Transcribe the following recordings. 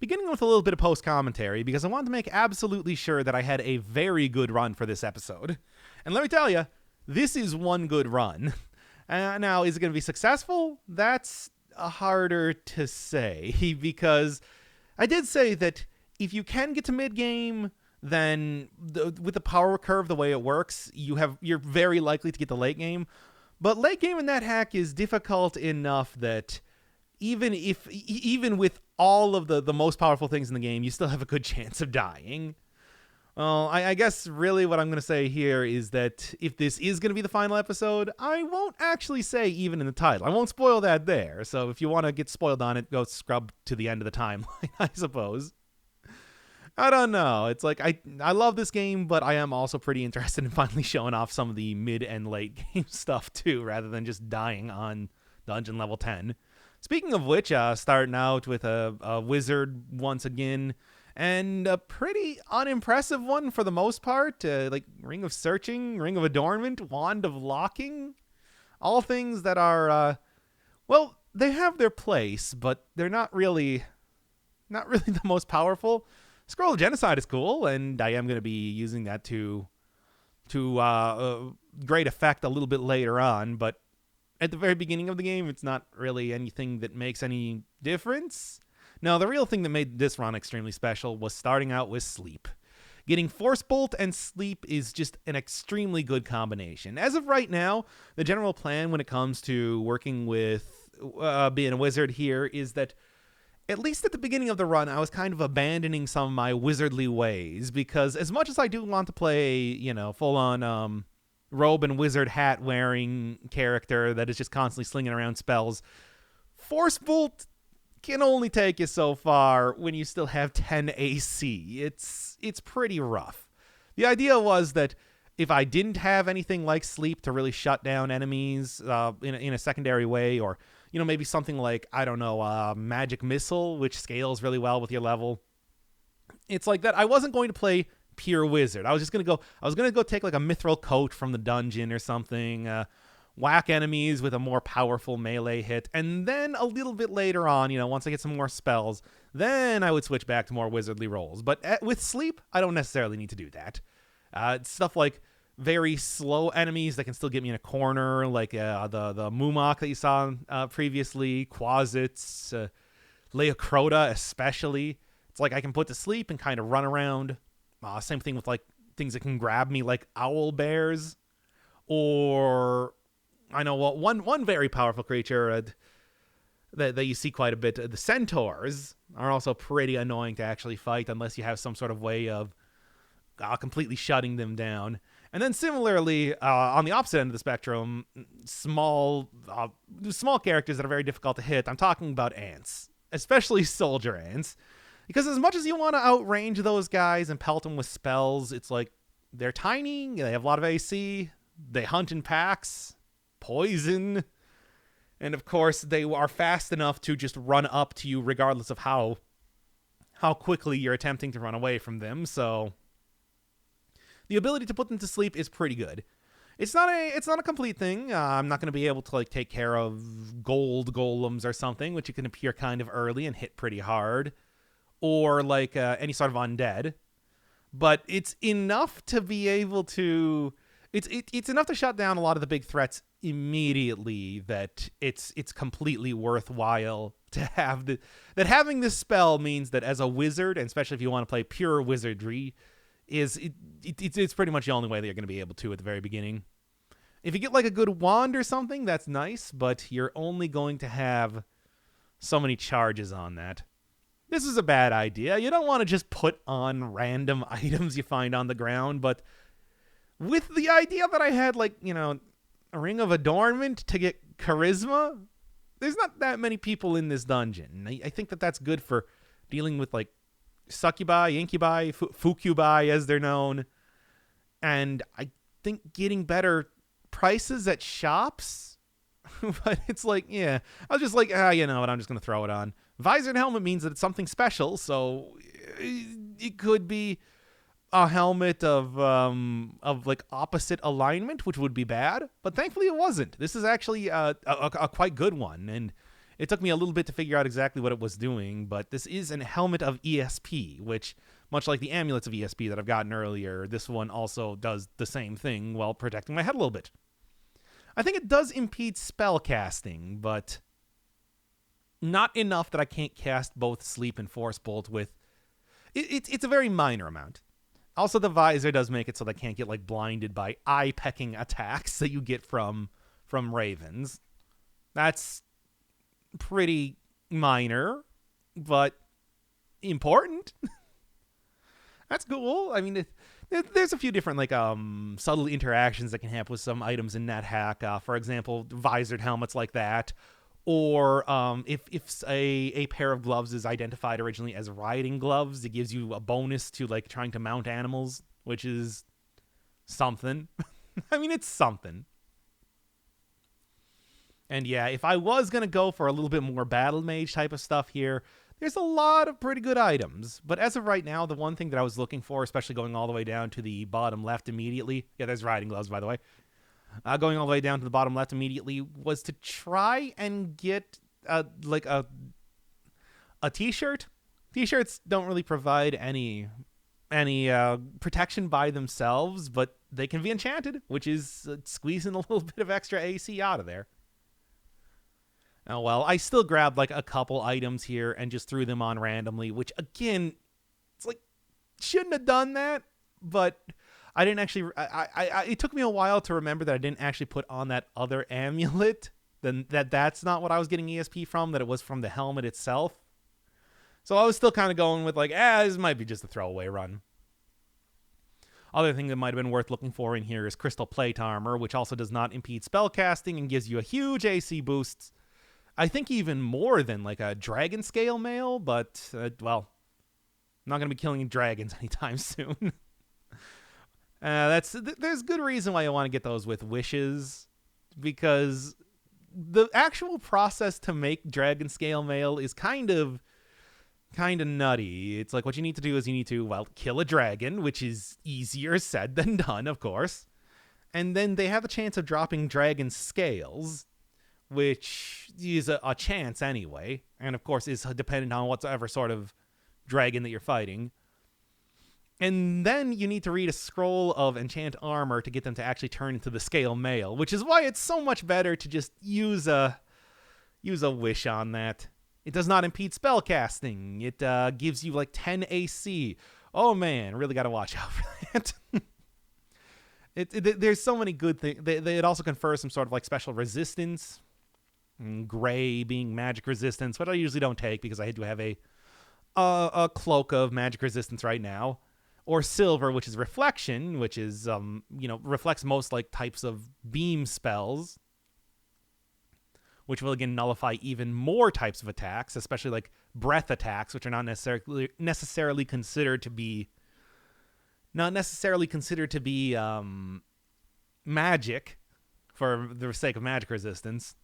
beginning with a little bit of post-commentary because I wanted to make absolutely sure that I had a very good run for this episode. And let me tell you, this is one good run. Now, is it going to be successful? That's harder to say because I did say that if you can get to mid-game, then with the power curve the way it works, you're very likely to get the late game. But late game in NetHack is difficult enough that even with all of the most powerful things in the game, you still have a good chance of dying. Well, I guess really what I'm going to say here is that if this is going to be the final episode, I won't actually say even in the title. I won't spoil that there. So if you want to get spoiled on it, go scrub to the end of the timeline, I suppose. I don't know. It's like I love this game, but I am also pretty interested in finally showing off some of the mid and late game stuff too, rather than just dying on dungeon level 10. Speaking of which, starting out with a wizard once again, and a pretty unimpressive one for the most part. Like Ring of Searching, Ring of Adornment, Wand of Locking, all things that are, well, they have their place, but they're not really the most powerful. Scroll of Genocide is cool, and I am going to be using that to great effect a little bit later on, but at the very beginning of the game, it's not really anything that makes any difference. No, the real thing that made this run extremely special was starting out with Sleep. Getting Force Bolt and Sleep is just an extremely good combination. As of right now, the general plan when it comes to working with being a wizard here is that at least at the beginning of the run, I was kind of abandoning some of my wizardly ways, because as much as I do want to play, full-on robe and wizard hat wearing character that is just constantly slinging around spells, Force Bolt can only take you so far when you still have 10 AC. It's pretty rough. The idea was that if I didn't have anything like Sleep to really shut down enemies in a secondary way, or maybe something like, I don't know, Magic Missile, which scales really well with your level. It's like that. I wasn't going to play pure wizard. I was going to go take like a mithril coat from the dungeon or something, whack enemies with a more powerful melee hit, and then a little bit later on, once I get some more spells, then I would switch back to more wizardly roles. But with Sleep, I don't necessarily need to do that. It's stuff like very slow enemies that can still get me in a corner, like the Mumok that you saw previously, Quasits, Leocrota especially. It's like I can put to sleep and kind of run around. Same thing with like things that can grab me, like owl bears, or I know one very powerful creature that you see quite a bit. The centaurs are also pretty annoying to actually fight unless you have some sort of way of completely shutting them down. And then similarly, on the opposite end of the spectrum, small characters that are very difficult to hit. I'm talking about ants, especially soldier ants. Because as much as you want to outrange those guys and pelt them with spells, it's like they're tiny, they have a lot of AC, they hunt in packs, poison, and of course they are fast enough to just run up to you regardless of how quickly you're attempting to run away from them. So the ability to put them to sleep is pretty good. It's not a complete thing. I'm not going to be able to like take care of gold golems or something, which you can appear kind of early and hit pretty hard, or like any sort of undead. But it's enough to be able to. It's enough to shut down a lot of the big threats immediately that it's completely worthwhile to have that having this spell means that as a wizard, and especially if you want to play pure wizardry, it's pretty much the only way that you're going to be able to at the very beginning. If you get like a good wand or something, that's nice, but you're only going to have so many charges on that. This is a bad idea. You don't want to just put on random items you find on the ground, but with the idea that I had like, a Ring of Adornment to get charisma, there's not that many people in this dungeon. I think that that's good for dealing with like succubi, incubi, fucubi as they're known. And I think getting better prices at shops, but it's like, yeah, I was just like, you know what, I'm just going to throw it on. Visor and helmet means that it's something special, so it could be a helmet of like opposite alignment, which would be bad, but thankfully it wasn't. This is actually a quite good one, and It took me a little bit to figure out exactly what it was doing, but this is an helmet of ESP, which, much like the amulets of ESP that I've gotten earlier, this one also does the same thing while protecting my head a little bit. I think it does impede spell casting, but not enough that I can't cast both Sleep and Force Bolt with... It's a very minor amount. Also, the visor does make it so that I can't get like blinded by eye-pecking attacks that you get from ravens. That's pretty minor, but important. That's cool. I mean, there's a few different like subtle interactions that can happen with some items in NetHack. For example, visored helmets like that. Or if a pair of gloves is identified originally as riding gloves, it gives you a bonus to like trying to mount animals, which is something. I mean, it's something. And yeah, if I was going to go for a little bit more battle mage type of stuff here, there's a lot of pretty good items. But as of right now, the one thing that I was looking for, especially going all the way down to the bottom left immediately, yeah, there's riding gloves, by the way, going all the way down to the bottom left immediately, was to try and get like a t-shirt. T-shirts don't really provide any protection by themselves, but they can be enchanted, which is squeezing a little bit of extra AC out of there. Oh well, I still grabbed like a couple items here and just threw them on randomly, which again, it's like, shouldn't have done that, but I didn't actually, it took me a while to remember that I didn't actually put on that other amulet, then that's not what I was getting ESP from, that it was from the helmet itself. So I was still kind of going with like, this might be just a throwaway run. Other thing that might have been worth looking for in here is Crystal Plate Armor, which also does not impede spellcasting and gives you a huge AC boost. I think even more than like a dragon scale mail, but, well, I'm not going to be killing dragons anytime soon. There's good reason why you want to get those with wishes, because the actual process to make dragon scale mail is kind of nutty. It's like what you need to do is you need to, well, kill a dragon, which is easier said than done, of course. And then they have a chance of dropping dragon scales, which is a chance anyway, and of course is dependent on whatever sort of dragon that you're fighting. And then you need to read a scroll of enchant armor to get them to actually turn into the scale mail, which is why it's so much better to just use a wish on that. It does not impede spellcasting. It gives you like 10 AC. Oh man, really got to watch out for that. There's so many good things. It also confers some sort of like special resistance. Gray being magic resistance, but I usually don't take because I do have a cloak of magic resistance right now. Or silver, which is reflection, which is reflects most like types of beam spells, which will again nullify even more types of attacks, especially like breath attacks, which are not necessarily considered to be magic for the sake of magic resistance.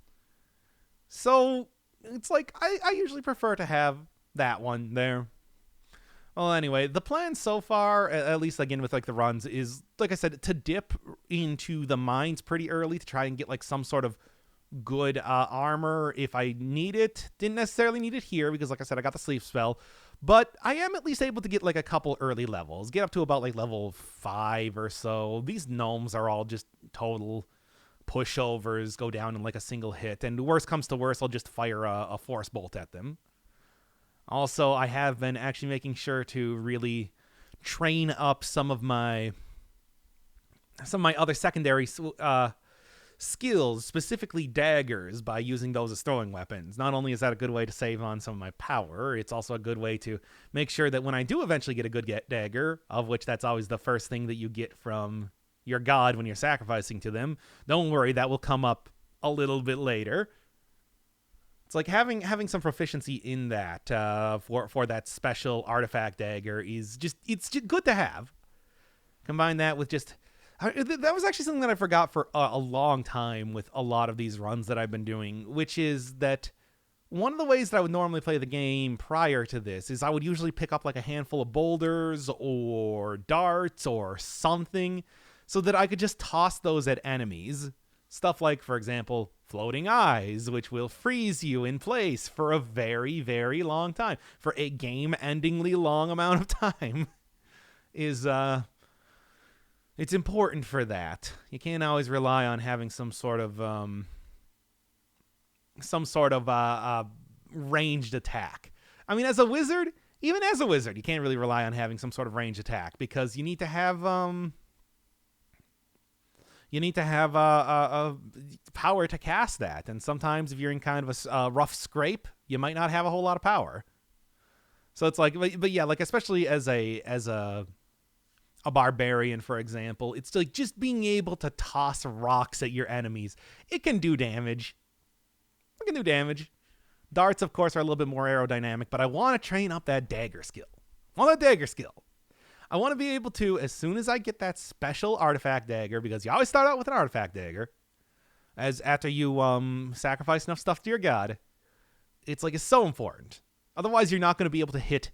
So it's like I usually prefer to have that one there. Well, anyway, the plan so far, at least again with like the runs, is, like I said, to dip into the mines pretty early to try and get like some sort of good armor if I need it. Didn't necessarily need it here because, like I said, I got the sleep spell. But I am at least able to get like a couple early levels. Get up to about like level 5 or so. These gnomes are all just total pushovers, go down in like a single hit. And worst comes to worst, I'll just fire a force bolt at them. Also, I have been actually making sure to really train up some of my other secondary skills, specifically daggers, by using those as throwing weapons. Not only is that a good way to save on some of my power, it's also a good way to make sure that when I do eventually get a good dagger, of which that's always the first thing that you get from your god when you're sacrificing to them, don't worry, that will come up a little bit later. It's like having some proficiency in that for that special artifact dagger it's just good to have. Combine that with just... that was actually something that I forgot for a long time with a lot of these runs that I've been doing, which is that one of the ways that I would normally play the game prior to this is I would usually pick up like a handful of boulders or darts or something so that I could just toss those at enemies Stuff like, for example, floating eyes, which will freeze you in place for a very, very long time. For a game-endingly long amount of time. It's important for that. You can't always rely on having some sort of ranged attack. I mean, as a wizard, even as a wizard, you can't really rely on having some sort of ranged attack because you need to have power to cast that. And sometimes if you're in kind of a rough scrape, you might not have a whole lot of power. So it's like, but yeah, like especially as a barbarian, for example, it's like just being able to toss rocks at your enemies. It can do damage. Darts, of course, are a little bit more aerodynamic, but I want to train up that dagger skill. I want to be able to, as soon as I get that special artifact dagger, because you always start out with an artifact dagger, as after you sacrifice enough stuff to your god, it's so important. Otherwise, you're not going to be able to hit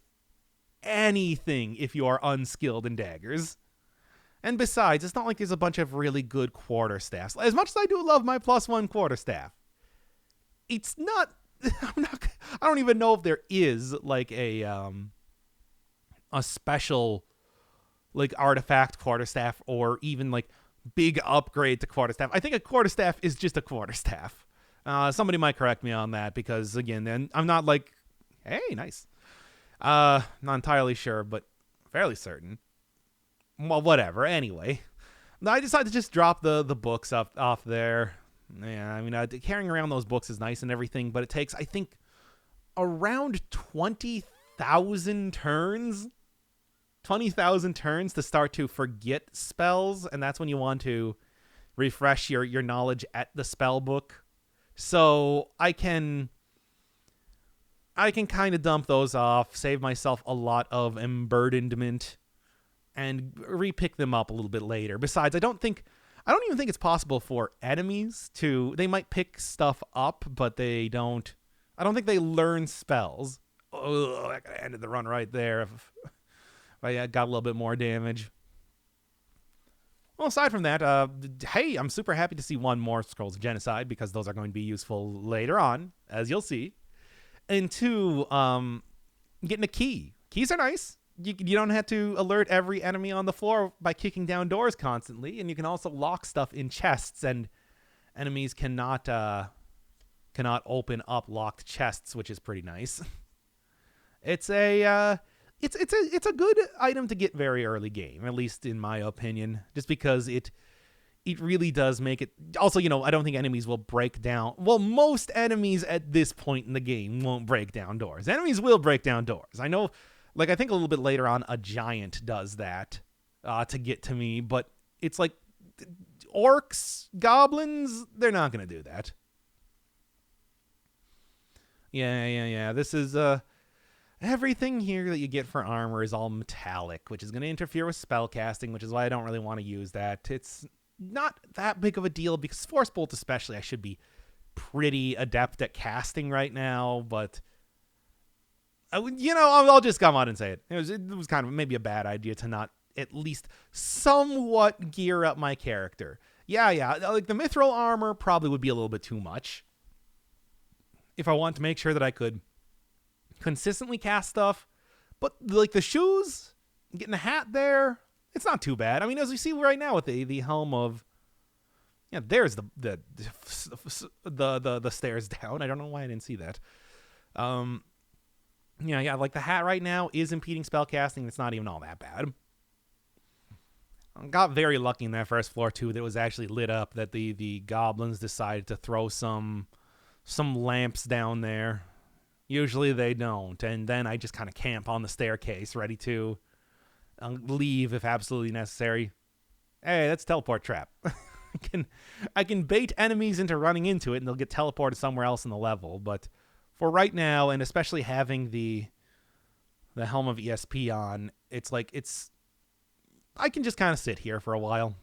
anything if you are unskilled in daggers. And besides, it's not like there's a bunch of really good quarterstaffs. As much as I do love my +1 quarterstaff, it's not... I don't even know if there is like a special like artifact quarterstaff or even like big upgrade to quarterstaff. I think a quarterstaff is just a quarterstaff. Somebody might correct me on that because again, then I'm not like, hey, nice. Not entirely sure, but fairly certain. Well, whatever. Anyway, I decided to just drop the books off there. Yeah, I mean, carrying around those books is nice and everything, but it takes, I think, around 20,000 turns. 20,000 turns to start to forget spells, and that's when you want to refresh your knowledge at the spell book. So I can kind of dump those off, save myself a lot of emburdenment, and repick them up a little bit later. Besides, I don't even think it's possible for enemies to... They might pick stuff up, but they don't... I don't think they learn spells. Oh, I could have ended the run right there if I got a little bit more damage. Well, aside from that, hey, I'm super happy to see one more Scrolls of Genocide because those are going to be useful later on, as you'll see. And two, getting a key. Keys are nice. You don't have to alert every enemy on the floor by kicking down doors constantly, and you can also lock stuff in chests, and enemies cannot open up locked chests, which is pretty nice. It's a good item to get very early game, at least in my opinion, just because it really does make it. Also, I don't think enemies will break down. Well, most enemies at this point in the game won't break down doors. Enemies will break down doors. I know. Like, I think a little bit later on, a giant does that to get to me. But it's like orcs, goblins, they're not going to do that. Yeah. This is... everything here that you get for armor is all metallic, which is going to interfere with spellcasting, which is why I don't really want to use that. It's not that big of a deal because Force Bolt especially, I should be pretty adept at casting right now, but... I'll just come out and say it. It was kind of maybe a bad idea to not at least somewhat gear up my character. Yeah. Like the mithril armor probably would be a little bit too much. If I want to make sure that I could consistently cast stuff. But like the shoes, getting the hat there, it's not too bad. I mean, as we see right now with the helm of... Yeah, there's the stairs down. I don't know why I didn't see that. Yeah, like the hat right now is impeding spellcasting. It's not even all that bad. I got very lucky in that first floor, too, that it was actually lit up, that the goblins decided to throw some lamps down there. Usually they don't, and then I just kind of camp on the staircase, ready to leave if absolutely necessary. Hey, that's a teleport trap. I can bait enemies into running into it, and they'll get teleported somewhere else in the level, but... For right now, and especially having the Helm of ESP on, it's like I can just kind of sit here for a while.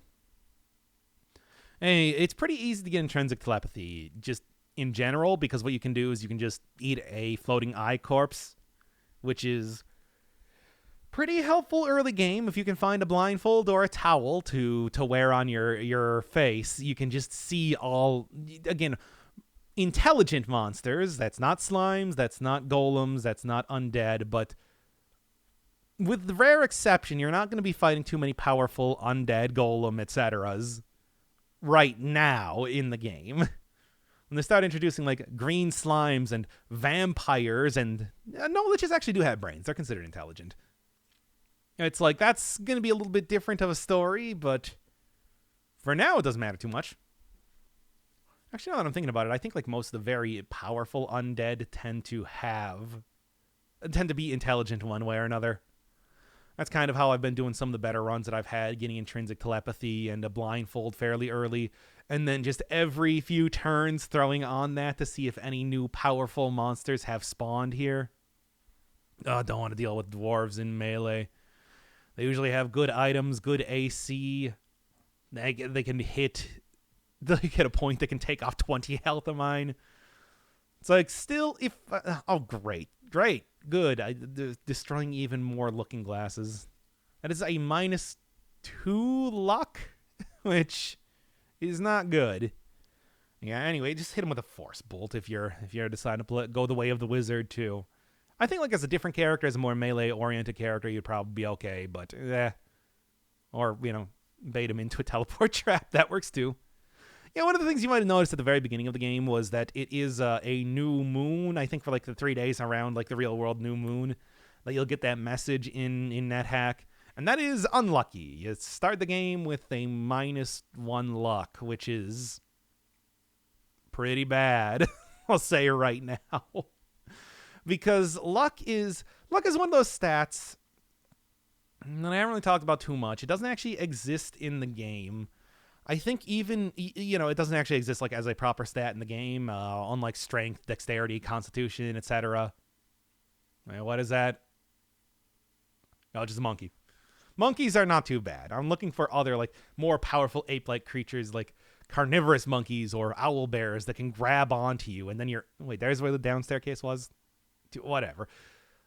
Hey, it's pretty easy to get intrinsic telepathy, just in general, because what you can do is you can just eat a floating eye corpse, which is Pretty helpful early game. If you can find a blindfold or a towel to wear on your face, you can just see all, again, intelligent monsters. That's not slimes, that's not golems, that's not undead, but with the rare exception, you're not going to be fighting too many powerful undead, golem, etc's right now in the game. When they start introducing like green slimes and vampires, and no liches actually do have brains. They're considered intelligent. It's like, that's going to be a little bit different of a story, but for now, it doesn't matter too much. Actually, now that I'm thinking about it, I think like most of the very powerful undead tend to be intelligent one way or another. That's kind of how I've been doing some of the better runs that I've had, getting intrinsic telepathy and a blindfold fairly early, and then just every few turns throwing on that to see if any new powerful monsters have spawned here. Oh, don't want to deal with dwarves in melee. They usually have good items, good AC. They can hit. They get a point that can take off 20 health of mine. It's like, still, if... oh, great. Good. Destroying even more looking glasses. That is a -2 luck, which is not good. Yeah, anyway, just hit him with a force bolt if you're deciding to go the way of the wizard, too. I think like as a different character, as a more melee-oriented character, you'd probably be okay, but or, bait him into a teleport trap. That works, too. Yeah, one of the things you might have noticed at the very beginning of the game was that it is a new moon, I think for like the 3 days around like the real world new moon, that you'll get that message in NetHack. And that is unlucky. You start the game with a -1 luck, which is pretty bad, I'll say right now. Because luck is one of those stats that I haven't really talked about too much. It doesn't actually exist in the game. I think even, it doesn't actually exist like as a proper stat in the game, unlike strength, dexterity, constitution, etc. What is that? Oh, just a monkey. Monkeys are not too bad. I'm looking for other, like, more powerful ape-like creatures, like carnivorous monkeys or owl bears that can grab onto you, and then you're... Wait, there's where the down staircase was? Whatever.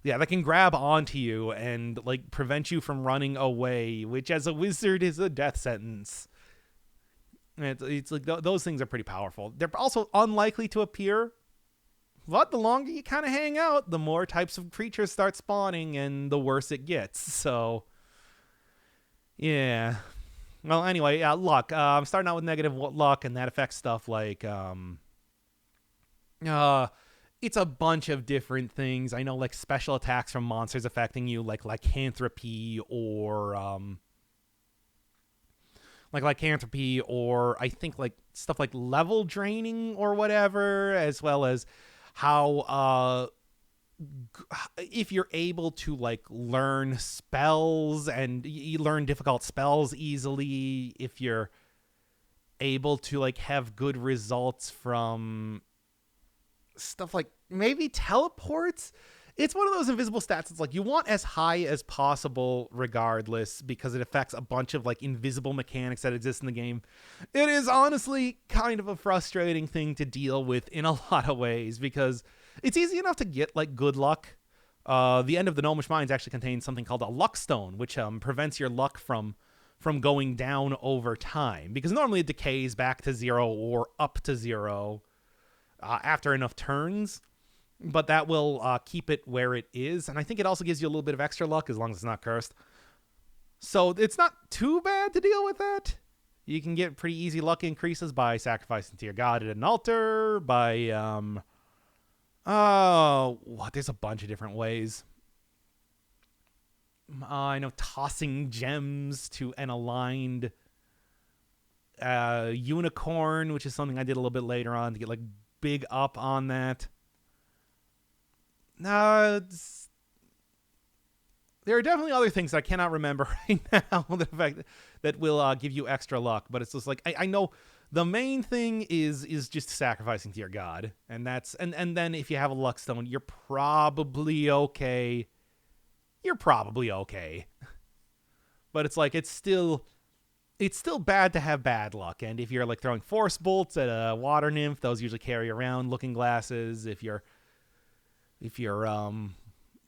Yeah, that can grab onto you and, like, prevent you from running away, which as a wizard is a death sentence. It's like those things are pretty powerful. They're also unlikely to appear, but the longer you kind of hang out, the more types of creatures start spawning, and the worse it gets. So, yeah. Well, anyway, luck. I'm starting out with negative luck, and that affects stuff like, it's a bunch of different things. I know, like, special attacks from monsters affecting you, like lycanthropy or, lycanthropy, or I think like stuff like level draining or whatever, as well as how if you're able to like learn spells and you learn difficult spells easily, if you're able to like have good results from stuff like maybe teleports. It's one of those invisible stats. It's like you want as high as possible regardless, because it affects a bunch of like invisible mechanics that exist in the game. It is honestly kind of a frustrating thing to deal with in a lot of ways, because it's easy enough to get like good luck. The end of the Gnomish Mines actually contains something called a luck stone, which prevents your luck from going down over time, because normally it decays back to 0 or up to 0 after enough turns. But that will keep it where it is. And I think it also gives you a little bit of extra luck as long as it's not cursed. So it's not too bad to deal with that. You can get pretty easy luck increases by sacrificing to your god at an altar, by, there's a bunch of different ways. I know tossing gems to an aligned unicorn, which is something I did a little bit later on to get like big up on that. There are definitely other things that I cannot remember right now that will give you extra luck, but it's just like I know the main thing is just sacrificing to your god, and that's and then if you have a luck stone, you're probably okay. But it's like it's still bad to have bad luck, and if you're like throwing force bolts at a water nymph, those usually carry around looking glasses. If you're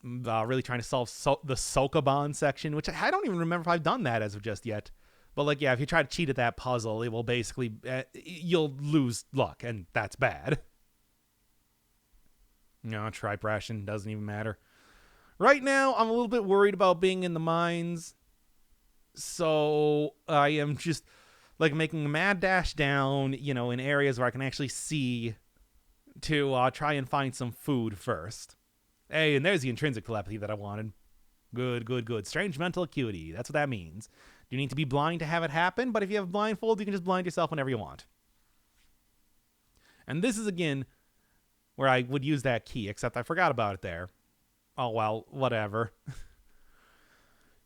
really trying to solve the Sokoban section, which I don't even remember if I've done that as of just yet. But like, yeah, if you try to cheat at that puzzle, it will basically you'll lose luck, and that's bad. No, tripe ration doesn't even matter. Right now, I'm a little bit worried about being in the mines, so I am just like making a mad dash down, in areas where I can actually see to try and find some food first. Hey, and there's the intrinsic telepathy that I wanted. Good, good, good. Strange mental acuity. That's what that means. You need to be blind to have it happen, but if you have a blindfold, you can just blind yourself whenever you want. And this is, again, where I would use that key, except I forgot about it there. Oh, well, whatever.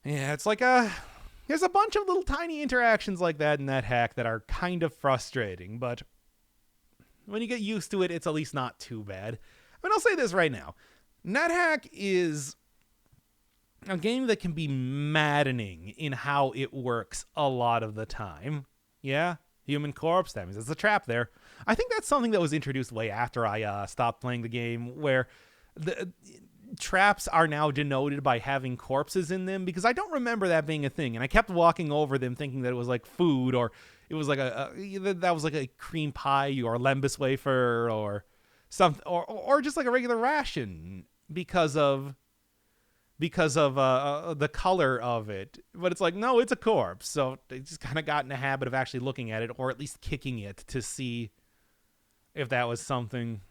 Yeah, it's like there's a bunch of little tiny interactions like that in NetHack that are kind of frustrating, but when you get used to it, it's at least not too bad. I mean, I'll say this right now. NetHack is a game that can be maddening in how it works a lot of the time. Yeah, human corpse, that means there's a trap there. I think that's something that was introduced way after I stopped playing the game, where the traps are now denoted by having corpses in them, because I don't remember that being a thing, and I kept walking over them thinking that it was like food, or it was like that was like a cream pie or a lembas wafer or something, or just like a regular ration because of the color of it. But it's like, no, it's a corpse. So I just kind of got in the habit of actually looking at it, or at least kicking it to see if that was something.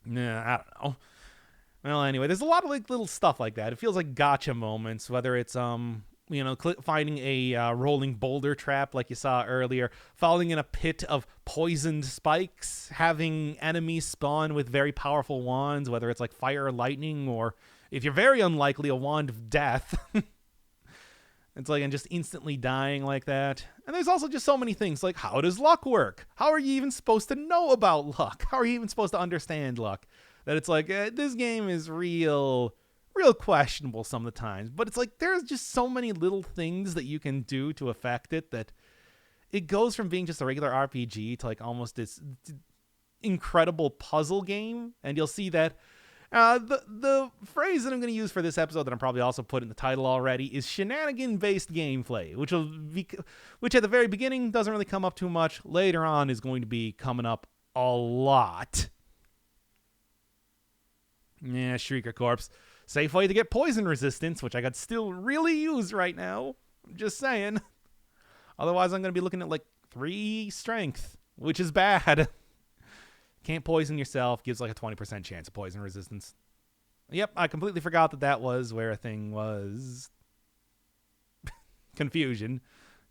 Nah, I don't know. Well, anyway, there's a lot of like little stuff like that. It feels like gotcha moments, whether it's finding a rolling boulder trap like you saw earlier, falling in a pit of poisoned spikes, having enemies spawn with very powerful wands, whether it's like fire or lightning, or if you're very unlikely, a wand of death. It's like, and just instantly dying like that. And there's also just so many things like, how does luck work? How are you even supposed to know about luck? How are you even supposed to understand luck? That it's like, this game is real questionable some of the times. But it's like, there's just so many little things that you can do to affect it that it goes from being just a regular RPG to like almost this incredible puzzle game. And you'll see that the phrase that I'm going to use for this episode that I'm probably also put in the title already is shenanigan-based gameplay, which at the very beginning doesn't really come up too much. Later on is going to be coming up a lot. Yeah, Shrieker Corpse. Safe way to get poison resistance, which I could still really use right now. I'm just saying. Otherwise, I'm going to be looking at like 3 strength, which is bad. Can't poison yourself. Gives like a 20% chance of poison resistance. Yep, I completely forgot that was where a thing was. Confusion.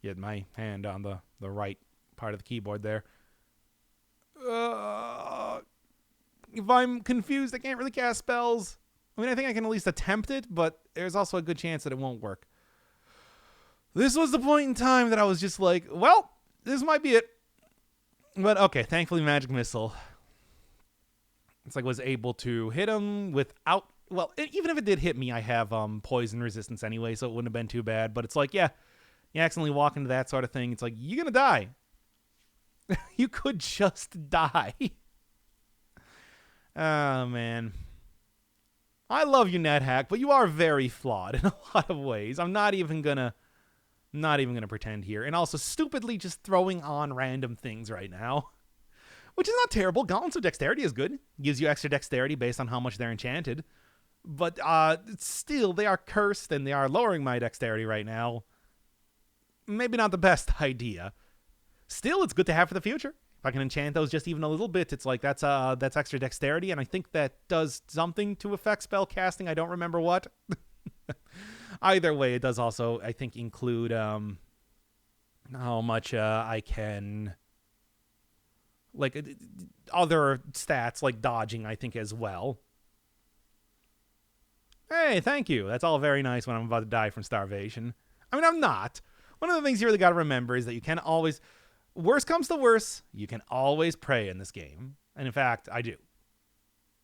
Get my hand on the right part of the keyboard there. If I'm confused, I can't really cast spells. I mean, I think I can at least attempt it, but there's also a good chance that it won't work. This was the point in time that I was just like, well, this might be it. But okay, thankfully Magic Missile. It's like was able to hit him without, well, even if it did hit me, I have poison resistance anyway, so it wouldn't have been too bad. But it's like, yeah, you accidentally walk into that sort of thing. It's like, you're going to die. You could just die. Oh, man. I love you, NetHack, but you are very flawed in a lot of ways. I'm not even gonna pretend here. And also stupidly just throwing on random things right now. Which is not terrible. Gauntlets of Dexterity is good. Gives you extra dexterity based on how much they're enchanted. But still, they are cursed and they are lowering my dexterity right now. Maybe not the best idea. Still, it's good to have for the future. If I can enchant those just even a little bit, it's like that's extra dexterity, and I think that does something to affect spell casting. I don't remember what. Either way, it does also, I think, include how much I can, like, other stats like dodging, I think, as well. Hey, thank you. That's all very nice when I'm about to die from starvation. I mean, I'm not. One of the things you really got to remember is that you can always, worst comes to worst, you can always pray in this game. And in fact, I do.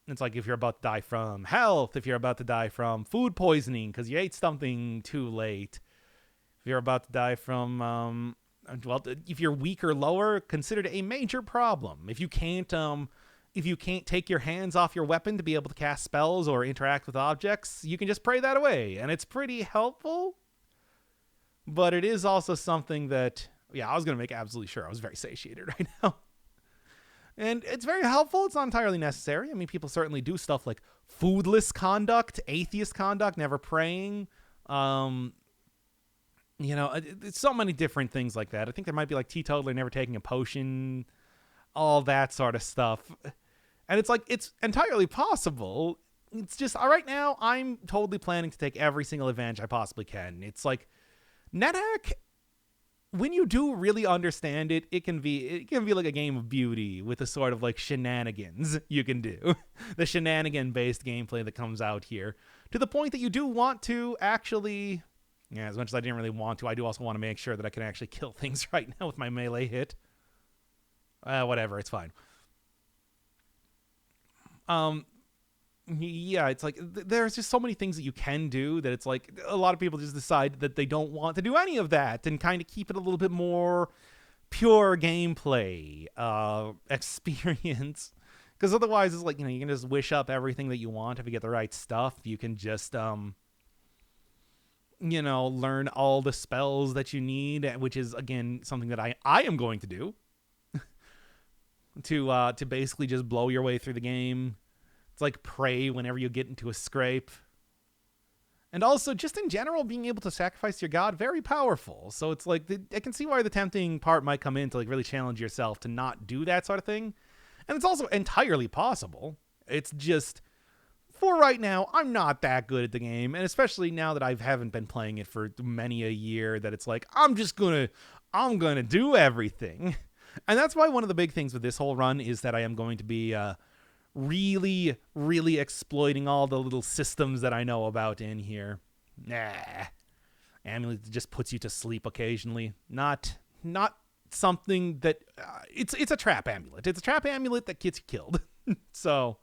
It's like if you're about to die from health, if you're about to die from food poisoning because you ate something too late, if you're about to die from, well, if you're weak or lower, considered a major problem. If you can't, if you can't take your hands off your weapon to be able to cast spells or interact with objects, you can just pray that away. And it's pretty helpful. But it is also something that, I was going to make absolutely sure I was very satiated right now. And it's very helpful. It's not entirely necessary. I mean, people certainly do stuff like foodless conduct, atheist conduct, never praying. It's so many different things like that. I think there might be like teetotaler, never taking a potion, all that sort of stuff. And it's like, it's entirely possible. It's just, right now, I'm totally planning to take every single advantage I possibly can. It's like, NetHack, when you do really understand it, it can be like a game of beauty with the sort of like shenanigans you can do. The shenanigan-based gameplay that comes out here. To the point that you do want to actually... as much as I didn't really want to, I do also want to make sure that I can actually kill things right now with my melee hit. Whatever, it's fine. It's like, there's just so many things that you can do that it's like, a lot of people just decide that they don't want to do any of that and kind of keep it a little bit more pure gameplay experience. Because otherwise, it's like, you can just wish up everything that you want if you get the right stuff. You can just, learn all the spells that you need, which is, again, something that I am going to do. to basically just blow your way through the game. It's like pray whenever you get into a scrape. And also, just in general, being able to sacrifice your god, very powerful. So it's like, I can see why the tempting part might come in to like really challenge yourself to not do that sort of thing. And it's also entirely possible. It's just, for right now, I'm not that good at the game. And especially now that I haven't been playing it for many a year, that it's like, I'm gonna do everything. And that's why one of the big things with this whole run is that I am going to be really, really exploiting all the little systems that I know about in here. Amulet just puts you to sleep occasionally. Not something that... it's a trap amulet. It's a trap amulet that gets you killed. So,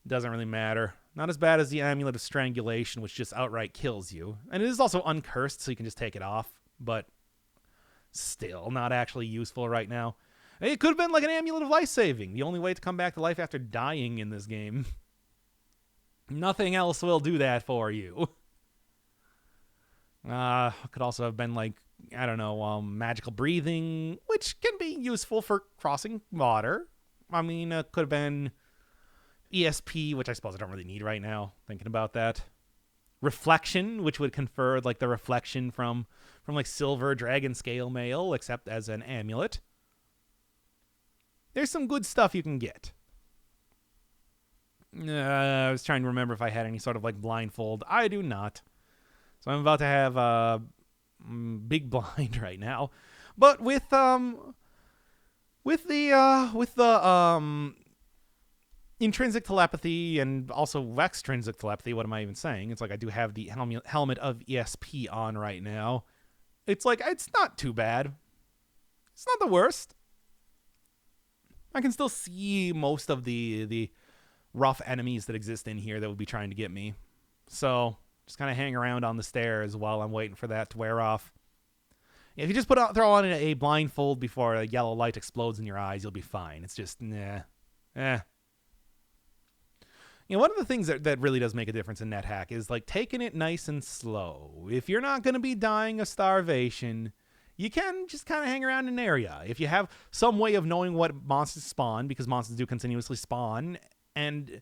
doesn't really matter. Not as bad as the amulet of strangulation, which just outright kills you. And it is also uncursed, so you can just take it off. But still not actually useful right now. It could have been like an amulet of life saving. The only way to come back to life after dying in this game. Nothing else will do that for you. Could also have been like, I don't know, magical breathing, which can be useful for crossing water. I mean, could have been ESP, which I suppose I don't really need right now, thinking about that. Reflection, which would confer like the reflection from like silver dragon scale mail, except as an amulet. There's some good stuff you can get. I was trying to remember if I had any sort of like blindfold. I do not. So I'm about to have a big blind right now. But with the intrinsic telepathy and also extrinsic telepathy, what am I even saying? It's like I do have the helmet of ESP on right now. It's like, it's not too bad. It's not the worst. I can still see most of the rough enemies that exist in here that would be trying to get me. So, just kind of hang around on the stairs while I'm waiting for that to wear off. If you just throw on a blindfold before a yellow light explodes in your eyes, you'll be fine. It's just, one of the things that really does make a difference in NetHack is like taking it nice and slow. If you're not going to be dying of starvation, you can just kind of hang around an area. If you have some way of knowing what monsters spawn, because monsters do continuously spawn, and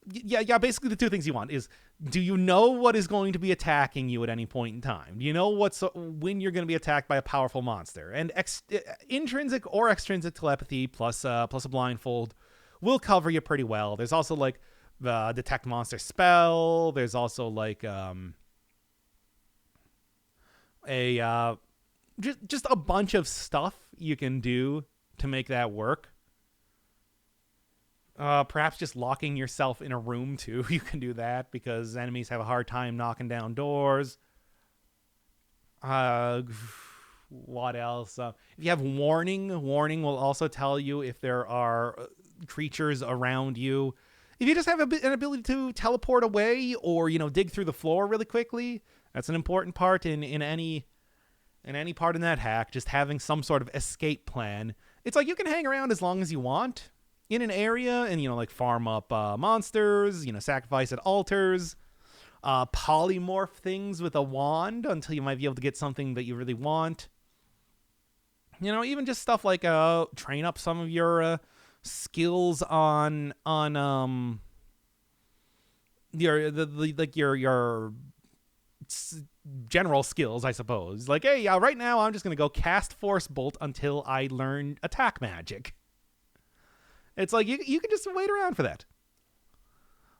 basically the two things you want is, do you know what is going to be attacking you at any point in time? Do you know when you're going to be attacked by a powerful monster? And intrinsic or extrinsic telepathy plus a blindfold will cover you pretty well. There's also like the detect monster spell. There's also like just a bunch of stuff you can do to make that work. Perhaps just locking yourself in a room too. You can do that because enemies have a hard time knocking down doors. What else? If you have warning will also tell you if there are creatures around you. If you just have an ability to teleport away or, dig through the floor really quickly, that's an important part in any part in that hack, just having some sort of escape plan. It's like you can hang around as long as you want. in an area and, like farm up monsters, sacrifice at altars, polymorph things with a wand until you might be able to get something that you really want. Even just stuff like train up some of your skills on your general skills, I suppose. Like, hey, right now I'm just gonna go cast Force Bolt until I learn attack magic. It's like you can just wait around for that.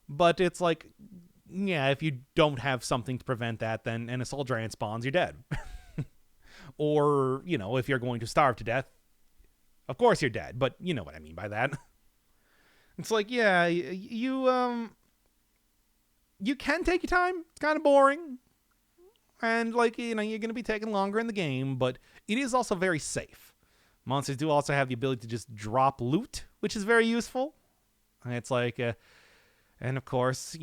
But it's like, yeah, if you don't have something to prevent that, then an Assault Giant spawns, you're dead. Or, if you're going to starve to death, of course you're dead. But you know what I mean by that. It's like, yeah, you can take your time. It's kind of boring. And, like, you're going to be taking longer in the game, but it is also very safe. Monsters do also have the ability to just drop loot, which is very useful. And it's like, and of course,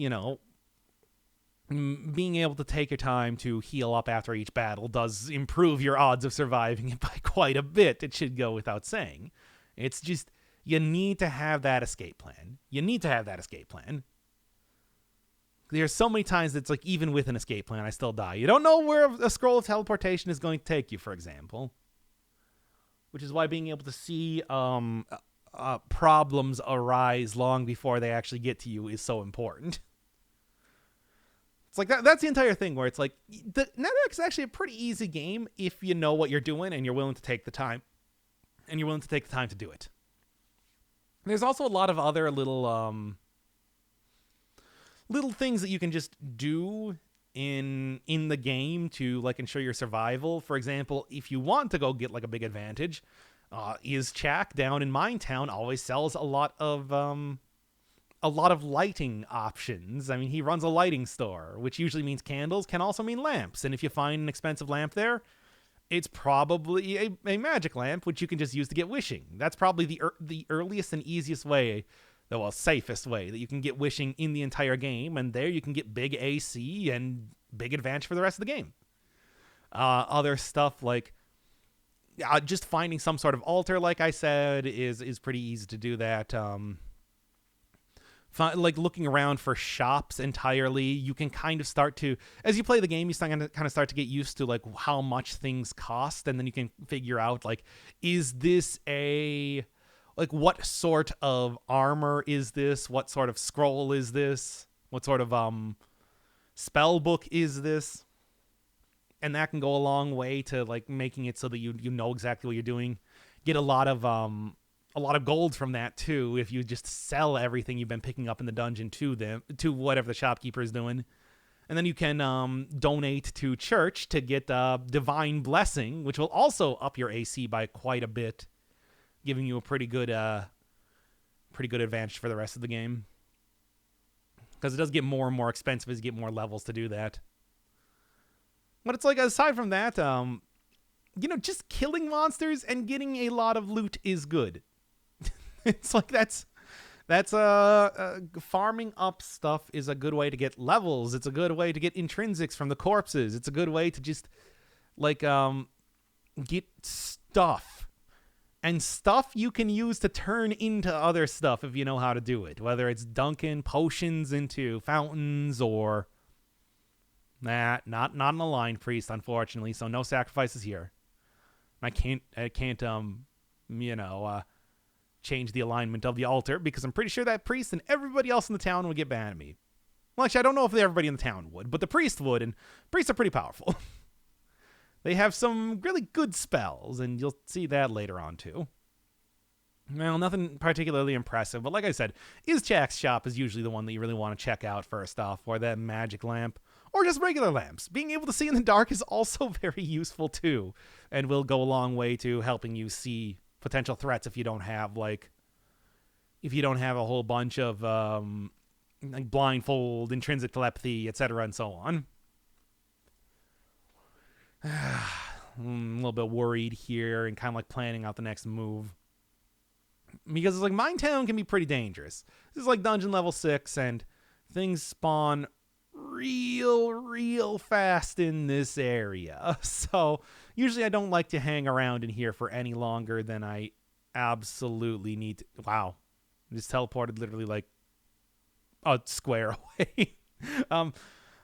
being able to take your time to heal up after each battle does improve your odds of surviving it by quite a bit. It should go without saying. It's just, you need to have that escape plan. There's so many times that it's like, even with an escape plan, I still die. You don't know where a scroll of teleportation is going to take you, for example. Which is why being able to see problems arise long before they actually get to you is so important. It's like that's the entire thing, where it's like, the NetHack is actually a pretty easy game if you know what you're doing and you're willing to take the time. And you're willing to take the time to do it. There's also a lot of other little things that you can just do in the game to, like, ensure your survival. For example, if you want to go get, like, a big advantage, Chak down in Minetown always sells a lot of lighting options. I mean, he runs a lighting store, which usually means candles, can also mean lamps. And if you find an expensive lamp there, it's probably a magic lamp, which you can just use to get wishing. That's probably the earliest and easiest way, safest way that you can get wishing in the entire game, and there you can get big AC and big advantage for the rest of the game. Other stuff like just finding some sort of altar, like I said, is pretty easy to do that. Like looking around for shops entirely, you can kind of start to, as you play the game, you kind of start to get used to, like, how much things cost, and then you can figure out, like, is this what sort of armor is this? What sort of scroll is this? What sort of spell book is this? And that can go a long way to, like, making it so that you know exactly what you're doing. Get a lot of gold from that too, if you just sell everything you've been picking up in the dungeon to whatever the shopkeeper is doing. And then you can donate to church to get divine blessing, which will also up your AC by quite a bit, giving you a pretty good advantage for the rest of the game. Because it does get more and more expensive as you get more levels to do that. But it's like, aside from that, just killing monsters and getting a lot of loot is good. It's like that's farming up stuff is a good way to get levels. It's a good way to get intrinsics from the corpses. It's a good way to just, like, get stuff. And stuff you can use to turn into other stuff if you know how to do it. Whether it's dunking potions into fountains or... not an aligned priest, unfortunately, so no sacrifices here. I can't change the alignment of the altar, because I'm pretty sure that priest and everybody else in the town would get mad at me. Well, actually, I don't know if everybody in the town would, but the priest would, and priests are pretty powerful. They have some really good spells, and you'll see that later on, too. Well, nothing particularly impressive, but like I said, Chak's shop is usually the one that you really want to check out first off, or that magic lamp, or just regular lamps. Being able to see in the dark is also very useful, too, and will go a long way to helping you see potential threats if you don't have a whole bunch of like blindfold, intrinsic telepathy, etc., and so on. I'm a little bit worried here and kind of like planning out the next move, because it's like Minetown can be pretty dangerous. This is like dungeon level 6, and things spawn real fast in this area. So usually I don't like to hang around in here for any longer than I absolutely need to. Wow. Just teleported literally like a square away.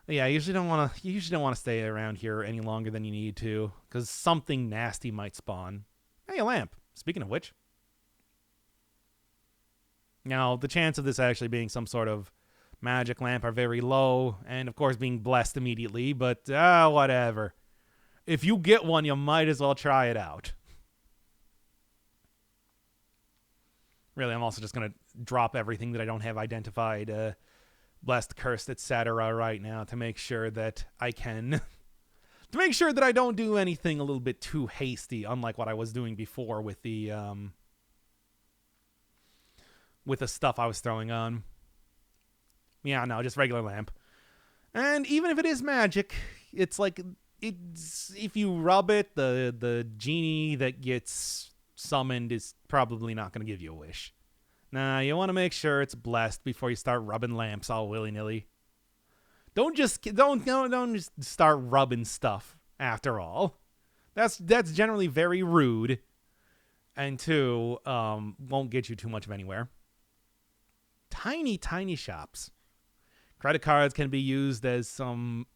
Yeah, you usually don't want to stay around here any longer than you need to, because something nasty might spawn. Hey, a lamp. Speaking of which. Now, the chance of this actually being some sort of magic lamp are very low, and of course being blessed immediately, but whatever. If you get one, you might as well try it out. Really, I'm also just going to drop everything that I don't have identified, blessed, cursed, etc. right now to make sure that I can... to make sure that I don't do anything a little bit too hasty, unlike what I was doing before with the stuff I was throwing on. Yeah, no, just regular lamp. And even if it is magic, it's like, it's if you rub it, the genie that gets summoned is probably not going to give you a wish. Nah, you want to make sure it's blessed before you start rubbing lamps all willy-nilly. Don't just start rubbing stuff, after all. That's generally very rude, and two, won't get you too much of anywhere. Tiny, tiny shops. Credit cards can be used as some...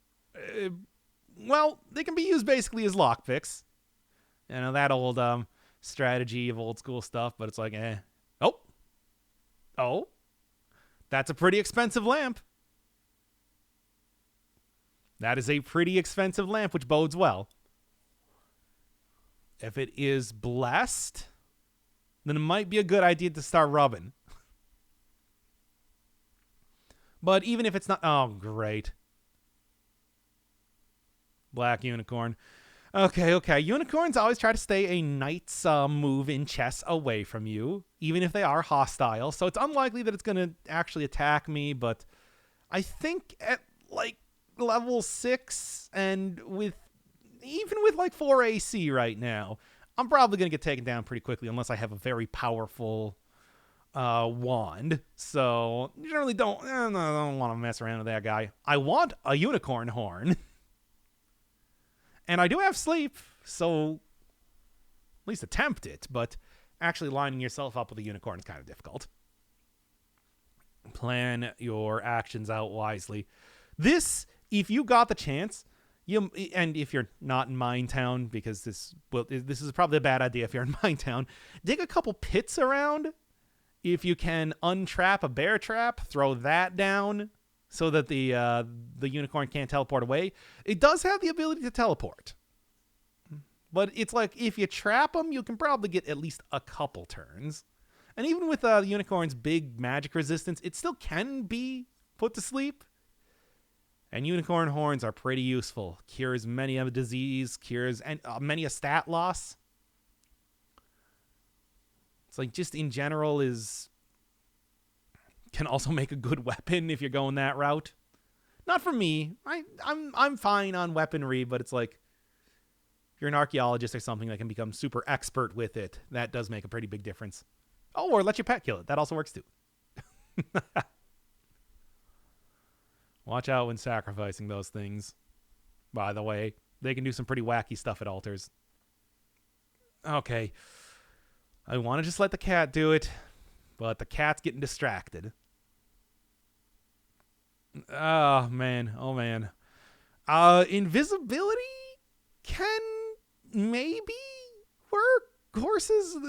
well, they can be used basically as lockpicks. You know, that old strategy of old school stuff, but it's like, Oh, that's a pretty expensive lamp. That is a pretty expensive lamp, which bodes well. If it is blessed, then it might be a good idea to start rubbing. But even if it's not... Oh, great. Black unicorn. Okay. Unicorns always try to stay a knight's move in chess away from you, even if they are hostile. So it's unlikely that it's going to actually attack me, but I think at like level 6 and even with like 4 AC right now, I'm probably going to get taken down pretty quickly unless I have a very powerful wand. So generally don't want to mess around with that guy. I want a unicorn horn. And I do have sleep, so at least attempt it, but actually lining yourself up with a unicorn is kind of difficult. Plan your actions out wisely. This, if you got the chance, and if you're not in Mine Town, because this is probably a bad idea if you're in Mine Town, dig a couple pits around. If you can untrap a bear trap, throw that down, so that the unicorn can't teleport away. It does have the ability to teleport. But it's like, if you trap them, you can probably get at least a couple turns. And even with the unicorn's big magic resistance, it still can be put to sleep. And unicorn horns are pretty useful. Cures many a disease, cures many a stat loss. It's like, just in general can also make a good weapon if you're going that route. Not for me. I'm fine on weaponry, but it's like, if you're an archaeologist or something that can become super expert with it, that does make a pretty big difference. Oh, or let your pet kill it. That also works too. Watch out when sacrificing those things. By the way, they can do some pretty wacky stuff at altars. Okay. I want to just let the cat do it, but the cat's getting distracted. Oh, man. Invisibility can maybe work.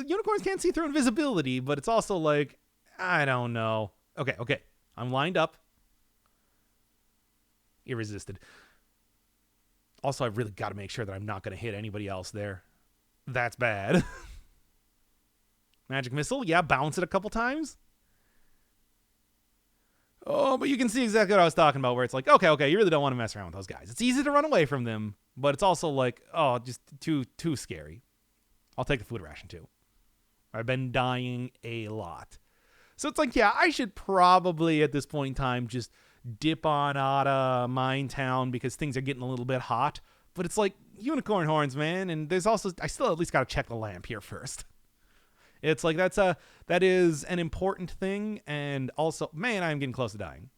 Unicorns can't see through invisibility, but it's also like, I don't know. Okay. I'm lined up. Irresisted. Also, I've really got to make sure that I'm not going to hit anybody else there. That's bad. Magic missile. Yeah, bounce it a couple times. Oh, but you can see exactly what I was talking about, where it's like, okay, you really don't want to mess around with those guys. It's easy to run away from them, but it's also like, oh, just too scary. I'll take the food ration too. I've been dying a lot. So it's like, yeah, I should probably at this point in time just dip on out of Mine Town because things are getting a little bit hot. But it's like, unicorn horns, man, and there's also, I still at least got to check the lamp here first. It's like, that is an important thing, and also, man, I'm getting close to dying.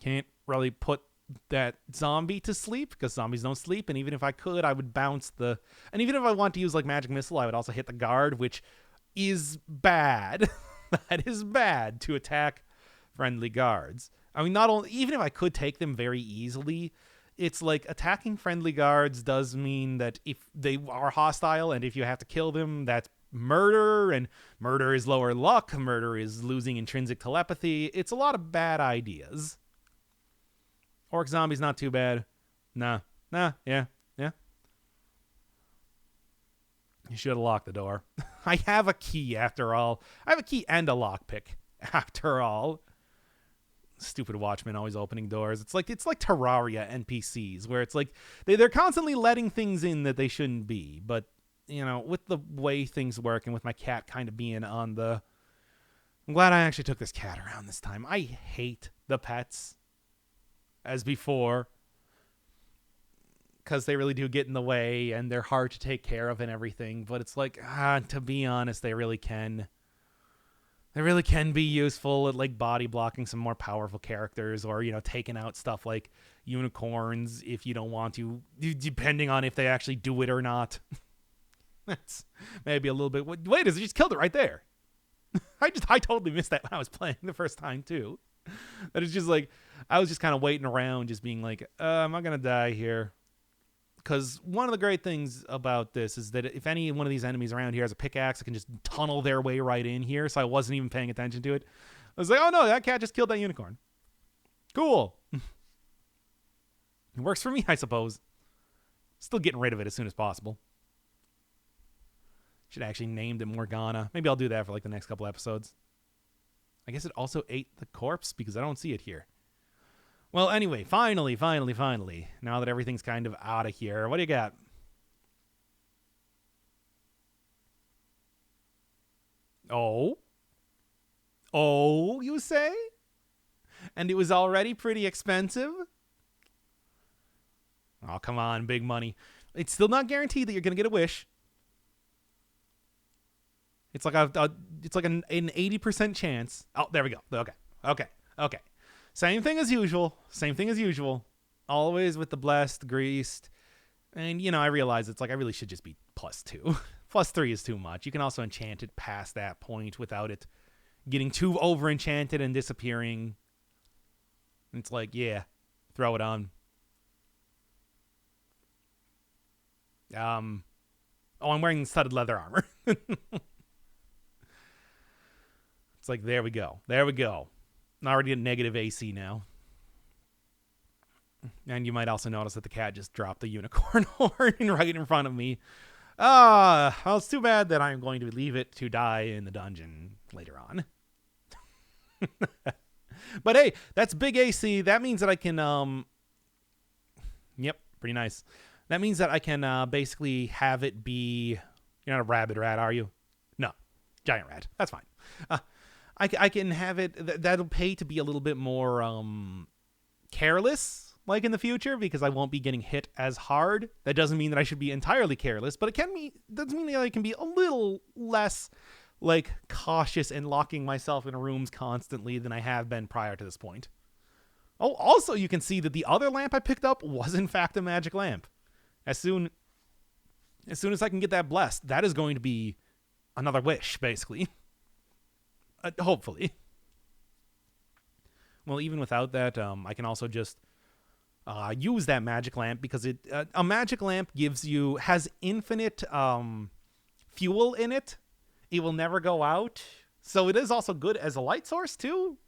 Can't really put that zombie to sleep, because zombies don't sleep, and even if I could, I would bounce and even if I want to use, like, magic missile, I would also hit the guard, which is bad. that is bad to attack friendly guards. I mean, not only, even if I could take them very easily, it's like attacking friendly guards does mean that if they are hostile and if you have to kill them, that's murder, and murder is lower luck, murder is losing intrinsic telepathy. It's a lot of bad ideas. Orc zombies not too bad. Nah, yeah. You should have locked the door. I have a key after all. I have a key and a lockpick after all. Stupid Watchmen always opening doors. It's like Terraria NPCs, where it's like they're constantly letting things in that they shouldn't be. But, you know, with the way things work and with my cat kind of being on the... I'm glad I actually took this cat around this time. I hate the pets as before, because they really do get in the way and they're hard to take care of and everything. But it's like, to be honest, they really can be useful at like body blocking some more powerful characters, or, you know, taking out stuff like unicorns if you don't want to, depending on if they actually do it or not. That's maybe a little bit. Wait, is it just killed it right there? I totally missed that when I was playing the first time too. That is just like, I was just kind of waiting around, just being like, am I gonna die here? Because one of the great things about this is that if any one of these enemies around here has a pickaxe, it can just tunnel their way right in here. So I wasn't even paying attention to it. I was like, oh no, that cat just killed that unicorn. Cool. It works for me, I suppose. Still getting rid of it as soon as possible. Should have actually named it Morgana. Maybe I'll do that for like the next couple episodes. I guess it also ate the corpse because I don't see it here. Well, anyway, finally, now that everything's kind of out of here, what do you got? Oh, you say? And it was already pretty expensive? Oh, come on, big money. It's still not guaranteed that you're going to get a wish. It's like an 80% chance. Oh, there we go. Okay. Same thing as usual. Always with the blessed, greased. And, you know, I realize it's like I really should just be +2. +3 is too much. You can also enchant it past that point without it getting too over-enchanted and disappearing. And it's like, yeah, throw it on. I'm wearing studded leather armor. It's like, there we go. I'm already at negative AC now. And you might also notice that the cat just dropped the unicorn horn right in front of me. Well, it's too bad that I'm going to leave it to die in the dungeon later on. But hey, that's big AC. That means that I can, yep, pretty nice. That means that I can basically have it be, you're not a rabid rat, are you? No, giant rat. That's fine. I can have it, that'll pay to be a little bit more careless, like in the future, because I won't be getting hit as hard. That doesn't mean that I should be entirely careless, but it doesn't mean that I can be a little less like cautious and locking myself in rooms constantly than I have been prior to this point. Oh, also you can see that the other lamp I picked up was in fact a magic lamp. As soon as I can get that blessed, that is going to be another wish, basically. Hopefully. Well, even without that, I can also just use that magic lamp, because a magic lamp has infinite fuel in it. It will never go out. So it is also good as a light source too.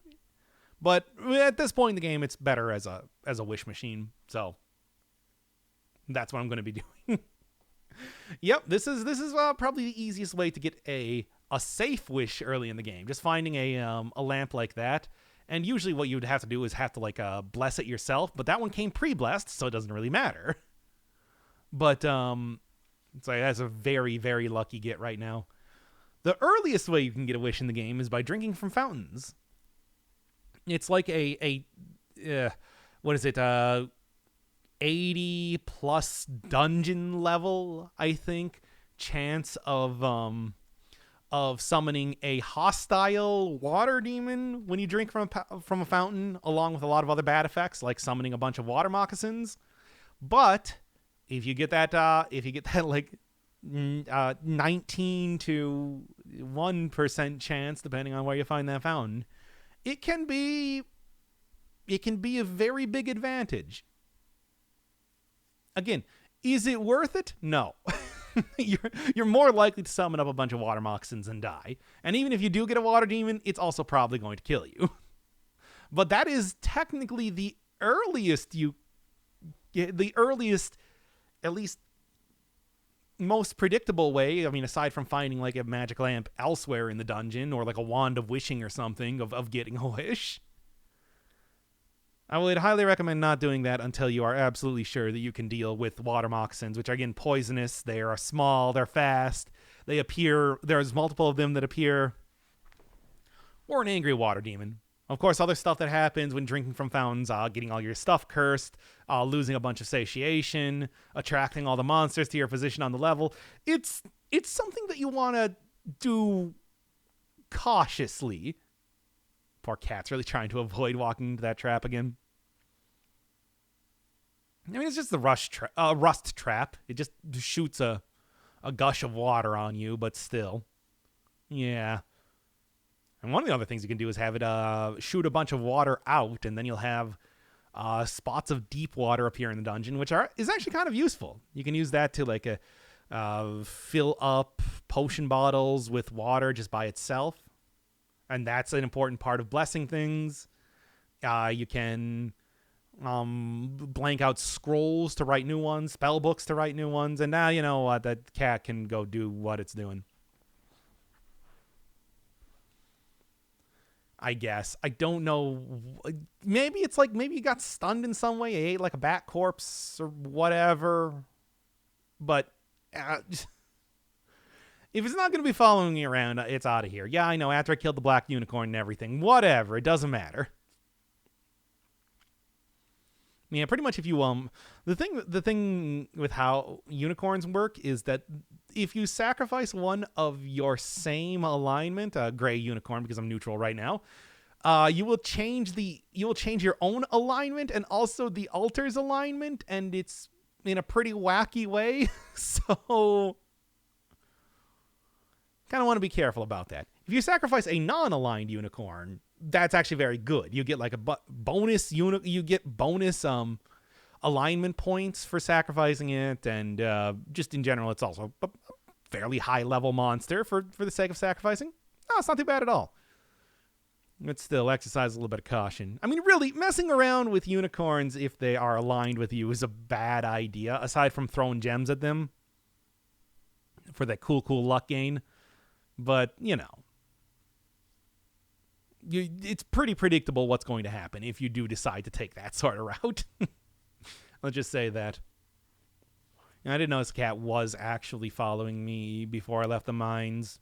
But at this point in the game, it's better as a wish machine. So that's what I'm going to be doing. Yep, this is probably the easiest way to get a safe wish early in the game. Just finding a lamp like that. And usually what you would have to do is have to like bless it yourself, but that one came pre-blessed, so it doesn't really matter. But it's like that's a very, very lucky get right now. The earliest way you can get a wish in the game is by drinking from fountains. It's like what is it? 80 plus dungeon level, I think, chance of summoning a hostile water demon when you drink from a fountain, along with a lot of other bad effects like summoning a bunch of water moccasins. But if you get that like 19 to 1% chance, depending on where you find that fountain, it can be a very big advantage. Again, is it worth it? No. You're more likely to summon up a bunch of water moccasins and die. And even if you do get a water demon, it's also probably going to kill you. But that is technically the earliest, at least most predictable way. I mean, aside from finding like a magic lamp elsewhere in the dungeon or like a wand of wishing or something of getting a wish. I would highly recommend not doing that until you are absolutely sure that you can deal with water moccasins, which are, again, poisonous. They are small. They're fast. They appear. There's multiple of them that appear. Or an angry water demon. Of course, other stuff that happens when drinking from fountains, getting all your stuff cursed, losing a bunch of satiation, attracting all the monsters to your position on the level. It's something that you want to do cautiously. Poor cat's really trying to avoid walking into that trap again. I mean, it's just the rust trap. It just shoots a gush of water on you, but still. Yeah. And one of the other things you can do is have it shoot a bunch of water out, and then you'll have spots of deep water appear in the dungeon, which is actually kind of useful. You can use that to like fill up potion bottles with water just by itself. And that's an important part of blessing things. You can blank out scrolls to write new ones, spell books to write new ones, and now you know what, that cat can go do what it's doing. I guess. I don't know. Maybe it's like, maybe he got stunned in some way. He ate like a bat corpse or whatever. But if it's not going to be following me around, it's out of here. Yeah, I know, after I killed the black unicorn and everything. Whatever, it doesn't matter. Yeah, pretty much if you, the thing with how unicorns work is that if you sacrifice one of your same alignment, gray unicorn because I'm neutral right now, you will change your own alignment and also the altar's alignment, and it's in a pretty wacky way. So kind of want to be careful about that. If you sacrifice a non-aligned unicorn, that's actually very good. You get like a bonus you get bonus alignment points for sacrificing it, and just in general, it's also a fairly high level monster for the sake of sacrificing. No, it's not too bad at all. But still, exercise a little bit of caution. I mean, really, messing around with unicorns if they are aligned with you is a bad idea, aside from throwing gems at them for that cool luck gain. But, you know, it's pretty predictable what's going to happen if you do decide to take that sort of route. Let's just say that. And I didn't know this cat was actually following me before I left the mines.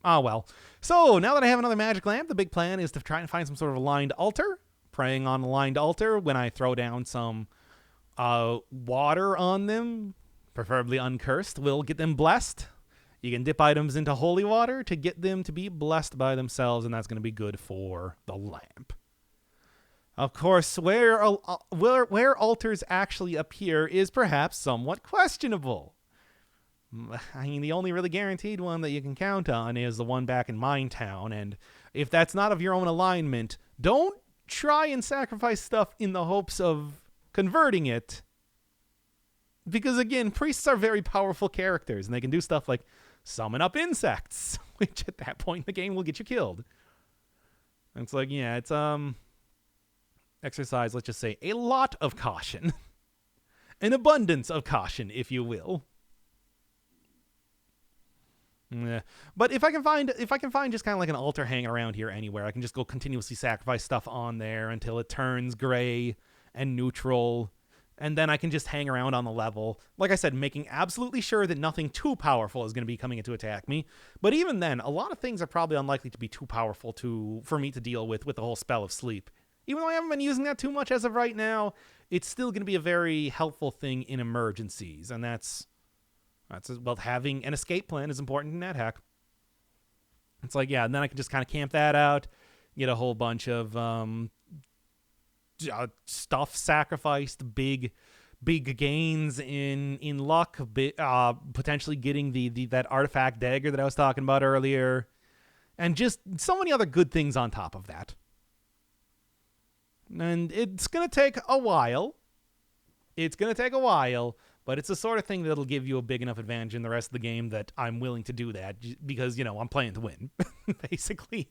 Ah, well. So, now that I have another magic lamp, the big plan is to try and find some sort of aligned altar. Praying on aligned altar when I throw down some water on them, preferably uncursed, will get them blessed. You can dip items into holy water to get them to be blessed by themselves, and that's going to be good for the lamp. Of course, where altars actually appear is perhaps somewhat questionable. I mean, the only really guaranteed one that you can count on is the one back in Mine Town, and if that's not of your own alignment, don't try and sacrifice stuff in the hopes of converting it. Because, again, priests are very powerful characters, and they can do stuff like summon up insects, which at that point in the game will get you killed. And it's like, yeah, it's exercise, let's just say, a lot of caution. An abundance of caution, if you will. Yeah. But if I can find just kind of like an altar hanging around here anywhere, I can just go continuously sacrifice stuff on there until it turns gray and neutral. And then I can just hang around on the level. Like I said, making absolutely sure that nothing too powerful is going to be coming in to attack me. But even then, a lot of things are probably unlikely to be too powerful for me to deal with the whole spell of sleep. Even though I haven't been using that too much as of right now, it's still going to be a very helpful thing in emergencies. And that's well, having an escape plan is important in NetHack. It's like, yeah, and then I can just kind of camp that out, get a whole bunch of stuff sacrificed, big big gains in luck, potentially getting that artifact dagger that I was talking about earlier, and just so many other good things on top of that. And it's going to take a while. But it's the sort of thing that'll give you a big enough advantage in the rest of the game that I'm willing to do that because, I'm playing to win, basically.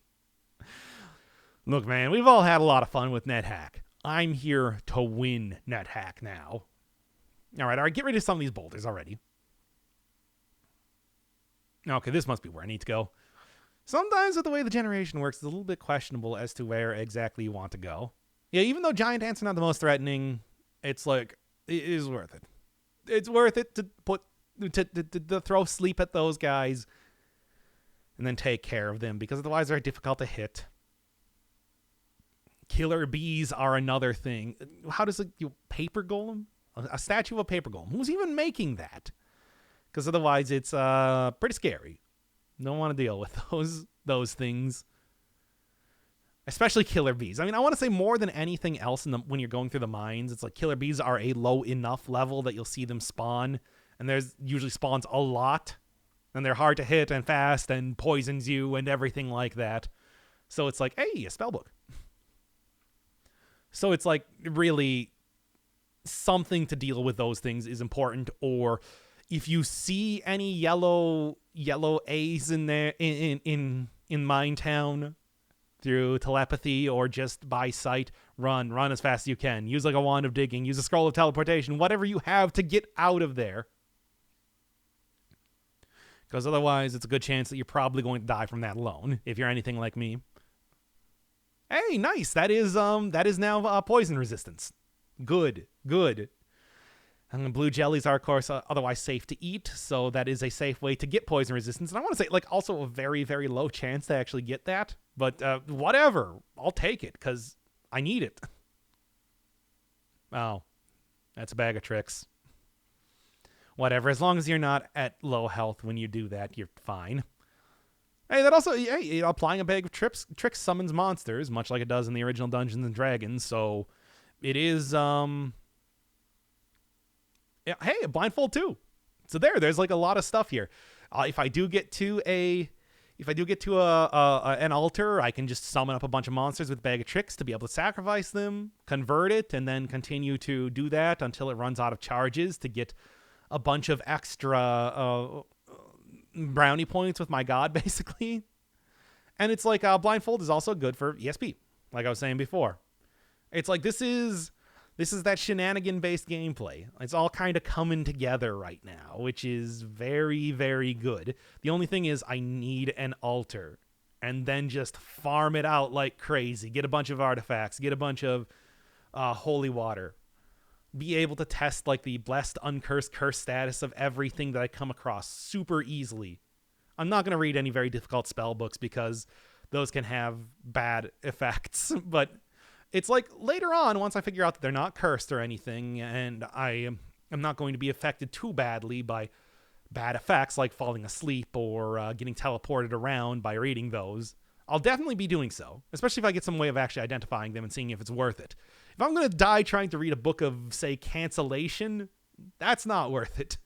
Look, man, we've all had a lot of fun with NetHack. I'm here to win NetHack now. All right, get rid of some of these boulders already. Okay, this must be where I need to go. Sometimes with the way the generation works, it's a little bit questionable as to where exactly you want to go. Yeah, even though giant ants are not the most threatening, it's like, it is worth it. It's worth it to throw sleep at those guys and then take care of them because otherwise they're difficult to hit. Killer bees are another thing. How does paper golem? A statue of a paper golem. Who's even making that? Because otherwise it's pretty scary. Don't want to deal with those things. Especially killer bees. I mean, I want to say more than anything else when you're going through the mines, it's like killer bees are a low enough level that you'll see them spawn. And there's usually spawns a lot. And they're hard to hit and fast and poisons you and everything like that. So it's like, hey, a spellbook. So it's like really something to deal with those things is important. Or if you see any yellow A's in there in Mine Town through telepathy or just by sight, run as fast as you can. Use like a wand of digging, use a scroll of teleportation, whatever you have to get out of there. Because otherwise it's a good chance that you're probably going to die from that alone if you're anything like me. Hey, nice. That is now poison resistance. Good. And blue jellies are, of course, otherwise safe to eat, so that is a safe way to get poison resistance. And I want to say, like, also a very, very low chance to actually get that. But whatever. I'll take it, because I need it. Oh, that's a bag of tricks. Whatever. As long as you're not at low health when you do that, you're fine. Hey, that also, applying a bag of tricks summons monsters, much like it does in the original Dungeons & Dragons, so it is, yeah, hey, a blindfold too. So there's like a lot of stuff here. If I do get to an altar, I can just summon up a bunch of monsters with a bag of tricks to be able to sacrifice them, convert it, and then continue to do that until it runs out of charges to get a bunch of extra brownie points with my god, basically. And it's like blindfold is also good for ESP, like I was saying before. It's like this is that Shenanigan-based gameplay. It's all kind of coming together right now, which is very, very good. The only thing is I need an altar and then just farm it out like crazy. Get a bunch of artifacts. Get a bunch of holy water. Be able to test like the blessed, uncursed, cursed status of everything that I come across super easily. I'm not going to read any very difficult spell books because those can have bad effects, but it's like later on, once I figure out that they're not cursed or anything, and I am not going to be affected too badly by bad effects like falling asleep or getting teleported around by reading those, I'll definitely be doing so, especially if I get some way of actually identifying them and seeing if it's worth it. If I'm going to die trying to read a book of, say, cancellation, that's not worth it.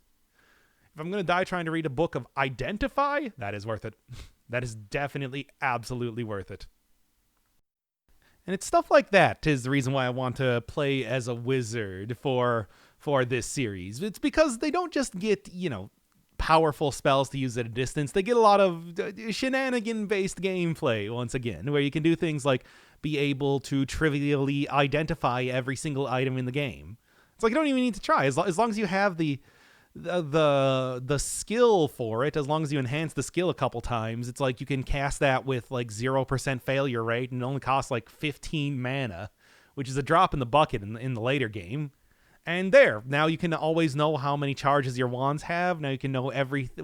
If I'm going to die trying to read a book of identify, that is worth it. That is definitely, absolutely worth it. And it's stuff like that is the reason why I want to play as a wizard for this series. It's because they don't just get, powerful spells to use at a distance. They get a lot of shenanigan-based gameplay, once again, where you can do things like be able to trivially identify every single item in the game. It's like you don't even need to try. As long as you have the skill for it, as long as you enhance the skill a couple times, it's like you can cast that with like 0% failure rate and it only costs like 15 mana, which is a drop in the bucket in the later game. And now you can always know how many charges your wands have. Now you can know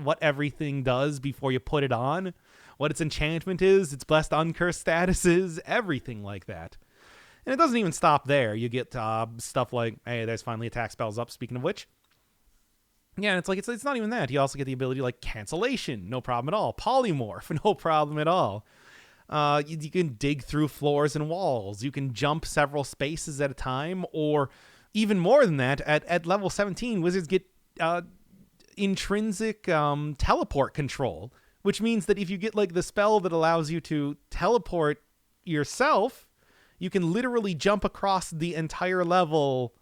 what everything does before you put it on, what its enchantment is, its blessed uncursed statuses, everything like that. And it doesn't even stop there. You get stuff like, hey, there's finally attack spells up, speaking of which. Yeah, and it's like it's not even that. You also get the ability like cancellation, no problem at all. Polymorph, no problem at all. You can dig through floors and walls. You can jump several spaces at a time, or even more than that, at level 17, wizards get intrinsic teleport control, which means that if you get like the spell that allows you to teleport yourself, you can literally jump across the entire level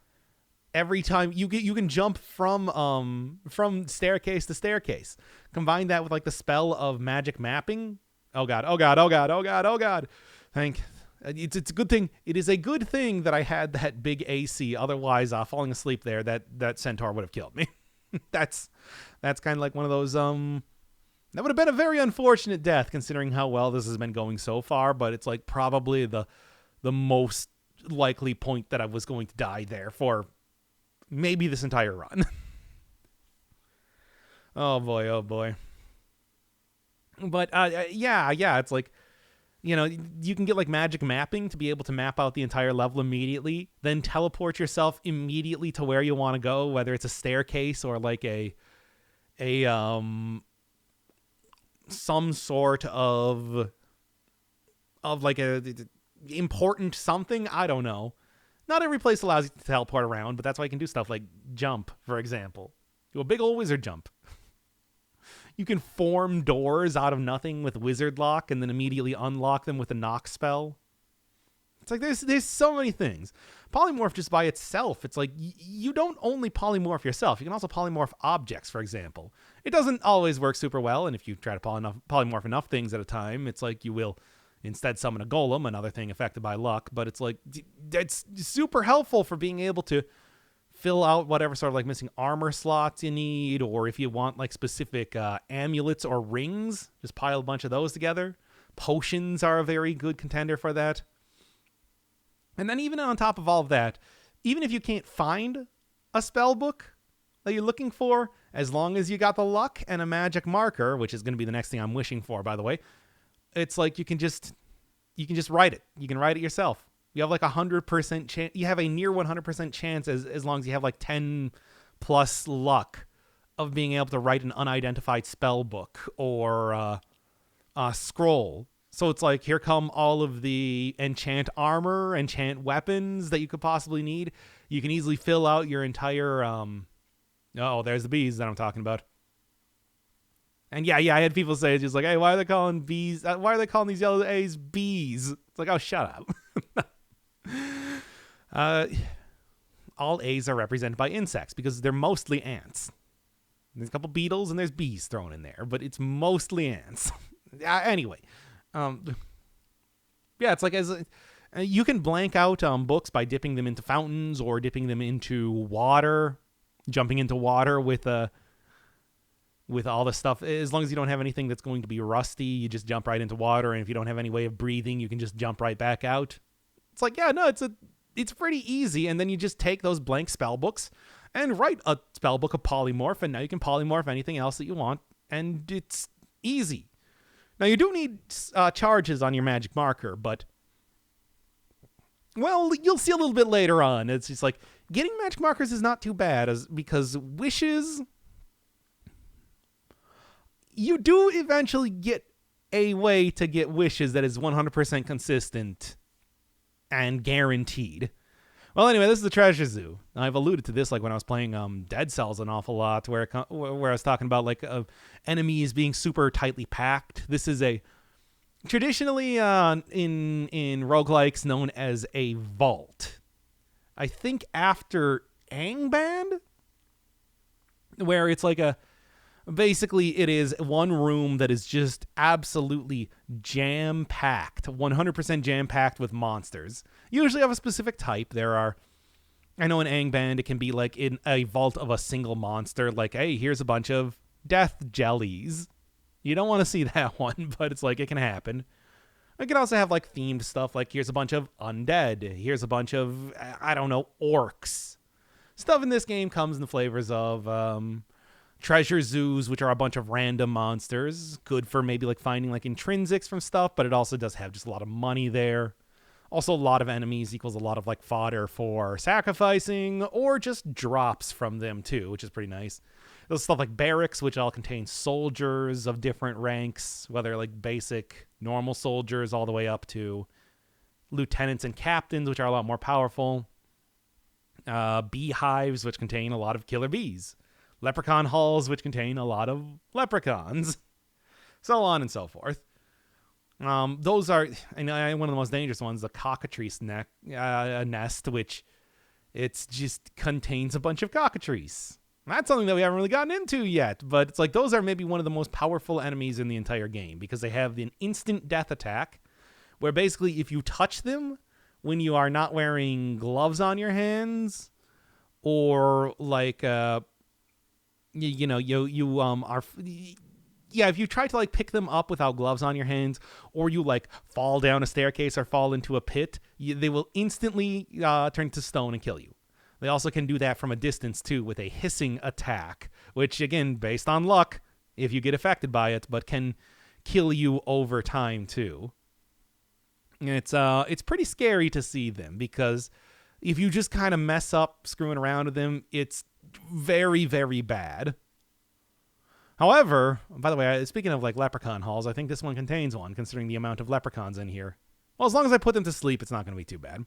every time. You can jump from staircase to staircase. Combine that with like the spell of magic mapping. Oh god. It's a good thing. It is a good thing that I had that big AC. Otherwise, falling asleep there, that centaur would have killed me. That's kind of like one of those that would have been a very unfortunate death considering how well this has been going so far, but it's like probably the most likely point that I was going to die there for maybe this entire run. Oh boy. But yeah, it's like, you know, you can get like magic mapping to be able to map out the entire level immediately, then teleport yourself immediately to where you want to go, whether it's a staircase or like a some sort of like a important something. I don't know. Not every place allows you to teleport around, but that's why you can do stuff like jump, for example. Do a big old wizard jump. You can form doors out of nothing with wizard lock and then immediately unlock them with a knock spell. It's like there's so many things. Polymorph just by itself, it's like you don't only polymorph yourself, you can also polymorph objects, for example. It doesn't always work super well, and if you try to polymorph enough things at a time, it's like you will instead summon a golem, another thing affected by luck, but it's like it's super helpful for being able to fill out whatever sort of like missing armor slots you need, or if you want like specific amulets or rings, just pile a bunch of those together. Potions are a very good contender for that. And then even on top of all of that, even if you can't find a spell book that you're looking for, as long as you got the luck and a magic marker, which is going to be the next thing I'm wishing for, by the way, it's like you can just write it. You can write it yourself. You have like 100% chance. You have a near 100% chance as long as you have like 10 plus luck of being able to write an unidentified spell book or a scroll. So it's like, here come all of the enchant armor, enchant weapons that you could possibly need. You can easily fill out your entire there's the bees that I'm talking about. And yeah, I had people say, it's just like, hey, why are they calling bees? Why are they calling these yellow A's bees? It's like, oh, shut up. All A's are represented by insects because they're mostly ants. There's a couple beetles and there's bees thrown in there, but it's mostly ants. Anyway, yeah, it's like you can blank out books by dipping them into fountains or dipping them into water, jumping into water with all the stuff. As long as you don't have anything that's going to be rusty, you just jump right into water, and if you don't have any way of breathing, you can just jump right back out. It's like, yeah, no, it's pretty easy, and then you just take those blank spell books and write a spell book of polymorph, and now you can polymorph anything else that you want, and it's easy. Now, you do need charges on your magic marker, but, well, you'll see a little bit later on. It's just like, getting magic markers is not too bad, because wishes, you do eventually get a way to get wishes that is 100% consistent and guaranteed. Well, anyway, this is the Treasure Zoo. I've alluded to this like when I was playing Dead Cells an awful lot, where I was talking about like enemies being super tightly packed. This is a traditionally in roguelikes known as a vault. I think after Angband, where it's like basically it is one room that is just absolutely jam-packed, 100% jam-packed with monsters. Usually of a specific type. I know in Angband it can be like in a vault of a single monster, like, hey, here's a bunch of death jellies. You don't want to see that one, but it's like, it can happen. I can also have like themed stuff, like here's a bunch of undead, here's a bunch of, I don't know, orcs. Stuff in this game comes in the flavors of treasure zoos, which are a bunch of random monsters. Good for maybe like finding like intrinsics from stuff, but it also does have just a lot of money there. Also, a lot of enemies equals a lot of like fodder for sacrificing, or just drops from them too, which is pretty nice. There's stuff like barracks, which all contain soldiers of different ranks, whether like basic, normal soldiers, all the way up to lieutenants and captains, which are a lot more powerful. beehives, which contain a lot of killer bees, leprechaun halls, which contain a lot of leprechauns, so on and so forth. Those are, and one of the most dangerous ones, the cockatrice nest, which it's just contains a bunch of cockatrice. That's something that we haven't really gotten into yet, but it's like those are maybe one of the most powerful enemies in the entire game because they have an instant death attack where basically if you touch them when you are not wearing gloves on your hands or like if you try to like pick them up without gloves on your hands or you like fall down a staircase or fall into a pit, they will instantly turn to stone and kill you. They also can do that from a distance, too, with a hissing attack, which, again, based on luck, if you get affected by it, but can kill you over time, too. It's pretty scary to see them, because if you just kind of mess up screwing around with them, it's very, very bad. However, by the way, speaking of, like, leprechaun halls, I think this one contains one, considering the amount of leprechauns in here. Well, as long as I put them to sleep, it's not going to be too bad.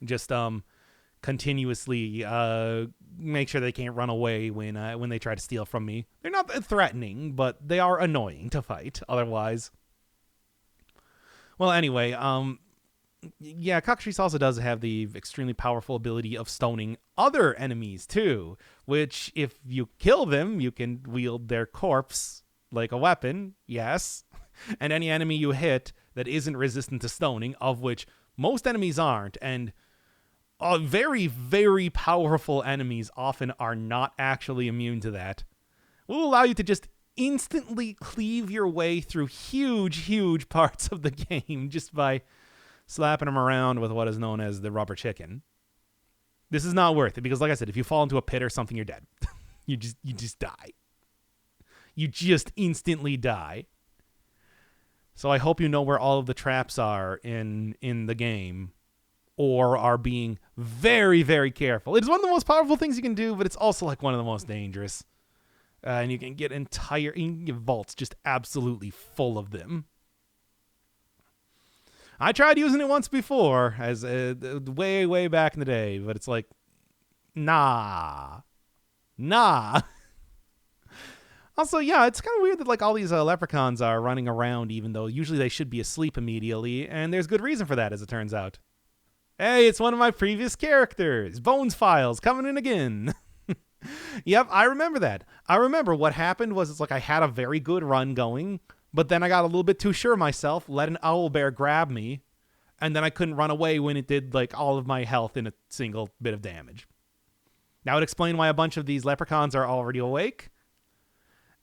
Just, continuously make sure they can't run away when they try to steal from me. They're not threatening, but they are annoying to fight otherwise. Well, anyway, cockatrice also does have the extremely powerful ability of stoning other enemies too, which if you kill them, you can wield their corpse like a weapon, yes, and any enemy you hit that isn't resistant to stoning, of which most enemies aren't, and very, very powerful enemies often are not actually immune to that, will allow you to just instantly cleave your way through huge, huge parts of the game just by slapping them around with what is known as the rubber chicken. This is not worth it because, like I said, if you fall into a pit or something, you're dead. you just die. You just instantly die. So I hope you know where all of the traps are in the game, or are being very, very careful. It is one of the most powerful things you can do, but it's also like one of the most dangerous. And you can get entire vaults just absolutely full of them. I tried using it once before, as way, way back in the day, but it's like, nah. Also, yeah, it's kind of weird that like all these leprechauns are running around, even though usually they should be asleep immediately, and there's good reason for that, as it turns out. Hey, it's one of my previous characters. Bones Files coming in again. Yep, I remember that. I remember what happened was it's like I had a very good run going, but then I got a little bit too sure of myself, let an owlbear grab me, and then I couldn't run away when it did like all of my health in a single bit of damage. That would explain why a bunch of these leprechauns are already awake.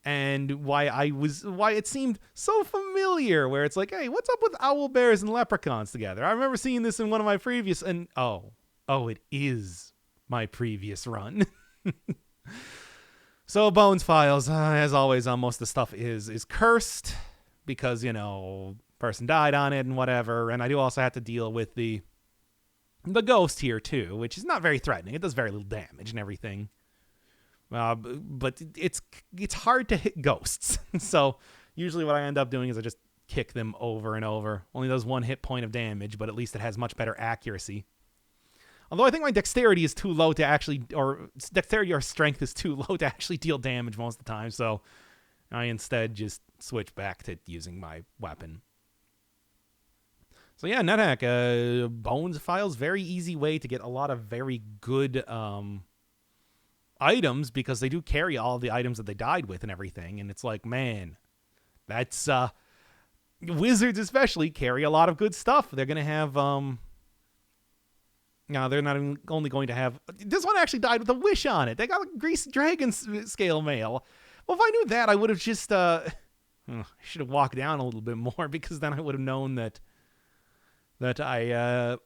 And why it seemed so familiar, where it's like, hey, what's up with owl bears and leprechauns together? I remember seeing this in one of my previous, and it is my previous run. So Bones Files, as always, most of the stuff is cursed because person died on it and whatever. And I do also have to deal with the ghost here too, which is not very threatening. It does very little damage and everything. But it's hard to hit ghosts. So usually what I end up doing is I just kick them over and over. Only does 1 hit point of damage, but at least it has much better accuracy. Although I think my dexterity is too low to actually, or dexterity or strength is too low to actually deal damage most of the time. So I instead just switch back to using my weapon. So yeah, NetHack, Bones Files, very easy way to get a lot of very good items, because they do carry all the items that they died with and everything, and it's like, man, that's wizards especially carry a lot of good stuff. They're gonna have they're not only going to have, this one actually died with a wish on it. They got a greased dragon scale mail. Well, if I knew that, I would have just I should have walked down a little bit more, because then I would have known that I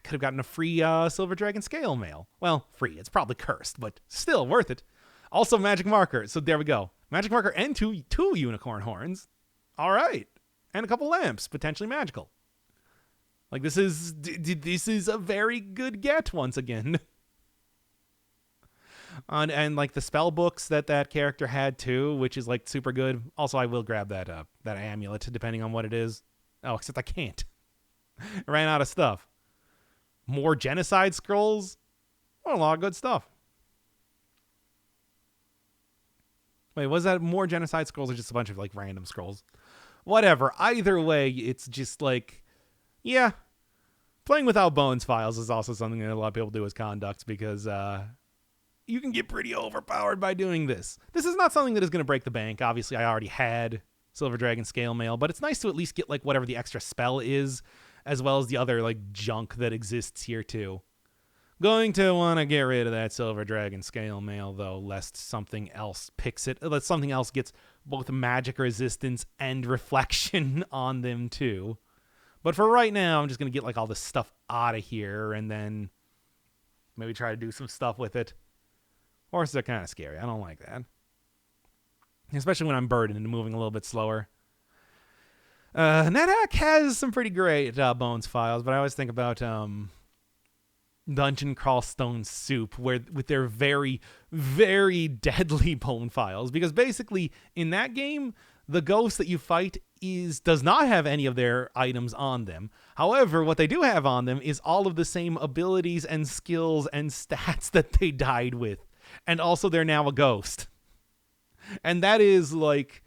could have gotten a free Silver Dragon Scale Mail. Well, free. It's probably cursed, but still worth it. Also, Magic Marker. So there we go. Magic Marker and two unicorn horns. All right. And a couple lamps, potentially magical. Like, this is a very good get once again. And like the spell books that character had too, which is like super good. Also, I will grab that amulet depending on what it is. Oh, except I can't. I ran out of stuff. more genocide scrolls. What a lot of good stuff. Wait, was that more genocide scrolls or just a bunch of like random scrolls? Whatever. Either way, it's just like, yeah, playing without bones files is also something that a lot of people do as conducts because you can get pretty overpowered by doing this. This is not something that is going to break the bank. Obviously, I already had Silver Dragon Scale Mail, but it's nice to at least get like whatever the extra spell is, as well as the other like junk that exists here too. Going to want to get rid of that Silver Dragon Scale Mail, though, lest something else picks it. Lest something else gets both magic resistance and reflection on them, too. But for right now, I'm just going to get, like, all this stuff out of here and then maybe try to do some stuff with it. Horses are kind of scary. I don't like that. Especially when I'm burdened and moving a little bit slower. NetHack has some pretty great bones files, but I always think about... Dungeon Crawl Stone Soup, where with their very, very deadly bone files, because basically in that game, the ghost that you fight does not have any of their items on them. However, what they do have on them is all of the same abilities and skills and stats that they died with, and also they're now a ghost, and that is like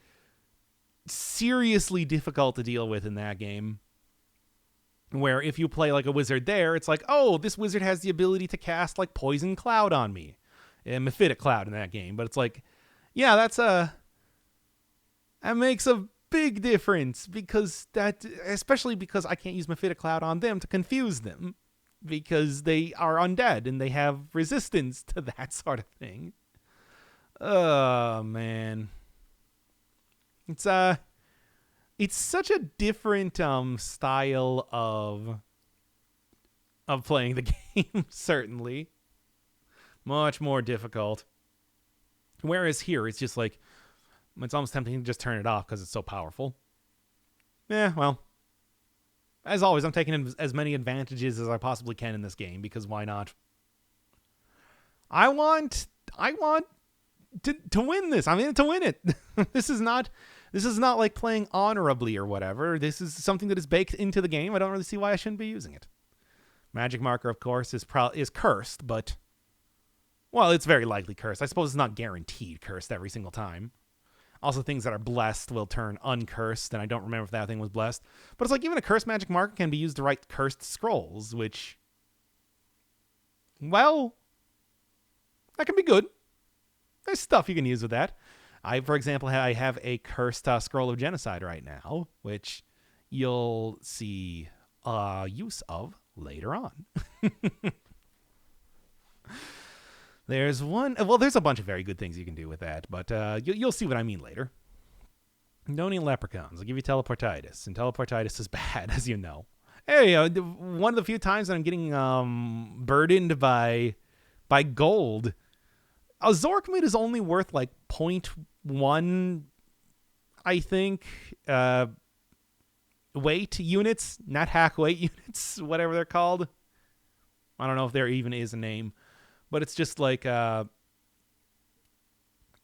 seriously difficult to deal with in that game. Where if you play like a wizard there, it's like, oh, this wizard has the ability to cast like Poison Cloud on me. And Mephitic Cloud in that game. But it's like, yeah, that makes a big difference because especially because I can't use Mephitic Cloud on them to confuse them because they are undead and they have resistance to that sort of thing. Oh, man. It's such a different style of playing the game, certainly. Much more difficult. Whereas here, it's just like, it's almost tempting to just turn it off because it's so powerful. Yeah, well, as always, I'm taking as many advantages as I possibly can in this game because why not? I want to win this. I'm in it to win it. This is not like playing honorably or whatever. This is something that is baked into the game. I don't really see why I shouldn't be using it. Magic Marker, of course, is cursed, but... Well, it's very likely cursed. I suppose it's not guaranteed cursed every single time. Also, things that are blessed will turn uncursed, and I don't remember if that thing was blessed. But it's like even a cursed Magic Marker can be used to write cursed scrolls, which... Well... That can be good. There's stuff you can use with that. For example, I have a cursed Scroll of Genocide right now, which you'll see use of later on. There's a bunch of very good things you can do with that, but you'll see what I mean later. Don't eat leprechauns. I'll give you teleportitis, and teleportitis is bad, as you know. Hey, one of the few times that I'm getting burdened by gold, a Zorkmid is only worth like 0.1, I think, weight units, NetHack weight units, whatever they're called. I don't know if there even is a name, but it's just like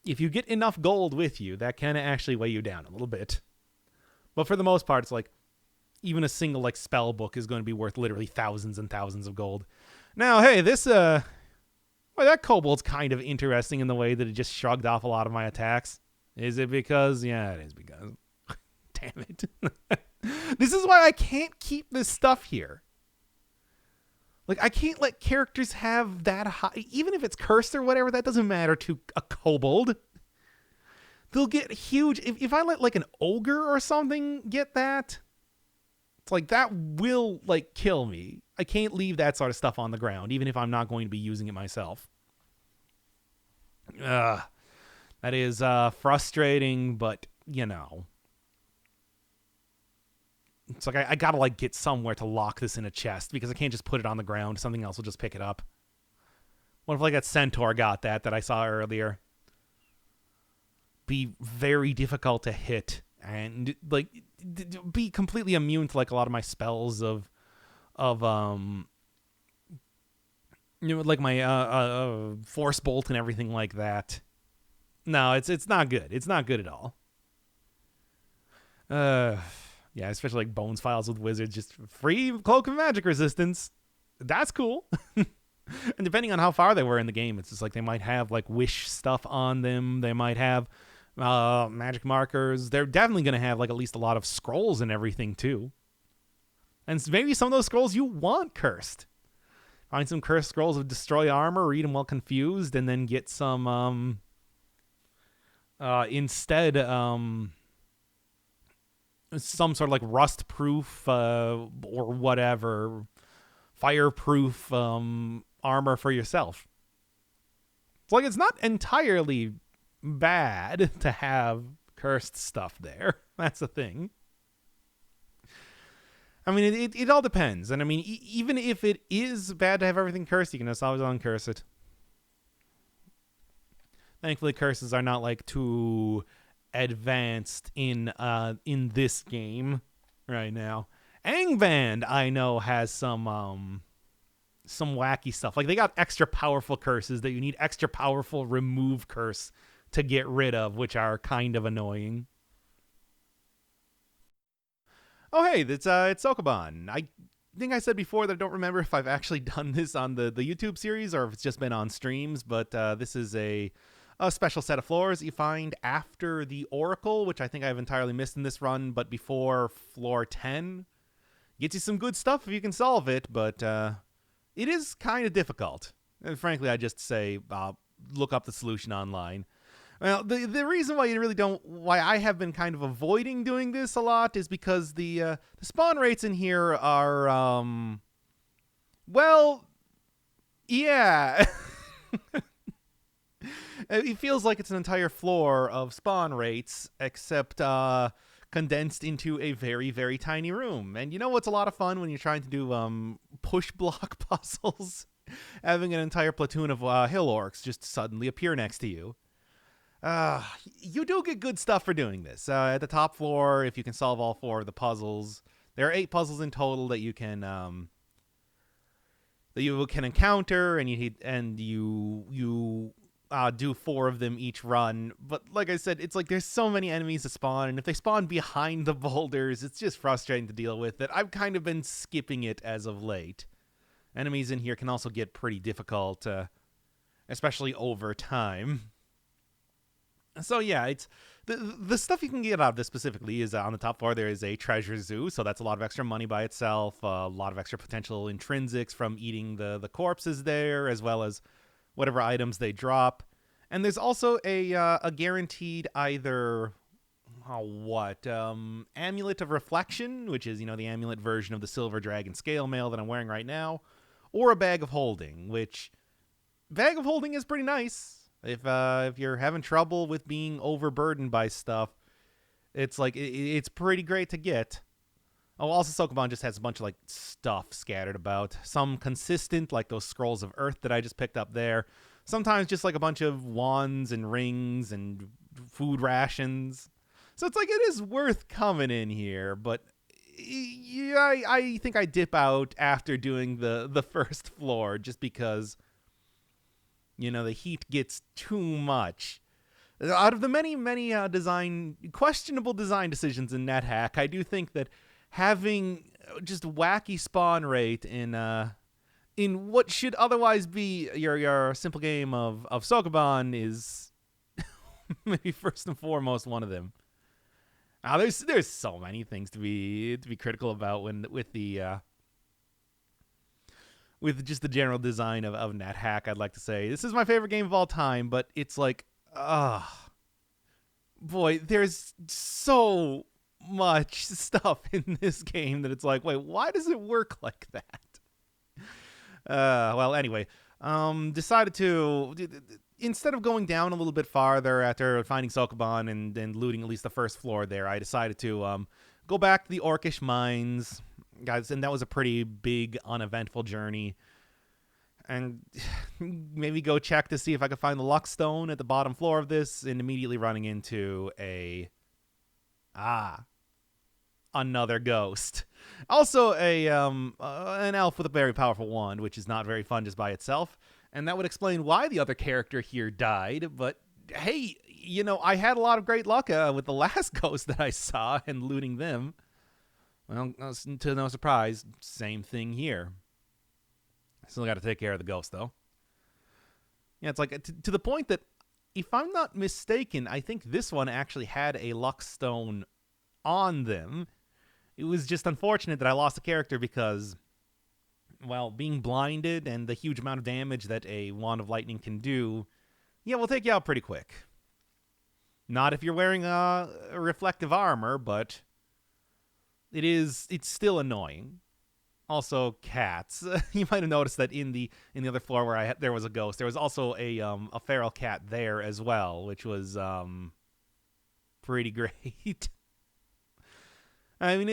if you get enough gold with you, that can actually weigh you down a little bit. But for the most part, it's like even a single like spell book is going to be worth literally thousands and thousands of gold. Now, hey, this well, that kobold's kind of interesting in the way that it just shrugged off a lot of my attacks. Is it because? Yeah, it is because. Damn it. This is why I can't keep this stuff here. Like, I can't let characters have that high... Even if it's cursed or whatever, that doesn't matter to a kobold. They'll get huge... If I let, like, an ogre or something get that, it's like, that will, like, kill me. I can't leave that sort of stuff on the ground, even if I'm not going to be using it myself. That is frustrating, but, you know. It's like I gotta, like, get somewhere to lock this in a chest, because I can't just put it on the ground. Something else will just pick it up. What if, like, that centaur got that I saw earlier? Be very difficult to hit, and, like, be completely immune to, like, a lot of my spells of you know, like my force bolt and everything like that. No, it's not good. It's not good at all. Yeah, especially like bones files with wizards, just free cloak of magic resistance. That's cool. And depending on how far they were in the game, it's just like they might have like wish stuff on them. They might have magic markers. They're definitely going to have like at least a lot of scrolls and everything too. And maybe some of those scrolls you want cursed. Find some cursed scrolls of destroy armor, read them while confused, and then get some instead some sort of like rust proof or whatever fireproof armor for yourself. It's like it's not entirely bad to have cursed stuff there. That's the thing. I mean, it all depends. And I mean, even if it is bad to have everything cursed, you can just always uncurse it. Thankfully, curses are not like too advanced in this game right now. Angband, I know, has some wacky stuff. Like they got extra powerful curses that you need extra powerful remove curse to get rid of, which are kind of annoying. Oh, hey, it's Sokoban. I think I said before that I don't remember if I've actually done this on the YouTube series or if it's just been on streams, but this is a special set of floors you find after the Oracle, which I think I've entirely missed in this run, but before floor 10. Gets you some good stuff if you can solve it, but it is kind of difficult. And frankly, I just say look up the solution online. Well, the reason why why I have been kind of avoiding doing this a lot is because the spawn rates in here are, well, yeah. It feels like it's an entire floor of spawn rates, except condensed into a very, very tiny room. And you know what's a lot of fun when you're trying to do push block puzzles? Having an entire platoon of hill orcs just suddenly appear next to you. You do get good stuff for doing this. At the top floor, if you can solve all 4 of the puzzles, there are 8 puzzles in total that you can encounter, and you do 4 of them each run. But like I said, it's like there's so many enemies that spawn, and if they spawn behind the boulders, it's just frustrating to deal with. That I've kind of been skipping it as of late. Enemies in here can also get pretty difficult, especially over time. So yeah, it's the stuff you can get out of this specifically is on the top floor. There is a treasure zoo, so that's a lot of extra money by itself. A lot of extra potential intrinsics from eating the corpses there, as well as whatever items they drop. And there's also a guaranteed either amulet of reflection, which is the amulet version of the silver dragon scale mail that I'm wearing right now, or a bag of holding, which bag of holding is pretty nice. If you're having trouble with being overburdened by stuff, it's like it's pretty great to get. Oh, also Sokoban just has a bunch of like stuff scattered about. Some consistent, like those scrolls of earth that I just picked up there. Sometimes just like a bunch of wands and rings and food rations. So it's like it is worth coming in here, but yeah, I think I dip out after doing the first floor just because the heat gets too much. Out of the many questionable design decisions in NetHack, I do think that having just wacky spawn rate in what should otherwise be your simple game of Sokoban is maybe first and foremost one of them. There's so many things to be critical about with just the general design of NetHack. I'd like to say this is my favorite game of all time, but it's like, boy, there's so much stuff in this game that it's like, wait, why does it work like that? Well, anyway, decided to, instead of going down a little bit farther after finding Sokoban and looting at least the first floor there, I decided to go back to the Orcish mines, guys, and that was a pretty big, uneventful journey. And maybe go check to see if I could find the luck stone at the bottom floor of this, and immediately running into another ghost. Also an elf with a very powerful wand, which is not very fun just by itself. And that would explain why the other character here died. But hey, I had a lot of great luck with the last ghost that I saw and looting them. Well, to no surprise, same thing here. Still got to take care of the ghost, though. Yeah, it's like to the point that, if I'm not mistaken, I think this one actually had a luck stone on them. It was just unfortunate that I lost a character because, well, being blinded and the huge amount of damage that a wand of lightning can do, yeah, will take you out pretty quick. Not if you're wearing a reflective armor, but it's still annoying. Also, cats. You might have noticed that in the other floor where there was a ghost, there was also a feral cat there as well, which was pretty great. I mean,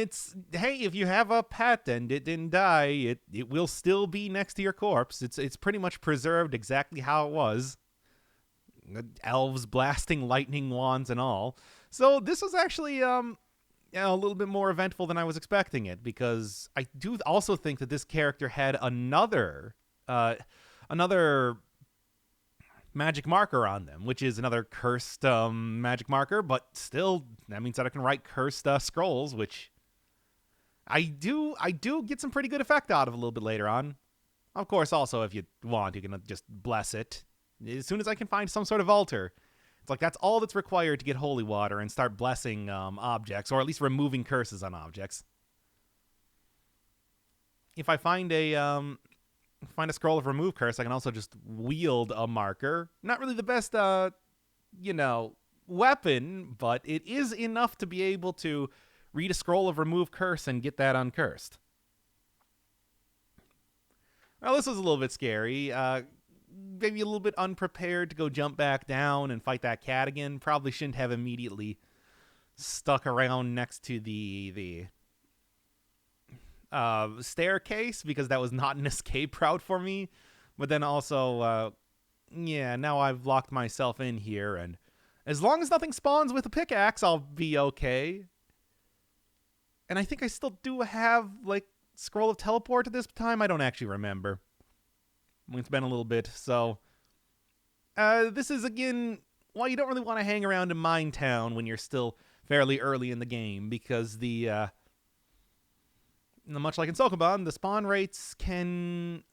hey, if you have a pet and it didn't die, it will still be next to your corpse. It's pretty much preserved exactly how it was. Elves blasting lightning wands and all. So this was actually a little bit more eventful than I was expecting it, because I do also think that this character had another magic marker on them, which is another cursed magic marker, but still that means that I can write cursed scrolls, which I do get some pretty good effect out of a little bit later on. Of course, also if you want, you can just bless it as soon as I can find some sort of altar. It's like that's all that's required to get holy water and start blessing objects, or at least removing curses on objects. If I find a scroll of remove curse, I can also just wield a marker. Not really the best, weapon, but it is enough to be able to read a scroll of remove curse and get that uncursed. Well, this was a little bit scary. Maybe a little bit unprepared to go jump back down and fight that cat again. Probably shouldn't have immediately stuck around next to the staircase, because that was not an escape route for me. But then also, now I've locked myself in here, and as long as nothing spawns with a pickaxe, I'll be okay. And I think I still do have, Scroll of Teleport at this time. I don't actually remember. It's been a little bit, so this is, again, why you don't really want to hang around in Mine Town when you're still fairly early in the game, because much like in Sokoban, the spawn rates can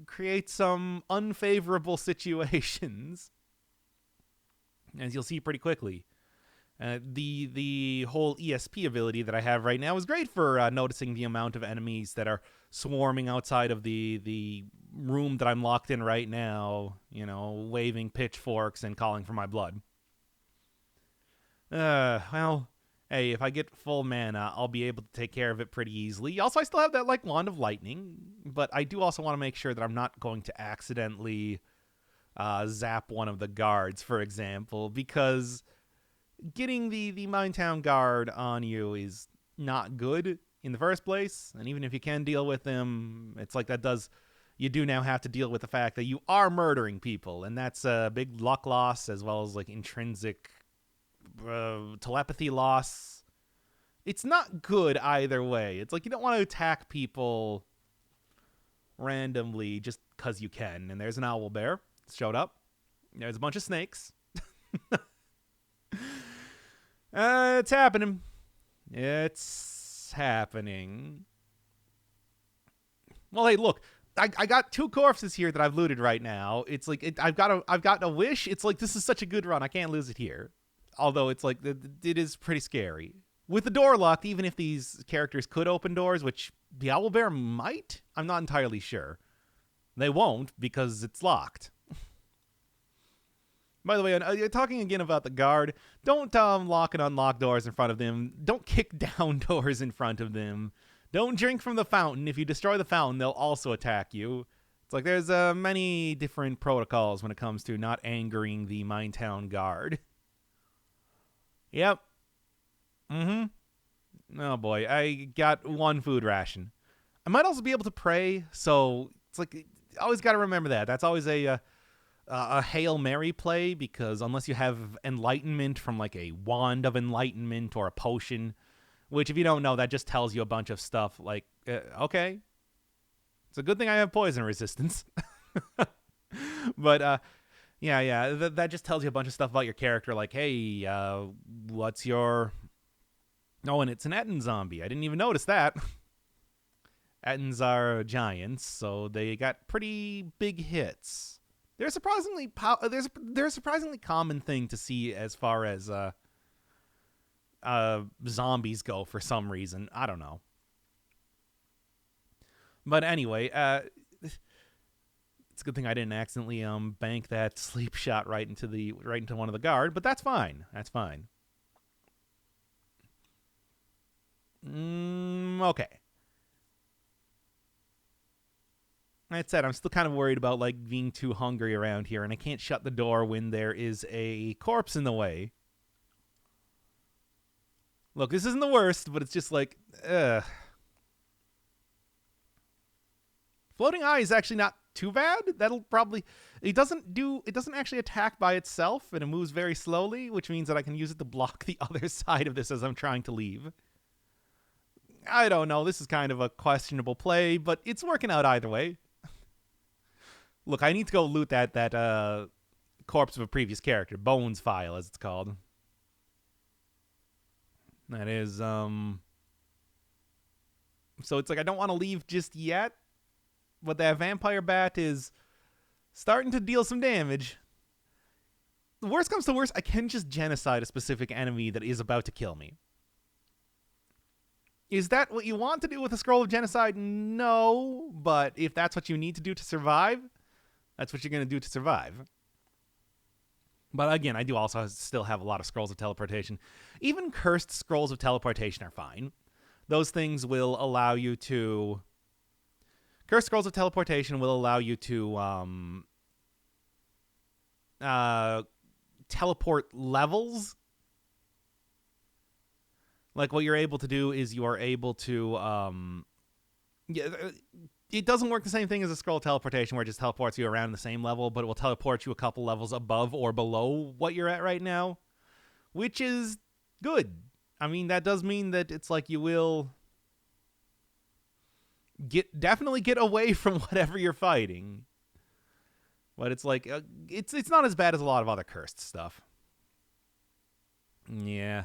create some unfavorable situations, as you'll see pretty quickly. The whole ESP ability that I have right now is great for noticing the amount of enemies that are swarming outside of the room that I'm locked in right now, waving pitchforks and calling for my blood. Well, hey, if I get full mana, I'll be able to take care of it pretty easily. Also, I still have that, Wand of Lightning, but I do also want to make sure that I'm not going to accidentally zap one of the guards, for example, because getting the Minetown guard on you is not good in the first place, and even if you can deal with them, it's like you do now have to deal with the fact that you are murdering people, and that's a big luck loss, as well as intrinsic telepathy loss. It's not good either way. It's like you don't want to attack people randomly just because you can. And there's an owl bear. It's showed up. There's a bunch of snakes. It's happening. It's happening. Well, hey, look. I got 2 corpses here that I've looted right now. It's like I've got a wish. It's like this is such a good run. I can't lose it here. Although it's like it is pretty scary with the door locked. Even if these characters could open doors, which the owlbear might, I'm not entirely sure. They won't because it's locked. By the way, talking again about the guard, don't lock and unlock doors in front of them. Don't kick down doors in front of them. Don't drink from the fountain. If you destroy the fountain, they'll also attack you. It's like there's many different protocols when it comes to not angering the Minetown guard. Yep. Oh boy, I got 1 food ration. I might also be able to pray, so it's like always got to remember that. That's always a Hail Mary play, because unless you have enlightenment from a wand of enlightenment or a potion, which if you don't know, that just tells you a bunch of stuff okay, it's a good thing I have poison resistance. But yeah, that just tells you a bunch of stuff about your character, hey, what's your... Oh, and it's an Etten zombie. I didn't even notice that. Ettins are giants, so they got pretty big hits. They're surprisingly they're a surprisingly common thing to see as far as zombies go for some reason. I don't know. But anyway, it's a good thing I didn't accidentally bank that sleep shot right into one of the guard, but that's fine. That's fine. Okay. That said, I'm still kind of worried about like being too hungry around here, and I can't shut the door when there is a corpse in the way. Look, this isn't the worst, but it's just like, ugh. Floating eye is actually not too bad. That'll probably it doesn't actually attack by itself, and it moves very slowly, which means that I can use it to block the other side of this as I'm trying to leave. I don't know. This is kind of a questionable play, but it's working out either way. Look, I need to go loot that corpse of a previous character, Bones file, as it's called. That is, so it's like I don't want to leave just yet, but that vampire bat is starting to deal some damage. The worst comes to worst, I can just genocide a specific enemy that is about to kill me. Is that what you want to do with a scroll of genocide? No, but if that's what you need to do to survive, that's what you're going to do to survive. But again, I do also still have a lot of scrolls of teleportation. Even cursed scrolls of teleportation are fine. Those things will allow you to... Cursed scrolls of teleportation will allow you to teleport levels. Like, what you're able to do is you are able to... it doesn't work the same thing as a scroll of teleportation where it just teleports you around the same level, but it will teleport you a couple levels above or below what you're at right now, which is good. I mean, that does mean that it's like you will definitely get away from whatever you're fighting. But it's like, it's not as bad as a lot of other cursed stuff. Yeah.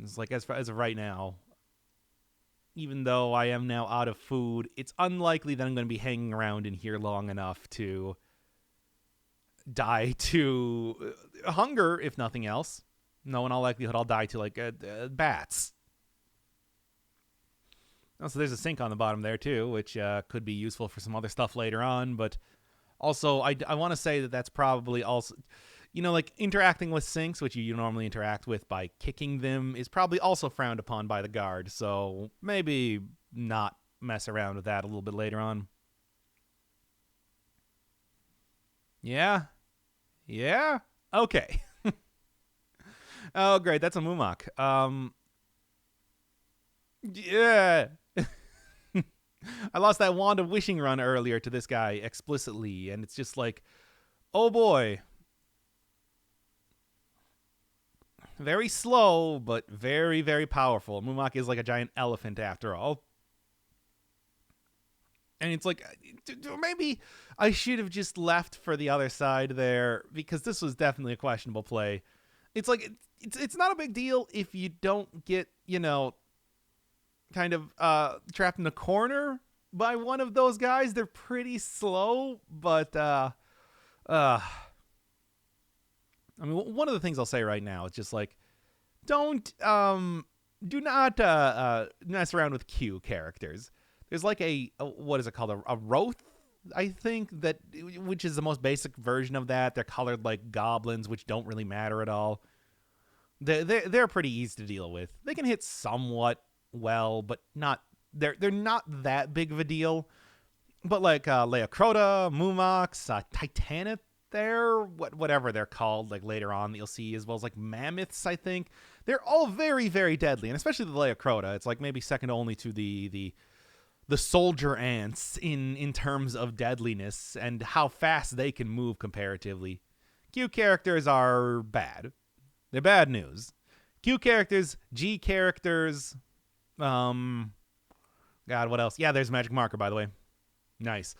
It's like, as of right now, even though I am now out of food, it's unlikely that I'm going to be hanging around in here long enough to die to hunger, if nothing else. No, in all likelihood, I'll die to, like, bats. Oh, so there's a sink on the bottom there, too, which could be useful for some other stuff later on. But also, I want to say that that's probably also... You know, like, interacting with sinks, which you normally interact with by kicking them, is probably also frowned upon by the guard. So maybe not mess around with that a little bit later on. Yeah? Yeah? Okay. Oh, great. That's a Mumak. Yeah. I lost that wand of wishing run earlier to this guy explicitly, and it's just like, oh boy. Very slow, but very, very powerful. Mumak is like a giant elephant after all. And it's like, maybe I should have just left for the other side there, because this was definitely a questionable play. It's like, it's not a big deal if you don't get, you know, kind of trapped in a corner by one of those guys. They're pretty slow, but I mean, one of the things I'll say right now is just like, do not mess around with Q characters. There's like what is it called? A Roth, I think, which is the most basic version of that. They're colored like goblins, which don't really matter at all. They're pretty easy to deal with. They can hit somewhat well, but they're not that big of a deal. But like Leocrota, Mumox, Titanith, whatever they're called, like later on you'll see, as well as like mammoths, I think. They're all very, very deadly, and especially the Leocrota. It's like maybe second only to the soldier ants in terms of deadliness and how fast they can move comparatively. Q characters are bad. They're bad news. Q characters, G characters, God, what else? Yeah, there's Magic Marker, by the way. Nice.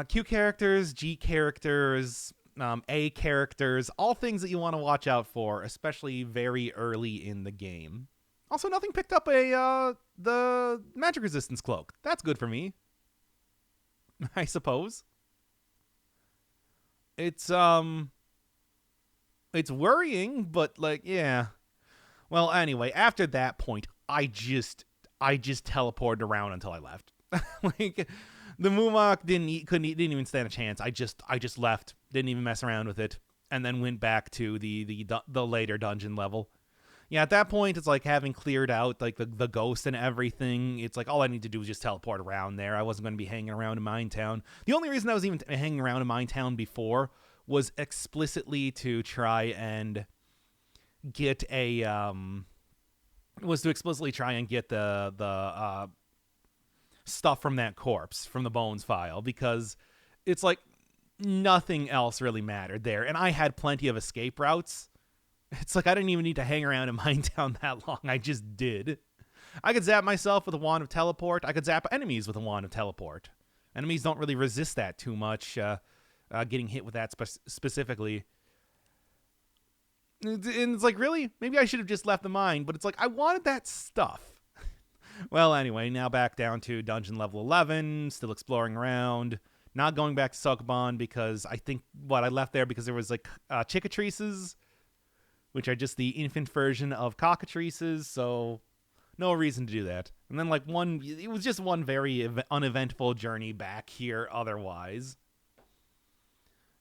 Q characters, G characters, A characters, all things that you want to watch out for, especially very early in the game. Also, nothing picked up the magic resistance cloak. That's good for me, I suppose. It's worrying, but like, yeah. Well, anyway, after that point, I just teleported around until I left. Like, the Moomok didn't even stand a chance. I just left, didn't even mess around with it, and then went back to the later dungeon level. Yeah, at that point, it's like having cleared out like the ghost and everything. It's like all I need to do is just teleport around there. I wasn't going to be hanging around in Minetown. The only reason I was even hanging around in Minetown before was explicitly to try and get the stuff from that corpse, from the bones file, because it's like nothing else really mattered there, and I had plenty of escape routes. It's like I didn't even need to hang around in Minetown that long. I just did. I could zap myself with a wand of teleport. I could zap enemies with a wand of teleport. Enemies don't really resist that too much, getting hit with that specifically. And it's like, really? Maybe I should have just left the mine, but it's like, I wanted that stuff. Well, anyway, now back down to dungeon level 11, still exploring around. Not going back to Sokoban because I think, I left there because there was like Cicatrices, which are just the infant version of cockatrices, so no reason to do that. And then it was just one very uneventful journey back here otherwise,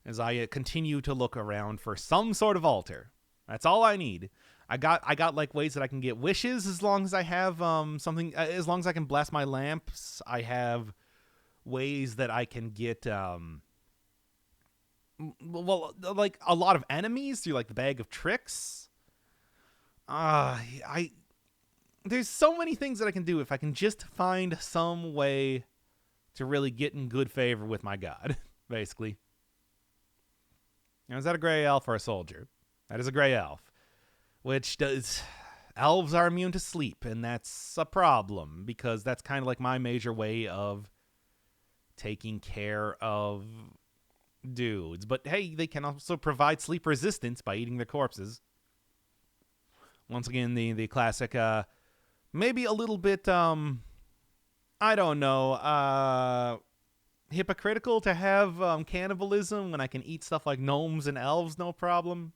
as I continue to look around for some sort of altar. That's all I need. I got like ways that I can get wishes as long as I have something, as long as I can bless my lamps. I have ways that I can get like a lot of enemies through like the bag of tricks. There's so many things that I can do if I can just find some way to really get in good favor with my god, basically. Now, is that a gray elf or a soldier? That is a gray elf, which does... Elves are immune to sleep, and that's a problem, because that's kind of like my major way of taking care of dudes. But hey, they can also provide sleep resistance by eating their corpses. Once again, the classic, maybe a little bit, I don't know, hypocritical to have cannibalism when I can eat stuff like gnomes and elves, no problem.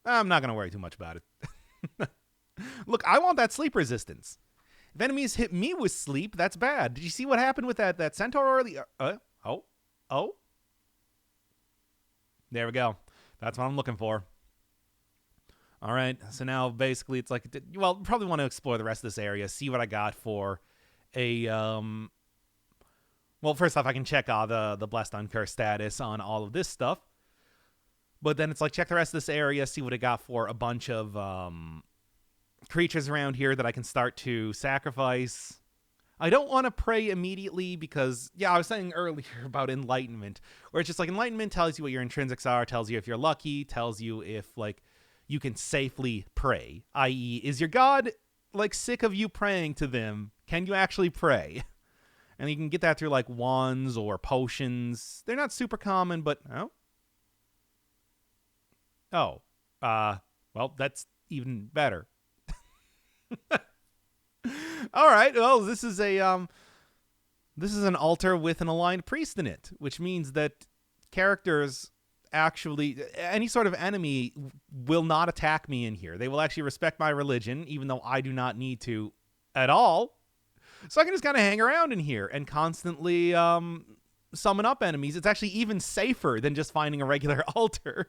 I'm not going to worry too much about it. Look, I want that sleep resistance. If enemies hit me with sleep, that's bad. Did you see what happened with that centaur earlier? Oh. There we go. That's what I'm looking for. All right, so now basically it's like, probably want to explore the rest of this area, see what I got for a, first off, I can check the Blessed Uncursed status on all of this stuff. But then it's like, check the rest of this area, see what I got for a bunch of creatures around here that I can start to sacrifice. I don't want to pray immediately because, I was saying earlier about enlightenment, where it's just like enlightenment tells you what your intrinsics are, tells you if you're lucky, tells you if, like, you can safely pray, i.e., is your god, like, sick of you praying to them? Can you actually pray? And you can get that through, like, wands or potions. They're not super common, but, that's even better. All right, well, this is an altar with an aligned priest in it, which means that characters... Actually, any sort of enemy will not attack me in here. They will actually respect my religion, even though I do not need to at all. So I can just kind of hang around in here and constantly summon up enemies. It's actually even safer than just finding a regular altar.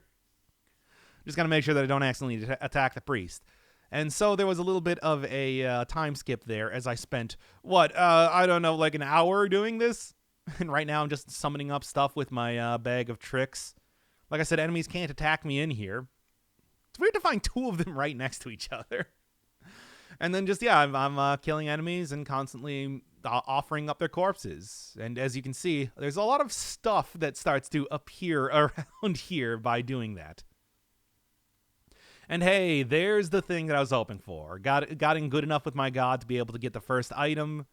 Just got to make sure that I don't accidentally attack the priest. And so there was a little bit of a time skip there as I spent, I don't know, like an hour doing this. And right now I'm just summoning up stuff with my bag of tricks. Like I said, enemies can't attack me in here. It's weird to find two of them right next to each other. And then just, I'm killing enemies and constantly offering up their corpses. And as you can see, there's a lot of stuff that starts to appear around here by doing that. And hey, there's the thing that I was hoping for. Got in good enough with my god to be able to get the first item.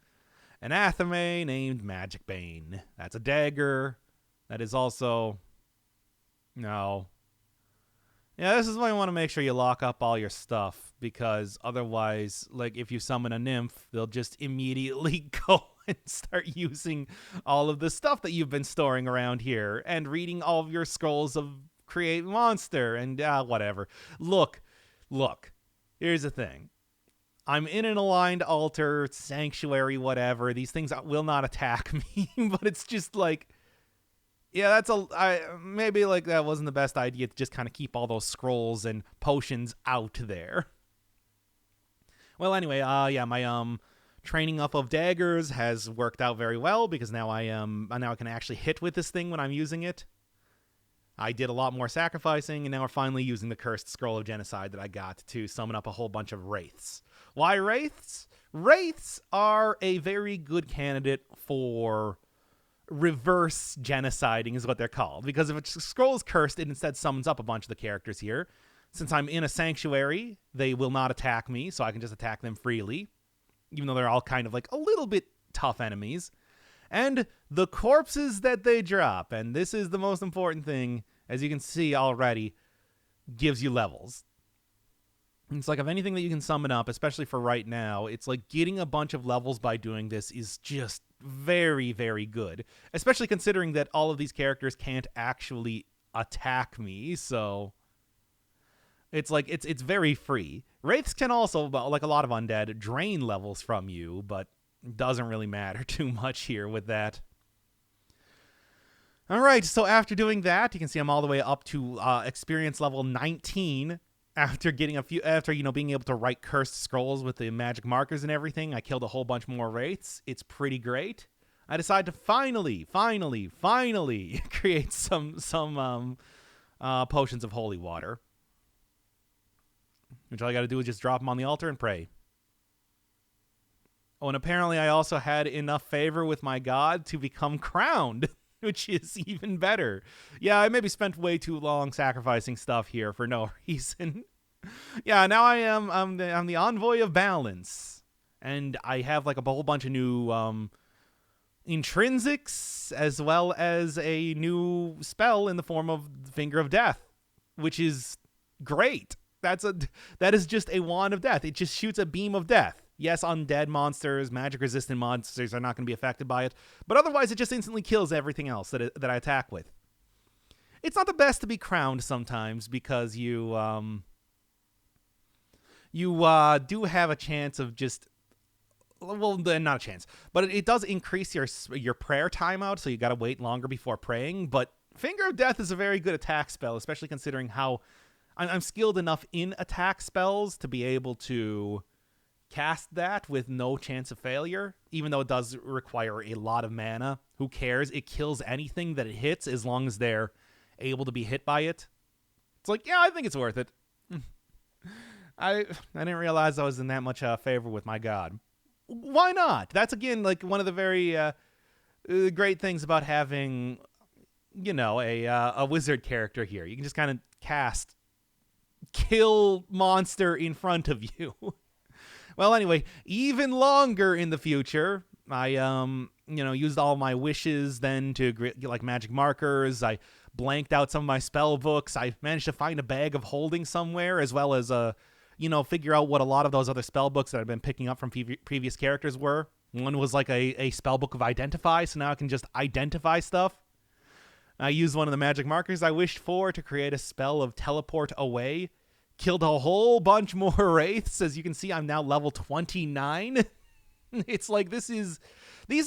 An athame named Magic Bane. That's a dagger. That is also... No. Yeah, this is why you want to make sure you lock up all your stuff, because otherwise, like, if you summon a nymph, they'll just immediately go and start using all of the stuff that you've been storing around here and reading all of your scrolls of create monster and whatever. Look, here's the thing. I'm in an aligned altar, sanctuary, whatever. These things will not attack me, but it's just like, yeah, maybe like that wasn't the best idea to just kind of keep all those scrolls and potions out there. Well, anyway, my training up of daggers has worked out very well, because now I can actually hit with this thing when I'm using it. I did a lot more sacrificing, and now we're finally using the cursed scroll of genocide that I got to summon up a whole bunch of wraiths. Why wraiths? Wraiths are a very good candidate for reverse genociding, is what they're called, because if a scroll is cursed, it instead summons up a bunch of the characters here. Since I'm in a sanctuary, they will not attack me, so I can just attack them freely, even though they're all kind of like a little bit tough enemies. And the corpses that they drop, and this is the most important thing, as you can see already, gives you levels. It's like, of anything that you can summon up, especially for right now, it's like getting a bunch of levels by doing this is just very, very good. Especially considering that all of these characters can't actually attack me, so it's like, it's very free. Wraiths can also, like a lot of undead, drain levels from you, but doesn't really matter too much here with that. Alright, so after doing that, you can see I'm all the way up to experience level 19. After getting being able to write cursed scrolls with the magic markers and everything, I killed a whole bunch more wraiths. It's pretty great. I decided to finally create some potions of holy water, which all I got to do is just drop them on the altar and pray. Oh, and apparently I also had enough favor with my god to become crowned, which is even better. Yeah, I maybe spent way too long sacrificing stuff here for no reason. Yeah, now I'm the envoy of balance, and I have like a whole bunch of new intrinsics, as well as a new spell in the form of Finger of Death, which is great. That is just a wand of death. It just shoots a beam of death. Yes, undead monsters, magic-resistant monsters are not going to be affected by it, but otherwise it just instantly kills everything else that I attack with. It's not the best to be crowned sometimes, because you do have a chance of just, well, not a chance, but it does increase your prayer timeout, so you got to wait longer before praying. But Finger of Death is a very good attack spell, especially considering how I'm skilled enough in attack spells to be able to cast that with no chance of failure, even though it does require a lot of mana. Who cares? It kills anything that it hits as long as they're able to be hit by it. It's like, yeah, I think it's worth it. I didn't realize I was in that much favor with my god. Why not? That's, again, like one of the very great things about having, a wizard character here. You can just kind of cast kill monster in front of you. Well, anyway, even longer in the future, I used all my wishes then to get like magic markers. I blanked out some of my spell books. I managed to find a bag of holding somewhere, as well as figure out what a lot of those other spell books that I've been picking up from previous characters were. One was like a spell book of identify, so now I can just identify stuff. I used one of the magic markers I wished for to create a spell of teleport away. Killed a whole bunch more wraiths. As you can see, I'm now level 29. It's like, these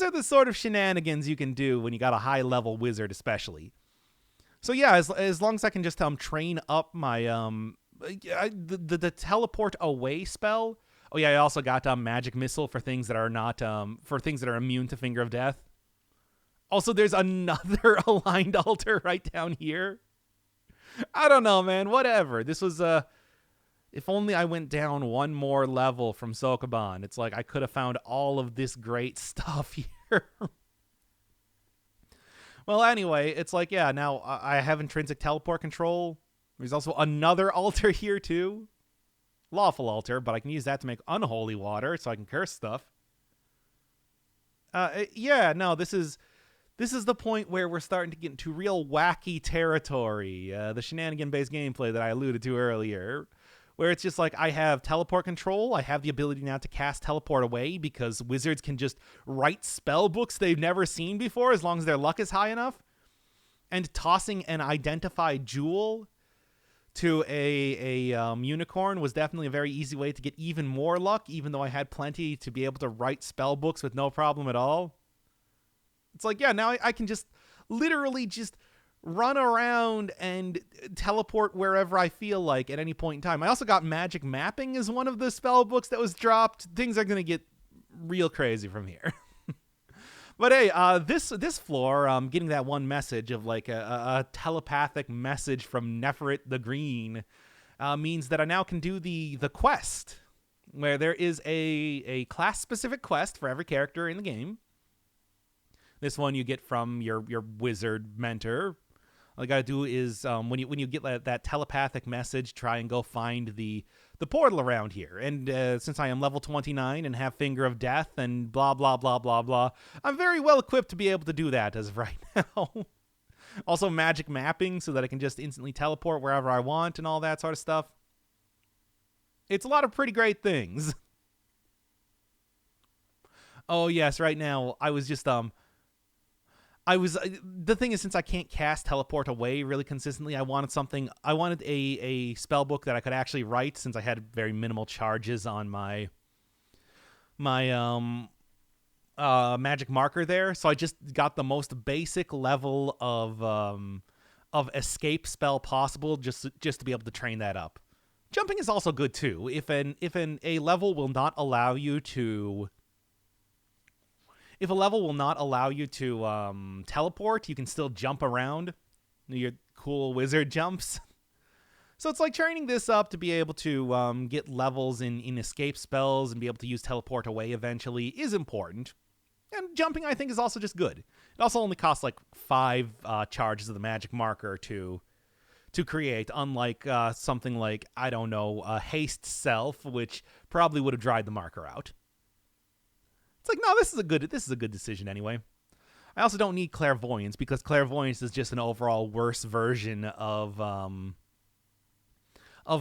are the sort of shenanigans you can do when you got a high level wizard, especially. So yeah, as long as I can just train up my the teleport away spell. Oh yeah, I also got magic missile for things that are not immune to Finger of Death. Also, there's another aligned altar right down here. I don't know, man. Whatever. This was if only I went down one more level from Sokoban. It's like I could have found all of this great stuff here. Well, anyway, it's like, yeah, now I have intrinsic teleport control. There's also another altar here, too. Lawful altar, but I can use that to make unholy water, so I can curse stuff. Yeah, no, this is This is the point where we're starting to get into real wacky territory, the shenanigan-based gameplay that I alluded to earlier, where it's just like I have teleport control. I have the ability now to cast teleport away because wizards can just write spell books they've never seen before as long as their luck is high enough. And tossing an identified jewel to a unicorn was definitely a very easy way to get even more luck, even though I had plenty to be able to write spell books with no problem at all. It's like, yeah, now I can just literally just run around and teleport wherever I feel like at any point in time. I also got magic mapping as one of the spell books that was dropped. Things are going to get real crazy from here. But hey, this floor, getting that one message of like a telepathic message from Neferit the Green means that I now can do the quest, where there is a class-specific quest for every character in the game. This one you get from your wizard mentor. All you gotta do is when you get that telepathic message, try and go find the portal around here. And since I am level 29 and have Finger of Death and blah blah blah blah blah, I'm very well equipped to be able to do that as of right now. Also magic mapping so that I can just instantly teleport wherever I want and all that sort of stuff. It's a lot of pretty great things. Oh yes, right now I was just the thing is, since I can't cast teleport away really consistently, I wanted a spell book that I could actually write, since I had very minimal charges on my magic marker there. So I just got the most basic level of escape spell possible, just to be able to train that up. Jumping is also good too. If a level will not allow you to teleport, you can still jump around. Your cool wizard jumps. So it's like training this up to be able to get levels in escape spells and be able to use teleport away eventually is important. And jumping, I think, is also just good. It also only costs like 5 charges of the magic marker to create, unlike something like, I don't know, haste self, which probably would have dried the marker out. It's like, no, this is a good decision anyway. I also don't need clairvoyance, because clairvoyance is just an overall worse version of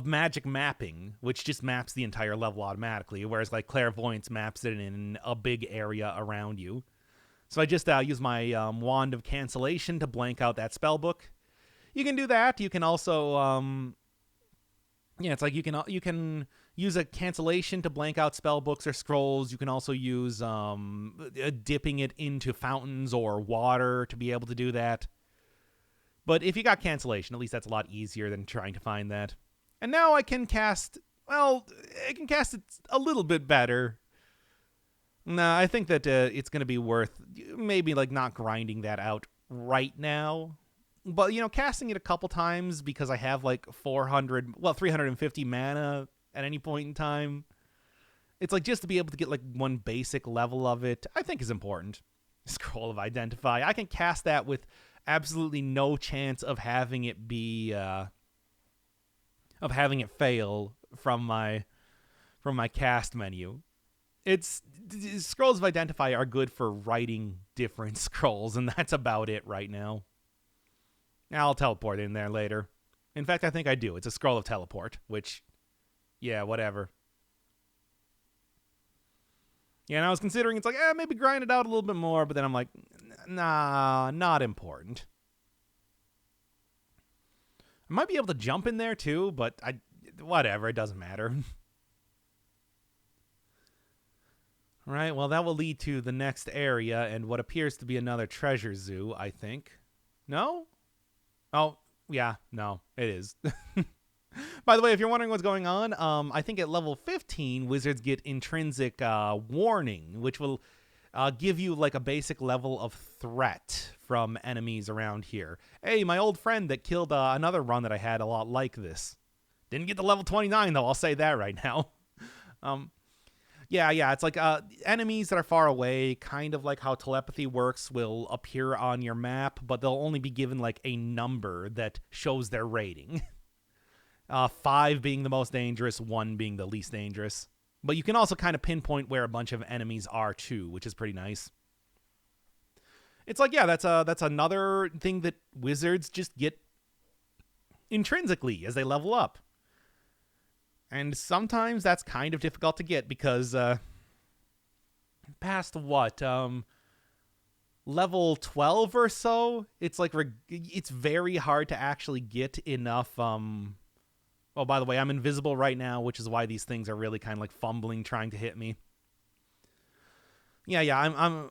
magic mapping, which just maps the entire level automatically, whereas like clairvoyance maps it in a big area around you. So I just use my wand of cancellation to blank out that spell book. You can do that. You can also it's like you can use a cancellation to blank out spell books or scrolls. You can also use dipping it into fountains or water to be able to do that. But if you got cancellation, at least that's a lot easier than trying to find that. And now I can cast, it a little bit better. Nah, I think that it's going to be worth maybe like not grinding that out right now. But, casting it a couple times because I have like 350 mana at any point in time. It's like just to be able to get like one basic level of it, I think is important. Scroll of Identify. I can cast that with absolutely no chance of having it fail from my cast menu. Scrolls of Identify are good for writing different scrolls, and that's about it right now. I'll teleport in there later. In fact, I think I do. It's a scroll of teleport, which, yeah, whatever. Yeah, and I was considering, it's like, maybe grind it out a little bit more, but then I'm like, nah, not important. I might be able to jump in there too, but whatever, it doesn't matter. Right, well, that will lead to the next area and what appears to be another treasure zoo, I think. No? Oh, yeah, no, it is. By the way, if you're wondering what's going on, I think at level 15, wizards get intrinsic warning, which will give you like a basic level of threat from enemies around here. Hey, my old friend that killed another run that I had a lot like this. Didn't get to level 29, though, I'll say that right now. Yeah, it's like enemies that are far away, kind of like how telepathy works, will appear on your map, but they'll only be given like a number that shows their rating. 5 being the most dangerous, 1 being the least dangerous. But you can also kind of pinpoint where a bunch of enemies are too, which is pretty nice. It's like, yeah, that's another thing that wizards just get intrinsically as they level up. And sometimes that's kind of difficult to get because past what level 12 or so, it's like it's very hard to actually get enough oh, by the way, I'm invisible right now, which is why these things are really kind of like fumbling trying to hit me. Yeah, I'm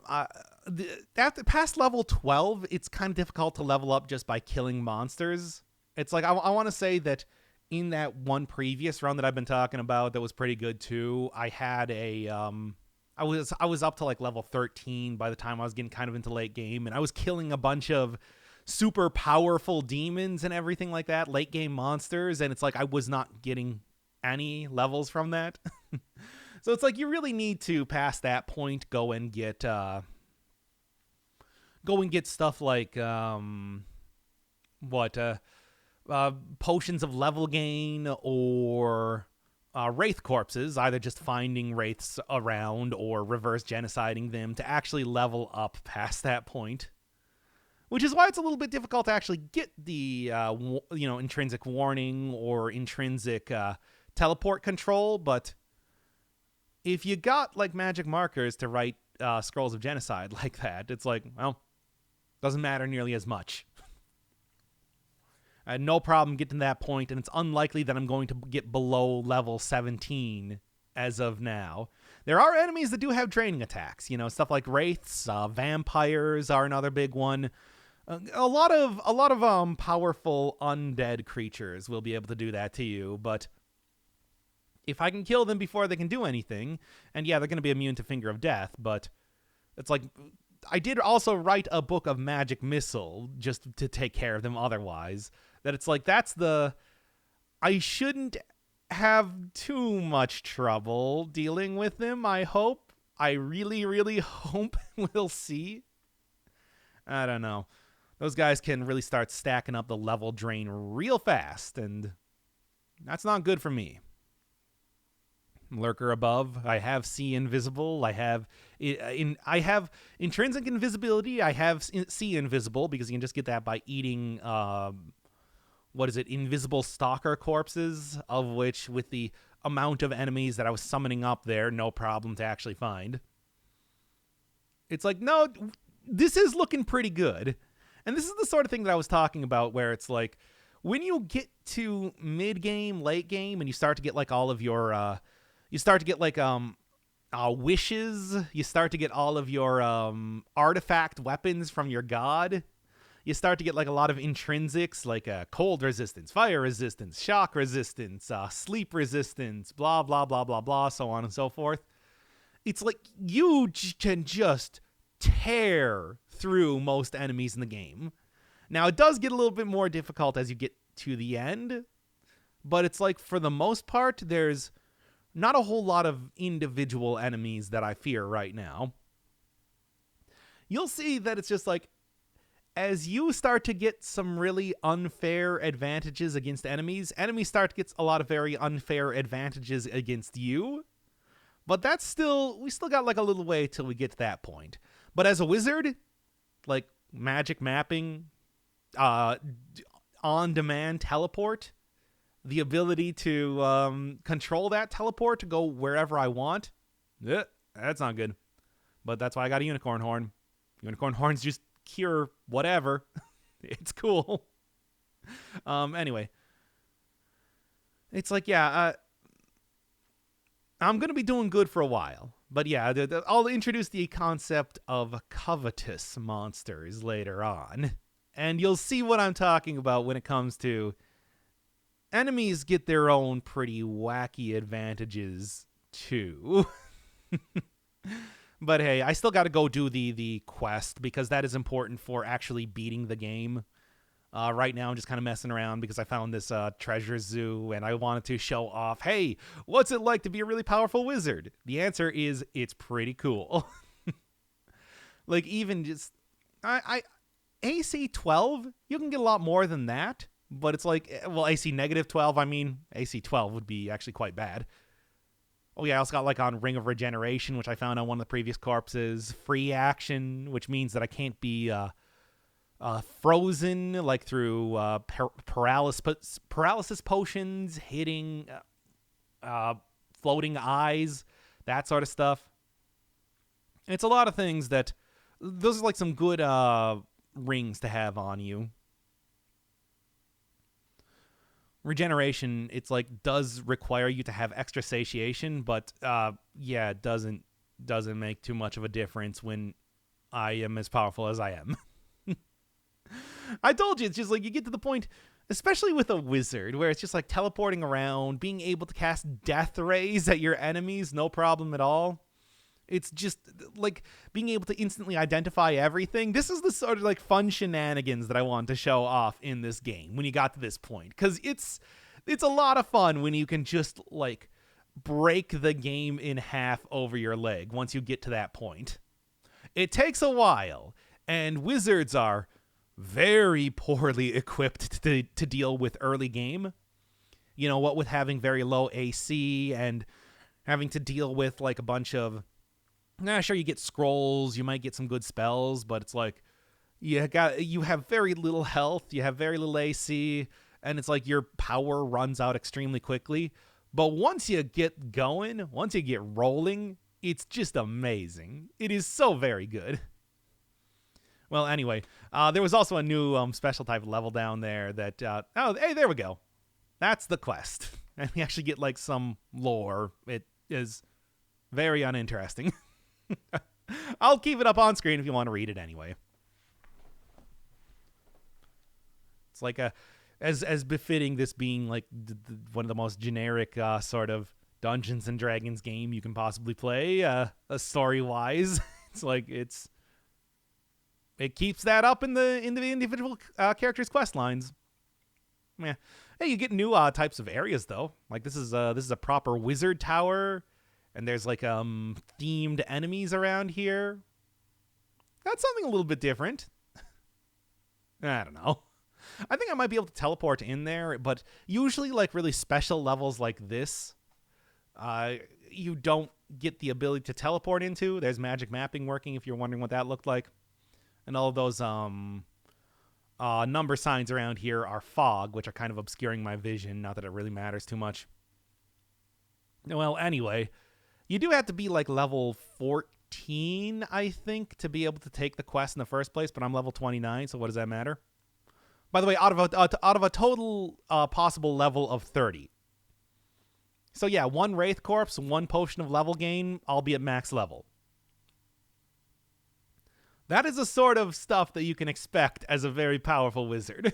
after past level 12, it's kind of difficult to level up just by killing monsters. It's like I want to say that in that one previous run that I've been talking about that was pretty good too, I had a I was up to like level 13 by the time I was getting kind of into late game, and I was killing a bunch of super powerful demons and everything like that, late game monsters, and it's like I was not getting any levels from that. So it's like you really need to past that point go and get stuff like potions of level gain or wraith corpses, either just finding wraiths around or reverse genociding them to actually level up past that point. Which is why it's a little bit difficult to actually get the intrinsic warning or intrinsic teleport control, but if you got like magic markers to write scrolls of genocide like that, it's like, well, doesn't matter nearly as much. I had no problem getting to that point, and it's unlikely that I'm going to get below level 17 as of now. There are enemies that do have draining attacks, stuff like wraiths, vampires are another big one. A lot of powerful undead creatures will be able to do that to you, but if I can kill them before they can do anything, and yeah, they're going to be immune to Finger of Death, but it's like, I did also write a book of magic missile just to take care of them otherwise, that it's like, I shouldn't have too much trouble dealing with them, I hope. I really, really hope we'll see. I don't know. Those guys can really start stacking up the level drain real fast, and that's not good for me. Lurker above. I have see invisible. I have intrinsic invisibility. I have see invisible because you can just get that by eating invisible stalker corpses, of which with the amount of enemies that I was summoning up there, no problem to actually find. It's like, no, this is looking pretty good. And this is the sort of thing that I was talking about where it's like when you get to mid game, late game, and you start to get like all of your you start to get like wishes. You start to get all of your artifact weapons from your god. You start to get like a lot of intrinsics like cold resistance, fire resistance, shock resistance, sleep resistance, blah, blah, blah, blah, blah, so on and so forth. It's like you can just tear through most enemies in the game. Now, it does get a little bit more difficult as you get to the end, but it's like for the most part, there's not a whole lot of individual enemies that I fear right now. You'll see that it's just like, as you start to get some really unfair advantages against enemies start to get a lot of very unfair advantages against you. But we still got like a little way till we get to that point. But as a wizard, like magic mapping, on-demand teleport, the ability to control that teleport to go wherever I want, that's not good. But that's why I got a unicorn horn. Unicorn horns just cure whatever. It's cool. Anyway. It's like, yeah, I'm going to be doing good for a while. But yeah, I'll introduce the concept of covetous monsters later on. And you'll see what I'm talking about when it comes to enemies get their own pretty wacky advantages too. But hey, I still got to go do the quest because that is important for actually beating the game. Right now, I'm just kind of messing around because I found this treasure zoo and I wanted to show off, hey, what's it like to be a really powerful wizard? The answer is it's pretty cool. Like even just AC 12, you can get a lot more than that. But it's like, well, AC negative 12, I mean, AC 12 would be actually quite bad. Oh yeah, I also got like on Ring of Regeneration, which I found on one of the previous corpses. Free action, which means that I can't be frozen like through paralysis potions, hitting floating eyes, that sort of stuff. It's a lot of things that those are like some good rings to have on you. Regeneration, it's like does require you to have extra satiation, but yeah, it doesn't make too much of a difference when I am as powerful as I am. I told you, it's just like you get to the point, especially with a wizard, where it's just like teleporting around, being able to cast death rays at your enemies, no problem at all. It's just like being able to instantly identify everything. This is the sort of like fun shenanigans that I want to show off in this game when you got to this point, because it's a lot of fun when you can just like break the game in half over your leg once you get to that point. It takes a while, and wizards are very poorly equipped to deal with early game. You know, what with having very low AC and having to deal with like a bunch of, sure, you get scrolls, you might get some good spells, but it's like you have very little health, you have very little AC, and it's like your power runs out extremely quickly. But once you get going, once you get rolling, it's just amazing. It is so very good. Well, anyway, there was also a new special type level down there that, oh, hey, there we go. That's the quest. And we actually get like some lore. It is very uninteresting. I'll keep it up on screen if you want to read it anyway. It's like as befitting this being like one of the most generic sort of Dungeons and Dragons game you can possibly play, story-wise. It's like it keeps that up in the individual characters' quest lines. Yeah. Hey, you get new types of areas though. Like this is a proper wizard tower. And there's like themed enemies around here. That's something a little bit different. I don't know. I think I might be able to teleport in there, but usually like really special levels like this, you don't get the ability to teleport into. There's magic mapping working if you're wondering what that looked like. And all of those number signs around here are fog, which are kind of obscuring my vision. Not that it really matters too much. Well, anyway, you do have to be like level 14, I think, to be able to take the quest in the first place, but I'm level 29, so what does that matter? By the way, out of a total possible level of 30. So yeah, one Wraith Corpse, one potion of level gain, I'll be at max level. That is the sort of stuff that you can expect as a very powerful wizard.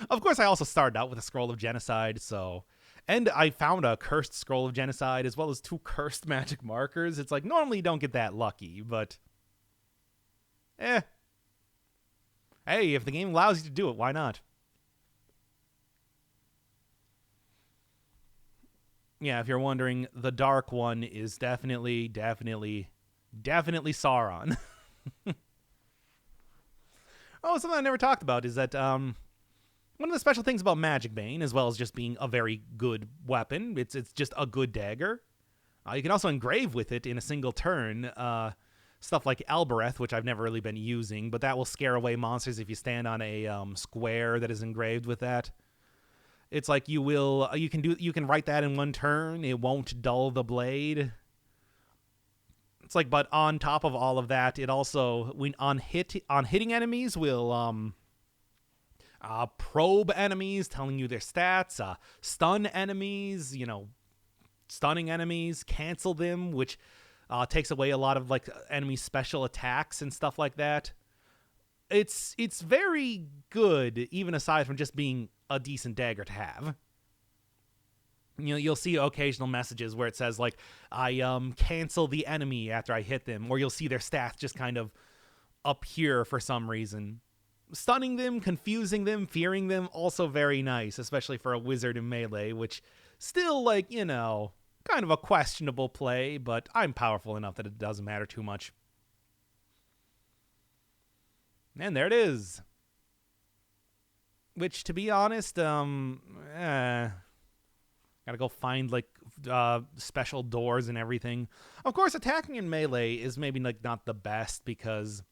Of course, I also started out with a Scroll of Genocide, so... And I found a cursed Scroll of Genocide as well as 2 cursed magic markers. It's like, normally you don't get that lucky, but... Hey, if the game allows you to do it, why not? Yeah, if you're wondering, the dark one is definitely Sauron. Oh, something I never talked about is that, one of the special things about Magic Bane, as well as just being a very good weapon, it's just a good dagger. You can also engrave with it in a single turn. Stuff like Albereth, which I've never really been using, but that will scare away monsters if you stand on a square that is engraved with that. It's like you can write that in one turn. It won't dull the blade. It's like, but on top of all of that, it also on hitting enemies will probe enemies, telling you their stats, stun enemies, stunning enemies, cancel them, which takes away a lot of like enemy special attacks and stuff like that. It's very good, even aside from just being a decent dagger to have. You'll see occasional messages where it says like, I cancel the enemy after I hit them, or you'll see their stats just kind of appear for some reason. Stunning them, confusing them, fearing them, also very nice, especially for a wizard in melee, which still, like, kind of a questionable play, but I'm powerful enough that it doesn't matter too much. And there it is. Which, to be honest, Gotta go find like special doors and everything. Of course, attacking in melee is maybe like not the best because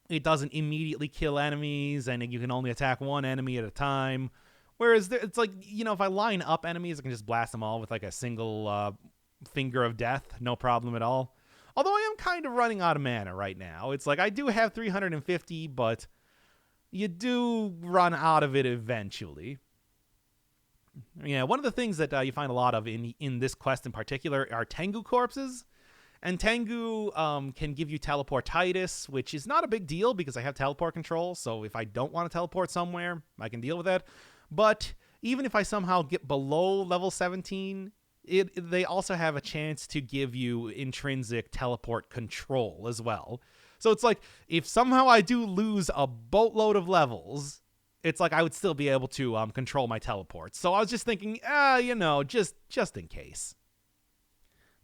it doesn't immediately kill enemies, and you can only attack one enemy at a time. Whereas it's like, if I line up enemies, I can just blast them all with like a single finger of death, no problem at all. Although I am kind of running out of mana right now. It's like I do have 350, but you do run out of it eventually. Yeah, one of the things that you find a lot of in this quest in particular are Tengu corpses. And Tengu can give you teleportitis, which is not a big deal because I have teleport control. So if I don't want to teleport somewhere, I can deal with that. But even if I somehow get below level 17, they also have a chance to give you intrinsic teleport control as well. So it's like if somehow I do lose a boatload of levels, it's like I would still be able to control my teleports. So I was just thinking, just in case.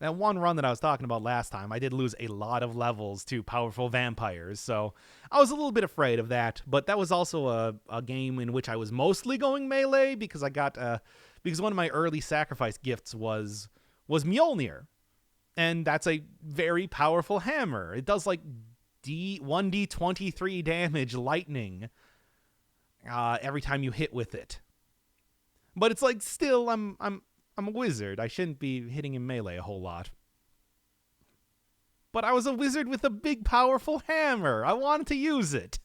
That one run that I was talking about last time, I did lose a lot of levels to powerful vampires, so I was a little bit afraid of that. But that was also a game in which I was mostly going melee because because one of my early sacrifice gifts was Mjolnir, and that's a very powerful hammer. It does like 1d23 damage lightning every time you hit with it. But it's like still I'm a wizard. I shouldn't be hitting in melee a whole lot. But I was a wizard with a big, powerful hammer. I wanted to use it.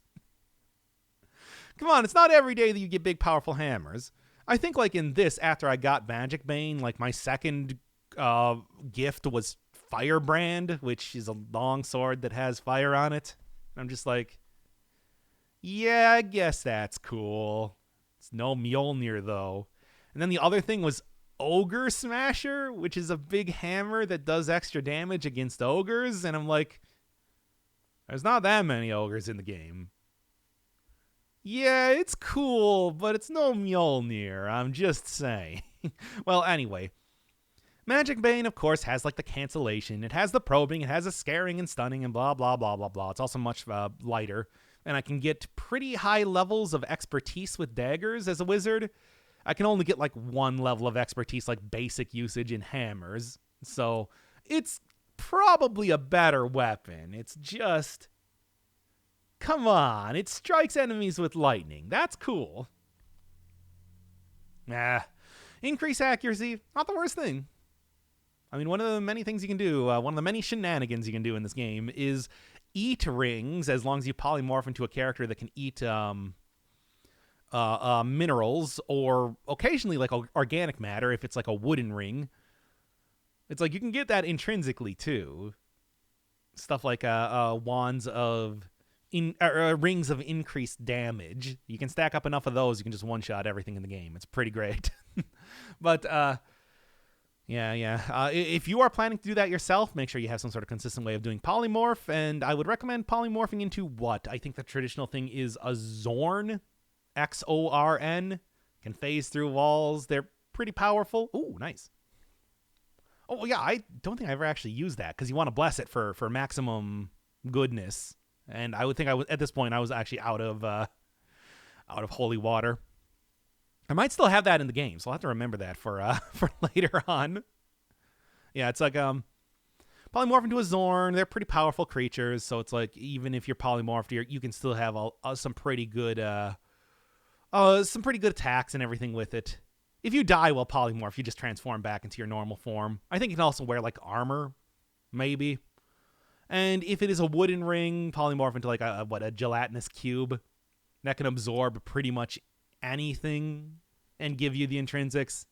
Come on, it's not every day that you get big, powerful hammers. I think like in this, after I got Magic Bane, like my second gift was Firebrand, which is a long sword that has fire on it. I'm just like, yeah, I guess that's cool. It's no Mjolnir, though. And then the other thing was Ogre Smasher, which is a big hammer that does extra damage against ogres, and I'm like, there's not that many ogres in the game. Yeah, it's cool, but it's no Mjolnir, I'm just saying. Well, anyway, Magic Bane, of course, has like the cancellation, it has the probing, it has the scaring and stunning and blah, blah, blah, blah, blah. It's also much lighter, and I can get pretty high levels of expertise with daggers as a wizard. I can only get like one level of expertise, like basic usage in hammers. So it's probably a better weapon. It's just, come on, it strikes enemies with lightning. That's cool. Increase accuracy, not the worst thing. I mean, one of the many things you can do, one of the many shenanigans you can do in this game is eat rings, as long as you polymorph into a character that can eat minerals, or occasionally like organic matter if it's like a wooden ring. It's like you can get that intrinsically too. Stuff like wands of rings of increased damage. You can stack up enough of those, you can just one-shot everything in the game. It's pretty great. But if you are planning to do that yourself, make sure you have some sort of consistent way of doing polymorph, and I would recommend polymorphing into what? I think the traditional thing is a Zorn. Xorn, can phase through walls. They're pretty powerful. Ooh, nice. Oh, yeah, I don't think I ever actually used that because you want to bless it for maximum goodness. And I would think at this point I was actually out of holy water. I might still have that in the game, so I'll have to remember that for later on. Yeah, it's like polymorph into a Zorn. They're pretty powerful creatures, so it's like even if you're polymorphed, you can still have some pretty good attacks and everything with it. If you die while polymorph, you just transform back into your normal form. I think you can also wear like armor, maybe. And if it is a wooden ring, polymorph into like a gelatinous cube that can absorb pretty much anything and give you the intrinsics.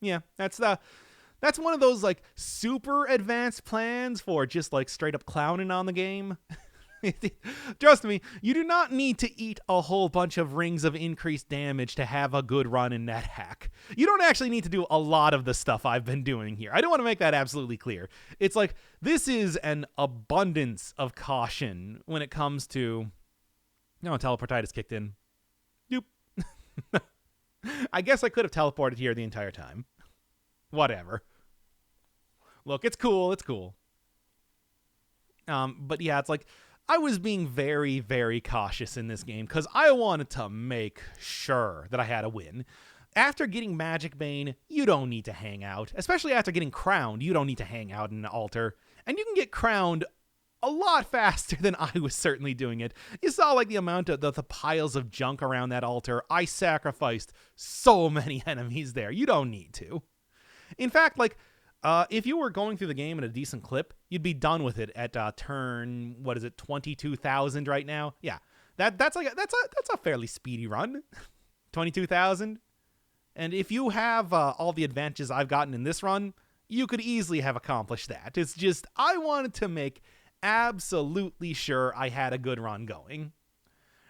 Yeah, that's one of those like super advanced plans for just like straight up clowning on the game. Trust me, you do not need to eat a whole bunch of rings of increased damage to have a good run in NetHack. You don't actually need to do a lot of the stuff I've been doing here. I don't want to make that absolutely clear. It's like, this is an abundance of caution when it comes to... No, teleportitis kicked in. Doop. I guess I could have teleported here the entire time. Whatever. Look, it's cool, it's cool. But yeah, it's like... I was being very, very cautious in this game because I wanted to make sure that I had a win. After getting Magic Bane, you don't need to hang out. Especially after getting crowned, you don't need to hang out in an altar. And you can get crowned a lot faster than I was certainly doing it. You saw like the amount of the piles of junk around that altar. I sacrificed so many enemies there. You don't need to. In fact, like, if you were going through the game at a decent clip, you'd be done with it at turn, 22,000 right now? Yeah, that's a fairly speedy run. 22,000. And if you have all the advantages I've gotten in this run, you could easily have accomplished that. It's just I wanted to make absolutely sure I had a good run going,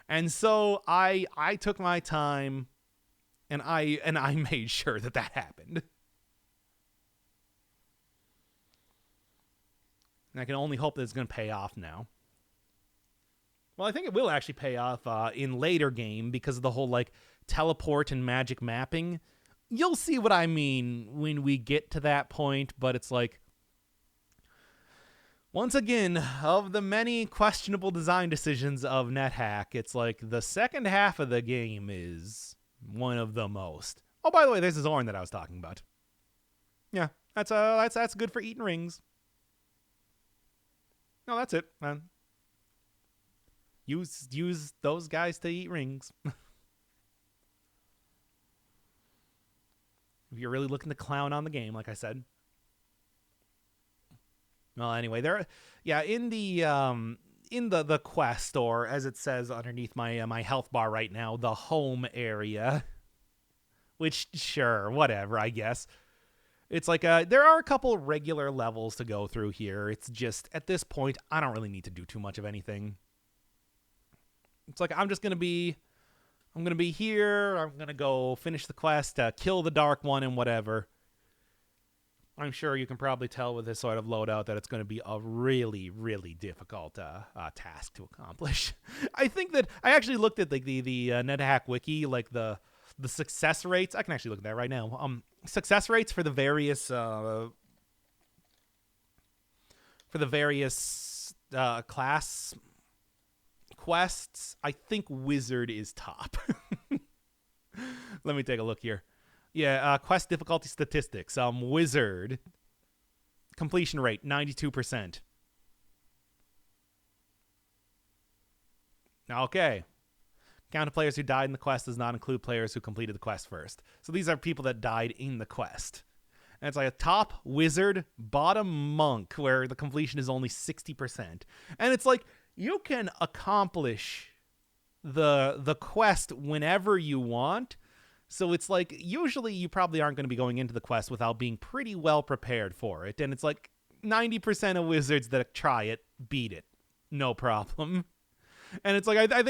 and so I took my time, and I made sure that happened. And I can only hope that it's going to pay off now. Well, I think it will actually pay off in later game because of the whole like teleport and magic mapping. You'll see what I mean when we get to that point, but it's like, once again, of the many questionable design decisions of NetHack, it's like the second half of the game is one of the most. Oh, by the way, there's the Zorn that I was talking about. Yeah, that's good for eating rings. No, that's it, man. Use those guys to eat rings. If you're really looking to clown on the game, like I said. Well, anyway, in the quest, or as it says underneath my health bar right now, the home area. Which, sure, whatever, I guess. It's like there are a couple regular levels to go through here. It's just at this point, I don't really need to do too much of anything. It's like I'm gonna be here. I'm gonna go finish the quest, kill the Dark One, and whatever. I'm sure you can probably tell with this sort of loadout that it's going to be a really, really difficult task to accomplish. I think that I actually looked at the NetHack wiki, like the success rates. I can actually look at that right now. Success rates for the various class quests. I think Wizard is top. Let me take a look here. Yeah, quest difficulty statistics. Wizard completion rate 92%. Okay. Count of players who died in the quest does not include players who completed the quest first. So these are people that died in the quest. And it's like a top wizard, bottom monk, where the completion is only 60%. And it's like you can accomplish the quest whenever you want. So it's like, usually you probably aren't going to be going into the quest without being pretty well prepared for it. And it's like 90% of wizards that try it beat it. No problem. And it's like, I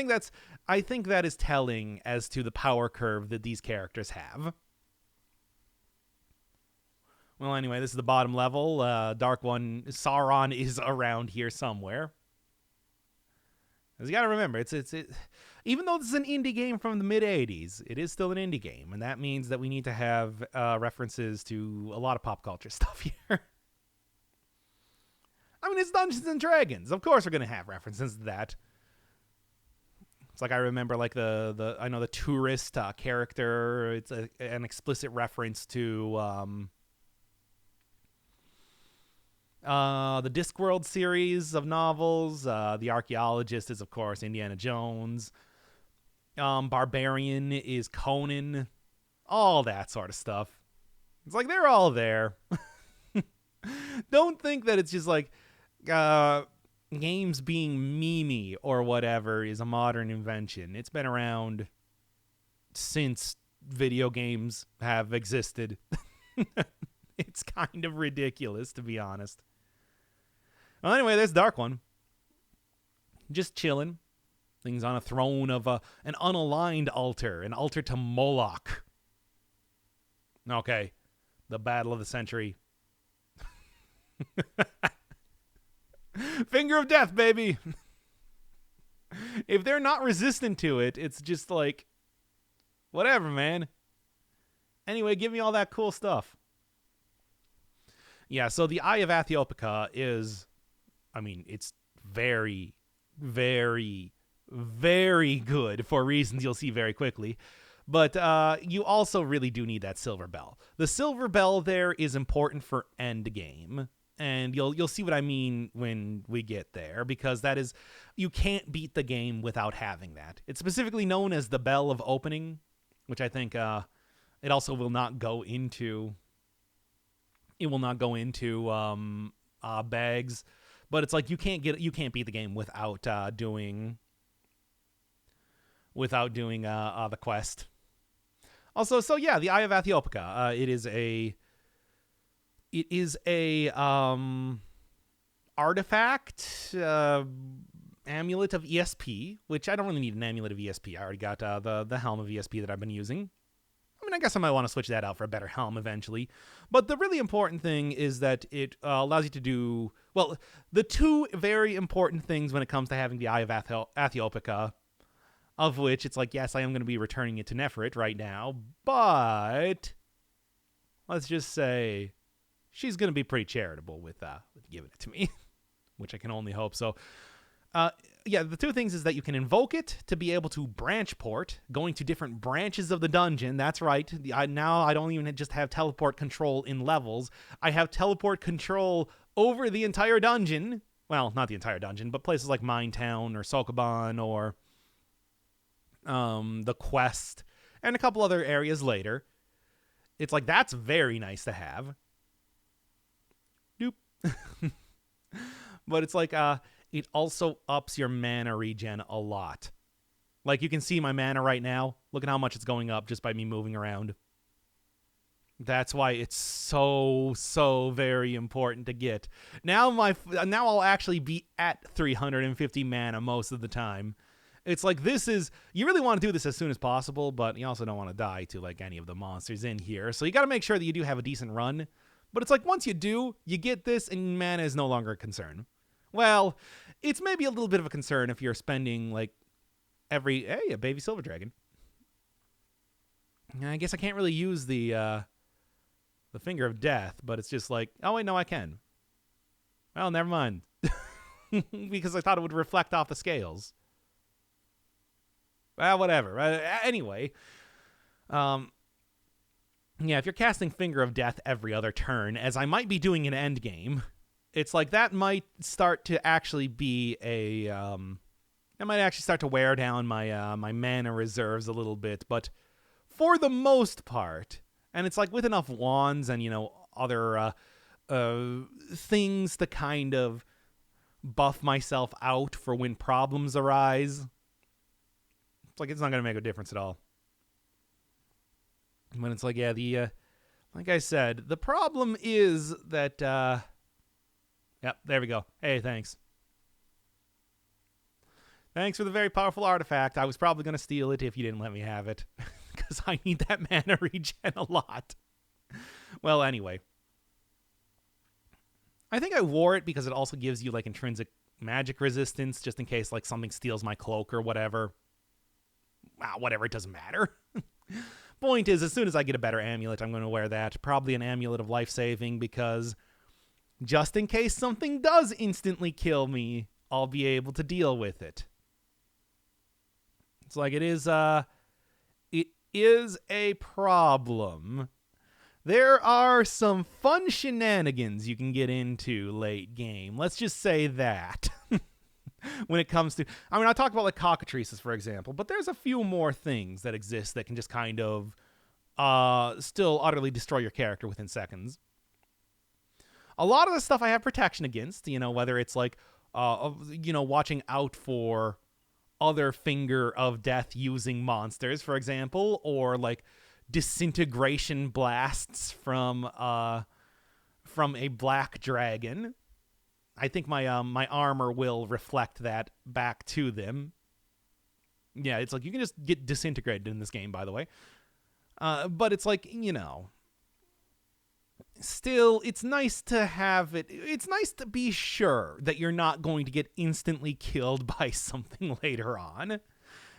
think that is telling as to the power curve that these characters have. Well, anyway, this is the bottom level. Dark One, Sauron is around here somewhere. Because you got to remember, it's even though this is an indie game from the mid-'80s, it is still an indie game, and that means that we need to have references to a lot of pop culture stuff here. I mean, it's Dungeons and Dragons. Of course we're going to have references to that. It's like I remember like I know the tourist character. It's an explicit reference to the Discworld series of novels. The archaeologist is, of course, Indiana Jones. Barbarian is Conan. All that sort of stuff. It's like they're all there. Don't think that it's just like games being memey or whatever is a modern invention. It's been around since video games have existed. It's kind of ridiculous, to be honest. Well, anyway, there's Dark One. Just chilling. Things on a throne of an unaligned altar. An altar to Moloch. Okay. The battle of the century. Finger of death, baby. If they're not resistant to it, it's just like, whatever, man. Anyway, give me all that cool stuff. Yeah, so the Eye of Athiopica is, I mean, it's very, very, very good for reasons you'll see very quickly. But you also really do need that silver bell. The silver bell there is important for end game. And you'll see what I mean when we get there, because that is, you can't beat the game without having that. It's specifically known as the bell of opening, which I think it also will not go into. It will not go into bags, but it's like you can't beat the game without doing the quest. Also, so yeah, the Eye of Athiopica. It is a artifact amulet of ESP, which I don't really need an amulet of ESP. I already got the helm of ESP that I've been using. I mean, I guess I might want to switch that out for a better helm eventually. But the really important thing is that it allows you to do, well, the two very important things when it comes to having the Eye of Athiopica, of which it's like, yes, I am going to be returning it to Neferit right now, but let's just say she's going to be pretty charitable with giving it to me, which I can only hope so. Yeah, the two things is that you can invoke it to be able to branch port, going to different branches of the dungeon. That's right. Now I don't even just have teleport control in levels. I have teleport control over the entire dungeon. Well, not the entire dungeon, but places like Minetown or Sokoban or the Quest and a couple other areas later. It's like, that's very nice to have. Nope. But it's like, it also ups your mana regen a lot. Like, you can see my mana right now. Look at how much it's going up just by me moving around. That's why it's so very important to get. Now I'll actually be at 350 mana most of the time. It's like, you really want to do this as soon as possible, but you also don't want to die to like any of the monsters in here. So you got to make sure that you do have a decent run. But it's like, once you do, you get this and mana is no longer a concern. Well, it's maybe a little bit of a concern if you're spending like a baby silver dragon. I guess I can't really use the finger of death, but it's just like, oh wait, no, I can. Well, never mind. Because I thought it would reflect off the scales. Well, whatever. Anyway, yeah, if you're casting Finger of Death every other turn, as I might be doing in Endgame, it's like that might start to actually be that might actually start to wear down my my mana reserves a little bit. But for the most part, and it's like with enough wands and other things to kind of buff myself out for when problems arise, it's like it's not going to make a difference at all. When it's like, yeah, like I said, the problem is that, yep, there we go. Hey, thanks. Thanks for the very powerful artifact. I was probably going to steal it if you didn't let me have it, because I need that mana regen a lot. Well, anyway. I think I wore it because it also gives you, like, intrinsic magic resistance, just in case, like, something steals my cloak or whatever. Wow, whatever, it doesn't matter. Point is, as soon as I get a better amulet, I'm going to wear that. Probably an amulet of life saving, because just in case something does instantly kill me, I'll be able to deal with it. It's like it is a problem. There are some fun shenanigans you can get into late game. Let's just say that. When it comes to, I mean, I talk about like cockatrices, for example, but there's a few more things that exist that can just kind of still utterly destroy your character within seconds. A lot of the stuff I have protection against, whether it's like, watching out for other Finger of Death using monsters, for example, or like disintegration blasts from a black dragon. I think my my armor will reflect that back to them. Yeah, it's like you can just get disintegrated in this game, by the way. But it's like, still, it's nice to have it. It's nice to be sure that you're not going to get instantly killed by something later on.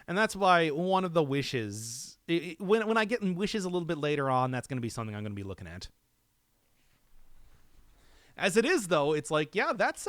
And that's why one of the wishes, when I get wishes a little bit later on, that's going to be something I'm going to be looking at. As it is, though, it's like, yeah, that's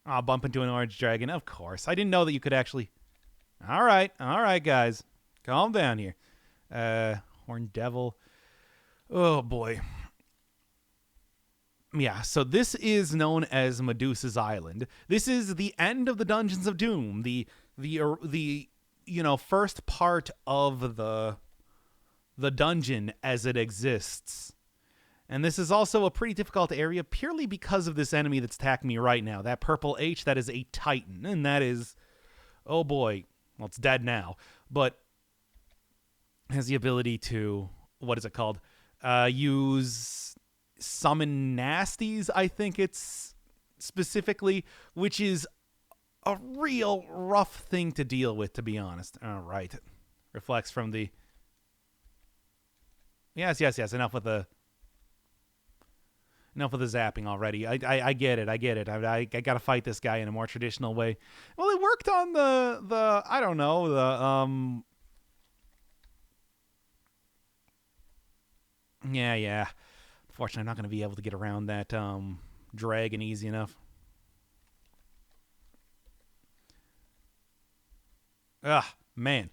I'll bump into an orange dragon. Of course. I didn't know that you could actually... All right, guys. Calm down here. Horned Devil. Oh, boy. Yeah, so this is known as Medusa's Island. This is the end of the Dungeons of Doom. The first part of the dungeon as it exists. And this is also a pretty difficult area purely because of this enemy that's attacking me right now. That purple H, that is a Titan. And that is, oh boy, well, it's dead now. But has the ability to, what is it called? Use summon nasties, I think it's specifically, which is a real rough thing to deal with, to be honest. All right. Reflects from the... Yes. Enough with the zapping already. I get it. I got to fight this guy in a more traditional way. Well, it worked on the I don't know, Yeah. Unfortunately, I'm not going to be able to get around that dragon easy enough. Ugh, man.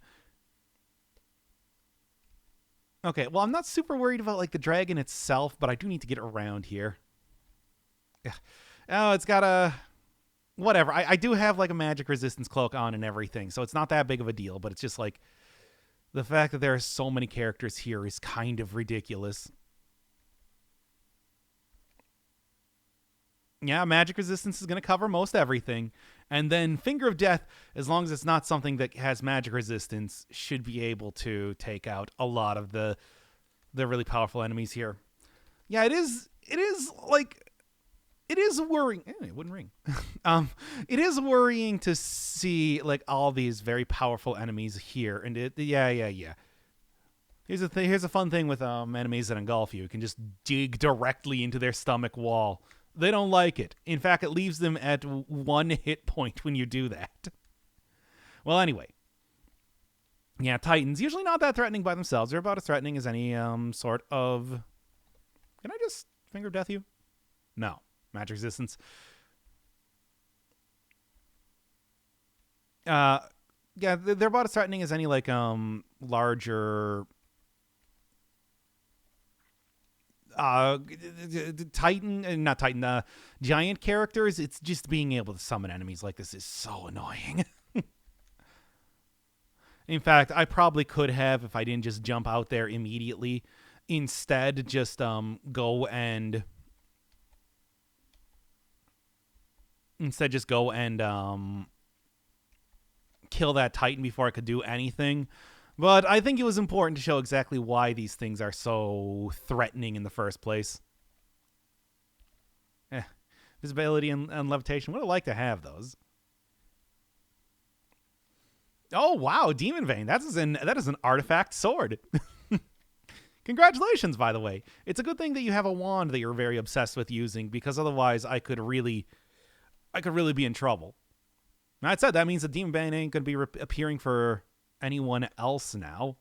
Okay, well, I'm not super worried about, like, the dragon itself, but I do need to get around here. Yeah. Oh, it's got a... Whatever. I do have, like, a magic resistance cloak on and everything, so it's not that big of a deal, but it's just, like, the fact that there are so many characters here is kind of ridiculous. Yeah, magic resistance is going to cover most everything. And then Finger of Death, as long as it's not something that has magic resistance, should be able to take out a lot of the really powerful enemies here. Yeah, it is worrying. It wouldn't ring. It is worrying to see, like, all these very powerful enemies here. And yeah. Here's a fun thing with enemies that engulf you. You can just dig directly into their stomach wall. They don't like it. In fact, it leaves them at 1 hit point when you do that. Well, anyway. Yeah, Titans, usually not that threatening by themselves. They're about as threatening as any sort of... Can I just Finger of Death you? No. Magic resistance. Yeah, they're about as threatening as any, like, larger... giant characters. It's just being able to summon enemies like this is so annoying. In fact, I probably could have, if I didn't just jump out there immediately, instead just go and kill that Titan before I could do anything. But I think it was important to show exactly why these things are so threatening in the first place. Visibility and levitation. Would have liked to have those. Oh, wow. Demon Vein. That is an artifact sword. Congratulations, by the way. It's a good thing that you have a wand that you're very obsessed with using, because otherwise I could really be in trouble. That said, that means the Demon Vein ain't going to be appearing for anyone else now.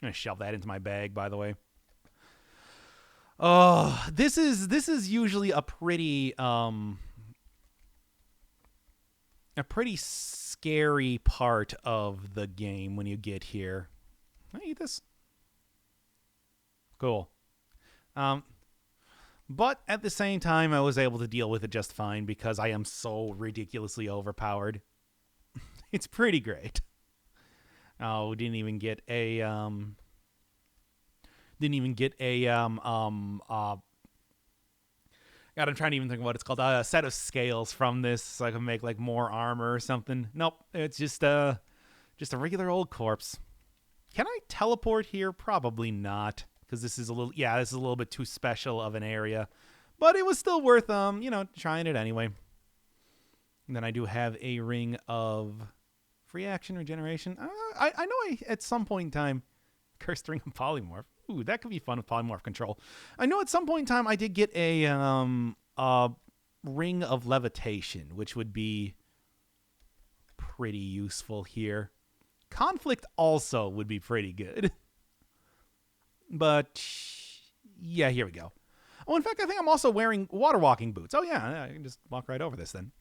I'm going to shove that into my bag, by the way. Oh, this is usually a pretty scary part of the game when you get here. Can I eat this? Cool. But at the same time, I was able to deal with it just fine because I am so ridiculously overpowered. It's pretty great. Oh, didn't even get a God, I'm trying to even think of what it's called. A set of scales from this so I can make, like, more armor or something. Nope, it's just a regular old corpse. Can I teleport here? Probably not, because this is a little bit too special of an area. But it was still worth trying it anyway. And then I do have a ring of free action regeneration. I know at some point in time, cursed ring of polymorph. Ooh, that could be fun with polymorph control. I know at some point in time I did get a ring of levitation, which would be pretty useful here. Conflict also would be pretty good. But yeah, here we go. Oh, in fact, I think I'm also wearing water walking boots. Oh yeah, I can just walk right over this then.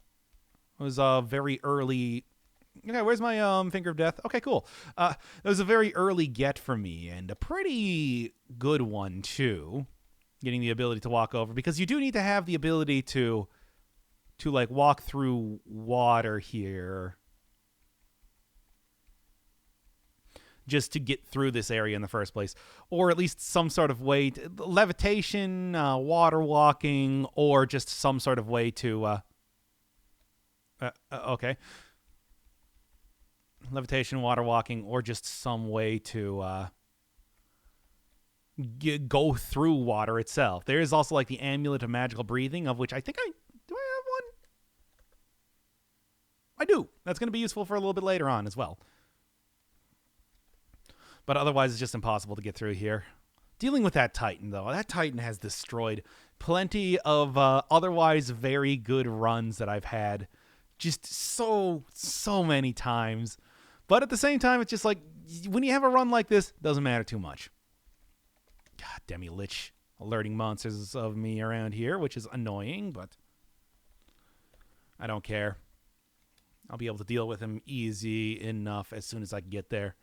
It was a very early. Okay, where's my finger of death? Okay, cool. It was a very early get for me, and a pretty good one too. Getting the ability to walk over, because you do need to have the ability to like walk through water here, just to get through this area in the first place, or at least some sort of way to, levitation, water walking, or just some sort of way to. Okay. Levitation, water walking, or just some way to go through water itself. There is also like the amulet of magical breathing, of which I think I have one. I do. That's going to be useful for a little bit later on as well. But otherwise, it's just impossible to get through here. Dealing with that Titan, though, that Titan has destroyed plenty of otherwise very good runs that I've had, just so many times. But at the same time, it's just like, when you have a run like this, it doesn't matter too much. God, Demi-Lich alerting monsters of me around here, which is annoying, but I don't care. I'll be able to deal with him easy enough as soon as I can get there.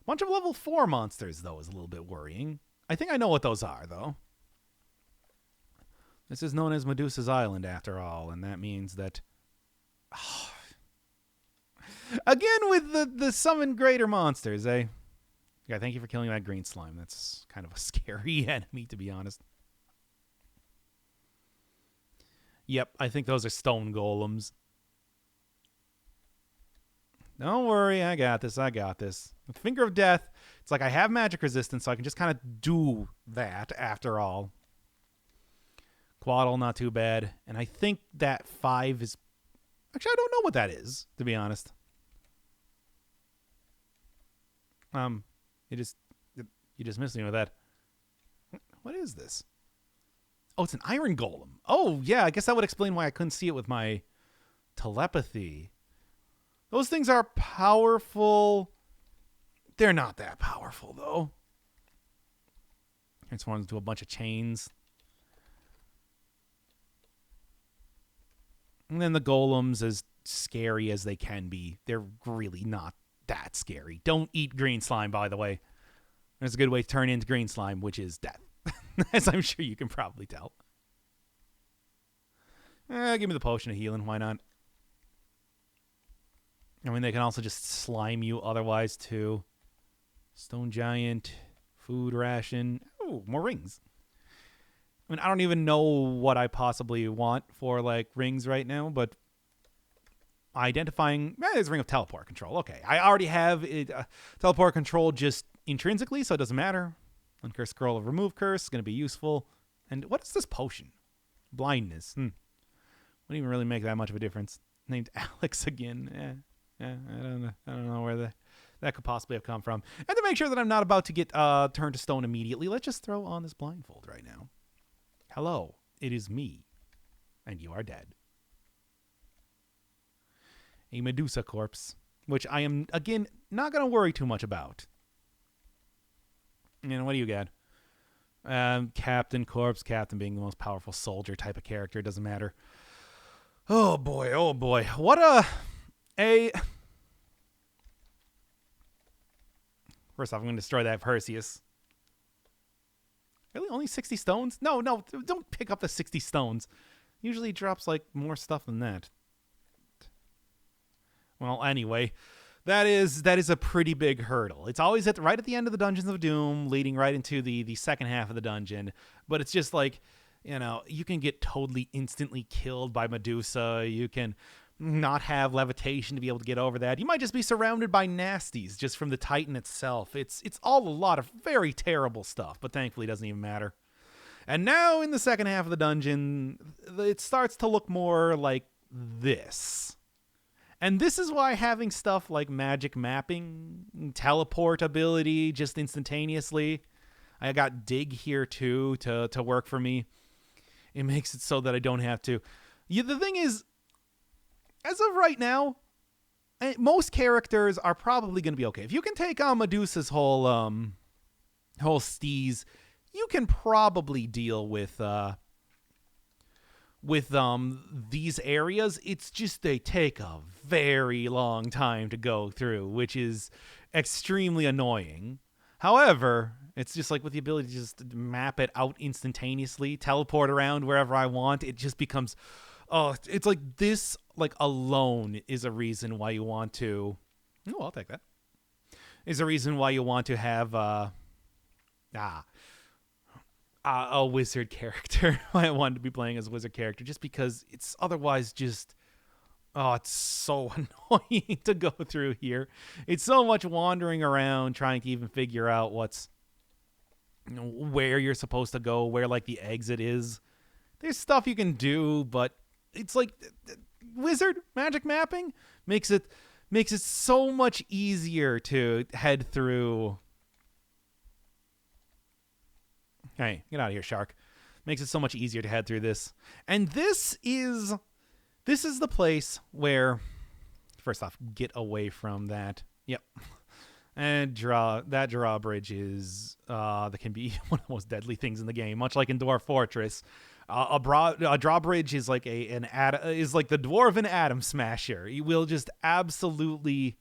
A bunch of level 4 monsters, though, is a little bit worrying. I think I know what those are, though. This is known as Medusa's Island, after all, and that means that... Oh, again with the summoned greater monsters, eh? Yeah, thank you for killing that green slime. That's kind of a scary enemy, to be honest. Yep, I think those are stone golems. Don't worry, I got this. With Finger of Death, it's like I have magic resistance, so I can just kind of do that after all. Quaddle, not too bad. And I think that 5 is... Actually, I don't know what that is, to be honest. You just missed me with that. What is this? Oh, it's an iron golem. Oh, yeah, I guess that would explain why I couldn't see it with my telepathy. Those things are powerful. They're not that powerful, though. Transforms into a bunch of chains. And then the golems, as scary as they can be, they're really not that scary. Don't eat green slime, by the way. There's a good way to turn into green slime, which is death. As I'm sure you can probably tell. Give me the potion of healing. Why not? I mean, they can also just slime you otherwise, too. Stone giant. Food ration. Oh, more rings. I mean, I don't even know what I possibly want for, like, rings right now, but identifying... there's a ring of teleport control. Okay, I already have teleport control just intrinsically, so it doesn't matter. Uncurse scroll of remove curse is going to be useful. And what is this potion? Blindness. Wouldn't even really make that much of a difference. Named Alex again. I don't know where that could possibly have come from. And to make sure that I'm not about to get turned to stone immediately, let's just throw on this blindfold right now. Hello, it is me, and you are dead. A Medusa corpse, which I am, again, not going to worry too much about. And what do you got? Captain corpse, Captain being the most powerful soldier type of character, doesn't matter. Oh boy. What a... First off, I'm going to destroy that Perseus. Really? Only 60 stones? No, don't pick up the 60 stones. Usually it drops, like, more stuff than that. Well, anyway, that is a pretty big hurdle. It's always right at the end of the Dungeons of Doom, leading right into the second half of the dungeon. But it's just like, you can get totally instantly killed by Medusa. You can not have levitation to be able to get over that. You might just be surrounded by nasties just from the Titan itself. It's all a lot of very terrible stuff, but thankfully it doesn't even matter. And now in the second half of the dungeon, it starts to look more like this. And this is why having stuff like magic mapping, teleport ability just instantaneously, I got dig here too to work for me. It makes it so that I don't have to. The thing is, as of right now, most characters are probably going to be okay. If you can take on Medusa's whole steez, you can probably deal with with these areas, it's just they take a very long time to go through, which is extremely annoying. However, it's just like with the ability to just map it out instantaneously, teleport around wherever I want, it just becomes it's like this like alone is a reason why you want to I'll take that. Is a reason why you want to have a wizard character. I wanted to be playing as a wizard character just because it's otherwise just it's so annoying to go through here. It's so much wandering around trying to even figure out where you're supposed to go, where like the exit is. There's stuff you can do, but it's like wizard magic mapping makes it so much easier to head through. Hey, get out of here, shark. Makes it so much easier to head through this. And this is the place where, first off, get away from that. Yep. And that drawbridge is that can be one of the most deadly things in the game, much like in Dwarf Fortress. A drawbridge is like the dwarven atom smasher. It will just absolutely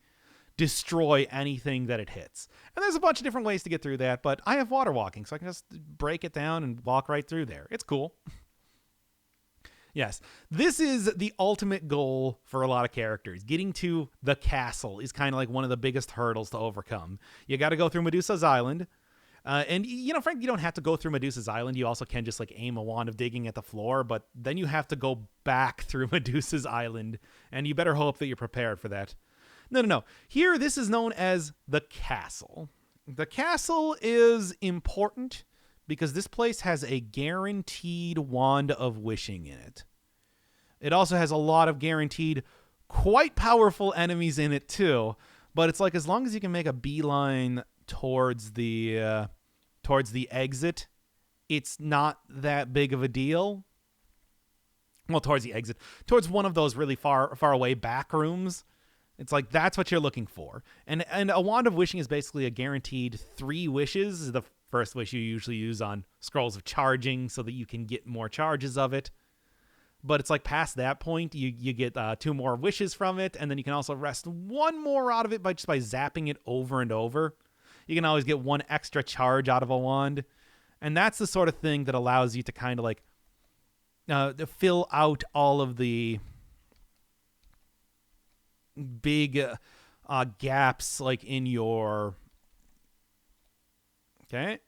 destroy anything that it hits. And there's a bunch of different ways to get through that, but I have water walking, so I can just break it down and walk right through there. It's cool. Yes, this is the ultimate goal for a lot of characters. Getting to the castle is kind of like one of the biggest hurdles to overcome. You got to go through Medusa's Island. And, frankly, you don't have to go through Medusa's Island. You also can just, like, aim a wand of digging at the floor, but then you have to go back through Medusa's Island, and you better hope that you're prepared for that. No. Here, this is known as the castle. The castle is important because this place has a guaranteed wand of wishing in it. It also has a lot of guaranteed, quite powerful enemies in it, too. But it's like, as long as you can make a beeline towards the exit, it's not that big of a deal. Well, towards the exit, towards one of those really far away back rooms. It's like that's what you're looking for. And a wand of wishing is basically a guaranteed 3 wishes. The first wish you usually use on scrolls of charging so that you can get more charges of it. But it's like past that point, you get 2 more wishes from it, and then you can also wrest 1 more out of it by zapping it over and over. You can always get 1 extra charge out of a wand. And that's the sort of thing that allows you to kind of like fill out all of the big gaps like in your... Okay.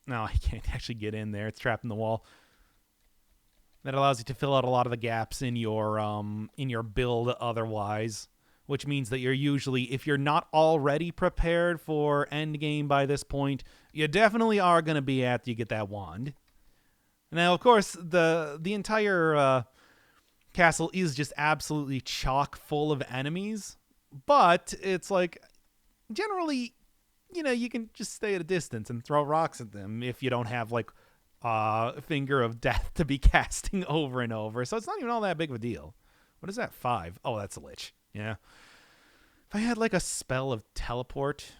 No, I can't actually get in there. It's trapped in the wall. That allows you to fill out a lot of the gaps in your build otherwise, which means that you're usually, if you're not already prepared for endgame by this point, you definitely are going to be after you get that wand. Now, of course, the entire castle is just absolutely chock full of enemies, but it's like, generally, you can just stay at a distance and throw rocks at them if you don't have, like, Finger of Death to be casting over and over. So it's not even all that big of a deal. What is that? 5? Oh, that's a lich. Yeah. If I had like a spell of teleport.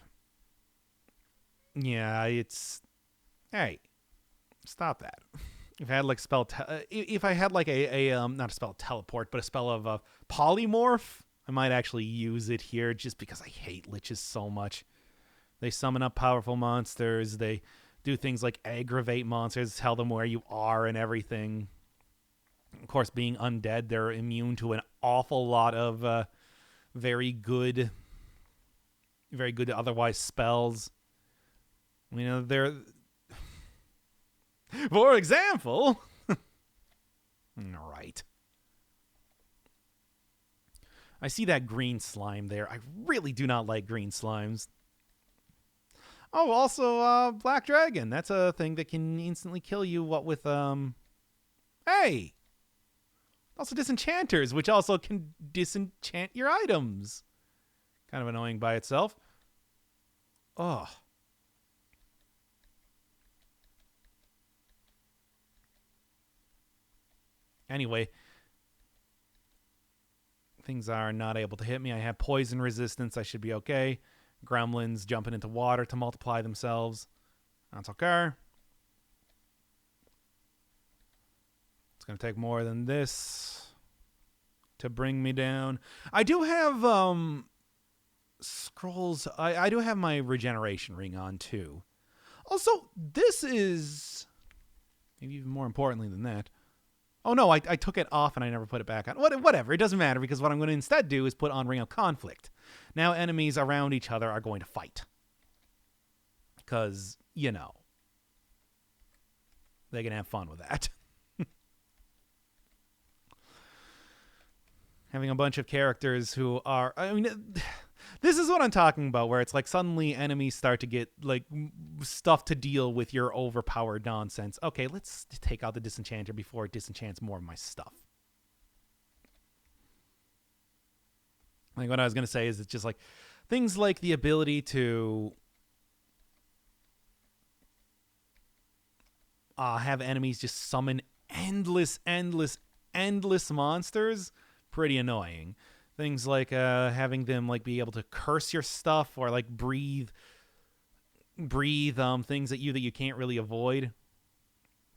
Yeah, it's... Hey. Stop that. If I had like if I had like a not a spell of teleport, but a spell of polymorph, I might actually use it here just because I hate liches so much. They summon up powerful monsters. They do things like aggravate monsters, tell them where you are and everything. Of course, being undead, they're immune to an awful lot of very good otherwise spells. They're... For example... All right. I see that green slime there. I really do not like green slimes. Oh, also, Black Dragon. That's a thing that can instantly kill you, with, Hey! Also Disenchanters, which also can disenchant your items. Kind of annoying by itself. Ugh. Anyway. Things are not able to hit me. I have poison resistance. I should be okay. Gremlins jumping into water to multiply themselves. That's okay. It's going to take more than this to bring me down. I do have scrolls. I do have my regeneration ring on too. Also, this is maybe even more importantly than that. Oh no, I took it off and I never put it back on. Whatever, it doesn't matter because what I'm going to instead do is put on Ring of Conflict. Now enemies around each other are going to fight. Because, you know, they can have fun with that. Having a bunch of characters who are, I mean, this is what I'm talking about, where it's like suddenly enemies start to get like stuff to deal with your overpowered nonsense. Okay, let's take out the disenchanter before it disenchants more of my stuff. Like what I was going to say is it's just like things like the ability to have enemies just summon endless monsters. Pretty annoying. Things like having them like be able to curse your stuff or like breathe things at you that you can't really avoid.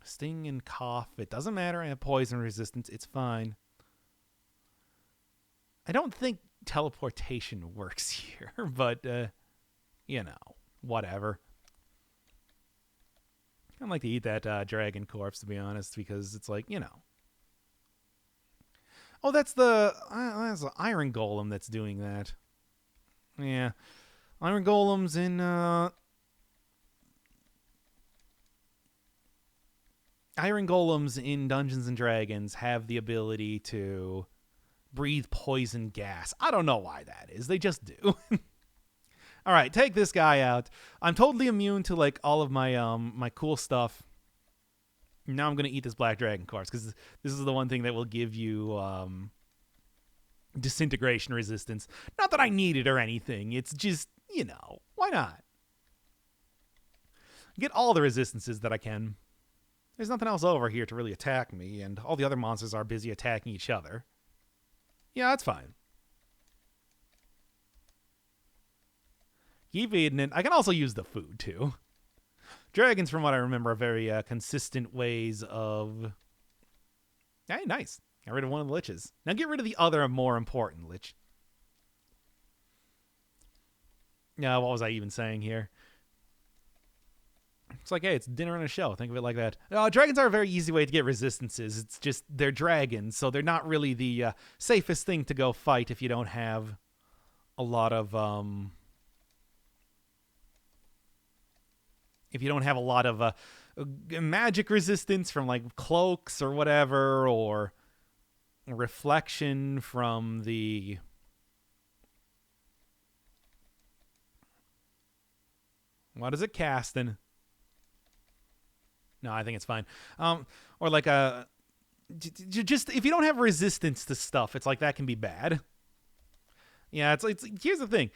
Sting and cough. It doesn't matter. I have poison resistance. It's fine. I don't think teleportation works here, but you know, whatever. I'd like to eat that dragon corpse, to be honest, because it's like, you know. Oh, that's the Iron Golem that's doing that. Yeah. Iron Golems in Dungeons and Dragons have the ability to breathe poison gas. I don't know why that is. They just do. All right, take this guy out. I'm totally immune to like all of my my cool stuff. Now I'm going to eat this black dragon corpse because this is the one thing that will give you disintegration resistance. Not that I need it or anything. It's just, you know, why not? Get all the resistances that I can. There's nothing else over here to really attack me, and all the other monsters are busy attacking each other. Yeah, that's fine. Keep eating it. I can also use the food, too. Dragons, from what I remember, are very consistent ways of... Hey, nice. Got rid of one of the liches. Now get rid of the other more important lich. Yeah, what was I even saying here? It's like, hey, it's dinner on a show. Think of it like that. Dragons are a very easy way to get resistances. It's just they're dragons, so they're not really the safest thing to go fight if you don't have a lot of... If you don't have a lot of magic resistance from like cloaks or whatever, or reflection from the... What is it casting? No, I think it's fine. Or like a... Just if you don't have resistance to stuff, it's like that can be bad. Yeah, it's here's the thing.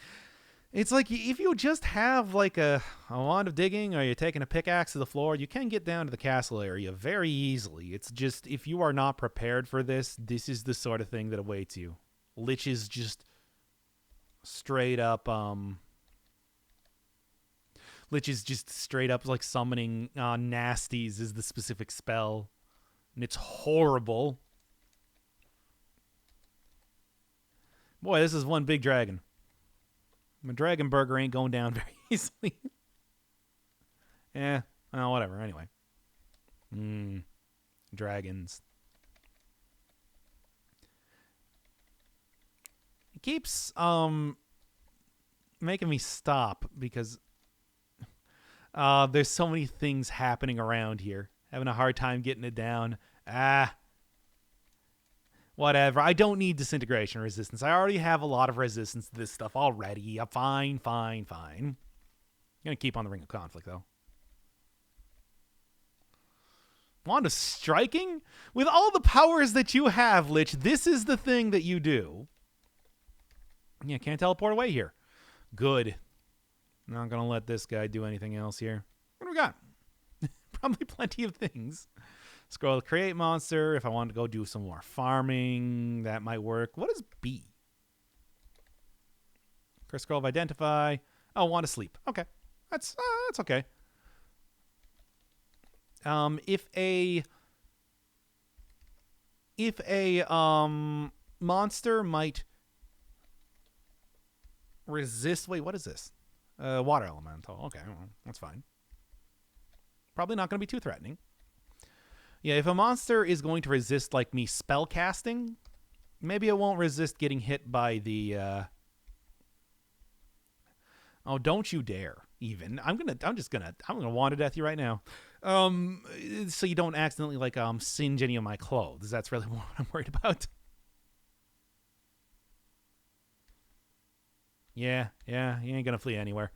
It's like if you just have like a wand of digging or you're taking a pickaxe to the floor, you can get down to the castle area very easily. It's just if you are not prepared for this, this is the sort of thing that awaits you. Liches just straight up Liches just straight up like summoning nasties is the specific spell. And it's horrible. Boy, this is one big dragon. My dragon burger ain't going down very easily. Whatever. Anyway. Dragons. It keeps making me stop because there's so many things happening around here. Having a hard time getting it down. Whatever. I don't need disintegration resistance. I already have a lot of resistance to this stuff already. Fine. I'm going to keep on the Ring of Conflict, though. Wand of Striking? With all the powers that you have, Lich, this is the thing that you do. Yeah, can't teleport away here. Good. Not going to let this guy do anything else here. What do we got? Probably plenty of things. Scroll create monster. If I want to go do some more farming, that might work. What is B? Curse scroll of identify. Oh, want to sleep. Okay. That's okay. If a if a monster might resist... Wait, what is this? Water elemental. Okay, well, that's fine. Probably not going to be too threatening. Yeah, if a monster is going to resist, like, me spell casting, maybe it won't resist getting hit by the... Oh, don't you dare, even. I'm gonna want to death you right now. So you don't accidentally, like, singe any of my clothes. That's really what I'm worried about. Yeah, you ain't gonna flee anywhere.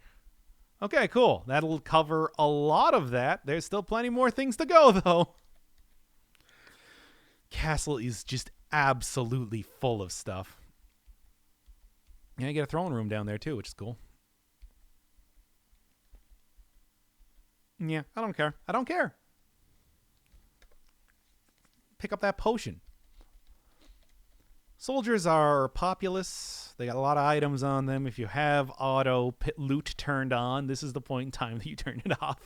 Okay, cool. That'll cover a lot of that. There's still plenty more things to go, though. Castle is just absolutely full of stuff. Yeah, you get a throne room down there, too, which is cool. Yeah, I don't care. I don't care. Pick up that potion. Soldiers are populous. They got a lot of items on them. If you have auto loot turned on, this is the point in time that you turn it off.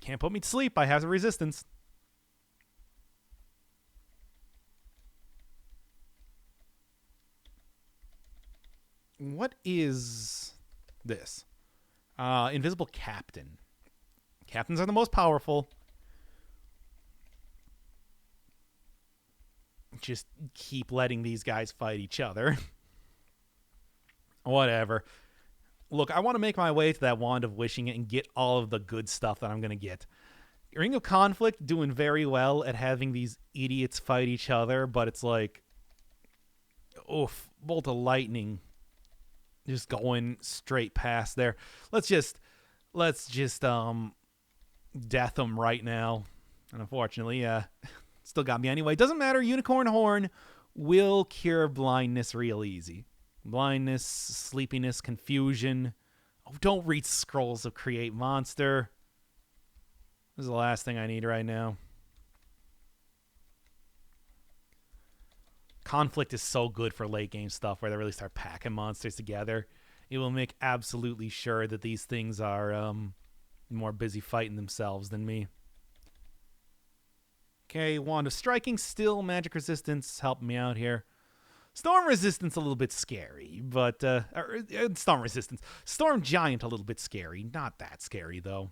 Can't put me to sleep. I have the resistance. What is this? Invisible Captain. Captains are the most powerful. Just keep letting these guys fight each other. Whatever. Look, I want to make my way to that Wand of Wishing and get all of the good stuff that I'm going to get. Ring of Conflict doing very well at having these idiots fight each other, but it's like, oof, Bolt of Lightning just going straight past there. Let's just death them right now. And unfortunately, still got me anyway. Doesn't matter. Unicorn Horn will cure blindness real easy. Blindness, sleepiness, confusion. Oh, don't read Scrolls of Create Monster. This is the last thing I need right now. Conflict is so good for late game stuff where they really start packing monsters together. It will make absolutely sure that these things are more busy fighting themselves than me. Okay, Wand of Striking, still magic resistance, helping me out here. Storm resistance a little bit scary, but storm resistance. Storm Giant a little bit scary. Not that scary though.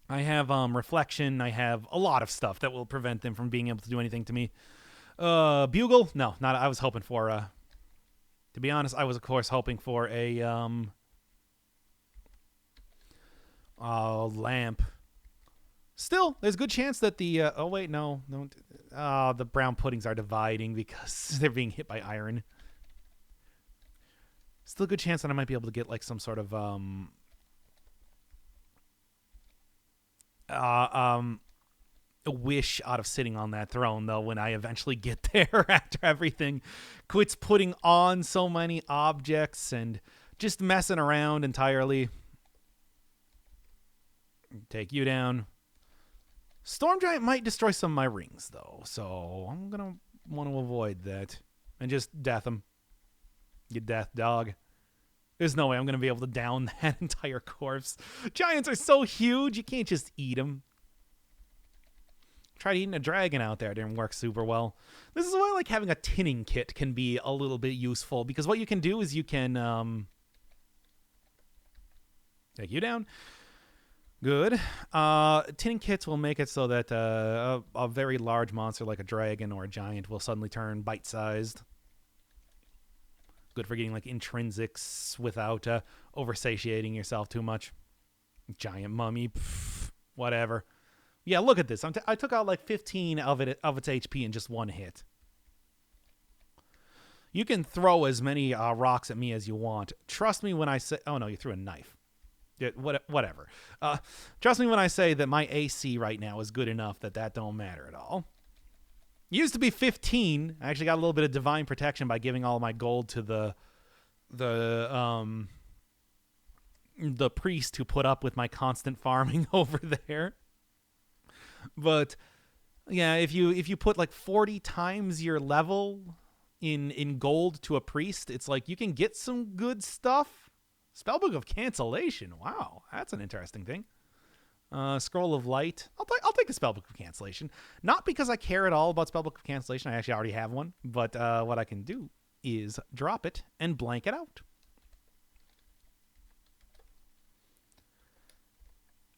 I have reflection. I have a lot of stuff that will prevent them from being able to do anything to me. Bugle? No, not. I was hoping for. To be honest, I was of course hoping for a lamp. Still, there's a good chance that the... oh, wait, no. The brown puddings are dividing because they're being hit by iron. Still a good chance that I might be able to get, like, some sort of... a wish out of sitting on that throne, though, when I eventually get there after everything quits putting on so many objects and just messing around entirely. Take you down. Storm Giant might destroy some of my rings, though, so I'm going to want to avoid that and just death him. You death dog. There's no way I'm going to be able to down that entire corpse. Giants are so huge, you can't just eat them. Tried eating a dragon out there. It didn't work super well. This is why like having a tinning kit can be a little bit useful, because what you can do is you can take you down. Good. Tinning kits will make it so that a very large monster like a dragon or a giant will suddenly turn bite-sized. Good for getting like intrinsics without oversatiating yourself too much. Giant mummy, whatever. Yeah, look at this. I took out like 15 of its HP in just one hit. You can throw as many rocks at me as you want. Trust me when I say... Oh, no, you threw a knife. Yeah, whatever. Trust me when I say that my AC right now is good enough that don't matter at all. It used to be 15. I actually got a little bit of divine protection by giving all my gold to the priest who put up with my constant farming over there. But yeah, if you put like 40 times your level in gold to a priest, it's like you can get some good stuff. Spellbook of Cancellation. Wow, that's an interesting thing. Scroll of Light. I'll take the Spellbook of Cancellation. Not because I care at all about Spellbook of Cancellation. I actually already have one. But what I can do is drop it and blank it out.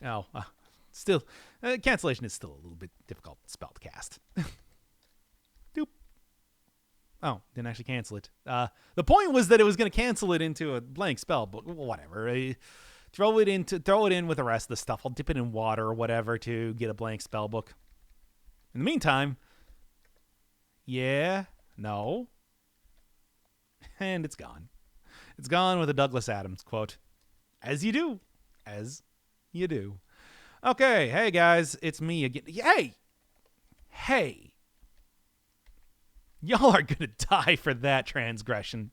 Oh, still, Cancellation is still a little bit difficult spell to cast. Doop. Oh, didn't actually cancel it. The point was that it was going to cancel it into a blank spell, but whatever. Throw it in with the rest of the stuff. I'll dip it in water or whatever to get a blank spell book. In the meantime, yeah, no, and it's gone. It's gone with a Douglas Adams quote. As you do. Okay, hey guys, it's me again. Hey. Y'all are gonna die for that transgression.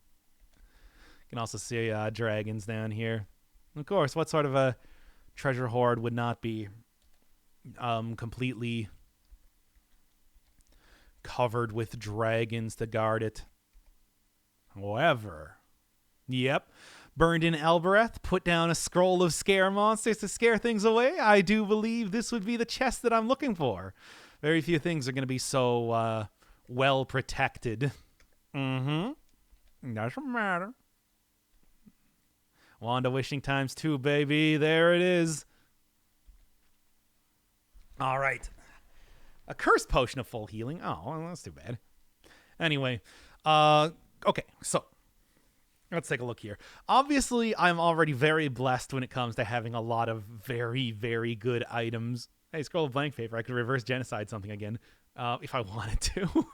You can also see dragons down here. Of course, what sort of a treasure hoard would not be completely covered with dragons to guard it? However, yep, burned in Elbereth, put down a scroll of scare monsters to scare things away. I do believe this would be the chest that I'm looking for. Very few things are going to be so well protected. Doesn't matter. Wand of Wishing times 2, baby. There it is. All right. A cursed potion of full healing. Oh, well, that's too bad. Anyway, okay, so let's take a look here. Obviously, I'm already very blessed when it comes to having a lot of very, very good items. Hey, scroll of blank paper. I could reverse genocide something again if I wanted to.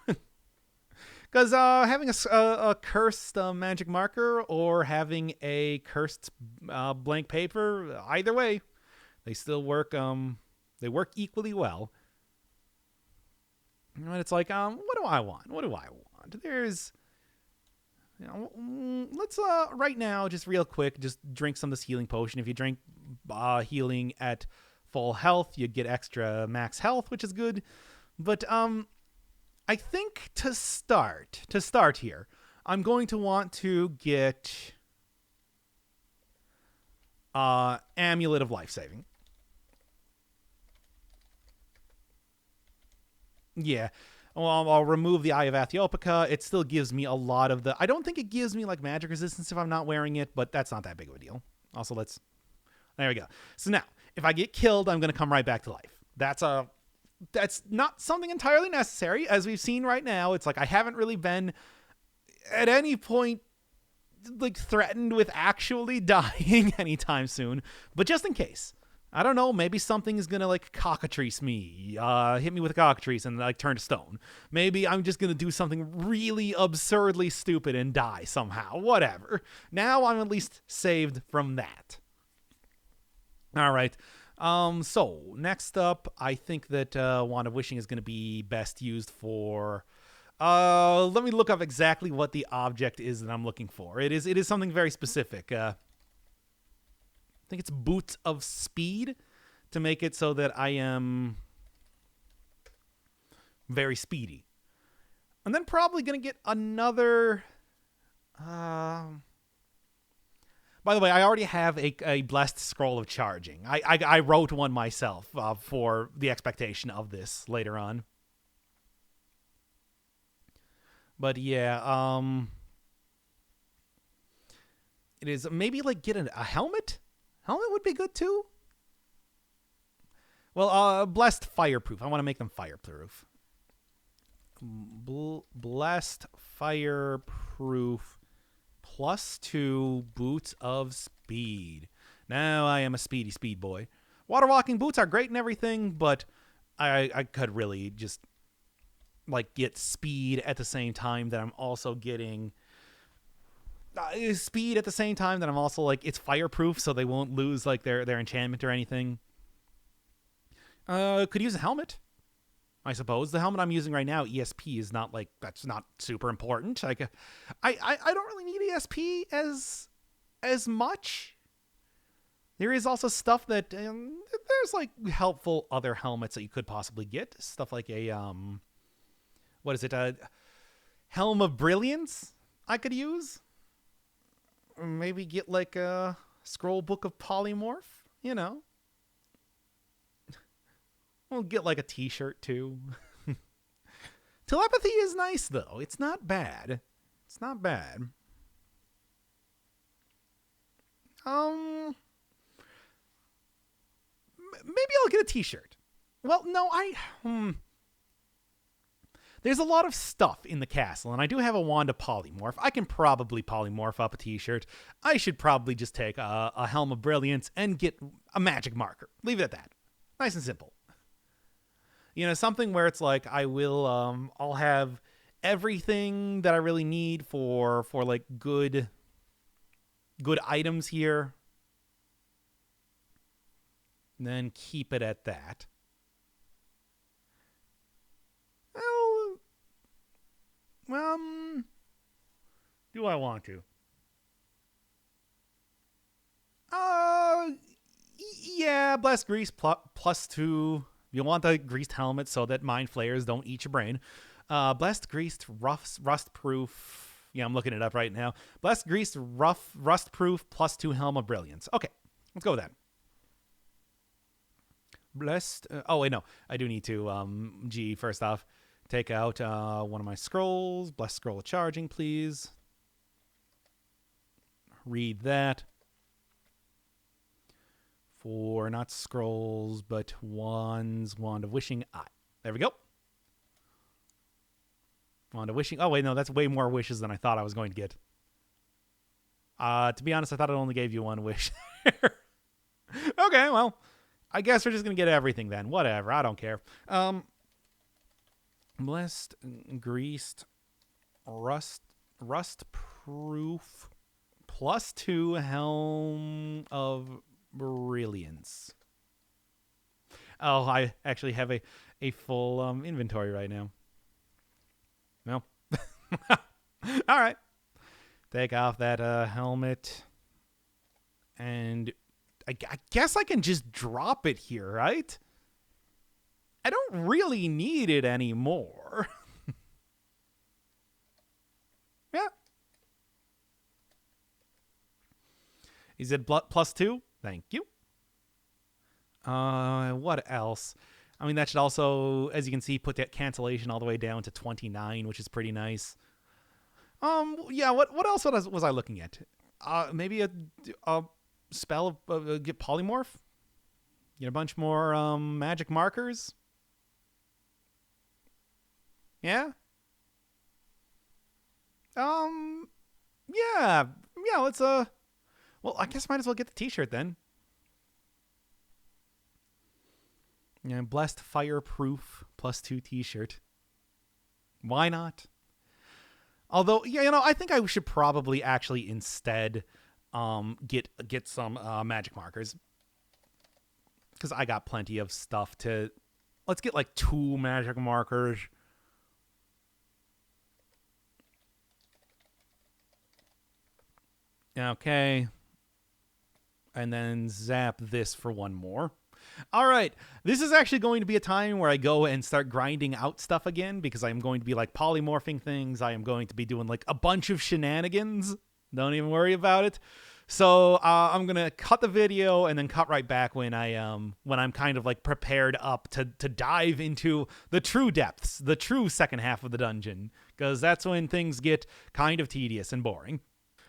Because having a cursed magic marker or having a cursed blank paper, either way, they still work. They work equally well. And it's like, what do I want? There's, let's right now, just real quick, just drink some of this healing potion. If you drink healing at full health, you get extra max health, which is good. But I think to start here, I'm going to want to get Amulet of Life Saving. Yeah. Well, I'll remove the Eye of Athiopica. It still gives me a lot of the... I don't think it gives me like magic resistance if I'm not wearing it, but that's not that big of a deal. Also, there we go. So now, if I get killed, I'm going to come right back to life. That's not something entirely necessary. As we've seen right now, it's like I haven't really been at any point like threatened with actually dying anytime soon. But just in case, I don't know, maybe something is gonna like cockatrice me, hit me with a cockatrice and like turn to stone. Maybe I'm just gonna do something really absurdly stupid and die somehow. Whatever. Now I'm at least saved from that. All right. So next up, I think that Wand of Wishing is going to be best used for. Let me look up exactly what the object is that I'm looking for. It is something very specific. I think it's Boots of Speed to make it so that I am very speedy, and then probably going to get another. By the way, I already have a blessed scroll of charging. I wrote one myself for the expectation of this later on. But yeah, it is maybe like get a helmet. Helmet would be good too. Well, blessed fireproof. I want to make them fireproof. Blessed fireproof. +2 Boots of Speed. Now I am a speed boy. Water walking boots are great and everything, but I could really just like get speed at the same time that I'm also getting speed at the same time that I'm also like it's fireproof, so they won't lose like their enchantment or anything. Could use a helmet. I suppose the helmet I'm using right now, ESP, is not like that's not super important. Like, I don't really need ESP as much. There is also stuff that there's like helpful other helmets that you could possibly get. Stuff like a what is it? A Helm of Brilliance I could use. Or maybe get like a Scroll Book of Polymorph. You know. We'll get like a t-shirt too. Telepathy is nice though. It's not bad. It's not bad. Maybe I'll get a t-shirt. Well, no, there's a lot of stuff in the castle, and I do have a wand of polymorph. I can probably polymorph up a t-shirt. I should probably just take a Helm of Brilliance and get a magic marker. Leave it at that. Nice and simple. You know, something where it's like I'll have everything that I really need for like good items here. And then keep it at that. Well, do I want to? Yeah, Blessed Grease plus 2. You want the greased helmet so that mind flayers don't eat your brain. Blessed Greased rust proof. Yeah, I'm looking it up right now. Blessed Greased rust proof plus 2 Helm of Brilliance. Okay, let's go with that. Blessed. Oh wait, no, I do need to. First off, take out one of my scrolls. Blessed Scroll of Charging, please. Read that. For not scrolls, but wands. Wand of Wishing Eye. There we go. Wand of Wishing. Oh wait, no, that's way more wishes than I thought I was going to get. To be honest, I thought it only gave you one wish. Okay, well, I guess we're just gonna get everything then. Whatever, I don't care. Blessed, greased, rust proof, plus 2 Helm of Brilliance. Oh, I actually have a full inventory right now. No. All right. Take off that helmet. And I guess I can just drop it here, right? I don't really need it anymore. Yeah. He said plus 2. Thank you. What else? I mean, that should also, as you can see, put that cancellation all the way down to 29, which is pretty nice. Yeah, what else was I looking at? Maybe a spell of get polymorph? Get a bunch more magic markers? Yeah? Yeah, let's well, I guess might as well get the t-shirt then. Yeah, Blessed Fireproof plus 2 t-shirt. Why not? Although, yeah, I think I should probably actually instead get some magic markers. Because I got plenty of stuff to... Let's get like 2 magic markers. Okay. And then zap this for 1 more. All right, this is actually going to be a time where I go and start grinding out stuff again because I'm going to be like polymorphing things. I am going to be doing like a bunch of shenanigans. Don't even worry about it. So I'm gonna cut the video and then cut right back when I'm kind of like prepared up to dive into the true depths, the true second half of the dungeon, because that's when things get kind of tedious and boring.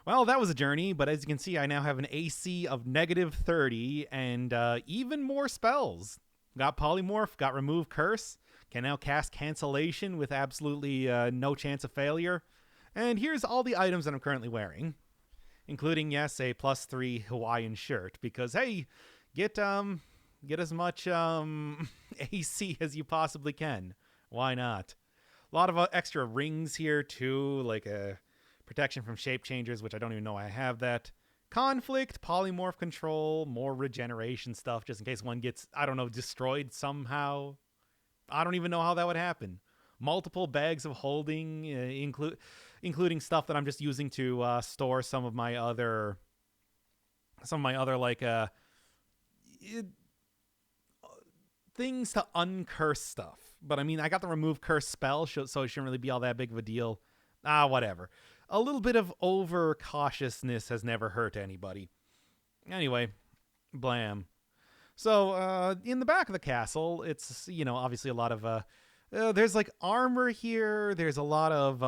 Well, that was a journey, but as you can see, I now have an AC of -30 and even more spells. Got Polymorph, got Remove Curse, can now cast Cancellation with absolutely no chance of failure. And here's all the items that I'm currently wearing, including, yes, a +3 Hawaiian shirt, because, hey, get as much AC as you possibly can. Why not? A lot of extra rings here, too, like a... protection from shape changers, which I don't even know I have that. Conflict, polymorph control, more regeneration stuff, just in case one gets, I don't know, destroyed somehow. I don't even know how that would happen. Multiple bags of holding, including stuff that I'm just using to store some of my other like things to uncurse stuff. But I mean, I got the remove curse spell, so it shouldn't really be all that big of a deal. Whatever. A little bit of overcautiousness has never hurt anybody. Anyway, blam. So in the back of the castle, it's, obviously a lot of there's like armor here. There's a lot of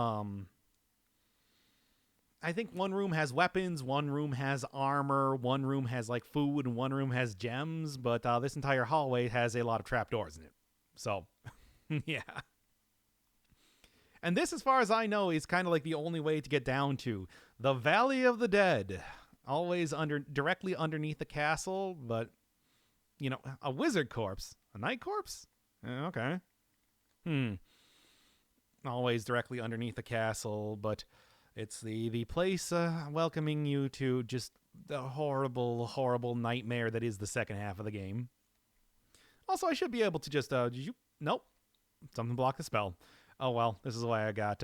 I think one room has weapons, one room has armor, one room has like food, and one room has gems, but this entire hallway has a lot of trapdoors in it. So, yeah. And this, as far as I know, is kind of like the only way to get down to the Valley of the Dead. Always directly underneath the castle, but, a wizard corpse. A knight corpse? Okay. Always directly underneath the castle, but it's the place welcoming you to just the horrible, horrible nightmare that is the second half of the game. Also, I should be able to just, nope. Something blocked the spell. Oh, well, this is why I got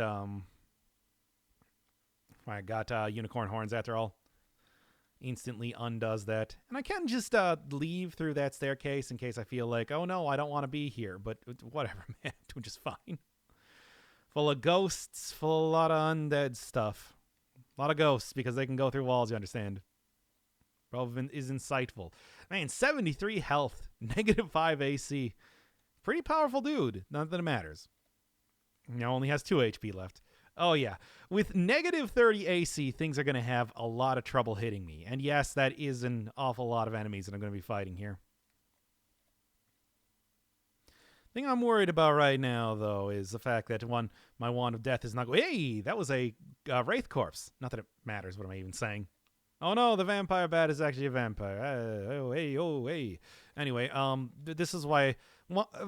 unicorn horns after all. Instantly undoes that. And I can just leave through that staircase in case I feel like, oh no, I don't want to be here. But whatever, man, doing just fine. Full of ghosts, full of a lot of undead stuff. A lot of ghosts because they can go through walls, you understand. Relevant is insightful. Man, 73 health, -5 AC. Pretty powerful dude. Not that it matters. Now only has 2 HP left. Oh yeah, with -30 AC, things are going to have a lot of trouble hitting me. And yes, that is an awful lot of enemies that I'm going to be fighting here. Thing I'm worried about right now, though, is the fact that my wand of death is not going. Hey, that was a wraith corpse. Not that it matters. What am I even saying? Oh no, the vampire bat is actually a vampire. Oh hey. Anyway, this is why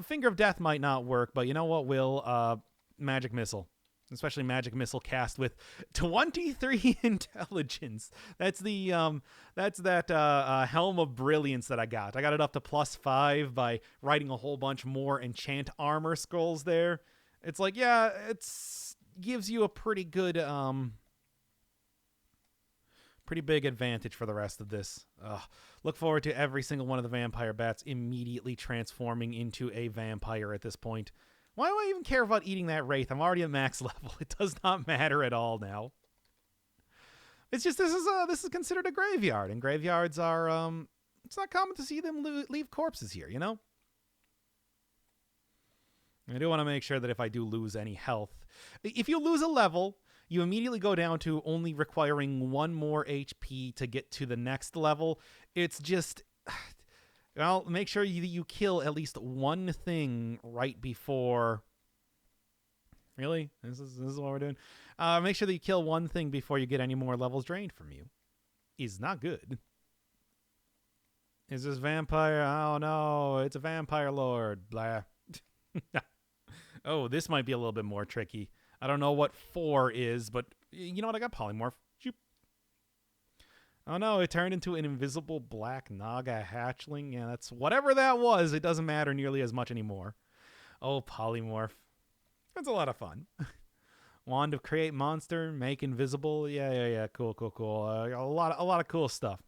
Finger of Death might not work, but you know what will? Magic missile. Especially magic missile cast with 23 intelligence. That's the helm of brilliance that I got. I got it up to +5 by writing a whole bunch more enchant armor scrolls there. It's like, yeah, it's gives you a pretty good pretty big advantage for the rest of this. Look forward to every single one of the vampire bats immediately transforming into a vampire at this point. Why do I even care about eating that wraith? I'm already at max level. It does not matter at all now. It's just this is considered a graveyard, and graveyards are it's not common to see them leave corpses here, you know? I do want to make sure that if I do lose any health, if you lose a level, you immediately go down to only requiring 1 more HP to get to the next level. It's just, well, make sure you kill at least one thing right before. Really? This is what we're doing? Make sure that you kill one thing before you get any more levels drained from you. Is not good. Is this vampire? Oh no, it's a vampire lord. Blah. Oh, this might be a little bit more tricky. I don't know what 4 is, but you know what? I got polymorph. Shoop. Oh no, it turned into an invisible black naga hatchling. Yeah, that's whatever that was. It doesn't matter nearly as much anymore. Oh, polymorph. That's a lot of fun. Wand of create monster, make invisible. Yeah. Cool. A lot of cool stuff.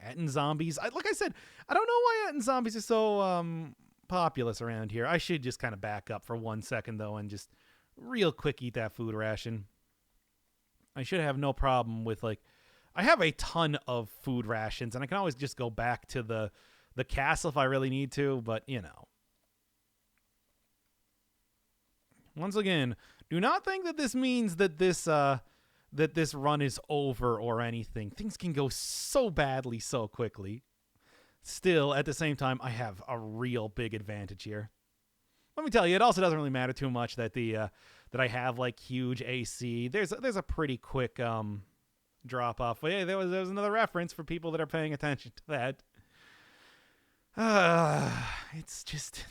Etten zombies. Like I said, I don't know why Etten zombies are so populous around here. I should just kind of back up for 1 second though and just real quick eat that food ration. I should have no problem with, like, I have a ton of food rations and I can always just go back to the castle if I really need to, but you know. Once again, do not think that this means that this run is over or anything. Things can go so badly so quickly. Still, at the same time, I have a real big advantage here. Let me tell you, it also doesn't really matter too much that that I have like huge AC. There's a pretty quick drop off. But yeah, there was another reference for people that are paying attention to that. It's just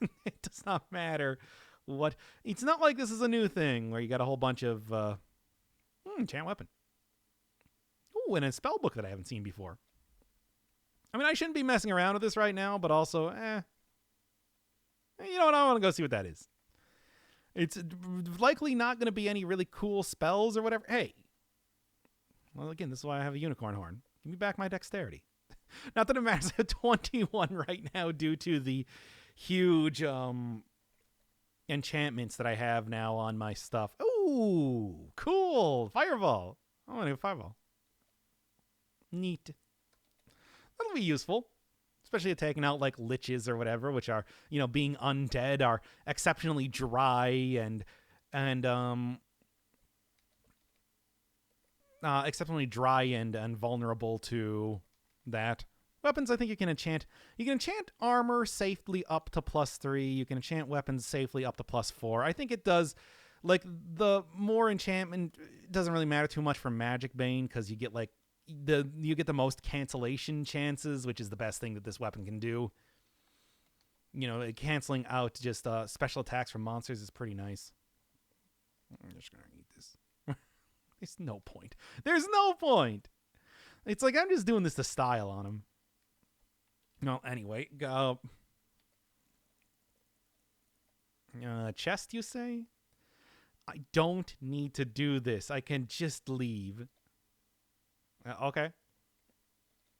it does not matter what. It's not like this is a new thing where you got a whole bunch of enchant weapon. Ooh, and a spell book that I haven't seen before. I mean, I shouldn't be messing around with this right now, but also, you know what? I want to go see what that is. It's likely not going to be any really cool spells or whatever. Hey. Well, again, this is why I have a unicorn horn. Give me back my dexterity. Not that it matters at 21 right now due to the huge enchantments that I have now on my stuff. Ooh, cool. Fireball. I want to do a fireball. Neat. That'll be useful. especially taking out like liches or whatever, which are, being undead, are exceptionally dry and exceptionally dry and vulnerable to that. Weapons, I think you can enchant. You can enchant armor safely up to +3. You can enchant weapons safely up to +4. I think it does. Like, the more enchantment doesn't really matter too much for Magic Bane, because you get like you get the most cancellation chances, which is the best thing that this weapon can do. Canceling out just special attacks from monsters is pretty nice. I'm just gonna eat this. There's no point. There's no point. It's like I'm just doing this to style on him. No, anyway, chest, you say? I don't need to do this. I can just leave. Okay.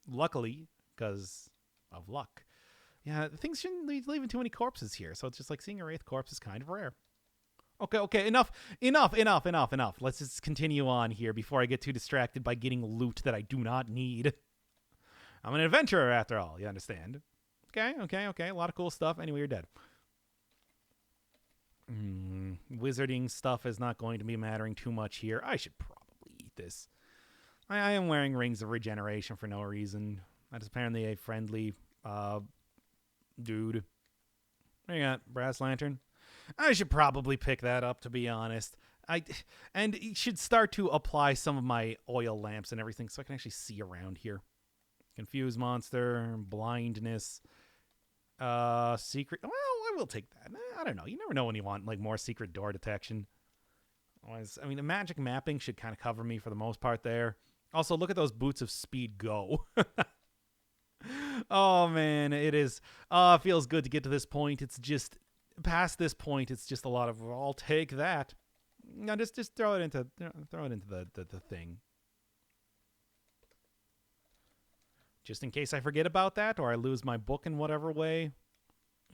Luckily, because of luck. Yeah, things shouldn't be leaving too many corpses here, so it's just like seeing a wraith corpse is kind of rare. Okay, enough. Let's just continue on here before I get too distracted by getting loot that I do not need. I'm an adventurer after all, you understand? Okay, a lot of cool stuff. Anyway, you're dead. Wizarding stuff is not going to be mattering too much here. I should probably eat this. I am wearing Rings of Regeneration for no reason. That is apparently a friendly dude. What you got? Brass Lantern? I should probably pick that up, to be honest. And should start to apply some of my oil lamps and everything so I can actually see around here. Confuse monster, blindness, secret. Well, I will take that. I don't know. You never know when you want like more secret door detection. I mean, the magic mapping should kind of cover me for the most part there. Also, look at those boots of speed go. Oh man, it is. It feels good to get to this point. It's just past this point. It's just a lot of I'll take that. No, just throw it into the thing. Just in case I forget about that or I lose my book in whatever way.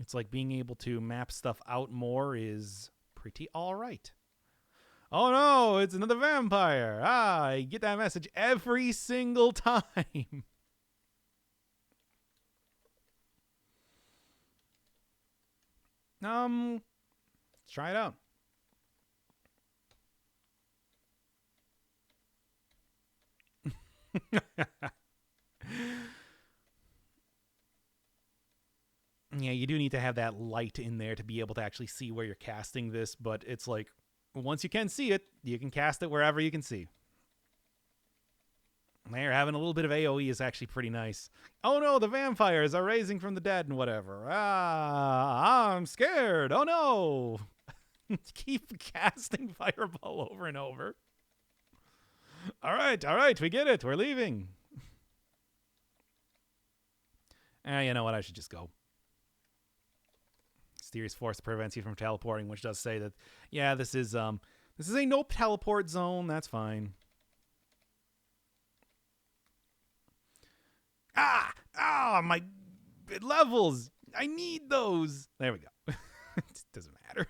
It's like being able to map stuff out more is pretty all right. Oh no, it's another vampire. I get that message every single time. Let's try it out. Yeah, you do need to have that light in there to be able to actually see where you're casting this, but it's like, once you can see it, you can cast it wherever you can see. There, having a little bit of AoE is actually pretty nice. Oh no, the vampires are raising from the dead and whatever. I'm scared. Oh no. Keep casting Fireball over and over. All right, we get it. We're leaving. You know what? I should just go. Mysterious force prevents you from teleporting, which does say that, yeah, this is a no teleport zone. That's fine. My levels. I need those. There we go. It doesn't matter. It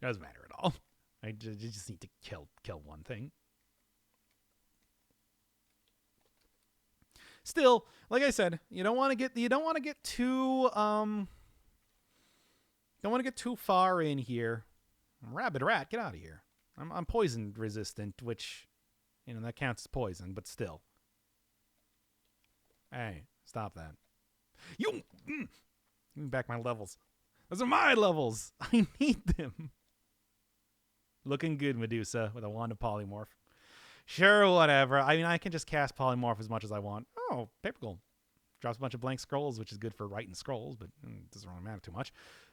doesn't matter at all. I just need to kill one thing. Still, like I said, you don't want to get too far in here. Rabid rat, get out of here. I'm poison resistant, which, that counts as poison, but still. Hey, stop that. Give me back my levels. Those are my levels. I need them. Looking good, Medusa, with a wand of polymorph. Sure, whatever. I mean, I can just cast polymorph as much as I want. Oh, paper gold. Drops a bunch of blank scrolls, which is good for writing scrolls, but it doesn't really matter too much.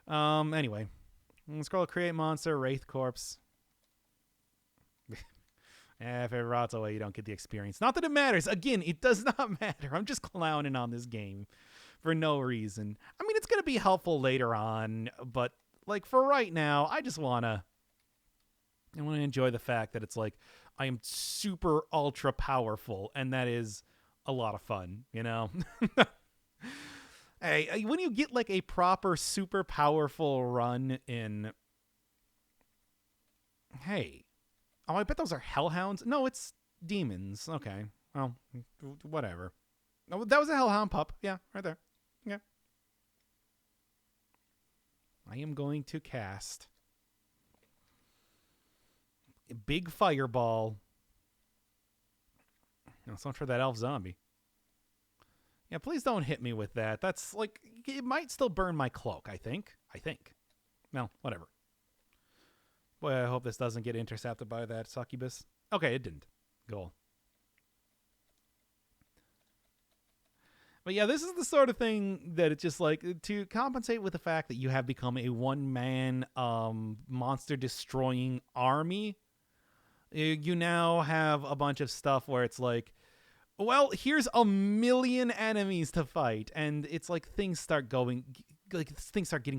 Anyway. Scroll create monster, wraith corpse. If it rots away, you don't get the experience. Not that it matters. Again, it does not matter. I'm just clowning on this game for no reason. I mean, it's going to be helpful later on, but like for right now, I want to enjoy the fact that it's like I am super ultra powerful, and that is a lot of fun, Hey, when you get like a proper super powerful run in... Hey. I bet those are hellhounds. No, it's demons. Okay. Well, whatever. Oh, that was a hellhound pup. Yeah, right there. Yeah. I am going to cast a big fireball. No, it's not for that elf zombie. Yeah, please don't hit me with that. That's like, it might still burn my cloak, I think. Well, whatever. Boy, I hope this doesn't get intercepted by that succubus. Okay, it didn't. Cool. But yeah, this is the sort of thing that it's just like, to compensate with the fact that you have become a one-man monster destroying army, you now have a bunch of stuff where it's like, well, here's a million enemies to fight, and it's like things start getting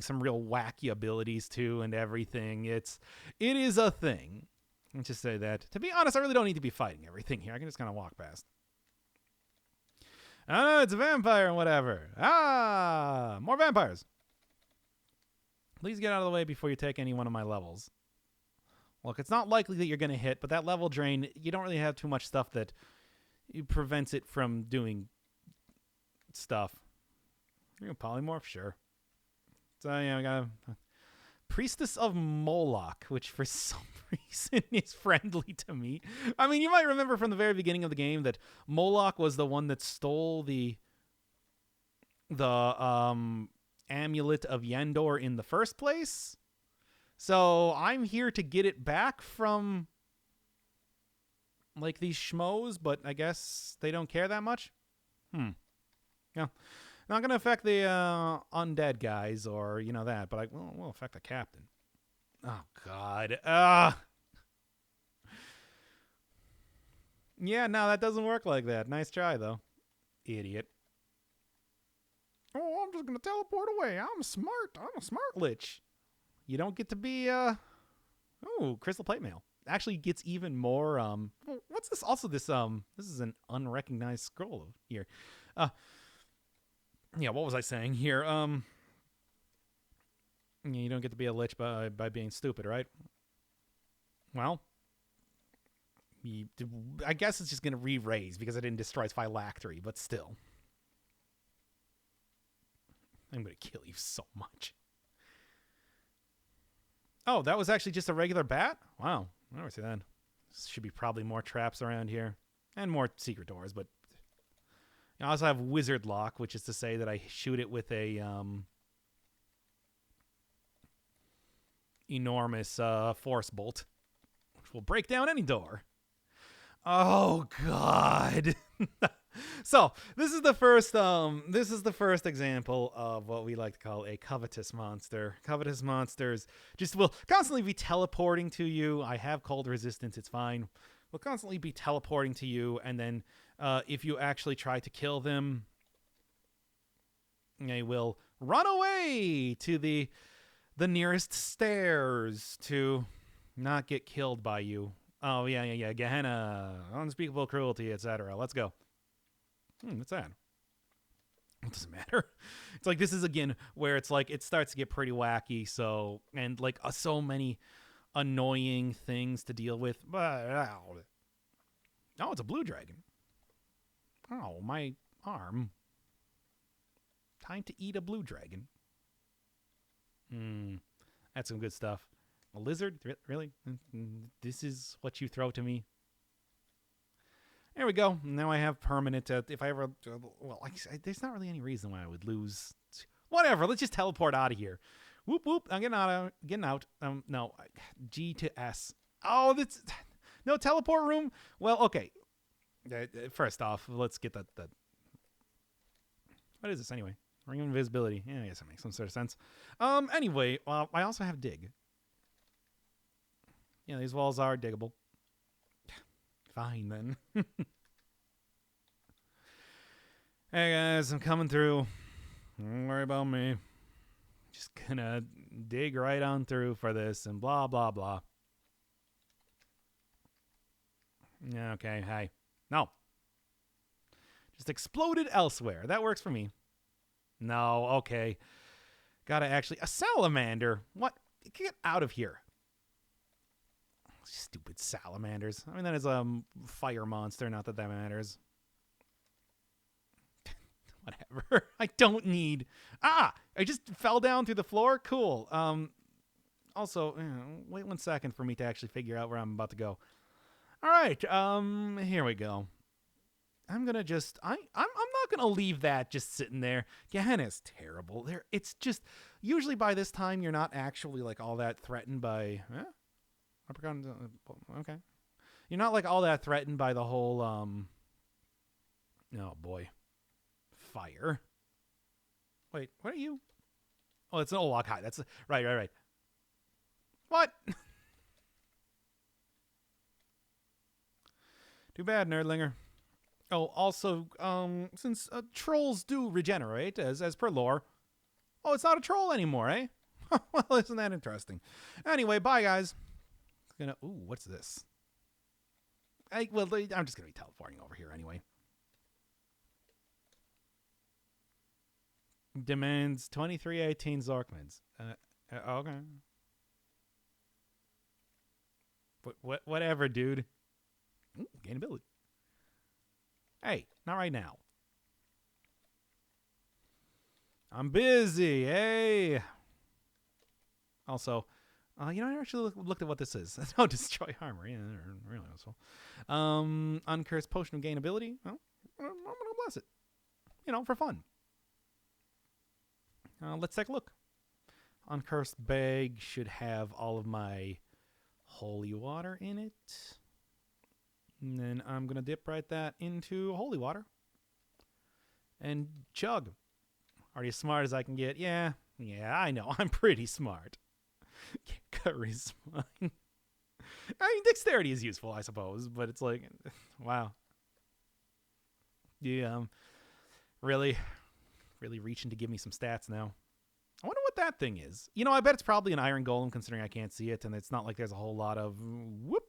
some real wacky abilities too, and everything. It is a thing. Let's just say that. To be honest, I really don't need to be fighting everything here. I can just kind of walk past. I don't know, it's a vampire and whatever. Ah, more vampires. Please get out of the way before you take any one of my levels. Look, it's not likely that you're going to hit, but that level drain, you don't really have too much stuff that it prevents it from doing stuff. You're gonna polymorph? Sure. So, yeah, we got a Priestess of Moloch, which for some reason is friendly to me. I mean, you might remember from the very beginning of the game that Moloch was the one that stole the amulet of Yendor in the first place. So I'm here to get it back from like these schmoes, but I guess they don't care that much. Yeah. Not going to affect the undead guys or, that, but will affect the captain. Oh, God. Yeah, no, that doesn't work like that. Nice try, though. Idiot. Oh, I'm just going to teleport away. I'm smart. I'm a smart lich. You don't get to be, crystal plate mail. Actually gets even more, what's this? Also, this is an unrecognized scroll here. Yeah, what was I saying here? You don't get to be a lich by being stupid, right? Well, I guess it's just going to re-raise because I didn't destroy its phylactery, but still. I'm going to kill you so much. Oh, that was actually just a regular bat? Wow. I never see that. Should be probably more traps around here. And more secret doors, but I also have Wizard Lock, which is to say that I shoot it with a enormous force bolt, which will break down any door. Oh God! So this is the first example of what we like to call a covetous monster. Covetous monsters just will constantly be teleporting to you. I have cold resistance; it's fine. Will constantly be teleporting to you, and then if you actually try to kill them, they will run away to the nearest stairs to not get killed by you. Oh, yeah. Gehenna, unspeakable cruelty, etc. Let's go. What's that? It doesn't matter. It's like this is, again, where it's like it starts to get pretty wacky, so many annoying things to deal with. Oh, it's a blue dragon. Oh, my arm. Time to eat a blue dragon. That's some good stuff. A lizard? Really? This is what you throw to me? There we go. Now I have permanent. If I ever... there's not really any reason why I would lose. Whatever. Let's just teleport out of here. Whoop, whoop. I'm getting out. No. G to S. Oh, that's... No teleport room? Well, okay. First off, let's get that... What is this anyway? Ring of invisibility. Yeah, I guess that makes some sort of sense. Anyway, I also have dig. Yeah, these walls are diggable. Fine, then. Hey, guys, I'm coming through. Don't worry about me. Just gonna dig right on through for this and blah, blah, blah. Yeah, okay, hey. No. Just exploded elsewhere. That works for me. No, okay. Gotta actually... A salamander? What? Get out of here. Stupid salamanders. I mean, that is a fire monster. Not that matters. Whatever. I don't need... I just fell down through the floor? Cool. Also, wait 1 second for me to actually figure out where I'm about to go. All right, here we go. I'm gonna just... I'm not gonna leave that just sitting there. Gehenna's terrible. It's just... Usually by this time, you're not actually, like, all that threatened by... Okay. You're not, like, all that threatened by the whole, Oh, boy. Fire. Wait, what are you? Oh, it's an Olak High. That's... Right. What? Too bad, nerdlinger. Oh, also, since trolls do regenerate, as per lore. Oh, it's not a troll anymore, eh? Well, isn't that interesting? Anyway, bye, guys. Ooh, what's this? I'm just gonna be teleporting over here anyway. Demands 2318 Zorkmans. Okay. Whatever, dude. Ooh, gain ability. Hey, not right now. I'm busy. Hey. Also, I actually looked at what this is. Oh, destroy armor. Yeah, really useful. Uncursed potion of gain ability. Well, I'm gonna bless it. For fun. Let's take a look. Uncursed bag should have all of my holy water in it. And then I'm going to dip that into holy water. And chug. Already as smart as I can get. Yeah, I know. I'm pretty smart. Charisma. I mean, dexterity is useful, I suppose. But it's like, wow. Yeah, really reaching to give me some stats now. I wonder what that thing is. I bet it's probably an iron golem, considering I can't see it, and it's not like there's a whole lot of whoop.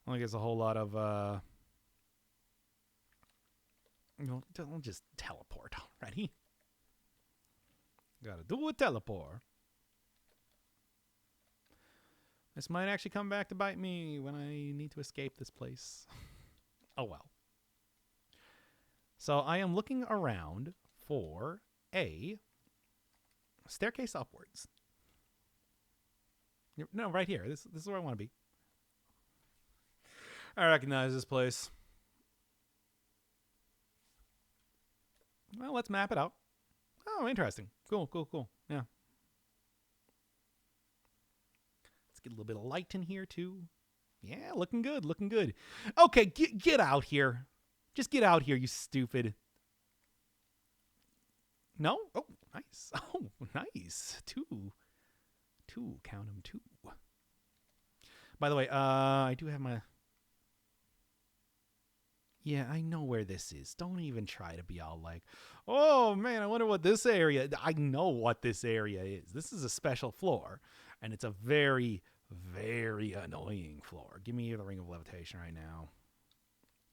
Like there's a whole lot of don't just teleport already. Gotta do a teleport. This might actually come back to bite me when I need to escape this place. Oh well. So I am looking around for a staircase upwards. No, right here. This is where I want to be. I recognize this place. Well, let's map it out. Oh, interesting. Cool. Yeah. Let's get a little bit of light in here, too. Yeah, looking good. Okay, get out here. Just get out here, you stupid. No? Oh, nice. Oh, nice. Two. Count them, 2. By the way, I do have my... Yeah, I know where this is. Don't even try to be all like, oh, man, I wonder what this area... I know what this area is. This is a special floor, and it's a very, very annoying floor. Give me the Ring of Levitation right now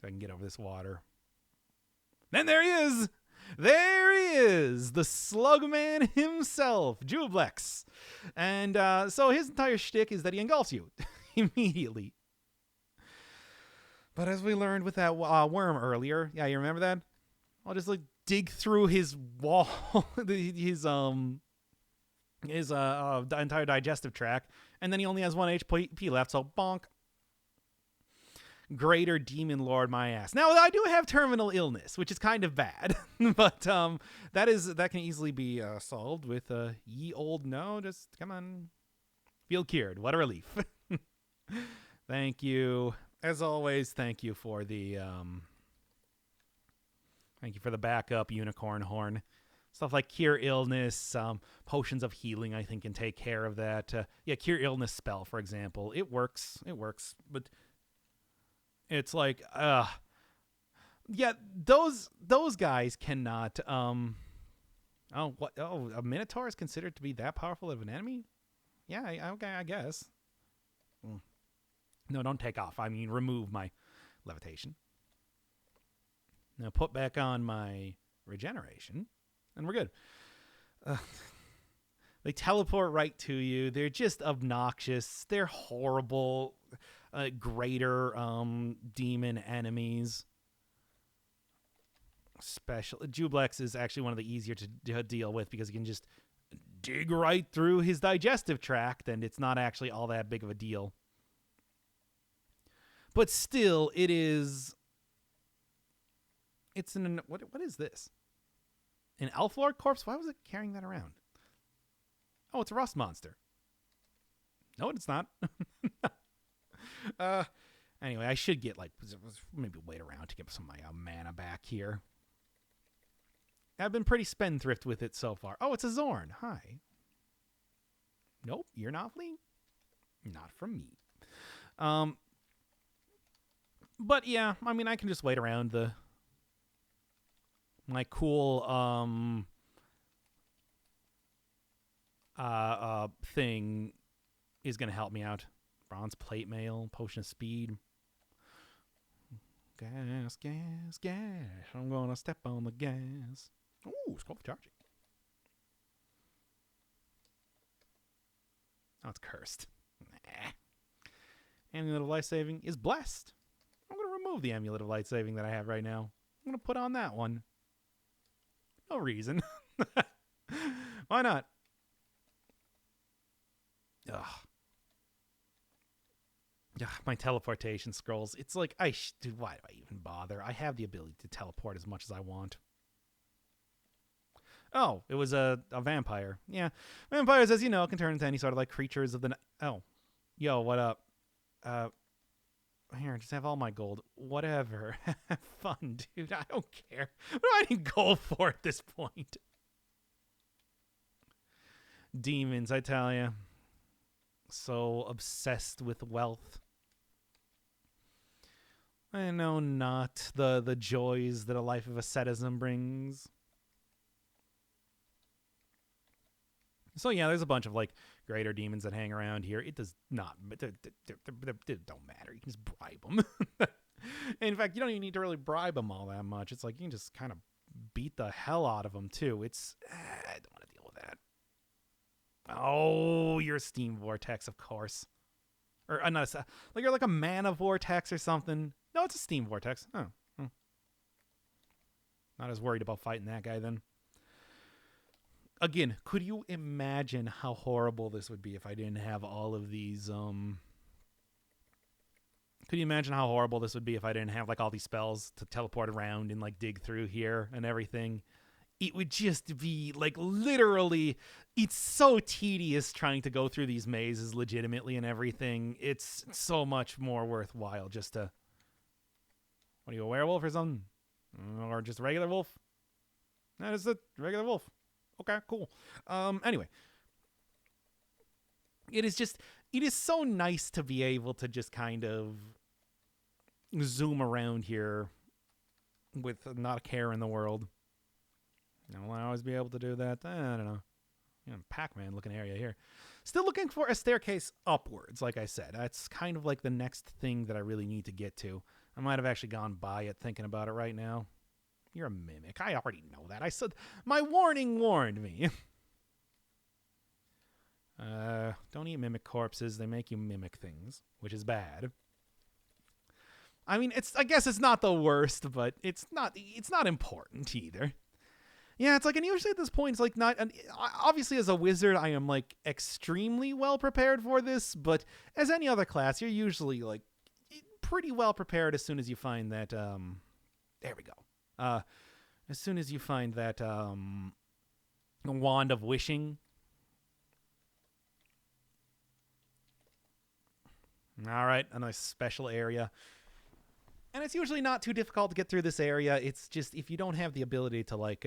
so I can get over this water. Then there he is! There he is! The Slugman himself, Jublex. And so his entire shtick is that he engulfs you immediately. But as we learned with that worm earlier, yeah, you remember that? I'll just like dig through his wall, his entire digestive tract, and then he only has 1 HP left, so bonk. Greater Demon Lord my ass. Now, I do have terminal illness, which is kind of bad, but that can easily be solved with ye old no. Just come on, feel cured. What a relief. Thank you, as always. Thank you for the backup unicorn horn. Stuff like cure illness, potions of healing, I think, can take care of that. Yeah, cure illness spell, for example, it works, but. It's like, yeah, those guys cannot. A Minotaur is considered to be that powerful of an enemy? Yeah, okay, I guess. No, don't take off. I mean, remove my levitation. Now put back on my regeneration, and we're good. They teleport right to you. They're just obnoxious. They're horrible. Greater demon enemies. special. Jublex is actually one of the easier to deal with because you can just dig right through his digestive tract, and it's not actually all that big of a deal. But still, it is. It's an what is this? An elf lord corpse? Why was it carrying that around? Oh, it's a rust monster. No, it's not. Anyway, I should get maybe wait around to get some of my mana back here. I've been pretty spendthrift with it so far. Oh, it's a Zorn. Hi. Nope, you're not fleeing. Not from me. But yeah, I mean, I can just wait around. My cool thing is gonna help me out. Bronze plate mail, potion of speed. Gas, gas, gas. I'm gonna step on the gas. Ooh, scroll for charging. Oh, it's cursed. Nah. Amulet of life saving is blessed. I'm gonna remove the amulet of light saving that I have right now. I'm gonna put on that one. No reason. Why not? Ugh. My teleportation scrolls. It's like, dude, why do I even bother? I have the ability to teleport as much as I want. Oh, it was a vampire. Yeah. Vampires, as you know, can turn into any sort of like creatures of the night. Oh. Yo, what up? Here, just have all my gold. Whatever. Have fun, dude. I don't care. What do I need gold for at this point? Demons, I tell you. So obsessed with wealth. I know not the joys that a life of asceticism brings. So yeah, there's a bunch of like greater demons that hang around here. It does not, they don't matter. You can just bribe them. In fact, you don't even need to really bribe them all that much. It's like you can just kind of beat the hell out of them too. It's I don't want to deal with that. Oh, you're a steam vortex, of course, or not like you're like a mana vortex or something. No, it's a steam vortex. Oh, not as worried about fighting that guy then. Again, could you imagine how horrible this would be if I didn't have all of these, Could you imagine how horrible this would be if I didn't have, like, all these spells to teleport around and, like, dig through here and everything? It would just be, like, literally, it's so tedious trying to go through these mazes legitimately and everything. It's so much more worthwhile just to... What are you, a werewolf or something? Or just a regular wolf? That is a regular wolf. Okay, cool. Anyway, it is so nice to be able to just kind of zoom around here with not a care in the world. Will I always be able to do that? I don't know. Pac-Man looking area here. Still looking for a staircase upwards, like I said. That's kind of like the next thing that I really need to get to. I might have actually gone by it thinking about it right now. You're a mimic. I already know that. I said my warning warned me. Don't eat mimic corpses. They make you mimic things, which is bad. I mean, I guess it's not the worst, but it's not important either. Yeah, it's like, and usually at this point, it's like not, and obviously as a wizard, I am like extremely well prepared for this, but as any other class, you're usually like pretty well prepared as soon as you find that, there we go. As soon as you find that wand of wishing. All right, a nice special area. And it's usually not too difficult to get through this area. It's just if you don't have the ability to like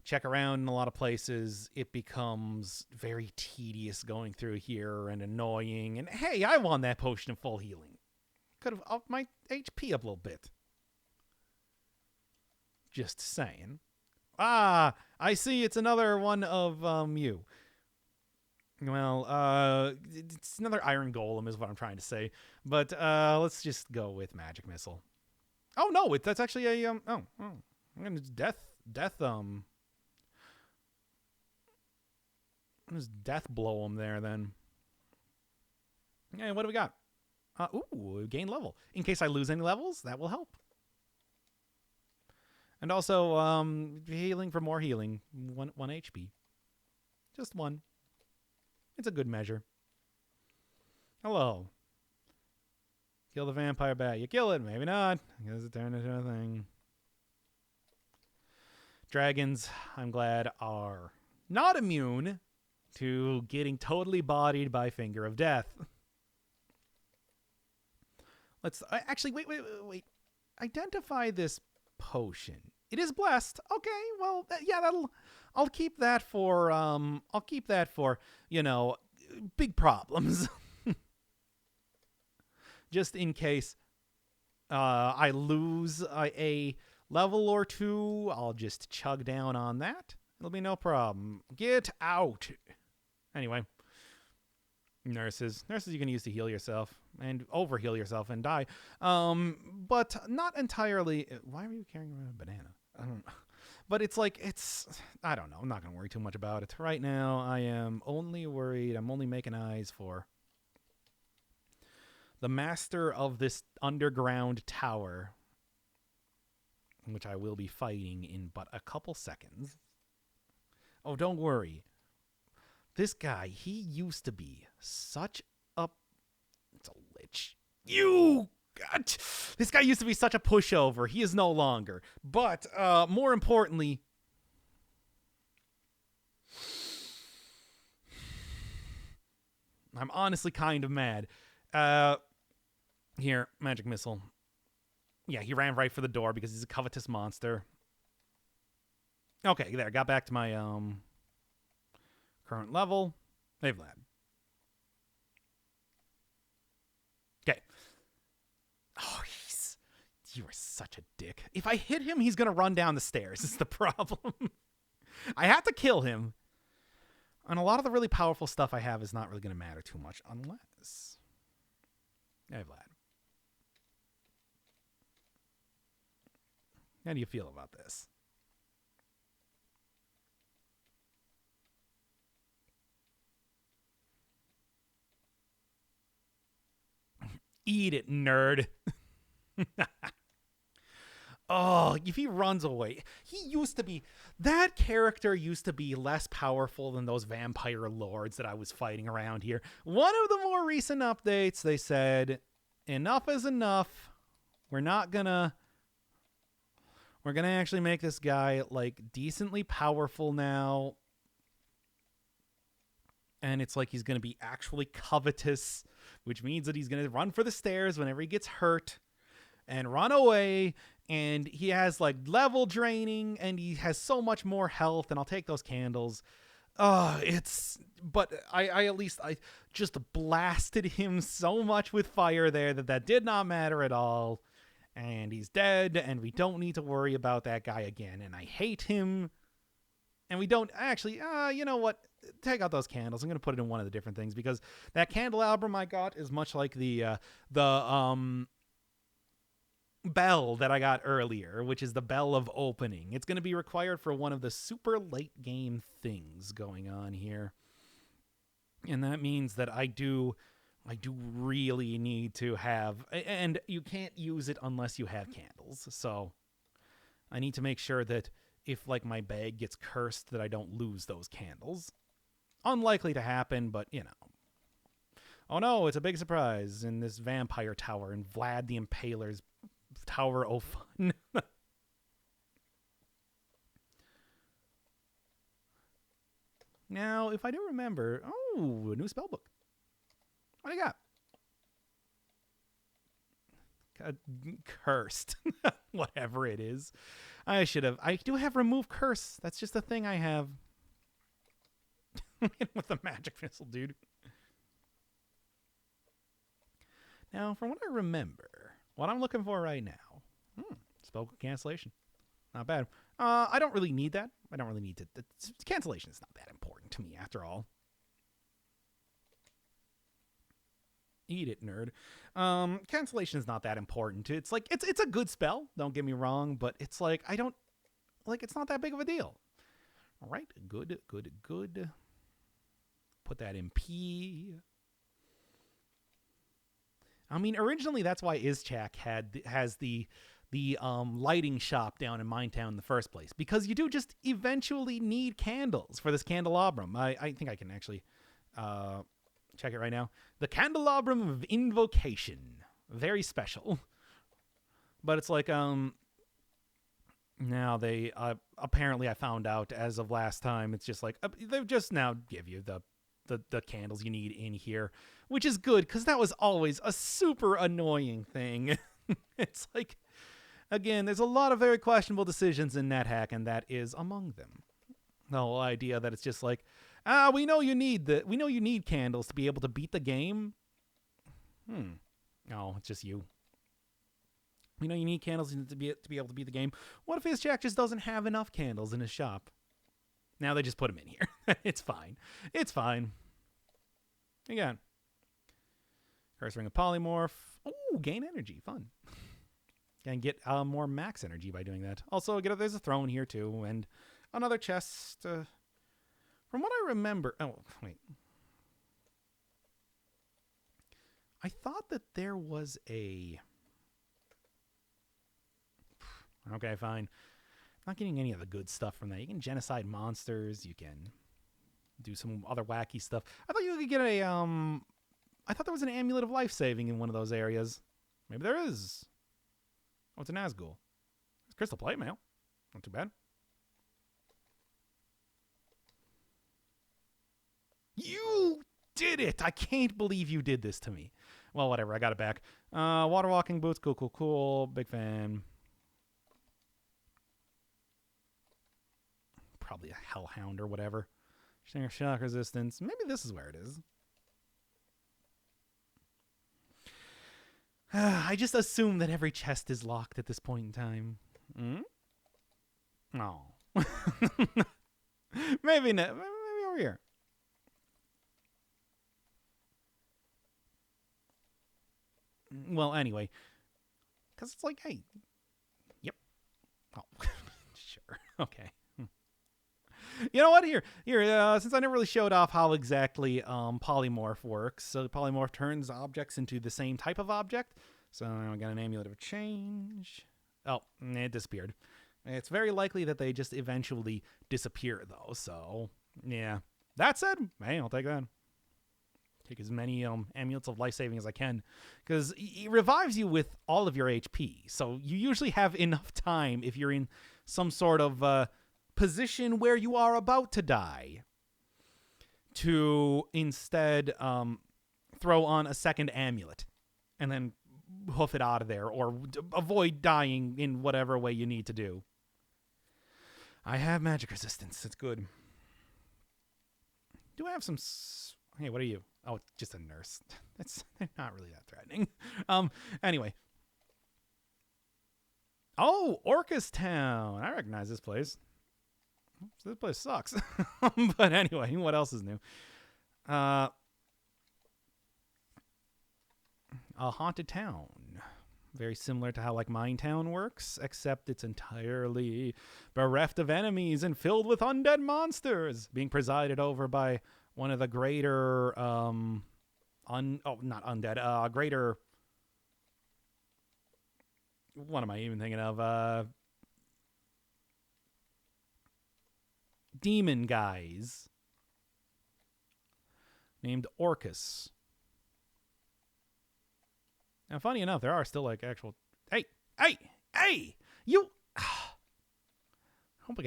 check around in a lot of places, it becomes very tedious going through here and annoying. And hey, I won that potion of full healing. Could have upped my HP up a little bit. Just saying. Ah, I see. It's another one of you. Well, it's another iron golem is what I'm trying to say. But let's just go with magic missile. Oh no, that's actually a it's death just death blow him there then. Yeah, what do we got? Ooh, gain level. In case I lose any levels, that will help. And also, healing for more healing. One HP. Just one. It's a good measure. Hello. Kill the vampire bat. You kill it. Maybe not. Because it turned into a thing. Dragons, I'm glad, are not immune to getting totally bodied by Finger of Death. Let's actually wait. Identify this potion. It is blessed. Okay, well, yeah, I'll keep that for big problems. Just in case I lose a level or two, I'll just chug down on that. It'll be no problem. Get out. Anyway, nurses you can use to heal yourself and overheal yourself and die. But not entirely. Why are you carrying around a banana? I don't know. But it's like, I don't know. I'm not going to worry too much about it. Right now, I am only worried. I'm only making eyes for the master of this underground tower, which I will be fighting in but a couple seconds. Oh, don't worry. This guy, he used to be such a... It's a lich. This guy used to be such a pushover. He is no longer. But, more importantly... I'm honestly kind of mad. Here, magic missile. Yeah, he ran right for the door because he's a covetous monster. Okay, there. Got back to my current level. Hey, Vlad. Okay. Oh, you are such a dick. If I hit him, he's going to run down the stairs. Is the problem. I have to kill him. And a lot of the really powerful stuff I have is not really going to matter too much unless... Hey, Vlad. How do you feel about this? Eat it, nerd. Oh, if he runs away. That character used to be less powerful than those vampire lords that I was fighting around here. One of the more recent updates, they said, enough is enough. We're gonna actually make this guy, like, decently powerful now. And it's like he's gonna be actually covetous, which means that he's gonna run for the stairs whenever he gets hurt and run away. And he has, like, level draining, and he has so much more health, and I'll take those candles. But I just blasted him so much with fire there that did not matter at all. And he's dead, and we don't need to worry about that guy again. And I hate him. And we don't actually, you know what? Take out those candles. I'm going to put it in one of the different things because that candelabrum I got is much like the bell that I got earlier, which is the bell of opening. It's going to be required for one of the super late game things going on here. And that means that I do really need to have, and you can't use it unless you have candles. So I need to make sure that if, like, my bag gets cursed, that I don't lose those candles. Unlikely to happen, but, you know. Oh no, it's a big surprise in this vampire tower in Vlad the Impaler's Tower of Fun. Now, if I do remember... Oh, a new spellbook. What do you got? Cursed. Whatever it is. I do have remove curse. That's just a thing I have. With the magic missile, dude. Now, from what I remember, what I'm looking for right now. Spellbook cancellation. Not bad. I don't really need that. I don't really need to... Cancellation is not that important to me, after all. Eat it, nerd. Cancellation is not that important. It's like, it's a good spell, don't get me wrong, but it's like, it's not that big of a deal. All right, good. Put that in P. I mean, originally that's why Izchak has the lighting shop down in Minetown in the first place, because you do just eventually need candles for this candelabrum. I think I can actually check it right now. The Candelabrum of Invocation. Very special. But it's like, now they, apparently I found out as of last time, it's just like, they've just now give you the candles you need in here, which is good, because that was always a super annoying thing. It's like, again, there's a lot of very questionable decisions in NetHack, and that is among them. The whole idea that it's just like, we know you need candles to be able to beat the game. No, it's just you. We know you need candles to be able to beat the game. What if his Jack just doesn't have enough candles in his shop? Now they just put them in here. It's fine. It's fine. Again. Curse Ring of Polymorph. Oh, gain energy. Fun. And get more max energy by doing that. Also, there's a throne here too, and another chest. From what I remember... Oh, wait. I thought that there was a... Okay, fine. Not getting any of the good stuff from that. You can genocide monsters. You can do some other wacky stuff. I thought you could get a... I thought there was an amulet of life saving in one of those areas. Maybe there is. Oh, it's an Nazgul. It's crystal plate mail. Not too bad. You did it! I can't believe you did this to me. Well, whatever. I got it back. Water walking boots. Cool, cool, cool. Big fan. Probably a Hellhound or whatever. Shock resistance. Maybe this is where it is. I just assume that every chest is locked at this point in time. No. Maybe not. Maybe over here. Well, anyway. Because it's like, hey. Yep. Oh, sure. Okay. You know what? Here. Since I never really showed off how exactly polymorph works, so polymorph turns objects into the same type of object. So I got an amulet of change. Oh, it disappeared. It's very likely that they just eventually disappear, though. So yeah. That said, hey, I'll take that. Take as many amulets of life saving as I can, because it revives you with all of your HP. So you usually have enough time if you're in some sort of position where you are about to die to instead throw on a second amulet and then hoof it out of there, or avoid dying in whatever way you need to do. I have magic resistance. It's good. Do I have some... Hey, what are you? Oh, just a nurse. They're not really that threatening. Anyway. Oh, Orcus Town. I recognize this place. This place sucks. But anyway, what else is new? A haunted town. Very similar to how like Minetown works, except it's entirely bereft of enemies and filled with undead monsters, being presided over by one of the greater greater, what am I even thinking of? Demon guys named Orcus. Now, funny enough, there are still like actual... Hey! You... I hope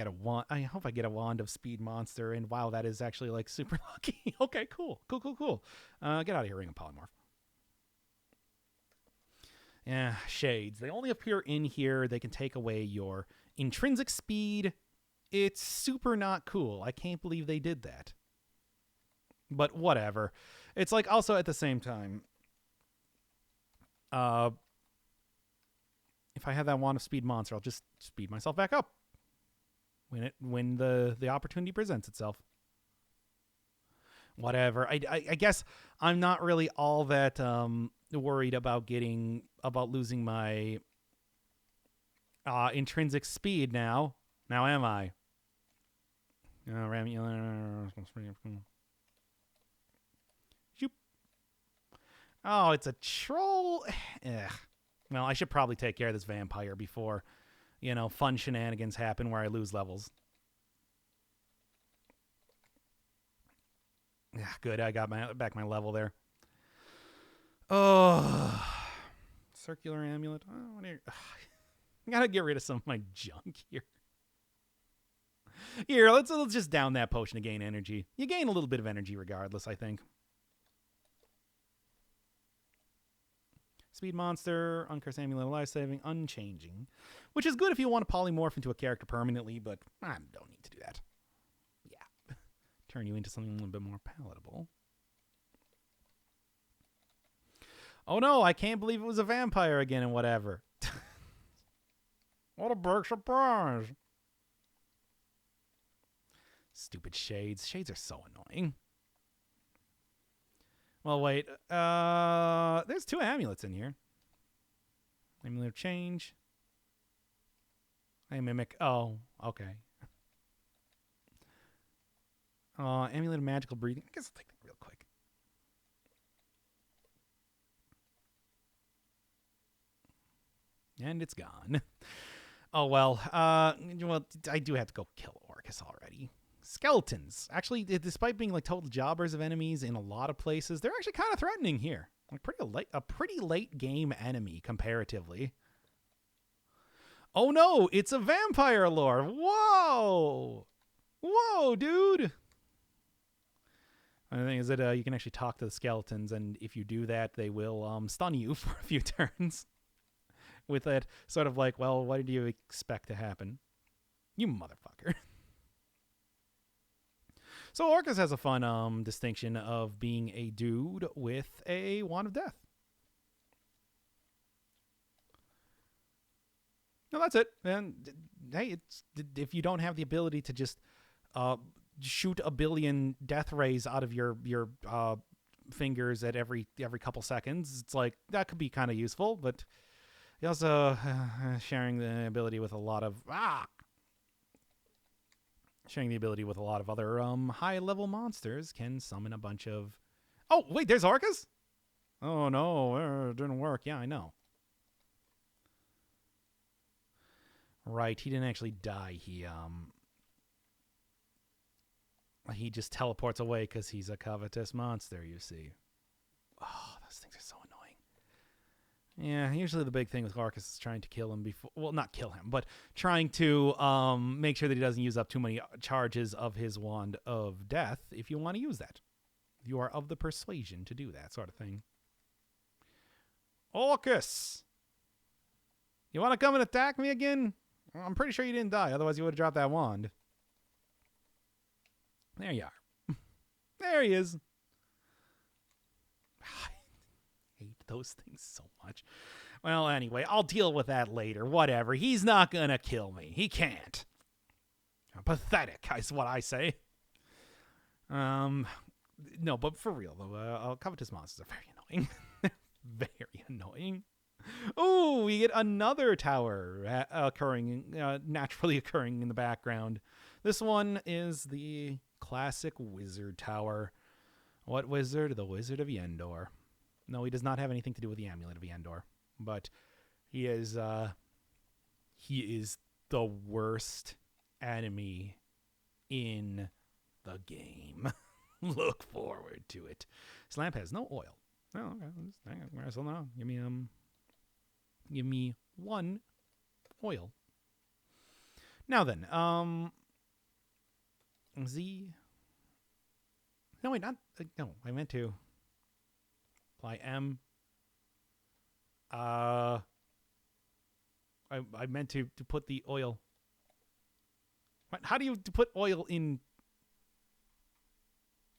I get a wand of speed monster, and wow, that is actually like super lucky. Okay, cool. Get out of here, Ring of Polymorph. Yeah, shades. They only appear in here. They can take away your intrinsic speed. It's super not cool. I can't believe they did that. But whatever. It's like also at the same time, if I have that wand of speed monster, I'll just speed myself back up when the opportunity presents itself. Whatever. I guess I'm not really all that worried about losing my intrinsic speed now. Now am I? Oh, it's a troll. Ugh. Well, I should probably take care of this vampire before, fun shenanigans happen where I lose levels. Yeah, good. I got back my level there. Oh, circular amulet. Oh, I gotta get rid of some of my junk here. Here, let's just down that potion to gain energy. You gain a little bit of energy regardless, I think. Speed monster, uncursed amulet, life saving, unchanging, which is good if you want to polymorph into a character permanently, but I don't need to do that. Yeah, turn you into something a little bit more palatable. Oh no, I can't believe it was a vampire again and whatever. What a big surprise. Stupid shades. Shades are so annoying. Well, wait. There's 2 amulets in here. Amulet of change. I mimic. Oh, okay. Amulet of magical breathing. I guess I'll take that real quick. And it's gone. Oh, well. Well, I do have to go kill Orcus already. Skeletons. Actually, despite being like total jobbers of enemies in a lot of places, they're actually kind of threatening here. Like a pretty late game enemy comparatively. Oh no, it's a vampire lore. Whoa. Whoa, dude. And the thing is that you can actually talk to the skeletons, and if you do that, they will stun you for a few turns. With it sort of like, well, what did you expect to happen? You motherfucker. So Orcus has a fun distinction of being a dude with a wand of death. No, that's it. And hey, if you don't have the ability to just shoot a billion death rays out of your fingers at every couple seconds, it's like that could be kind of useful. But you also sharing the ability with a lot of other high-level monsters can summon a bunch of... Oh, wait, there's Orcus? Oh, no, it didn't work. Yeah, I know. Right, he didn't actually die. He just teleports away because he's a covetous monster, you see. Oh, those things are so annoying. Yeah, usually the big thing with Orcus is trying to kill him before... Well, not kill him, but trying to make sure that he doesn't use up too many charges of his Wand of Death if you want to use that. If you are of the persuasion to do that sort of thing. Orcus! You want to come and attack me again? I'm pretty sure you didn't die, otherwise you would have dropped that wand. There you are. There he is. Hate those things so much. Well, anyway, I'll deal with that later. Whatever. He's not gonna kill me. He can't. Pathetic is what I say. No, but for real though, covetous monsters are very annoying. Very annoying. Oh, we get another tower naturally occurring in the background. This one is the classic wizard tower. What wizard? The Wizard of Yendor. No, he does not have anything to do with the Amulet of Yendor, but he is the worst enemy in the game. Look forward to it. This lamp has no oil. Oh, okay. So now, give me 1 oil. Now then, Z. No, wait, not. No, I meant to apply M. I meant to put the oil. What? How do you put oil in?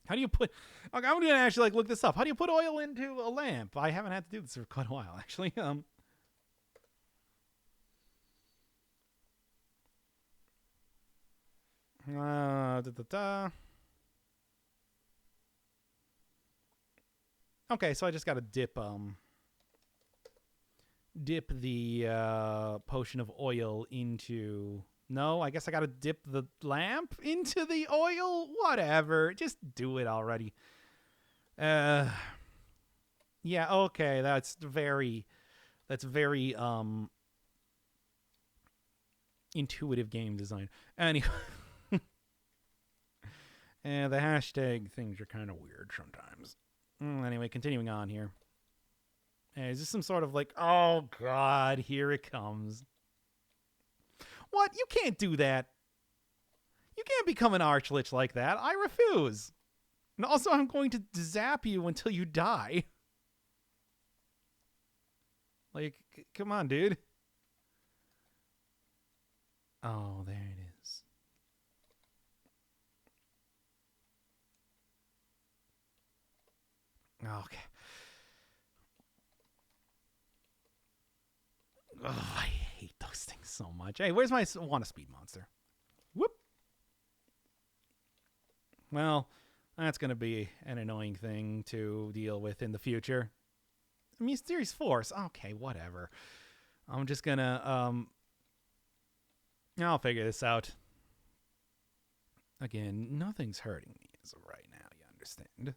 How do you put... Okay, I'm going to actually look this up. How do you put oil into a lamp? I haven't had to do this for quite a while, actually. Okay, so I just got to dip the potion of oil into... No, I guess I got to dip the lamp into the oil? Whatever. Just do it already. Yeah, okay. That's very, That's very intuitive game design. Anyway, and the hashtag things are kind of weird sometimes. Anyway, continuing on here. Is this some sort of like, oh god, here it comes? What? You can't do that. You can't become an archlich like that. I refuse. And also, I'm going to zap you until you die. Like, come on, dude. Oh, there it is. Okay. Oh, I hate those things so much. Hey, where's my want a speed monster? Whoop. Well, that's going to be an annoying thing to deal with in the future. Mysterious force. Okay, whatever. I'm just going to I'll figure this out. Again, nothing's hurting me as of right now, you understand?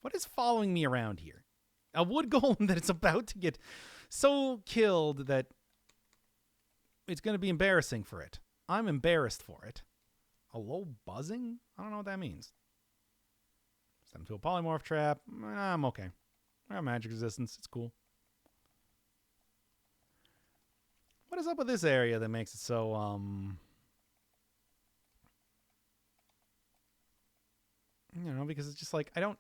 What is following me around here? A wood golem that is about to get so killed that it's going to be embarrassing for it. I'm embarrassed for it. A low buzzing? I don't know what that means. Send him to a polymorph trap. I'm okay. I got magic resistance. It's cool. What is up with this area that makes it so, you know, because it's just like, I don't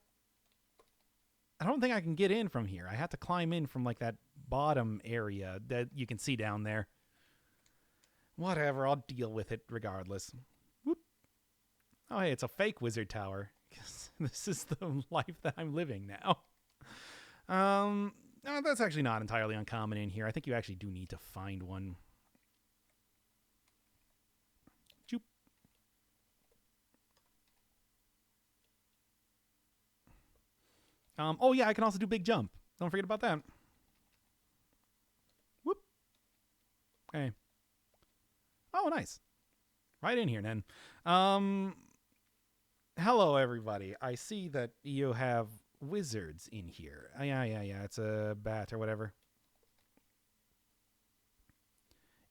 think I can get in from here. I have to climb in from like that bottom area that you can see down there. Whatever, I'll deal with it regardless. Whoop. Oh, hey, it's a fake wizard tower. This is the life that I'm living now. No, that's actually not entirely uncommon in here. I think you actually do need to find one. Joop. Oh yeah, I can also do big jump. Don't forget about that. Whoop. Okay. Oh, nice. Right in here, then. Hello, everybody. I see that you have wizards in here. Yeah. It's a bat or whatever.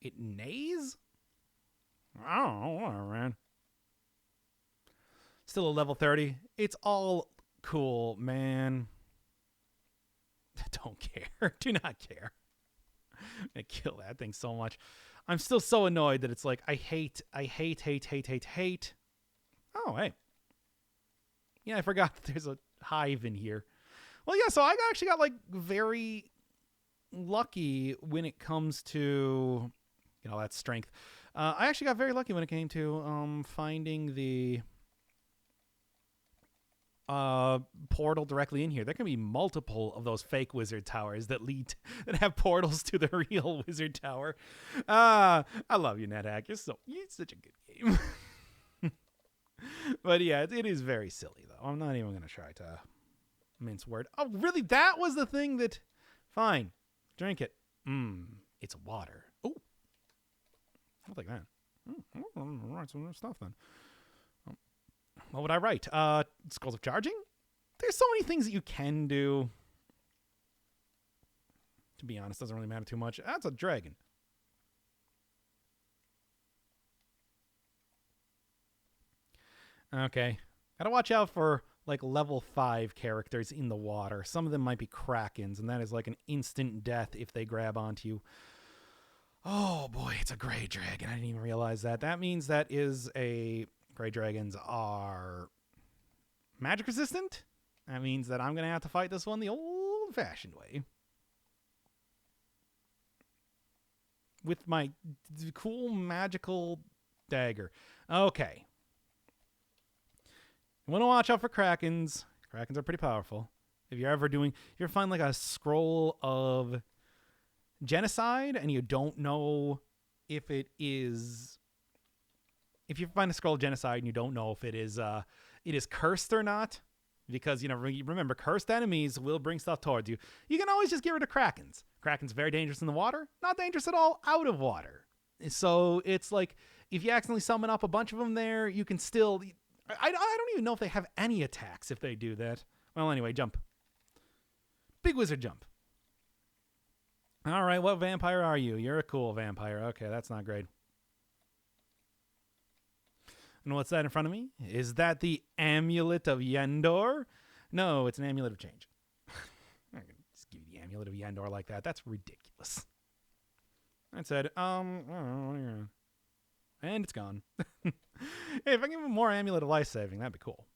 It neighs? I don't know. Whatever, man. Still a level 30. It's all cool, man. Don't care. Do not care. I'm gonna kill that thing so much. I'm still so annoyed that it's like, I hate. Oh, hey. Yeah, I forgot that there's a hive in here. Well, yeah, so I actually got, like, very lucky when it comes to, you know, that strength. I actually got very lucky when it came to finding the portal directly in here. There can be multiple of those fake wizard towers that that have portals to the real wizard tower. I love you, NetHack. You're such a good game. But yeah, it is very silly though. I'm not even gonna try to mince word. Oh, really? That was the thing that. Fine, drink it. It's water. Oh, I'll take that. I'll write some stuff then. What would I write? Scrolls of Charging? There's so many things that you can do. To be honest, doesn't really matter too much. That's a dragon. Okay. Gotta watch out for, like, level 5 characters in the water. Some of them might be krakens, and that is like an instant death if they grab onto you. Oh, boy, it's a gray dragon. I didn't even realize that. That means that is a... Gray dragons are magic resistant. That means that I'm going to have to fight this one the old-fashioned way. With my cool magical dagger. Okay. You want to watch out for krakens. Krakens are pretty powerful. If you're ever find like a scroll of genocide and you don't know if it is... If you find a scroll of genocide and you don't know if it is cursed or not, because, you know, remember, cursed enemies will bring stuff towards you. You can always just get rid of krakens. Krakens very dangerous in the water, not dangerous at all out of water. So it's like, if you accidentally summon up a bunch of them there, you can still... I don't even know if they have any attacks if they do that. Well, anyway, jump. Big wizard jump. All right, what vampire are you? You're a cool vampire. Okay, that's not great. And what's that in front of me? Is that the Amulet of Yendor? No, it's an Amulet of Change. I'm gonna just give you the Amulet of Yendor like that. That's ridiculous. I said, and it's gone. Hey, if I give him more Amulet of Life Saving, that'd be cool.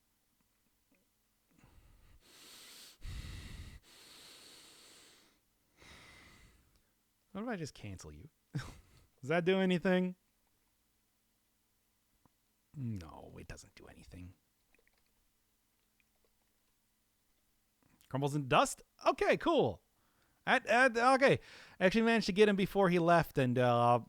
What if I just cancel you? Does that do anything? No, it doesn't do anything. Crumbles in dust? Okay, cool. Okay. I actually managed to get him before he left and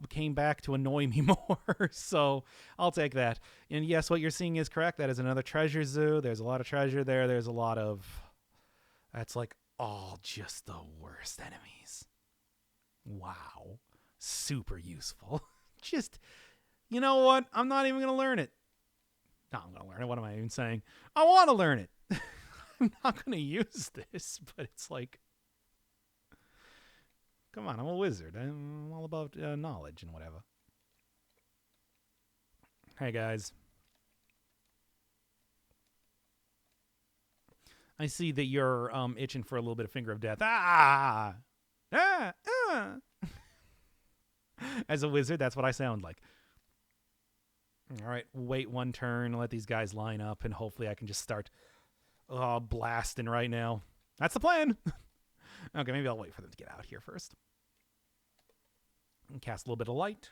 came back to annoy me more. So I'll take that. And yes, what you're seeing is correct. That is another treasure zoo. There's a lot of treasure there. There's a lot of... That's like all just the worst enemies. Wow. Super useful. Just, you know what? I'm not even going to learn it. No, I'm going to learn it. What am I even saying? I want to learn it. I'm not going to use this, but it's like, come on, I'm a wizard. I'm all about knowledge and whatever. Hey, guys. I see that you're itching for a little bit of Finger of Death. As a wizard, that's what I sound like. All right, wait one turn, let these guys line up, and hopefully I can just start blasting right now. That's the plan. Okay, maybe I'll wait for them to get out here first. And cast a little bit of light.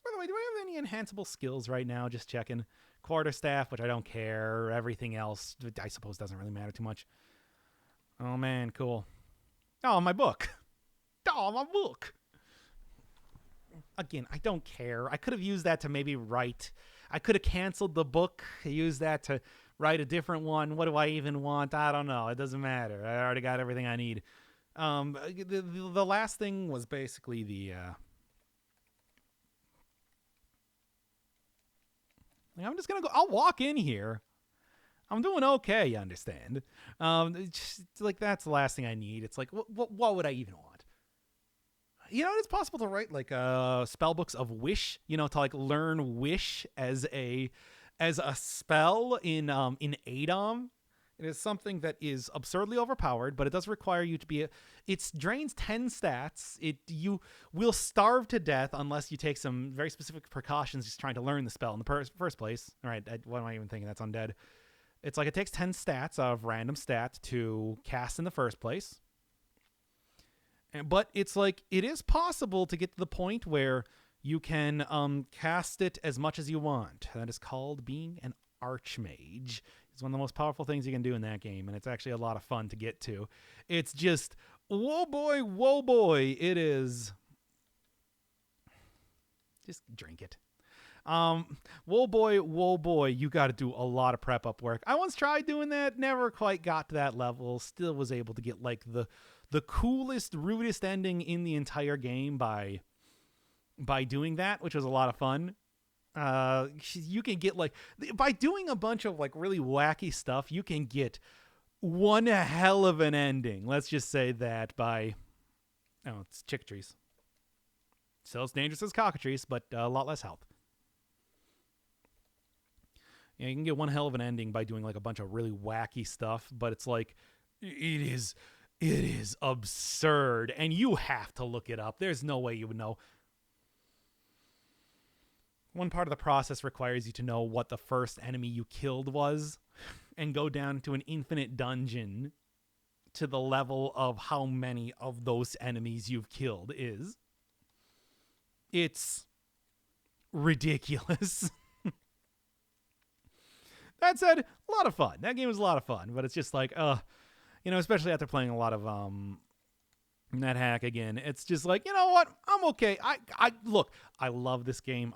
By the way, do I have any enhanceable skills right now? Just checking. Quarterstaff, which I don't care. Everything else, I suppose, doesn't really matter too much. Oh, man, cool. Oh, my book. Oh, my book. Again, I don't care. I could have used that to maybe write. I could have canceled the book, used that to write a different one. What do I even want? I don't know. It doesn't matter. I already got everything I need. The last thing was basically the... I'm just going to go... I'll walk in here. I'm doing okay, you understand? Just, like, that's the last thing I need. It's like, what would I even want? You know, it's possible to write like spell books of wish. You know, to like learn wish as a spell in Adom. It is something that is absurdly overpowered, but it does require you to be. It drains 10 stats. You will starve to death unless you take some very specific precautions just trying to learn the spell in the first place. All right, what am I even thinking? That's undead. It's like it takes 10 stats of random stat to cast in the first place. But it's like, it is possible to get to the point where you can cast it as much as you want. That is called being an archmage. It's one of the most powerful things you can do in that game, and it's actually a lot of fun to get to. It's just, whoa boy, it is. Just drink it. Whoa boy, you got to do a lot of prep up work. I once tried doing that, never quite got to that level, still was able to get like the coolest, rudest ending in the entire game by doing that, which was a lot of fun. You can get like, by doing a bunch of like really wacky stuff, you can get one hell of an ending. Let's just say that by, it's chickatrice. Still as dangerous as cockatrice, but a lot less health. Yeah, you can get one hell of an ending by doing like a bunch of really wacky stuff, but it's like, it is absurd, and you have to look it up. There's no way you would know. One part of the process requires you to know what the first enemy you killed was and go down to an infinite dungeon to the level of how many of those enemies you've killed is. It's ridiculous. That said, a lot of fun. That game was a lot of fun, but it's just like, especially after playing a lot of NetHack again, it's just like, you know what? I'm okay. Look, I love this game.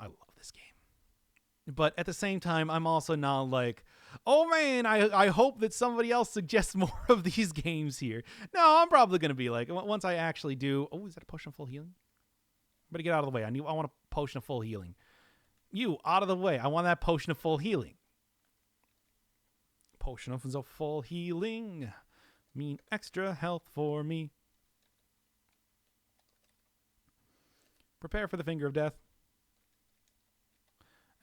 But at the same time, I'm also not like, oh man, I hope that somebody else suggests more of these games here. No, I'm probably going to be like, once I actually do, is that a potion of full healing? Better get out of the way. I want a potion of full healing. You, out of the way. I want that potion of full healing. Potion of full healing. Mean extra health for me. Prepare for the finger of death.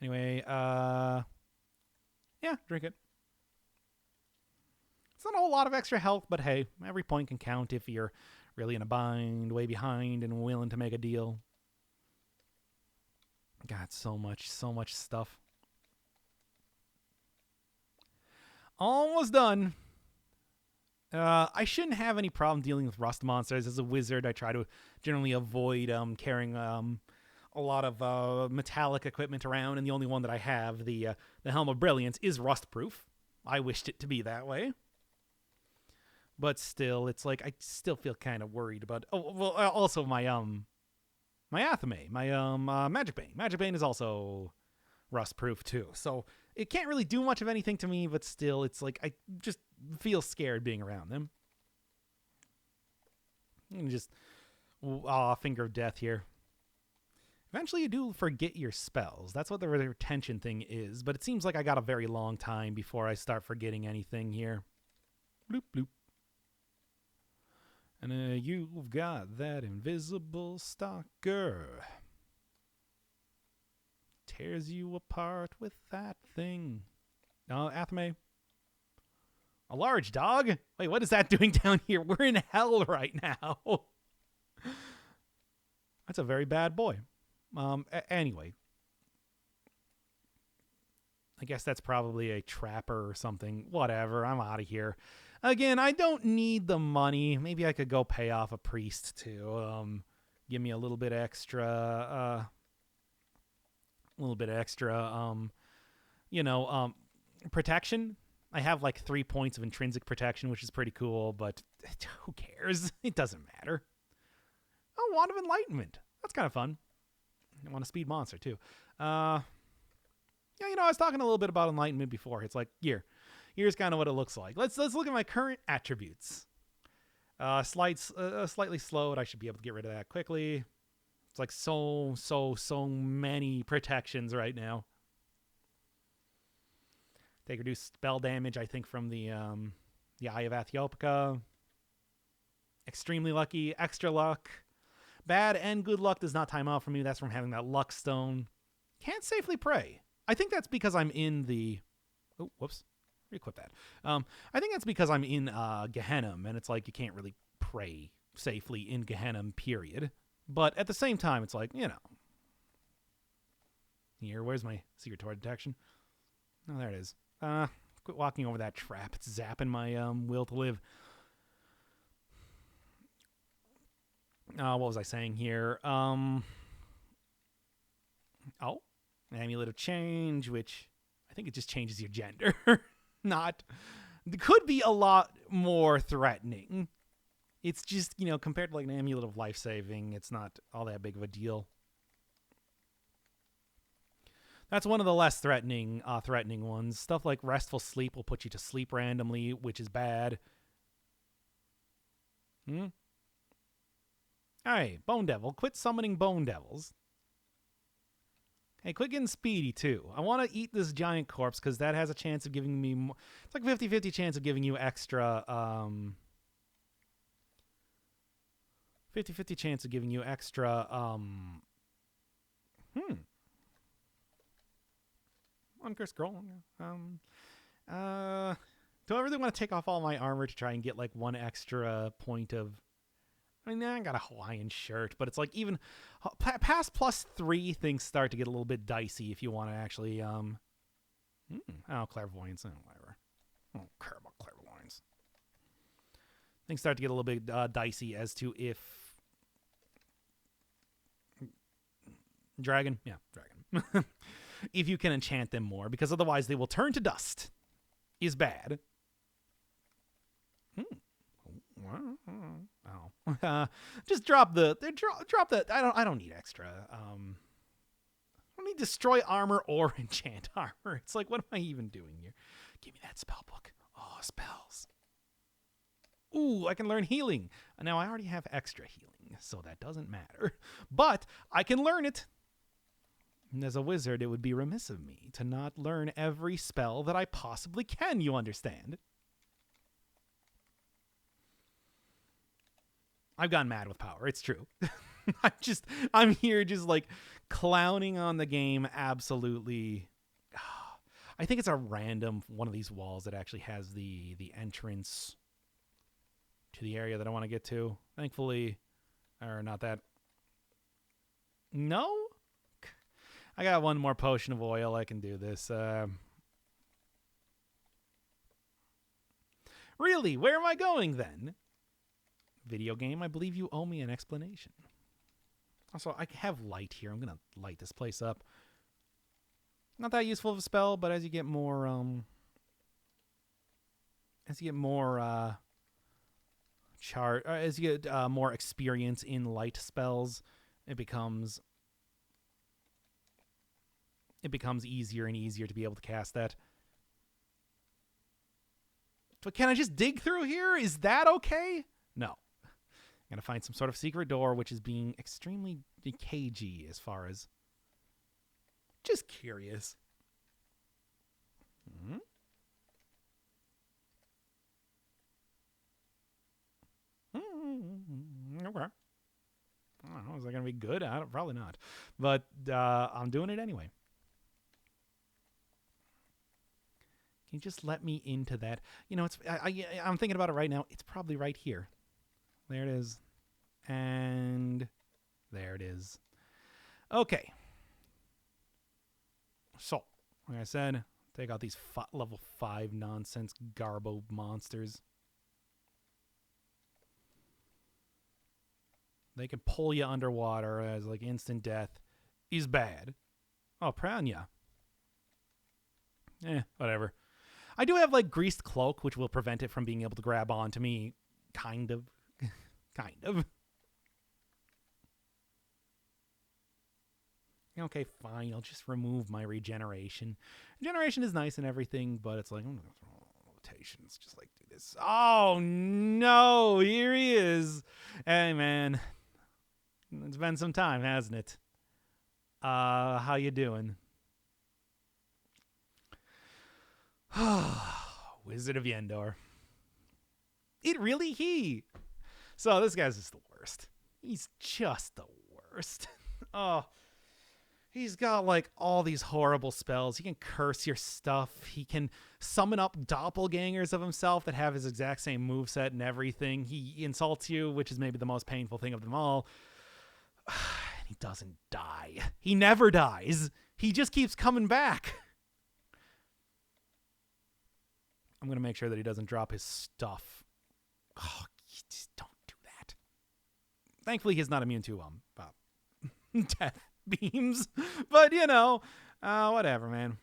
Anyway, yeah, drink it. It's not a whole lot of extra health, but hey, every point can count if you're really in a bind, way behind, and willing to make a deal. God, so much stuff. Almost done. I shouldn't have any problem dealing with rust monsters. As a wizard, I try to generally avoid carrying a lot of metallic equipment around, and the only one that I have, the Helm of Brilliance, is rust-proof. I wished it to be that way. But still, it's like I still feel kind of worried about... Oh, well, also my Athame, my Magic Bane. Magic Bane is also rust-proof too. So it can't really do much of anything to me, but still, it's like I just feel scared being around them. And just... finger of death here. Eventually you do forget your spells. That's what the retention thing is, but it seems like I got a very long time before I start forgetting anything here. Bloop, bloop. And you've got that invisible stalker. Tears you apart with that thing. Athame. A large dog? Wait, what is that doing down here? We're in hell right now. That's a very bad boy. Anyway. I guess that's probably a trapper or something. Whatever, I'm out of here. Again, I don't need the money. Maybe I could go pay off a priest to give me a little bit extra, protection. I have like 3 points of intrinsic protection, which is pretty cool, but who cares? It doesn't matter. Oh, Wand of Enlightenment. That's kind of fun. I want a speed monster, too. Yeah, I was talking a little bit about Enlightenment before. It's like, here's kind of what it looks like. Let's look at my current attributes. Slightly slowed. I should be able to get rid of that quickly. It's like so many protections right now. Take reduced spell damage, I think, from the Eye of Athiopica. Extremely lucky. Extra luck. Bad and good luck does not time out for me. That's from having that luck stone. Can't safely pray. I think that's because I'm in the... Oh, whoops. Re-equip that. I think that's because I'm in Gehenna, and it's like you can't really pray safely in Gehenna, period. But at the same time, it's like, Here, where's my secret door detection? Oh, there it is. Quit walking over that trap. It's zapping my will to live. What was I saying here? Amulet of Change, which I think it just changes your gender. It could be a lot more threatening. It's just, compared to like an Amulet of Life Saving, it's not all that big of a deal. That's one of the less threatening ones. Stuff like Restful Sleep will put you to sleep randomly, which is bad. Hey, Bone Devil, quit summoning Bone Devils. Hey, quit getting speedy, too. I want to eat this giant corpse, because that has a chance of giving me more... It's like 50-50 chance of giving you extra... 50-50 chance of giving you extra... Uncurse scroll. Do I really want to take off all my armor to try and get, like, one extra point of... I mean, I got a Hawaiian shirt, but it's like even past +3 things start to get a little bit dicey if you want to actually, clairvoyance, whatever. I don't care about clairvoyance. Things start to get a little bit dicey as to if dragon, if you can enchant them more, because otherwise they will turn to dust. Is bad. Just drop the I don't need extra. I don't need destroy armor or enchant armor. It's like, what am I even doing here? Give me that spell book. Oh, spells. Ooh, I can learn healing. Now I already have extra healing, so that doesn't matter. But I can learn it. And as a wizard, it would be remiss of me to not learn every spell that I possibly can, you understand? I've gone mad with power. It's true. I'm here just like clowning on the game absolutely. I think it's a random one of these walls that actually has the entrance to the area that I want to get to. Thankfully, or not that. No? I got one more potion of oil. I can do this. Really? Where am I going then? Video game, I believe you owe me an explanation. Also, I have light here. I'm going to light this place up. Not that useful of a spell, but as you get more as you get more experience in light spells, it becomes easier and easier to be able to cast that. But can I just dig through here? Is that okay? No. I'm going to find some sort of secret door, which is being extremely cagey as far as... Just curious. Mm-hmm. Okay. I don't know. Is that going to be good? Probably not. But I'm doing it anyway. Can you just let me into that? You know, I'm thinking about it right now. It's probably right here. There it is. And there it is. Okay. So, like I said, take out these level 5 nonsense garbo monsters. They can pull you underwater as like instant death is bad. Oh, Pranya. Whatever. I do have like greased cloak, which will prevent it from being able to grab onto me. Kind of. Kind of. Okay, fine. I'll just remove my regeneration. Regeneration is nice and everything, but it's like, rotations. Just like do this. Oh, no. Here he is. Hey, man. It's been some time, hasn't it? How you doing? Wizard of Yendor. It really he. So this guy's just the worst. He's just the worst. Oh, he's got like all these horrible spells. He can curse your stuff. He can summon up doppelgangers of himself that have his exact same moveset and everything. He insults you, which is maybe the most painful thing of them all. He doesn't die. He never dies. He just keeps coming back. I'm going to make sure that he doesn't drop his stuff. Oh, just don't do that. Thankfully, he's not immune to death beams. But, you know, whatever, man.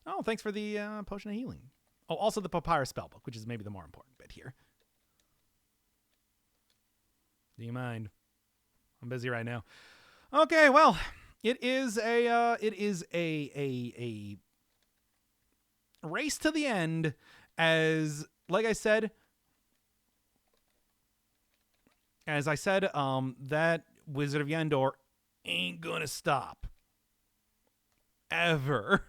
Oh, thanks for the potion of healing. Oh, also the papyrus spellbook, which is maybe the more important bit here. Do you mind? I'm busy right now. Okay, well, it is a race to the end, as I said, that Wizard of Yendor ain't gonna stop ever.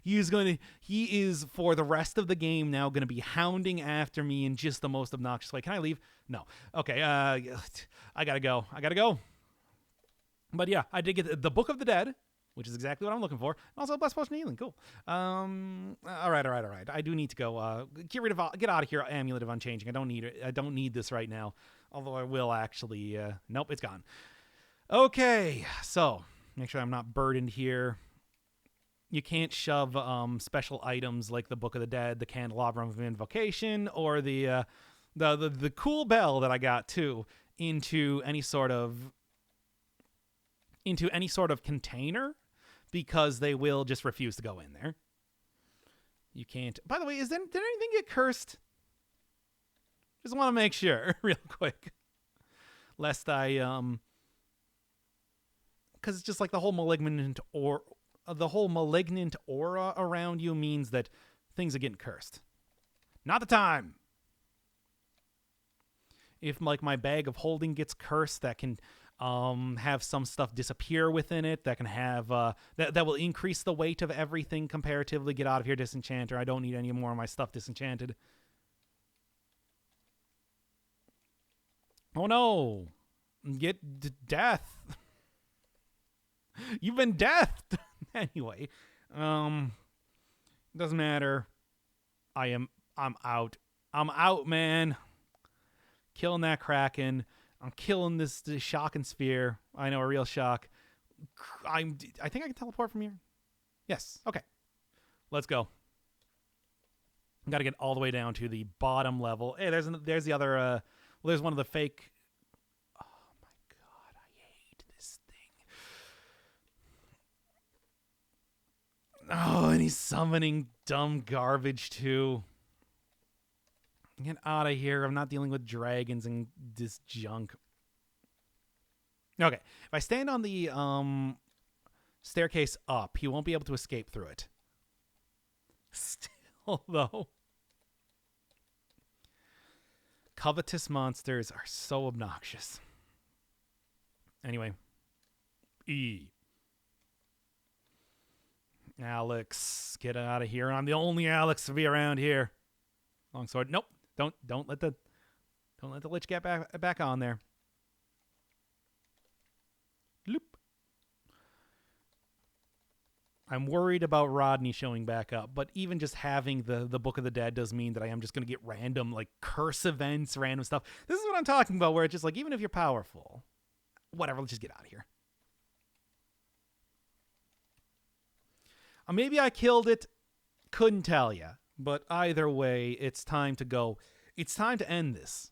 He is for the rest of the game now going to be hounding after me in just the most obnoxious way. Can I leave? No. Okay. I gotta go. But yeah, I did get the Book of the Dead, which is exactly what I'm looking for. Also, Blessed Potion of Healing. Cool. All right. I do need to go. Get out of here, Amulet of Unchanging. I don't need it. I don't need this right now. Although I will actually. Nope, it's gone. Okay, so make sure I'm not burdened here. You can't shove special items like the Book of the Dead, the Candelabrum of Invocation, or the cool bell that I got too into any sort of container, because they will just refuse to go in there. You can't. By the way, did anything get cursed? Just want to make sure real quick, lest I because it's just like the whole malignant aura around you means that things are getting cursed. Not the time. If like my bag of holding gets cursed, that can have some stuff disappear within it. That can have that will increase the weight of everything comparatively. Get out of here, Disenchanter. I don't need any more of my stuff disenchanted. Oh no. Get death. You've been deathed. Anyway, doesn't matter. I'm out. I'm out, man. Killing that Kraken. I'm killing this shocking sphere. I know, a real shock. I think I can teleport from here. Yes. Okay. Let's go. Got to get all the way down to the bottom level. Hey, there's the other. Well, there's one of the fake. Oh my god, I hate this thing. Oh, and he's summoning dumb garbage too. Get out of here. I'm not dealing with dragons and this junk. Okay. If I stand on the staircase up, he won't be able to escape through it. Still, though. Covetous monsters are so obnoxious. Anyway. Alex, get out of here. I'm the only Alex to be around here. Longsword. Nope. Don't let the lich get back on there. Loop. I'm worried about Rodney showing back up, but even just having the Book of the Dead does mean that I am just going to get random, like, curse events, random stuff. This is what I'm talking about, where it's just like, even if you're powerful, whatever, let's just get out of here. Maybe I killed it, couldn't tell you, but either way, it's time to go. It's time to end this.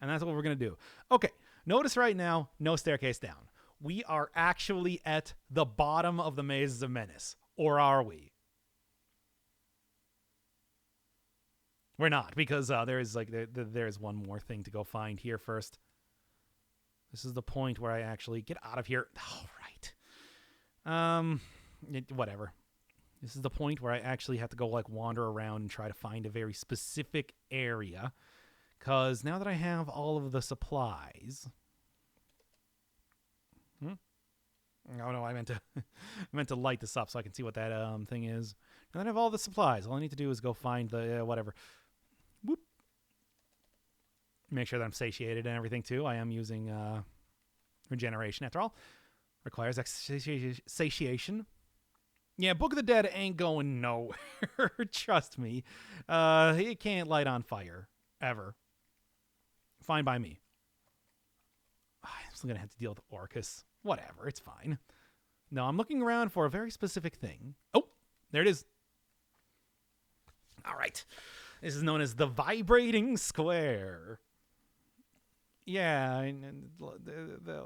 And that's what we're going to do. Okay, notice right now, no staircase down. We are actually at the bottom of the Mazes of Menace. Or are we? We're not, because there's one more thing to go find here first. This is the point where I actually get out of here. All right. Whatever. This is the point where I actually have to go, like, wander around and try to find a very specific area. Because now that I have all of the supplies... Oh no, I meant to light this up so I can see what that thing is. Now that I have all the supplies, all I need to do is go find the whatever. Whoop. Make sure that I'm satiated and everything too. I am using regeneration after all. Requires satiation. Yeah, Book of the Dead ain't going nowhere. Trust me. It can't light on fire ever. Fine by me. I'm still gonna have to deal with Orcus. Whatever, it's fine. No, I'm looking around for a very specific thing. Oh, there it is. All right. This is known as the Vibrating Square. Yeah,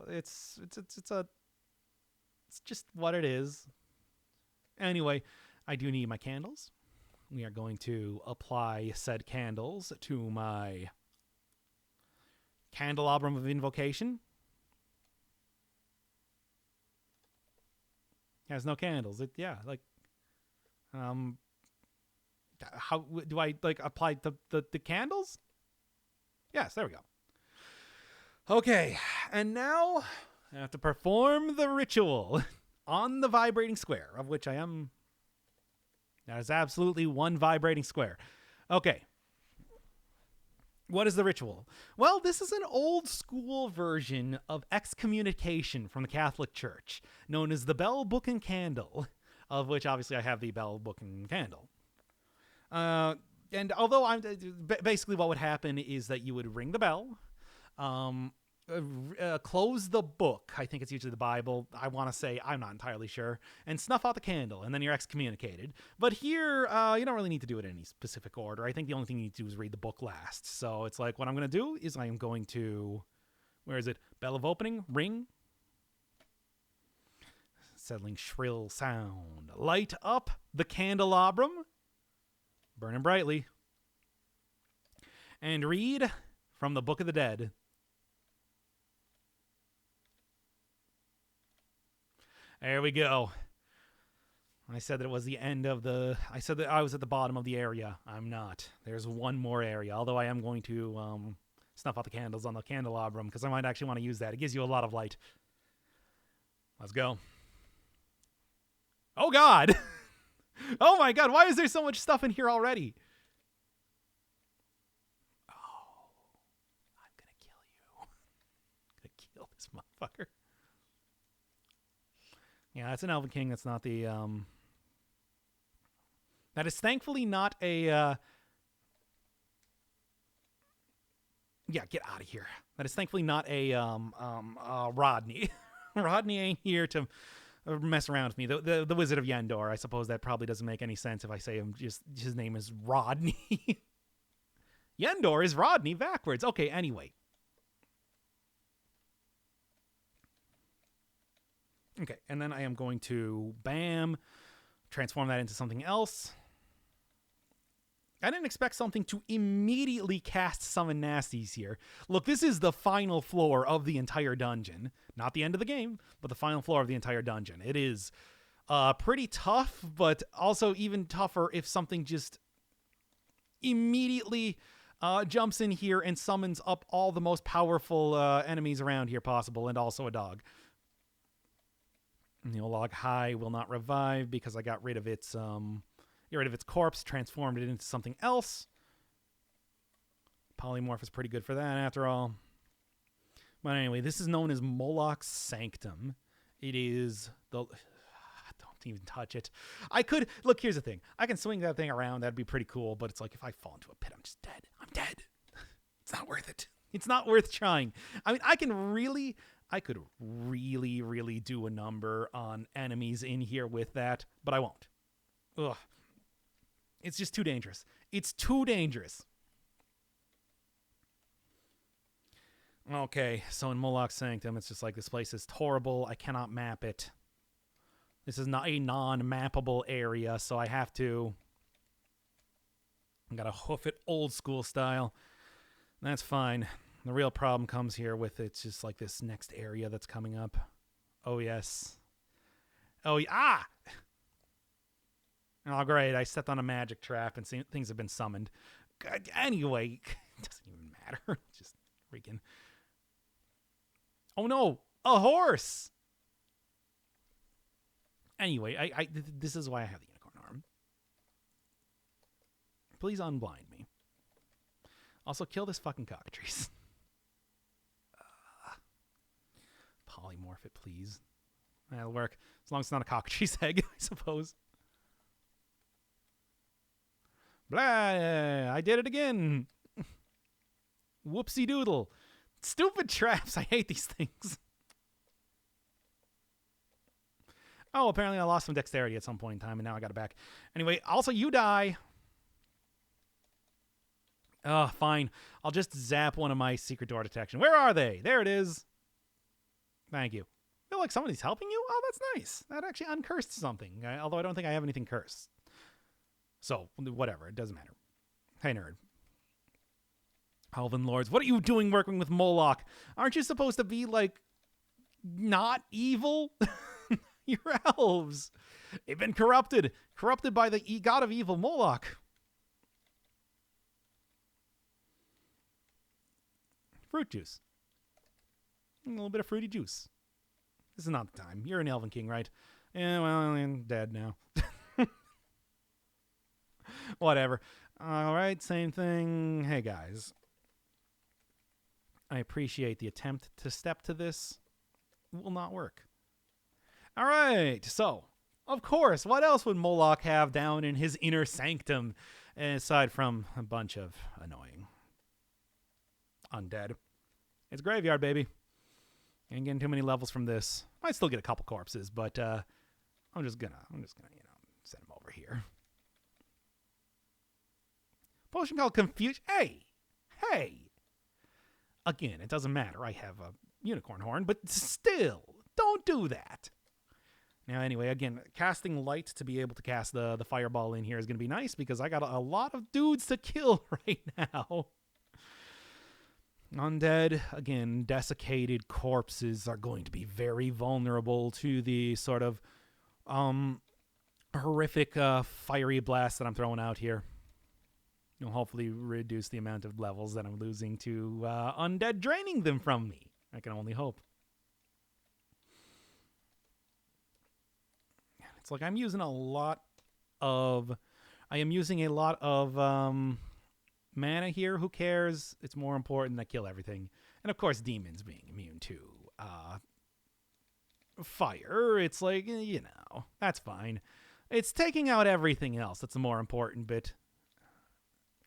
it's just what it is. Anyway, I do need my candles. We are going to apply said candles to my candelabrum of invocation. Has no candles. How do I, like, apply the candles? Yes, there we go. Okay, and now I have to perform the ritual on the vibrating square, of which I am. That is absolutely one vibrating square. Okay. What is the ritual? Well, this is an old school version of excommunication from the Catholic Church, known as the Bell, Book, and Candle, of which obviously I have the Bell, Book, and Candle. And although basically what would happen is that you would ring the bell, close the book, I think it's usually the Bible, I want to say, I'm not entirely sure, and snuff out the candle, and then you're excommunicated. But here, you don't really need to do it in any specific order. I think the only thing you need to do is read the book last. So it's like, what I'm going to do is I am going to, where is it? Bell of opening, ring. Settling shrill sound. Light up the candelabrum. Burning brightly. And read from the Book of the Dead. There we go. I said that it was the end of the... I said that I was at the bottom of the area. I'm not. There's one more area, although I am going to snuff out the candles on the candelabrum, because I might actually want to use that. It gives you a lot of light. Let's go. Oh, God! Oh, my God, why is there so much stuff in here already? Oh, I'm going to Kill this motherfucker. Yeah, that's an Elven King. That's not the... That is thankfully not a... Yeah, get out of here. That is thankfully not a Rodney. Rodney ain't here to mess around with me. The Wizard of Yendor. I suppose that probably doesn't make any sense if I say his name is Rodney. Yendor is Rodney backwards. Okay, anyway. Okay, and then I am going to, bam, transform that into something else. I didn't expect something to immediately cast Summon Nasties here. Look, this is the final floor of the entire dungeon. Not the end of the game, but the final floor of the entire dungeon. It is pretty tough, but also even tougher if something just immediately jumps in here and summons up all the most powerful enemies around here possible, and also a dog. And the Olog High will not revive because I got rid of its corpse, transformed it into something else. Polymorph is pretty good for that after all. But anyway, this is known as Moloch's Sanctum. It is the... Don't even touch it. I could... Look, here's the thing. I can swing that thing around. That'd be pretty cool. But it's like if I fall into a pit, I'm just dead. I'm dead. It's not worth it. It's not worth trying. I mean, I could really do a number on enemies in here with that, but I won't. Ugh. It's just too dangerous. It's too dangerous. Okay, so in Moloch's Sanctum, it's just like this place is horrible. I cannot map it. This is not a non-mappable area, so I have to... I gotta hoof it old school style. That's fine. The real problem comes here with it's just like this next area that's coming up. Oh, yes. Oh, yeah. Ah! Oh, great. I stepped on a magic trap and things have been summoned. Anyway, it doesn't even matter. Just freaking... Oh, no. A horse! Anyway, this is why I have the unicorn arm. Please unblind me. Also, kill this fucking cockatrice. Polymorph it, please. That'll work. As long as it's not a cockatrice egg, I suppose. Blah! I did it again! Whoopsie doodle. Stupid traps. I hate these things. Oh, apparently I lost some dexterity at some point in time, and now I got it back. Anyway, also, you die. Oh, fine. I'll just zap one of my secret door detection. Where are they? There it is. Thank you. I feel like somebody's helping you? Oh, that's nice. That actually uncursed something, although I don't think I have anything cursed. So, whatever. It doesn't matter. Hey, nerd. Elven Lords, what are you doing working with Moloch? Aren't you supposed to be, like, not evil? You're elves. They've been corrupted. Corrupted by the god of evil, Moloch. Fruit juice. A little bit of fruity juice. This is not the time. You're an Elven King, right? Yeah, well, I'm dead now. Whatever. All right, same thing. Hey, guys. I appreciate the attempt to step to this. It will not work. All right, so, of course, what else would Moloch have down in his inner sanctum, aside from a bunch of annoying undead? It's graveyard, baby. Ain't getting too many levels from this. Might still get a couple corpses, but I'm just gonna, send him over here. Potion called Confusion. Hey! Again, it doesn't matter. I have a unicorn horn, but still, don't do that. Now, anyway, again, casting light to be able to cast the fireball in here is going to be nice because I got a lot of dudes to kill right now. Undead, again, desiccated corpses are going to be very vulnerable to the sort of horrific fiery blast that I'm throwing out here. You'll hopefully reduce the amount of levels that I'm losing to undead draining them from me. I can only hope. It's like I'm using a lot of mana here. Who cares? It's more important that I kill everything. And of course, demons being immune to fire. It's like, that's fine. It's taking out everything else that's the more important bit.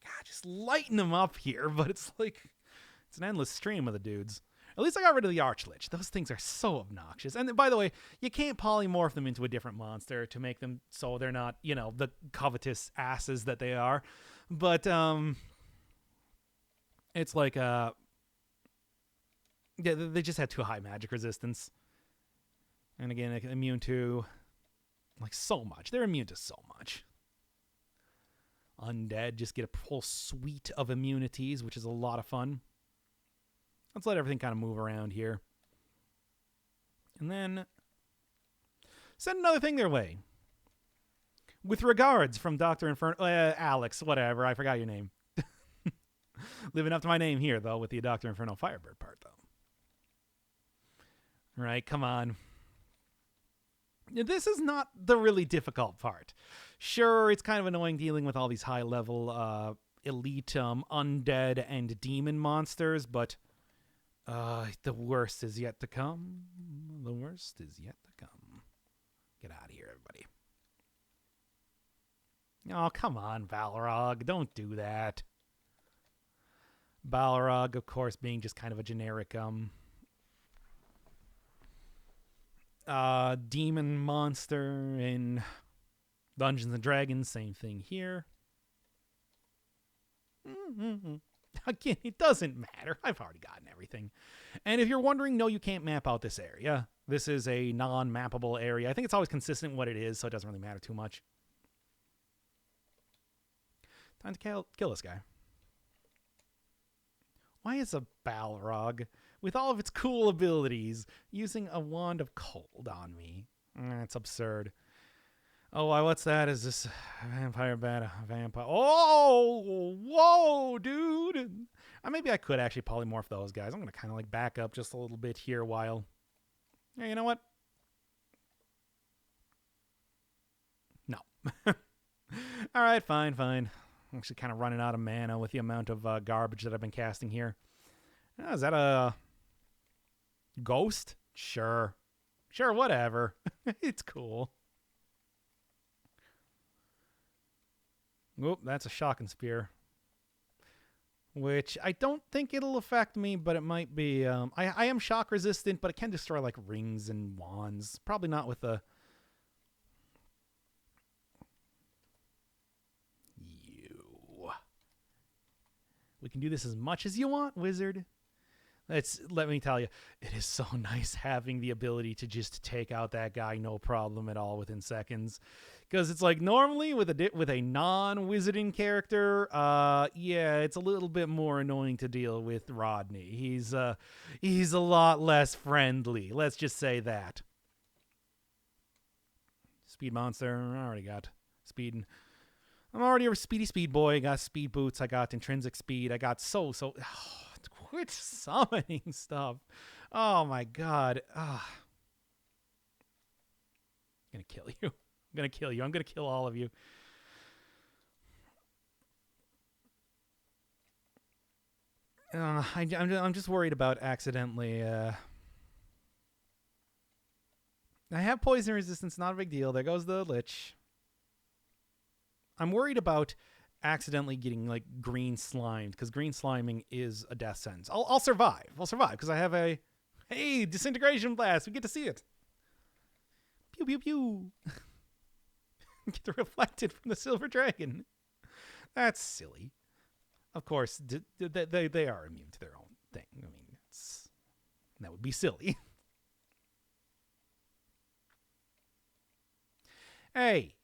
God, just lighten them up here, but it's like, it's an endless stream of the dudes. At least I got rid of the Archlich. Those things are so obnoxious. And by the way, you can't polymorph them into a different monster to make them so they're not, the covetous asses that they are. But it's like yeah, they just had too high magic resistance. And again, immune to like so much. They're immune to so much. Undead just get a whole suite of immunities, which is a lot of fun. Let's let everything kind of move around here. And then send another thing their way. With regards from Dr. Inferno... Alex, whatever. I forgot your name. Living up to my name here, though, with the Dr. Inferno Firebird part, though. Right, come on. This is not the really difficult part. Sure, it's kind of annoying dealing with all these high-level elite undead and demon monsters, but... the worst is yet to come. The worst is yet to come. Get out of here, everybody. Oh, come on, Balrog. Don't do that. Balrog, of course, being just kind of a generic demon monster in Dungeons and Dragons. Same thing here. Again, it doesn't matter. I've already gotten everything. And if you're wondering, no, you can't map out this area. This is a non-mappable area. I think it's always consistent what it is, so it doesn't really matter too much. Time to kill this guy. Why is a Balrog, with all of its cool abilities, using a wand of cold on me? It's absurd. Oh, what's that? Is this vampire bat? Vampire? Oh, whoa, dude. Maybe I could actually polymorph those guys. I'm going to kind of like back up just a little bit here while... Yeah, you know what? No. All right, fine. I'm actually kind of running out of mana with the amount of garbage that I've been casting here. Oh, is that a ghost? Sure, whatever. It's cool. Oop, that's a shocking spear. Which I don't think it'll affect me, but it might be. I am shock resistant, but it can destroy like rings and wands. Probably not with the... You. We can do this as much as you want, wizard. Let me tell you, it is so nice having the ability to just take out that guy no problem at all within seconds. Because it's like normally with a non-wizarding character, yeah, it's a little bit more annoying to deal with Rodney. He's a lot less friendly. Let's just say that. Speed monster, I already got speed. I'm already a speedy speed boy. I got speed boots. I got intrinsic speed. I got quit summoning stuff. Oh my god. I'm gonna kill you. I'm gonna kill all of you. I'm just worried about accidentally. I have poison resistance. Not a big deal. There goes the lich. I'm worried about accidentally getting like green slimed, because green sliming is a death sentence. I'll survive because I have a disintegration blast. We get to see it. Pew pew pew. Get reflected from the silver dragon. That's silly. Of course, they are immune to their own thing. I mean, that would be silly. Hey.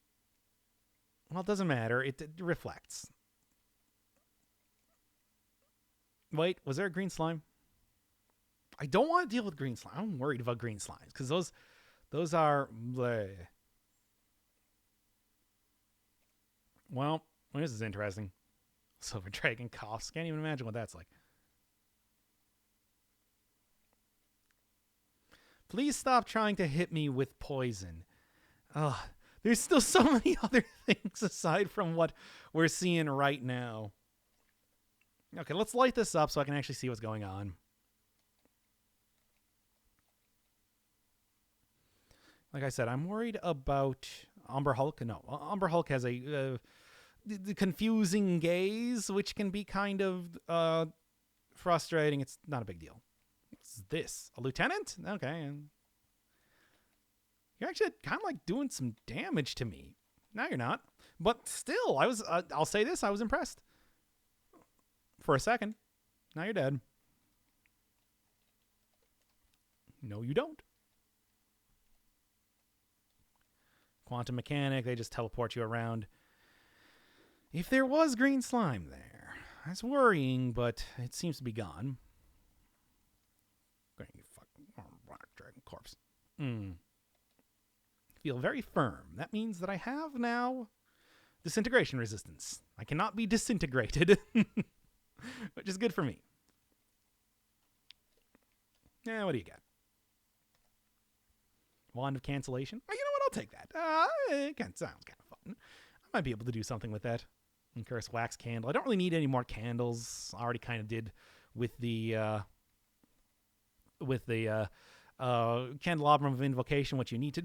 Well, it doesn't matter. It reflects. Wait, was there a green slime? I don't want to deal with green slime. I'm worried about green slimes because those are... bleh. Well, this is interesting. Silver Dragon coughs. Can't even imagine what that's like. Please stop trying to hit me with poison. Ugh. There's still so many other things aside from what we're seeing right now. Okay, let's light this up so I can actually see what's going on. Like I said, I'm worried about Umber Hulk. No, Umber Hulk has a the confusing gaze, which can be kind of frustrating. It's not a big deal. What's this? A lieutenant? Okay. You're actually kind of like doing some damage to me. No, you're not. But still, I was. I'll say this: I was impressed. For a second. Now you're dead. No, you don't. Quantum mechanic. They just teleport you around. If there was green slime there, that's worrying, but it seems to be gone. Fucking black dragon corpse. Feel very firm. That means that I have now disintegration resistance. I cannot be disintegrated, which is good for me. Yeah, what do you got? Wand of cancellation. Oh, you know what? I'll take that. It sounds kind of fun. I might be able to do something with that. And curse wax candle. I don't really need any more candles. I already kind of did with the candelabrum of invocation. What you need to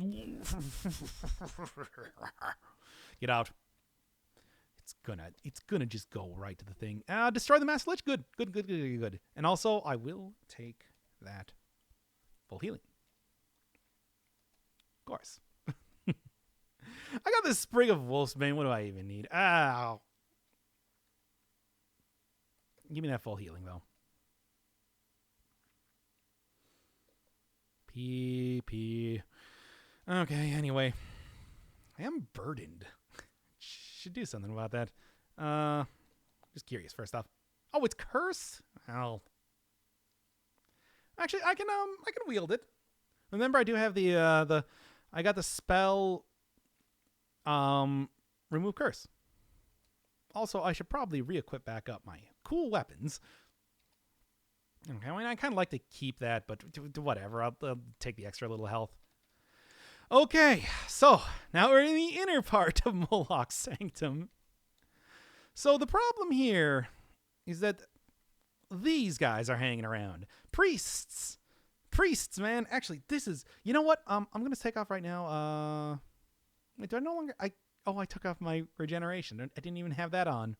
get out. It's gonna just go right to the thing. Destroy the Master Lich. Good. And also, I will take that full healing. Of course. I got this sprig of Wolfsbane. What do I even need? Ow. Give me that full healing, though. PP. Okay, anyway. I am burdened. Should do something about that. Just curious, first off. Oh, it's curse? Oh. Actually, I can wield it. Remember, I do have I got the spell remove curse. Also, I should probably re-equip back up my cool weapons. Okay, I mean, I kind of like to keep that, but whatever. I'll take the extra little health. Okay, so now we're in the inner part of Moloch's Sanctum. So the problem here is that these guys are hanging around. Priests, man. Actually, this is. You know what? I'm gonna take off right now. Wait, do I no longer? I took off my regeneration. I didn't even have that on.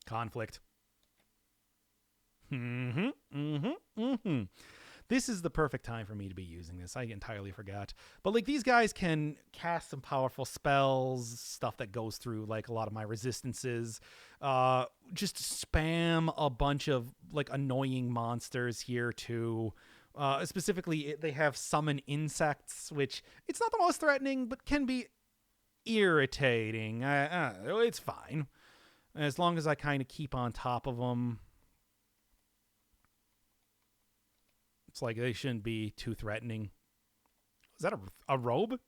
Conflict. This is the perfect time for me to be using this. I entirely forgot. But like these guys can cast some powerful spells, stuff that goes through like a lot of my resistances. Just spam a bunch of like annoying monsters here too. Specifically, they have summon insects, which it's not the most threatening, but can be irritating. It's fine. As long as I kind of keep on top of them. It's like they shouldn't be too threatening. Is that a robe?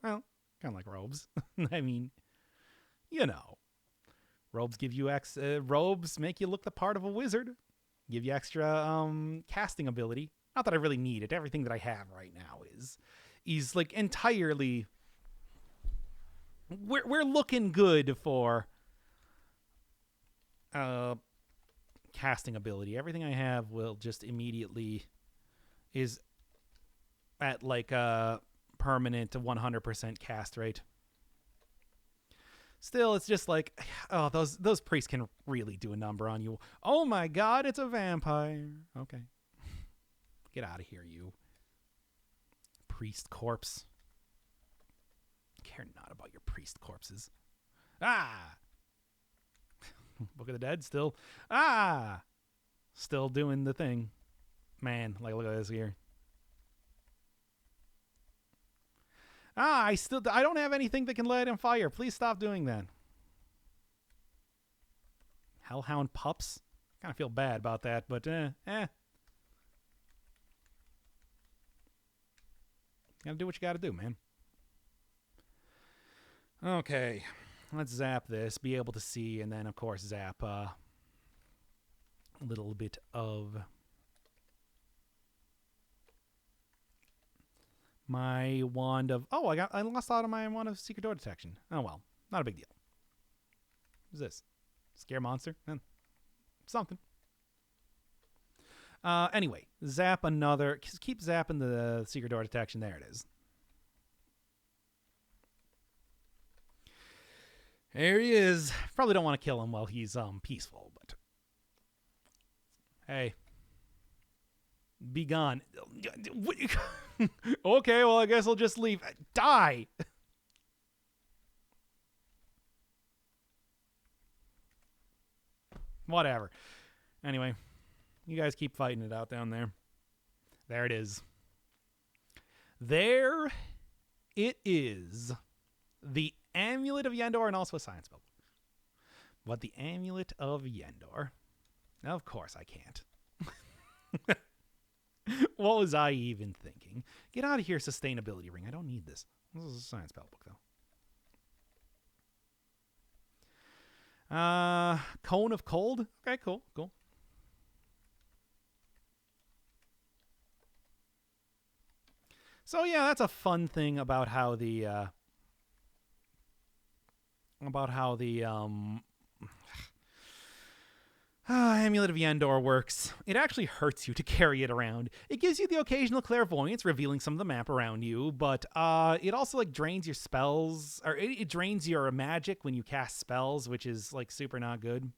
Well, kind of like robes. I mean, you know. Robes give you robes make you look the part of a wizard. Give you extra casting ability. Not that I really need it. Everything that I have right now is like entirely. We're looking good for casting ability. Everything I have will just immediately is at like a permanent 100% cast rate. Still, it's just like, oh, those priests can really do a number on you. Oh my god, it's a vampire. Okay. Get out of here, you. Priest corpse. Care not about your priest corpses. Ah! Book of the Dead still. Ah! Still doing the thing. Man, like look at this here. I don't have anything that can light on fire. Please stop doing that. Hellhound pups? Kind of feel bad about that, but Gotta do what you gotta do, man. Okay. Let's zap this, be able to see, and then, of course, zap a little bit of my wand of... Oh, I lost out on my wand of secret door detection. Oh, well. Not a big deal. What's this? Scare monster? Something. Anyway, zap another... Keep zapping the secret door detection. There it is. There he is. Probably don't want to kill him while he's peaceful, but hey, be gone. Okay, well I guess I'll just leave. Die. Whatever. Anyway, you guys keep fighting it out down there. There it is. There it is. The Amulet of Yendor, and also a science book. But the Amulet of Yendor. Of course I can't. What was I even thinking? Get out of here, sustainability ring. I don't need this. This is a science spell book, though. Cone of Cold. Okay, cool. So yeah, that's a fun thing about how the Amulet of Yendor works. It actually hurts you to carry it around. It gives you the occasional clairvoyance, revealing some of the map around you, but it also like drains your spells, or it drains your magic when you cast spells, which is like super not good.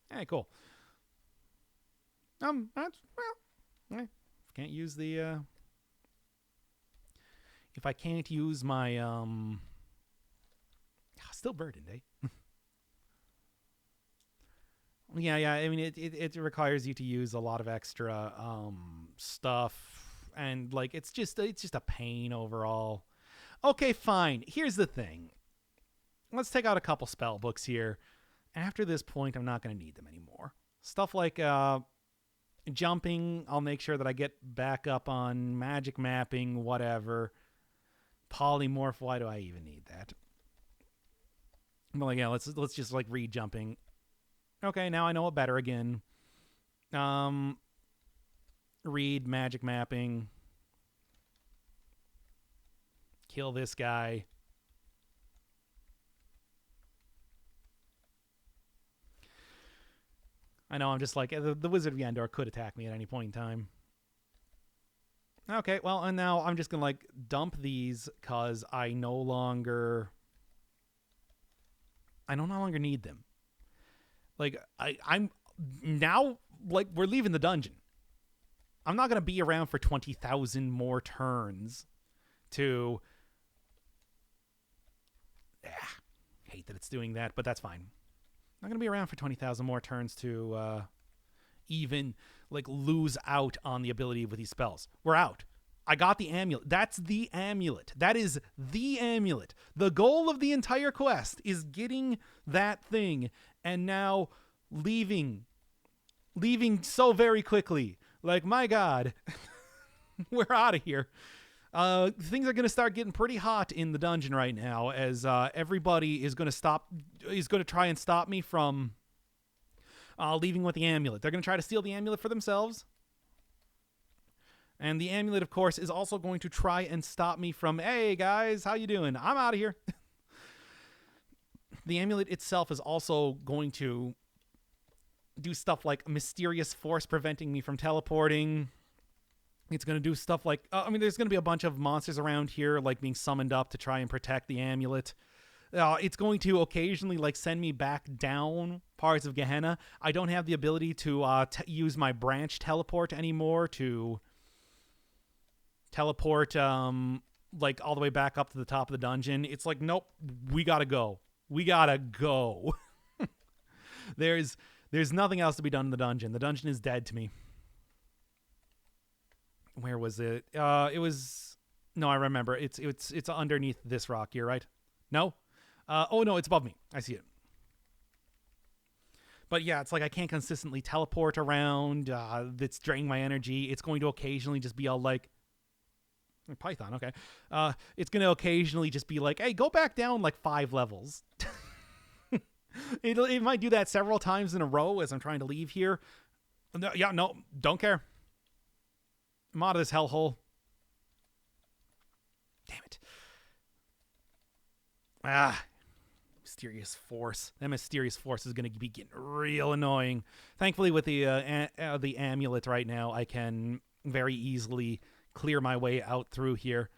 Hey, cool. Can't use the if I can't use my still burdened, eh? Yeah. I mean, it requires you to use a lot of extra stuff, and like it's just a pain overall. Okay, fine. Here's the thing. Let's take out a couple spell books here. After this point, I'm not going to need them anymore. Stuff like jumping, I'll make sure that I get back up on magic mapping, whatever. Polymorph, why do I even need that? But like, yeah, let's just like read jumping. Okay, now I know it better again. Read magic mapping. Kill this guy. I know, I'm just like, the Wizard of Yendor could attack me at any point in time. Okay, well, and now I'm just going to, like, dump these because I no longer need them. Like, I'm now, like, we're leaving the dungeon. I'm not going to be around for 20,000 more turns to... hate that it's doing that, but that's fine. I'm not going to be around for 20,000 more turns to even, like, lose out on the ability with these spells. We're out. I got the amulet. That's the amulet. That is the amulet. The goal of the entire quest is getting that thing, and now leaving so very quickly. Like, my God, we're out of here. Things are going to start getting pretty hot in the dungeon right now, as everybody is going to try and stop me from leaving with the amulet. They're going to try to steal the amulet for themselves. And the amulet, of course, is also going to try and stop me from, hey, guys, how you doing? I'm out of here. The amulet itself is also going to do stuff like mysterious force preventing me from teleporting. It's going to do stuff like, there's going to be a bunch of monsters around here, like being summoned up to try and protect the amulet. It's going to occasionally, like, send me back down parts of Gehenna. I don't have the ability to use my branch teleport anymore to teleport, like, all the way back up to the top of the dungeon. It's like, nope, we gotta go. There's nothing else to be done in the dungeon. The dungeon is dead to me. Where was it? I remember. It's underneath this rock here, right? No? No, it's above me. I see it. But yeah, it's like I can't consistently teleport around. It's draining my energy. It's going to occasionally just be all like, Python, okay. It's going to occasionally just be like, hey, go back down like 5 levels. It might do that several times in a row as I'm trying to leave here. No, don't care. I'm out of this hellhole. Damn it. Mysterious force. That mysterious force is going to be getting real annoying. Thankfully, with the amulet right now, I can very easily clear my way out through here.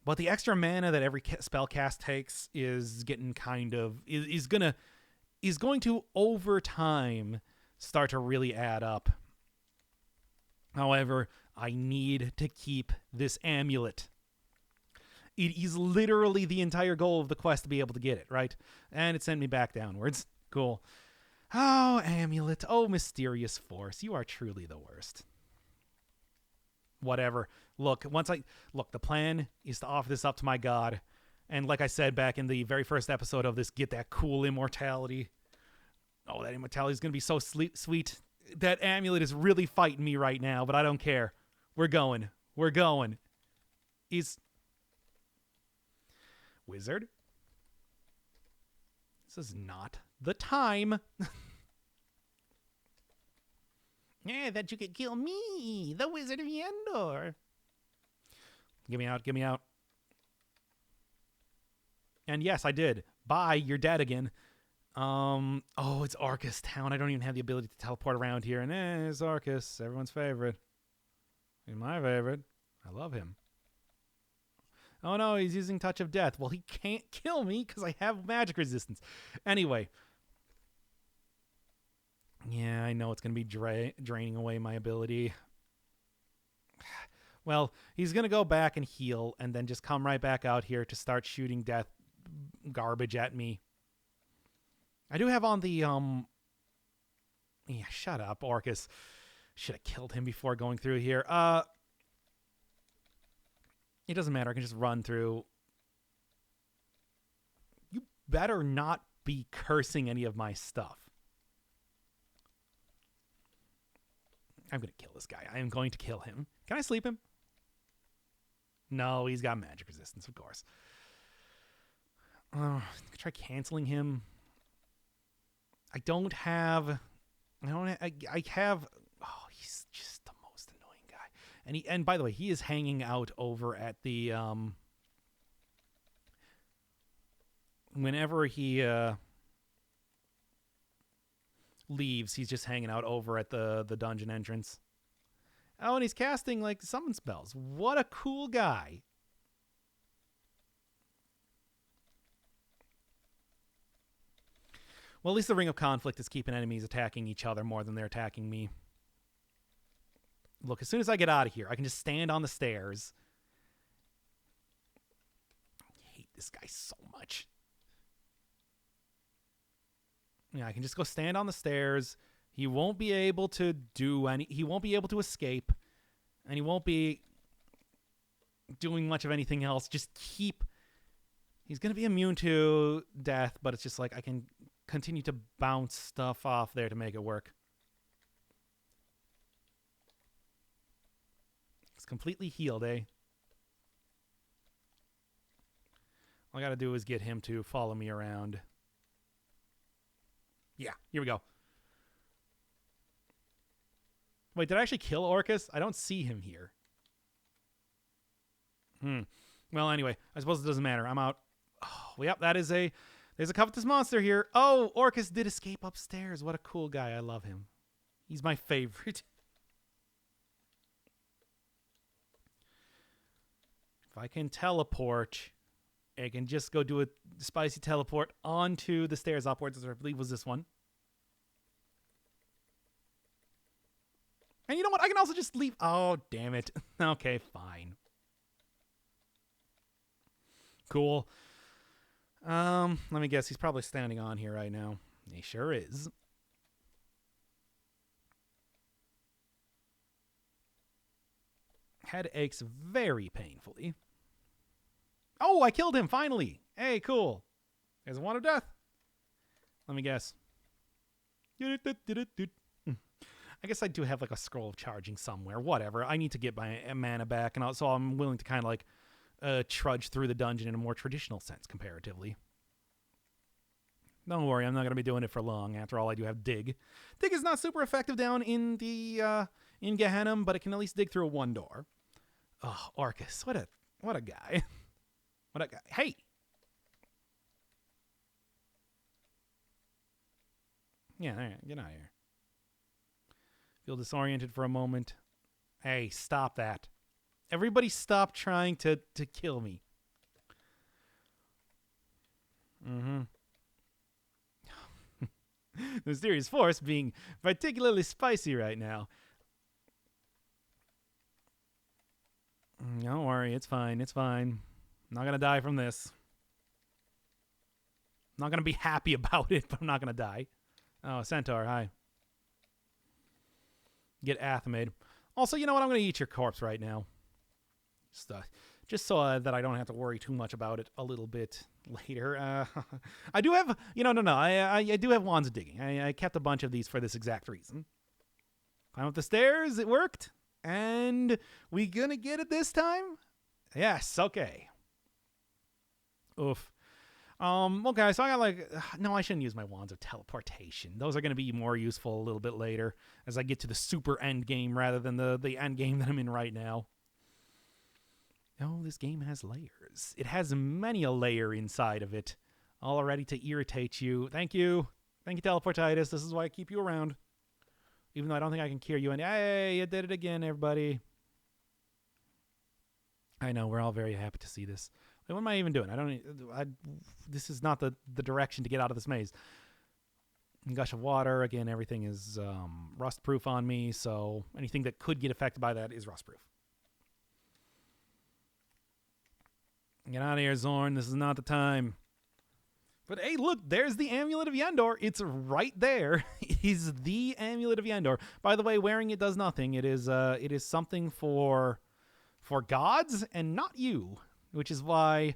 But the extra mana that every spell cast takes is getting kind of is going to over time start to really add up. However, I need to keep this amulet. It is literally the entire goal of the quest to be able to get it, right? And it sent me back downwards. Cool. Oh, amulet. Oh, mysterious force. You are truly the worst. Whatever. Look, the plan is to offer this up to my god. And like I said back in the very first episode of this, get that cool immortality. Oh, that immortality is going to be so sweet. That amulet is really fighting me right now, but I don't care. We're going. Wizard? This is not the time. Yeah, that you could kill me, the Wizard of Yendor. Get me out. And yes, I did. Bye, you're dead again. Oh, it's Arcus Town. I don't even have the ability to teleport around here. And it's Arcus, everyone's favorite. He's my favorite. I love him. Oh no, he's using Touch of Death. Well, he can't kill me because I have magic resistance. Anyway. Yeah, I know it's going to be draining away my ability. Well, he's going to go back and heal and then just come right back out here to start shooting death garbage at me. I do have on the, yeah, shut up, Orcus. Should have killed him before going through here. It doesn't matter. I can just run through. You better not be cursing any of my stuff. I'm going to kill this guy. I am going to kill him. Can I sleep him? No, he's got magic resistance, of course. Try canceling him. I have. Oh, he's just the most annoying guy. And by the way, he is hanging out over at the whenever he leaves, he's just hanging out over at the dungeon entrance. Oh, and he's casting like summon spells. What a cool guy. Well, at least the Ring of Conflict is keeping enemies attacking each other more than they're attacking me. Look, as soon as I get out of here, I can just stand on the stairs. I hate this guy so much. Yeah, I can just go stand on the stairs. He won't be able to he won't be able to escape. And he won't be doing much of anything else. He's going to be immune to death, but it's just like I can continue to bounce stuff off there to make it work. It's completely healed, eh? All I got to do is get him to follow me around. Yeah, here we go. Wait, did I actually kill Orcus? I don't see him here. Well, anyway, I suppose it doesn't matter. I'm out. Oh, yep, there's a covetous monster here. Oh, Orcus did escape upstairs. What a cool guy. I love him. He's my favorite. If I can teleport, I can just go do a spicy teleport onto the stairs upwards, or I believe was this one. And you know what? I can also just leave. Oh, damn it. Okay, fine. Cool. Let me guess. He's probably standing on here right now. He sure is. Head aches very painfully. Oh, I killed him, finally. Hey, cool. There's a wand of death. Let me guess. I guess I do have like a scroll of charging somewhere. Whatever. I need to get my mana back, and so I'm willing to kind of like trudge through the dungeon in a more traditional sense comparatively. Don't worry, I'm not going to be doing it for long. After all, I do have Dig. Dig is not super effective down in the in Gehenna, but it can at least dig through one door. Oh, Arcus, what a guy. What a guy. Hey! Yeah, all right, get out of here. Feel disoriented for a moment. Hey, stop that. Everybody stop trying to kill me. Mm-hmm. The mysterious force being particularly spicy right now. Don't worry, it's fine. It's fine. I'm not gonna die from this. I'm not gonna be happy about it, but I'm not gonna die. Oh, Centaur, hi. Get Athmade. Also, you know what? I'm gonna eat your corpse right now. Just so that I don't have to worry too much about it a little bit later. I do have, no. I do have wands of digging. I kept a bunch of these for this exact reason. Climb up the stairs. It worked. And we gonna get it this time? Yes. Okay. Oof. Okay, so I got no, I shouldn't use my wands of teleportation. Those are going to be more useful a little bit later as I get to the super end game rather than the end game that I'm in right now. Oh, this game has layers. It has many a layer inside of it, all ready to irritate you. Thank you. Thank you, Teleportitis. This is why I keep you around. Even though I don't think I can cure you. And hey, you did it again, everybody. I know, we're all very happy to see this. What am I even doing? This is not the direction to get out of this maze. Gush of water. Again, everything is rust proof on me, so anything that could get affected by that is rust proof. Get out of here, Zorn. This is not the time. But hey, look, there's the Amulet of Yendor. It's right there. It is the Amulet of Yendor. By the way, wearing it does nothing. It is something for gods and not you, which is why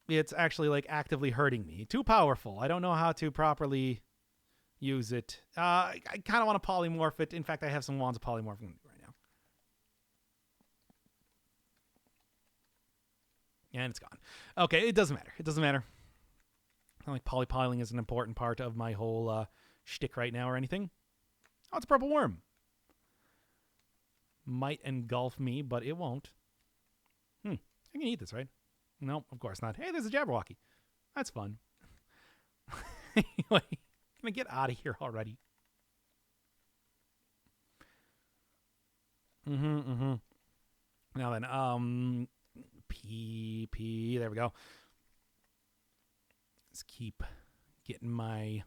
it's actually like actively hurting me. Too powerful. I don't know how to properly use it. I kind of want to polymorph it. In fact, I have some wands of polymorphing right now. And it's gone. Okay, it doesn't matter. It doesn't matter. Not like polypiling is an important part of my whole shtick right now or anything. Oh, it's a purple worm. Might engulf me, but it won't. I can eat this, right? No, of course not. Hey, there's a Jabberwocky. That's fun. Anyway, can I get out of here already? Now then, P, there we go. Let's keep getting my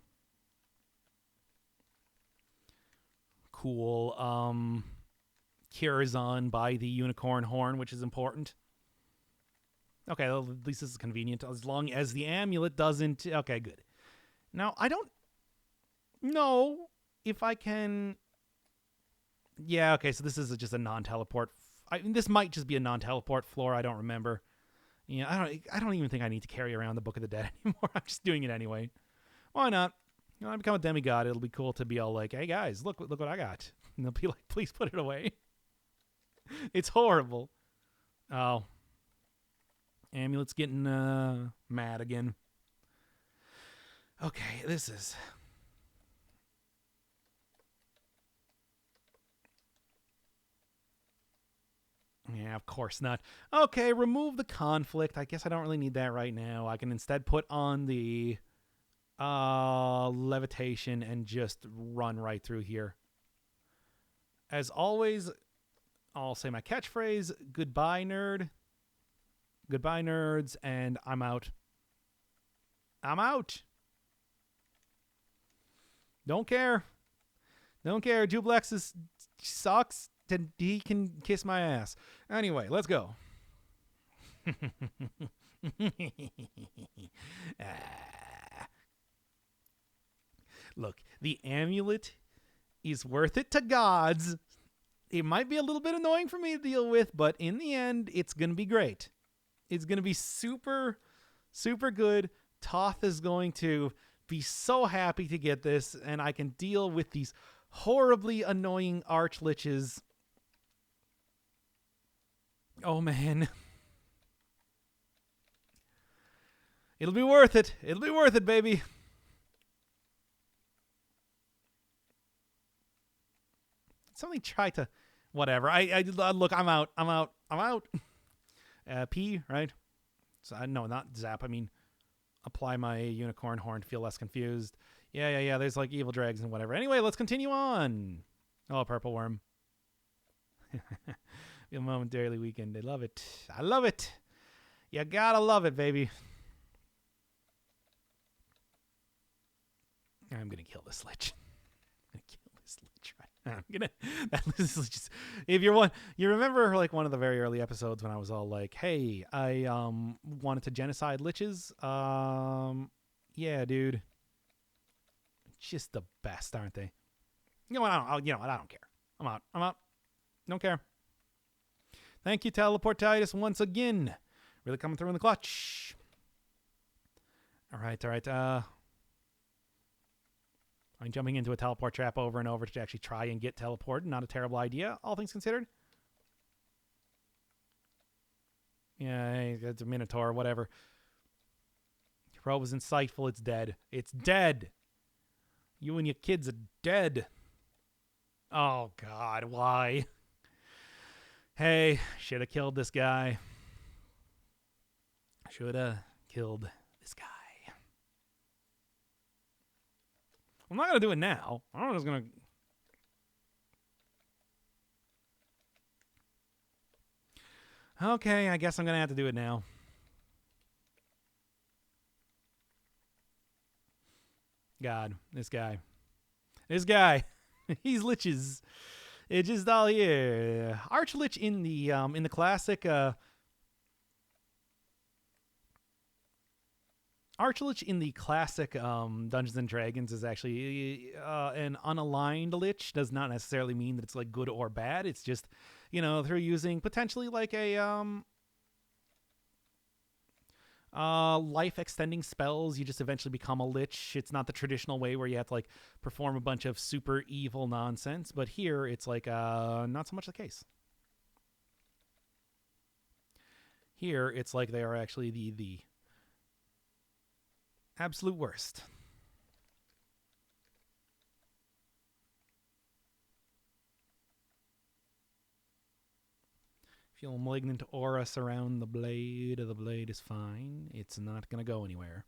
cool cures on by the unicorn horn, which is important. Okay, well, at least this is convenient as long as the amulet doesn't. Okay, good. Now, I don't know if I can. Yeah, okay, so this is just a non-teleport. This might just be a non-teleport floor. I don't remember. Yeah, I don't even think I need to carry around the Book of the Dead anymore. I'm just doing it anyway. Why not? When I become a demigod, it'll be cool to be all like, "Hey guys, look what I got," and they'll be like, "Please put it away." It's horrible. Oh, amulet's getting mad again. Okay, this is. Yeah, of course not. Okay, remove the conflict. I guess I don't really need that right now. I can instead put on the levitation and just run right through here. As always, I'll say my catchphrase, goodbye, nerd. Goodbye, nerds, and I'm out. I'm out. Don't care. Don't care. Jublex sucks. He can kiss my ass. Anyway, let's go. Look, the amulet is worth it to gods. It might be a little bit annoying for me to deal with, but in the end, it's going to be great. It's going to be super, super good. Toth is going to be so happy to get this, and I can deal with these horribly annoying archliches. Oh, man. It'll be worth it. It'll be worth it, baby. Somebody try to... Whatever. I look, I'm out. I'm out. P, right? So, no, not zap. I mean, apply my unicorn horn to feel less confused. Yeah. There's like evil drags and whatever. Anyway, let's continue on. Oh, purple worm. Feel momentarily weakened. I love it. I love it. You gotta love it, baby. I'm gonna kill this lich. I'm gonna kill this lich. Right? I'm gonna. This is just. If you're one, you remember like one of the very early episodes when I was all like, "Hey, I wanted to genocide liches." Yeah, dude. Just the best, aren't they? You know what? I don't care. I'm out. Don't care. Thank you, Teleportitis, once again. Really coming through in the clutch. All right. I'm jumping into a teleport trap over and over to actually try and get teleported. Not a terrible idea, all things considered. Yeah, it's a Minotaur, whatever. Your probe was insightful. It's dead. It's dead. You and your kids are dead. Oh, God, why? Hey, should have killed this guy. Should have killed this guy. I'm not going to do it now. I'm just going to... Okay, I guess I'm going to have to do it now. God, this guy. He's liches. It's just all here. Archlich in the classic Archlich in the classic Dungeons and Dragons is actually an unaligned lich. Does not necessarily mean that it's like good or bad. It's just, through using potentially like a life extending spells, you just eventually become a lich. It's not the traditional way where you have to like perform a bunch of super evil nonsense, but here it's like not so much the case. Here it's like they are actually the absolute worst. Feel malignant aura surround the blade. The blade is fine. It's not going to go anywhere.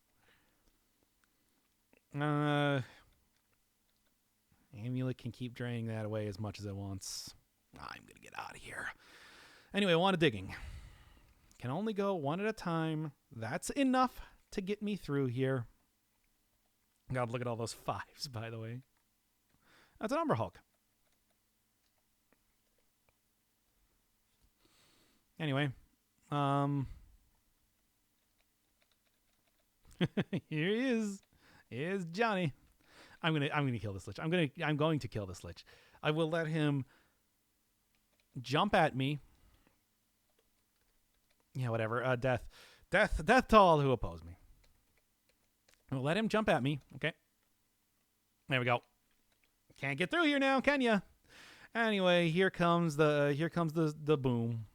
Amulet can keep draining that away as much as it wants. I'm going to get out of here. Anyway, Wand of Digging. Can only go one at a time. That's enough to get me through here. God, look at all those 5s, by the way. That's an Umber Hulk. Anyway, here he is. Here's Johnny. I'm gonna kill this lich. I'm going to kill this lich. I will let him jump at me. Yeah, whatever. Death to all who oppose me. I'll let him jump at me. Okay. There we go. Can't get through here now, can ya? Anyway, here comes the boom.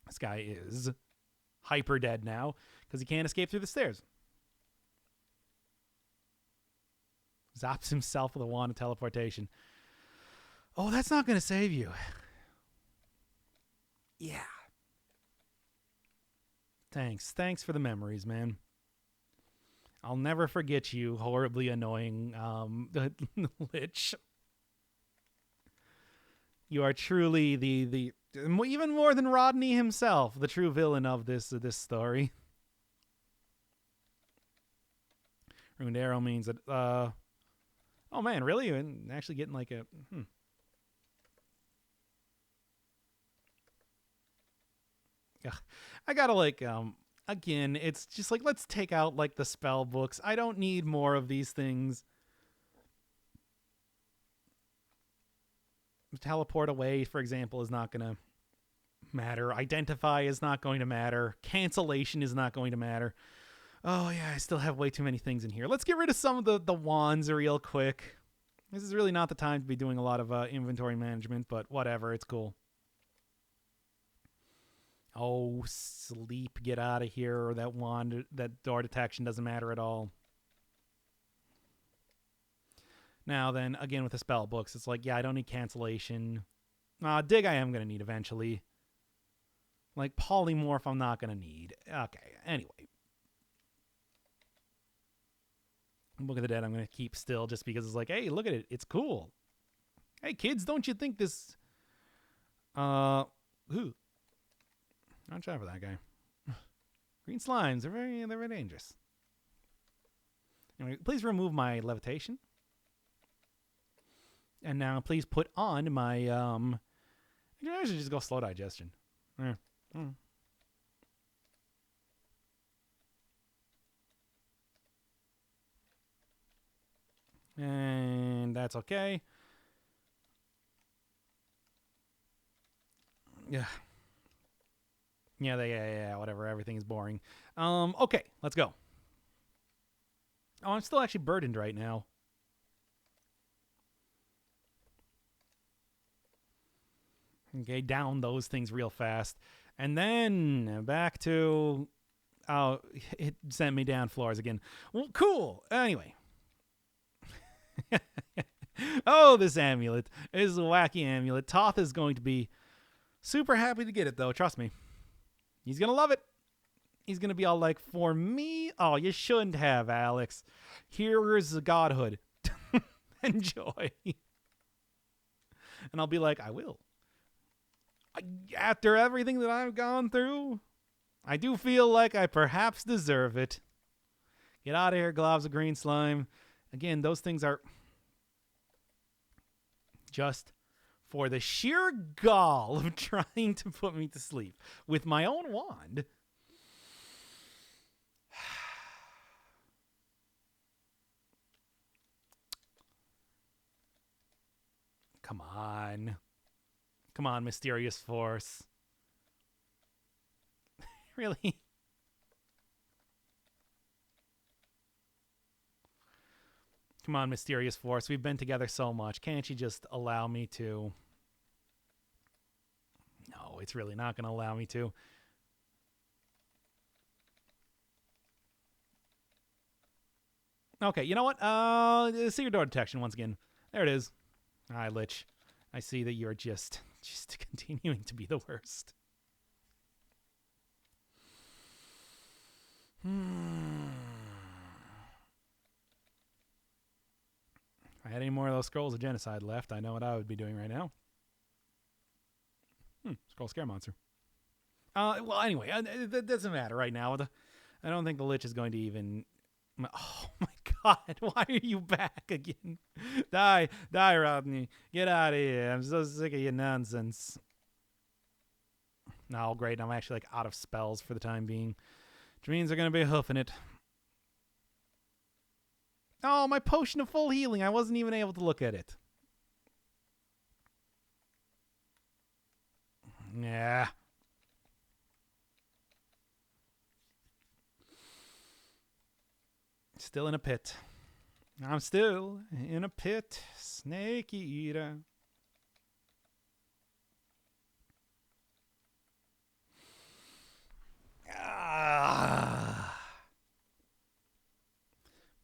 This guy is hyper dead now because he can't escape through the stairs. Zaps himself with a wand of teleportation. Oh, that's not going to save you. Yeah. Thanks for the memories, man. I'll never forget you, horribly annoying lich. You are truly the even more than Rodney himself, the true villain of this story. Ruined arrow means that oh man, really? You're actually getting like a Ugh. I gotta like again, it's just like let's take out like the spell books. I don't need more of these things. Teleport away, for example, is not going to matter. Identify is not going to matter. Cancellation is not going to matter. Oh, yeah, I still have way too many things in here. Let's get rid of some of the wands real quick. This is really not the time to be doing a lot of inventory management, but whatever, it's cool. Oh, sleep, get out of here. That wand, that door detection doesn't matter at all. Now then, again with the spell books, it's like, yeah, I don't need cancellation. Dig I am going to need eventually. Like polymorph I'm not going to need. Okay, anyway. Book of the Dead I'm going to keep still just because it's like, hey, look at it. It's cool. Hey, kids, don't you think this... Not shy for that guy. Green slimes, they're very dangerous. Anyway, please remove my levitation. And now please put on my, I should just go slow digestion. And that's okay. Yeah. Yeah, whatever. Everything's boring. Okay, let's go. Oh, I'm still actually burdened right now. Okay, down those things real fast. And then back to... Oh, it sent me down floors again. Well, cool. Anyway. Oh, this amulet. This is a wacky amulet. Toth is going to be super happy to get it, though. Trust me. He's going to love it. He's going to be all like, for me? Oh, you shouldn't have, Alex. Here's the godhood. Enjoy. And I'll be like, I will. After everything that I've gone through, I do feel like I perhaps deserve it. Get out of here, globs of green slime. Again, those things are just for the sheer gall of trying to put me to sleep with my own wand. Come on. Come on, mysterious force. Really? Come on, mysterious force. We've been together so much. Can't you just allow me to? No, it's really not going to allow me to. Okay, you know what? Secret door detection once again. There it is. Hi, Lich. I see that you're just continuing to be the worst. If I had any more of those scrolls of genocide left, I know what I would be doing right now. Scroll scare monster. Well, anyway, that doesn't matter right now. I don't think the Lich is going to even... Oh, my God. Why are you back again? Die, Rodney. Get out of here. I'm so sick of your nonsense. No, great. I'm actually out of spells for the time being. Which means they're going to be hoofing it. Oh, my potion of full healing. I wasn't even able to look at it. Yeah. Still in a pit. I'm still in a pit. Snake eater.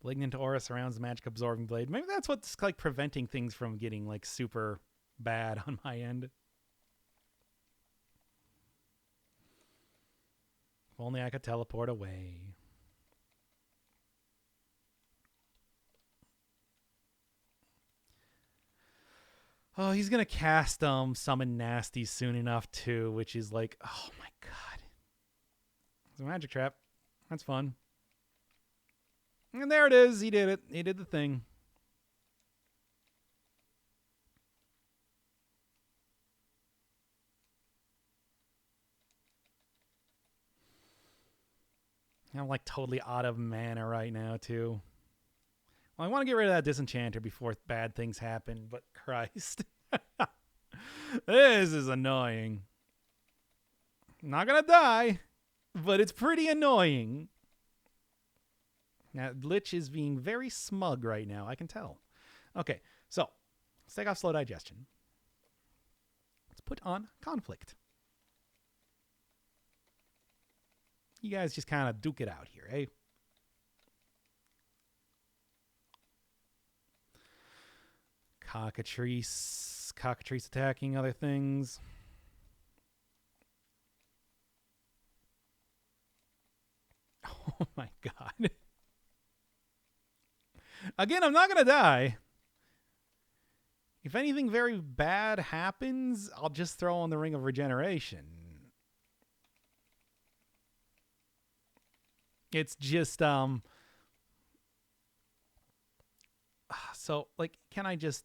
Malignant aura surrounds the magic absorbing blade. Maybe that's what's like preventing things from getting like super bad on my end. If only I could teleport away. Oh, he's going to cast Summon Nasty soon enough, too, which is like, oh my God. It's a magic trap. That's fun. And there it is. He did it. He did the thing. I'm like totally out of mana right now, too. Well, I want to get rid of that disenchanter before bad things happen, but Christ. This is annoying. I'm not going to die, but it's pretty annoying. Now, Lich is being very smug right now. I can tell. Okay, so let's take off slow digestion. Let's put on conflict. You guys just kind of duke it out here, eh? Cockatrice attacking other things. Oh my God. Again, I'm not going to die. If anything very bad happens, I'll just throw on the Ring of Regeneration. It's just, So, like, can I just,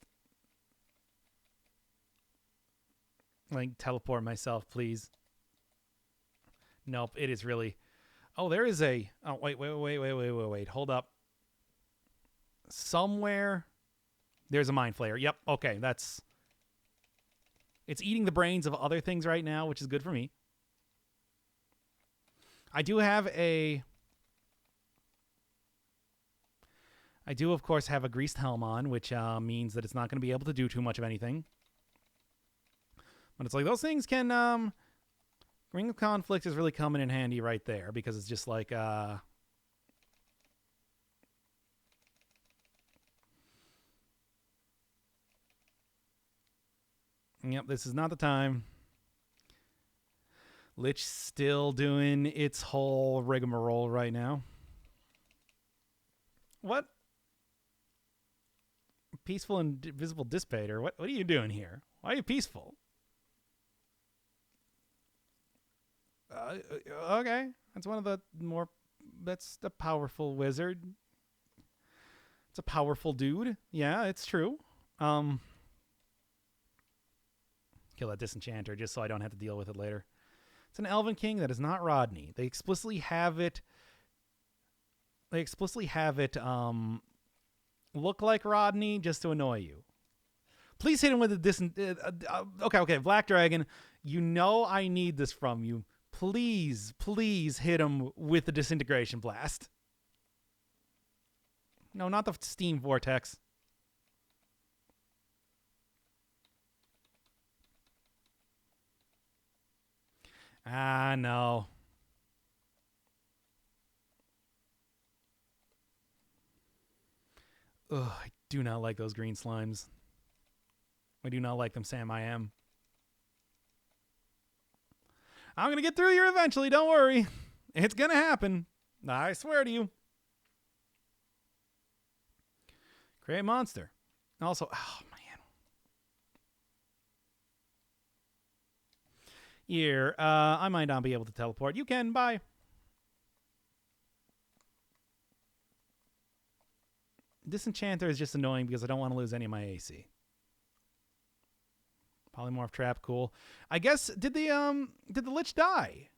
like, teleport myself, please? Nope, it is really... Oh, there is a... Oh, wait. Hold up. Somewhere... There's a Mind Flayer. Yep, okay, that's... It's eating the brains of other things right now, which is good for me. I do, of course, have a greased helm on, which means that it's not going to be able to do too much of anything. But it's like, those things can... Ring of Conflict is really coming in handy right there, because it's just like... Yep, this is not the time. Lich still doing its whole rigmarole right now. What? Peaceful and visible dissipator? What are you doing here? Why are you peaceful? Okay. That's one of the more... That's a powerful wizard. It's a powerful dude. Yeah, it's true. Kill that disenchanter just so I don't have to deal with it later. It's an Elven King that is not Rodney. They explicitly have it look like Rodney just to annoy you. Please hit him with a okay, Black Dragon, you know I need this from you. Please hit him with the Disintegration Blast. No, not the Steam Vortex. Ah, no. Ugh, I do not like those green slimes. I do not like them, Sam. I am. I'm going to get through here eventually. Don't worry. It's going to happen. I swear to you. Create monster. Also, oh, man. Here, I might not be able to teleport. You can. Bye. Disenchanter is just annoying because I don't want to lose any of my AC. Polymorph trap, cool. I guess did the Lich die?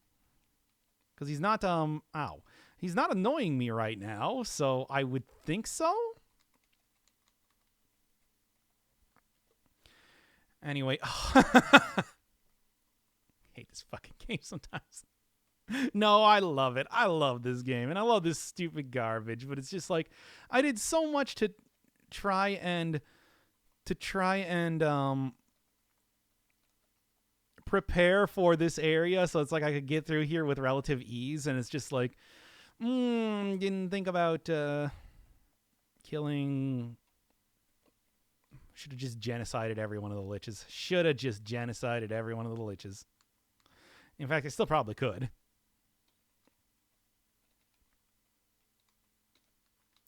Because he's not he's not annoying me right now, so I would think so. Anyway, I hate this fucking game sometimes. No, I love it. I love this game, and I love this stupid garbage. But it's just like I did so much to try and prepare for this area, so it's like I could get through here with relative ease, and it's just like, didn't think about killing. Should have just genocided every one of the Liches. Should have just genocided every one of the Liches. In fact, I still probably could.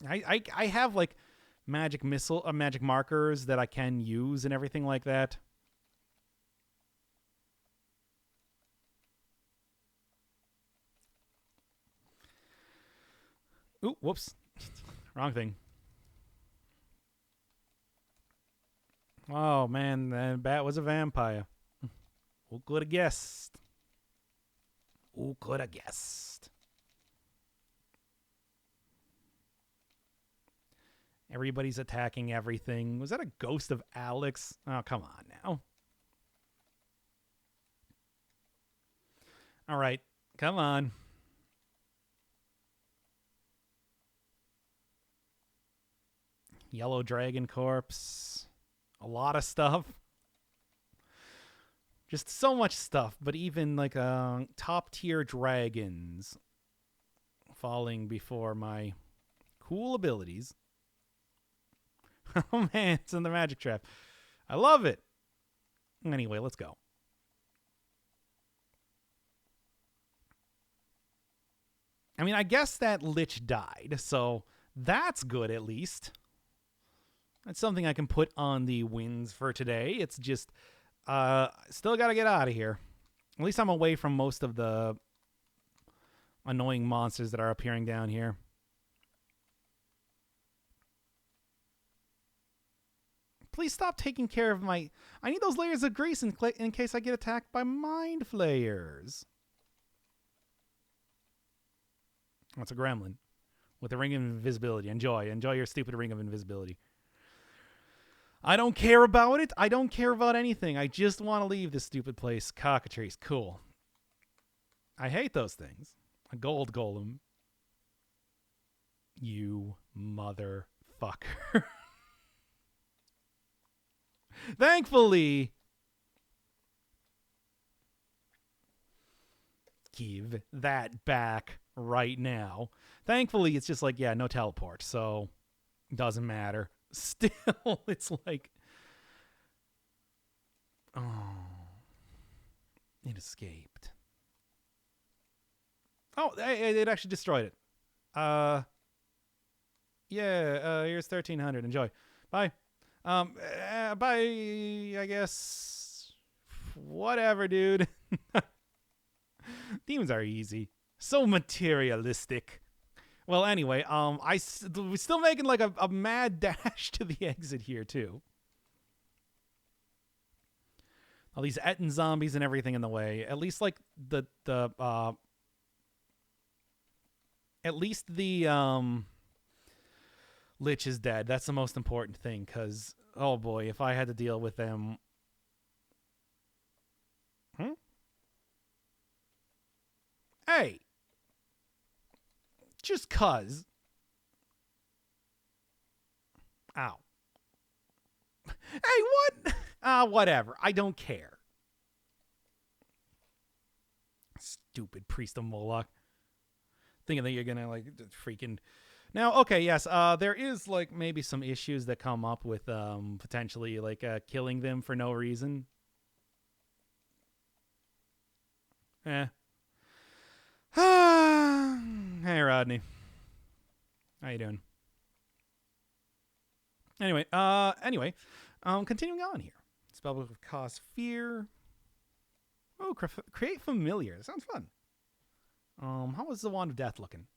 I have like magic markers that I can use and everything like that. Ooh, whoops. Wrong thing. Oh, man, that bat was a vampire. Who could have guessed? Who could have guessed? Everybody's attacking everything. Was that a ghost of Alex? Oh, come on now. All right, come on. Yellow Dragon Corpse. A lot of stuff. Just so much stuff, but even like top tier dragons falling before my cool abilities. Oh man, it's in the magic trap. I love it. Anyway, let's go. I mean, I guess that Lich died, so that's good at least. That's something I can put on the wins for today. It's just, still got to get out of here. At least I'm away from most of the annoying monsters that are appearing down here. Please stop taking care of my... I need those layers of grease in case I get attacked by mind flayers. That's a gremlin with a ring of invisibility. Enjoy your stupid ring of invisibility. I don't care about it. I don't care about anything. I just want to leave this stupid place. Cockatrice, cool. I hate those things. A gold golem. You motherfucker. Thankfully, give that back right now. Thankfully, it's just like, yeah, no teleport, so doesn't matter. Still, it's like, oh, it escaped. Oh, it actually destroyed it. Yeah, here's 1,300. Enjoy. Bye. Bye, I guess. Whatever, dude. Demons are easy. So materialistic. Well, anyway, we're still making like a mad dash to the exit here, too. All these Etten zombies and everything in the way. At least, like, at least the Lich is dead. That's the most important thing, because, oh boy, if I had to deal with them... Hey! Just cuz. Ow. Hey, what? Whatever. I don't care. Stupid priest of Moloch. Thinking that you're gonna, like, freaking... Now, okay, yes, there is, like, maybe some issues that come up with, potentially, like, killing them for no reason. Hey, Rodney. How you doing? Anyway, continuing on here. Spell book of cause fear. Oh, create familiar. That sounds fun. How was the Wand of Death looking?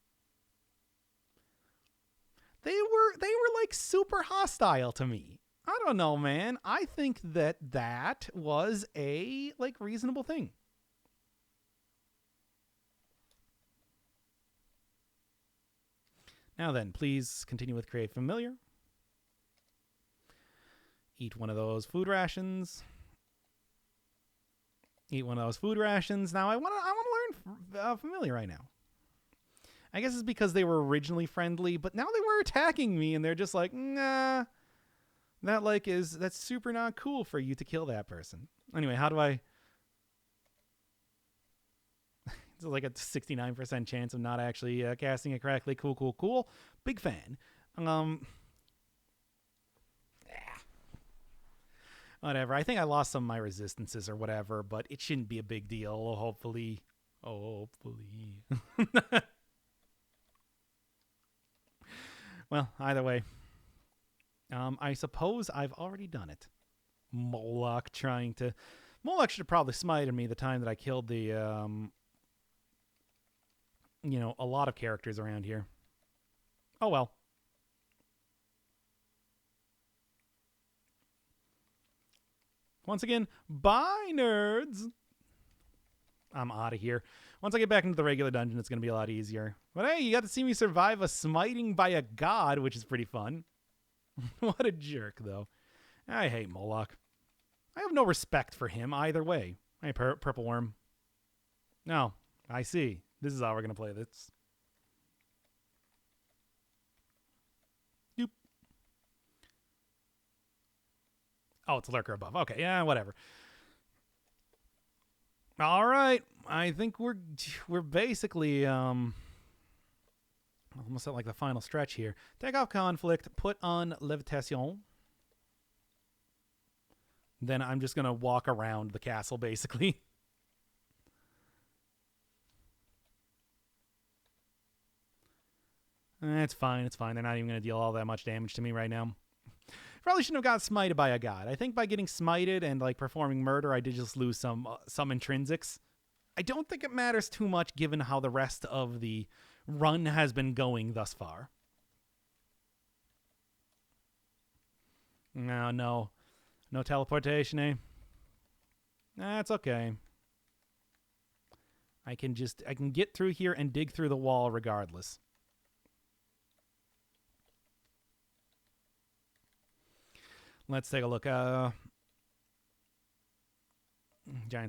They were like super hostile to me. I don't know, man. I think that was a like reasonable thing. Now then, please continue with create familiar. Eat one of those food rations. Eat one of those food rations. Now I want to learn familiar right now. I guess it's because they were originally friendly, but now they were attacking me, and they're just like, nah, that's super not cool for you to kill that person. Anyway, how do I? It's like a 69% chance of not actually casting it correctly. Cool. Big fan. Whatever. I think I lost some of my resistances or whatever, but it shouldn't be a big deal. Hopefully. Well, either way. I suppose I've already done it. Moloch should have probably smited me the time that I killed the, a lot of characters around here. Oh, well. Once again, bye, nerds. I'm out of here. Once I get back into the regular dungeon, it's going to be a lot easier. But hey, you got to see me survive a smiting by a god, which is pretty fun. What a jerk, though. I hate Moloch. I have no respect for him either way. Hey, Purple Worm. No, I see. This is how we're going to play this. Doop. Oh, it's a lurker above. Okay, yeah, whatever. All right. I think we're basically almost at like the final stretch here. Take off conflict, put on levitation. Then I'm just going to walk around the castle basically. It's fine. They're not even going to deal all that much damage to me right now. Probably shouldn't have got smited by a god. I think by getting smited and like performing murder, I did just lose some intrinsics. I don't think it matters too much given how the rest of the run has been going thus far. No, no. No teleportation, eh? That's okay. I can get through here and dig through the wall regardless. Let's take a look. Giant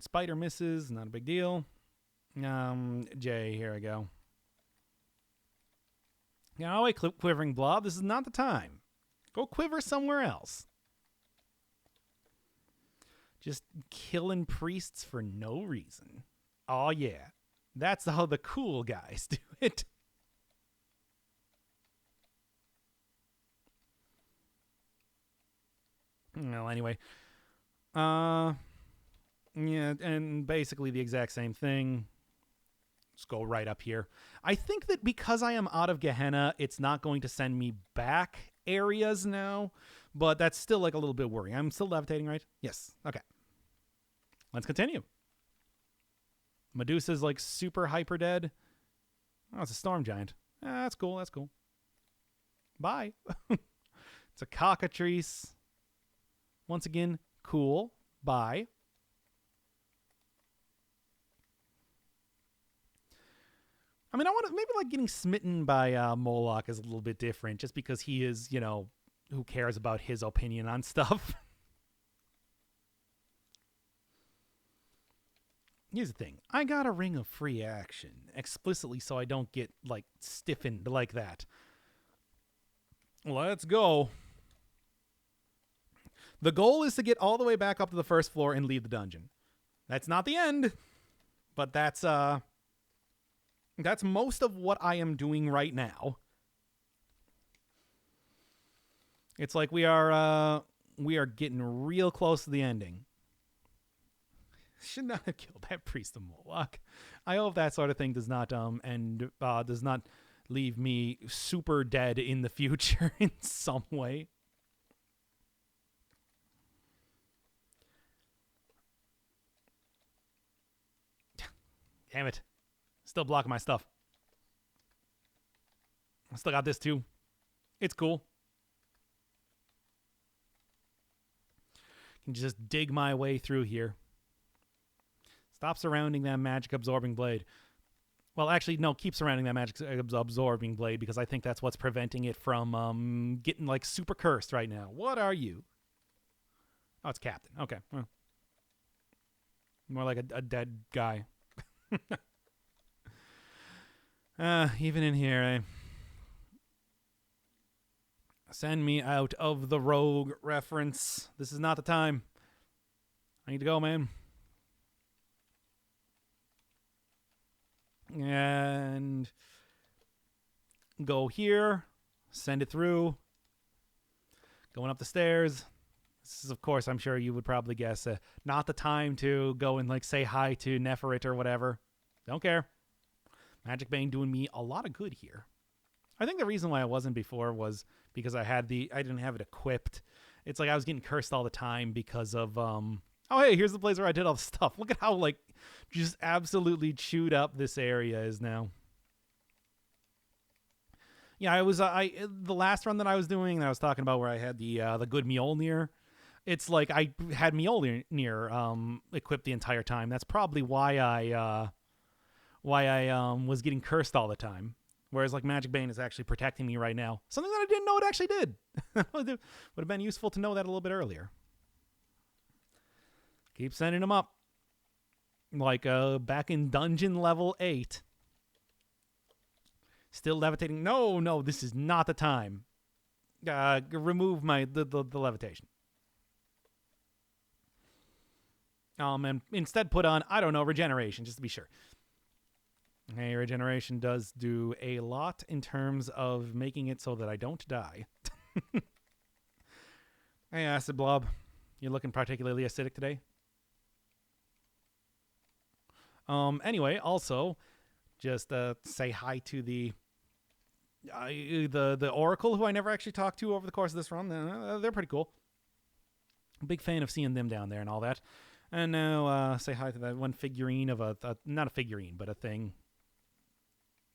spider misses. Not a big deal. J, here I go. No, wait, quivering blob. This is not the time. Go quiver somewhere else. Just killing priests for no reason. Oh, yeah. That's how the cool guys do it. Well, anyway. Yeah, and basically the exact same thing. Let's go right up here. I think that because I am out of Gehenna, it's not going to send me back areas now, but that's still like a little bit worrying. I'm still levitating, right? Yes. Okay. Let's continue. Medusa's like super hyper dead. Oh, it's a storm giant. That's cool. That's cool. Bye. It's a cockatrice. Once again, cool. Bye. I mean, I want to maybe like getting smitten by Moloch is a little bit different just because he is, you know, who cares about his opinion on stuff. Here's the thing. I got a ring of free action explicitly so I don't get, like, stiffened like that. Let's go. The goal is to get all the way back up to the first floor and leave the dungeon. That's not the end, but that's most of what I am doing right now. It's like we are getting real close to the ending. Should not have killed that priest of Moloch. I hope that sort of thing does not does not leave me super dead in the future in some way. Damn it. Still blocking my stuff. I still got this too. It's cool. Can just dig my way through here. Stop surrounding that magic absorbing blade. Well, actually, no, keep surrounding that magic absorbing blade because I think that's what's preventing it from getting like super cursed right now. What are you? Oh, it's Captain. Okay. Well, more like a dead guy. Even in here, eh? Send me out of the rogue reference. This is not the time. I need to go, man. And go here. Send it through. Going up the stairs. This is, of course, I'm sure you would probably guess, not the time to go and like say hi to Neferit or whatever. Don't care. Magic Bane doing me a lot of good here. I think the reason why I wasn't before was because I didn't have it equipped. It's like I was getting cursed all the time because of oh hey, here's the place where I did all the stuff. Look at how like just absolutely chewed up this area is now. Yeah, I was the last run that I was doing, I was talking about where I had the good Mjolnir. It's like I had Mjolnir equipped the entire time. That's probably why I was getting cursed all the time. Whereas like Magic Bane is actually protecting me right now. Something that I didn't know it actually did. Would have been useful to know that a little bit earlier. Keep sending them up. Like back in dungeon level 8. Still levitating. No, this is not the time. Remove the levitation. And instead put on, I don't know, regeneration, just to be sure. Hey, regeneration does do a lot in terms of making it so that I don't die. Hey, Acid Blob. You're looking particularly acidic today. Anyway, also, just say hi to the Oracle, who I never actually talked to over the course of this run. They're pretty cool. Big fan of seeing them down there and all that. And now say hi to that one figurine of not a figurine, but a thing.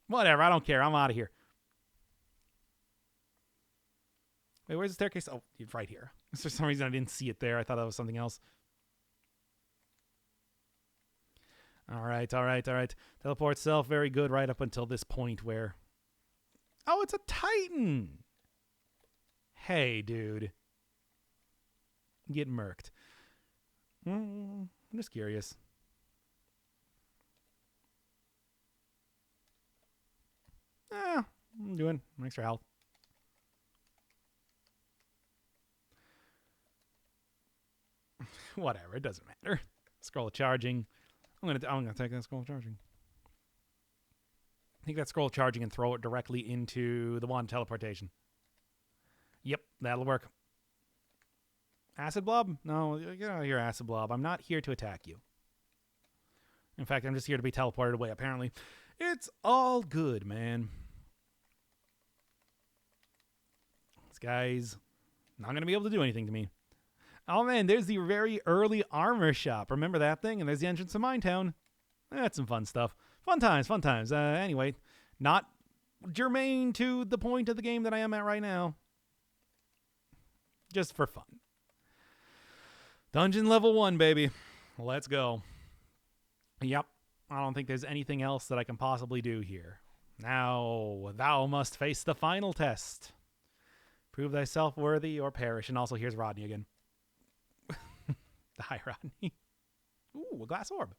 Whatever, I don't care. I'm out of here. Wait, where's the staircase? Oh, it's right here. For some reason, I didn't see it there. I thought that was something else. All right. Teleport self, very good right up until this point where... Oh, it's a Titan! Hey, dude. Get murked. I'm just curious. I'm doing extra health. Whatever, it doesn't matter. Scroll of charging. I'm gonna take that scroll of charging. Take that scroll of charging and throw it directly into the wand teleportation. Yep, that'll work. Acid blob? No, get out of here, acid blob. I'm not here to attack you. In fact, I'm just here to be teleported away, apparently. It's all good, man. This guy's not going to be able to do anything to me. Oh, man, there's the very early armor shop. Remember that thing? And there's the entrance to Minetown. That's some fun stuff. Fun times. Anyway, not germane to the point of the game that I am at right now. Just for fun. Dungeon level 1, baby. Let's go. Yep. I don't think there's anything else that I can possibly do here. Now, thou must face the final test. Prove thyself worthy or perish. And also, here's Rodney again. Hi, Rodney. Ooh, a glass orb.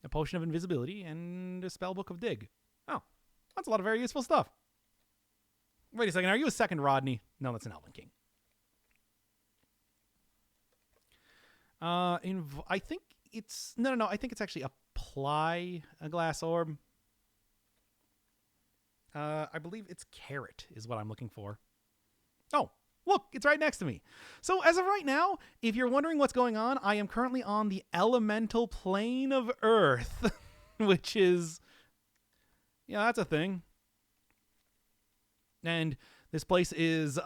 A potion of invisibility and a spellbook of dig. Oh, that's a lot of very useful stuff. Wait a second, are you a second Rodney? No, that's an Elven King. I think it's... No. I think it's actually apply a glass orb. I believe it's carrot is what I'm looking for. Oh, look, it's right next to me. So as of right now, if you're wondering what's going on, I am currently on the elemental plane of Earth, which is... Yeah, that's a thing. And this place is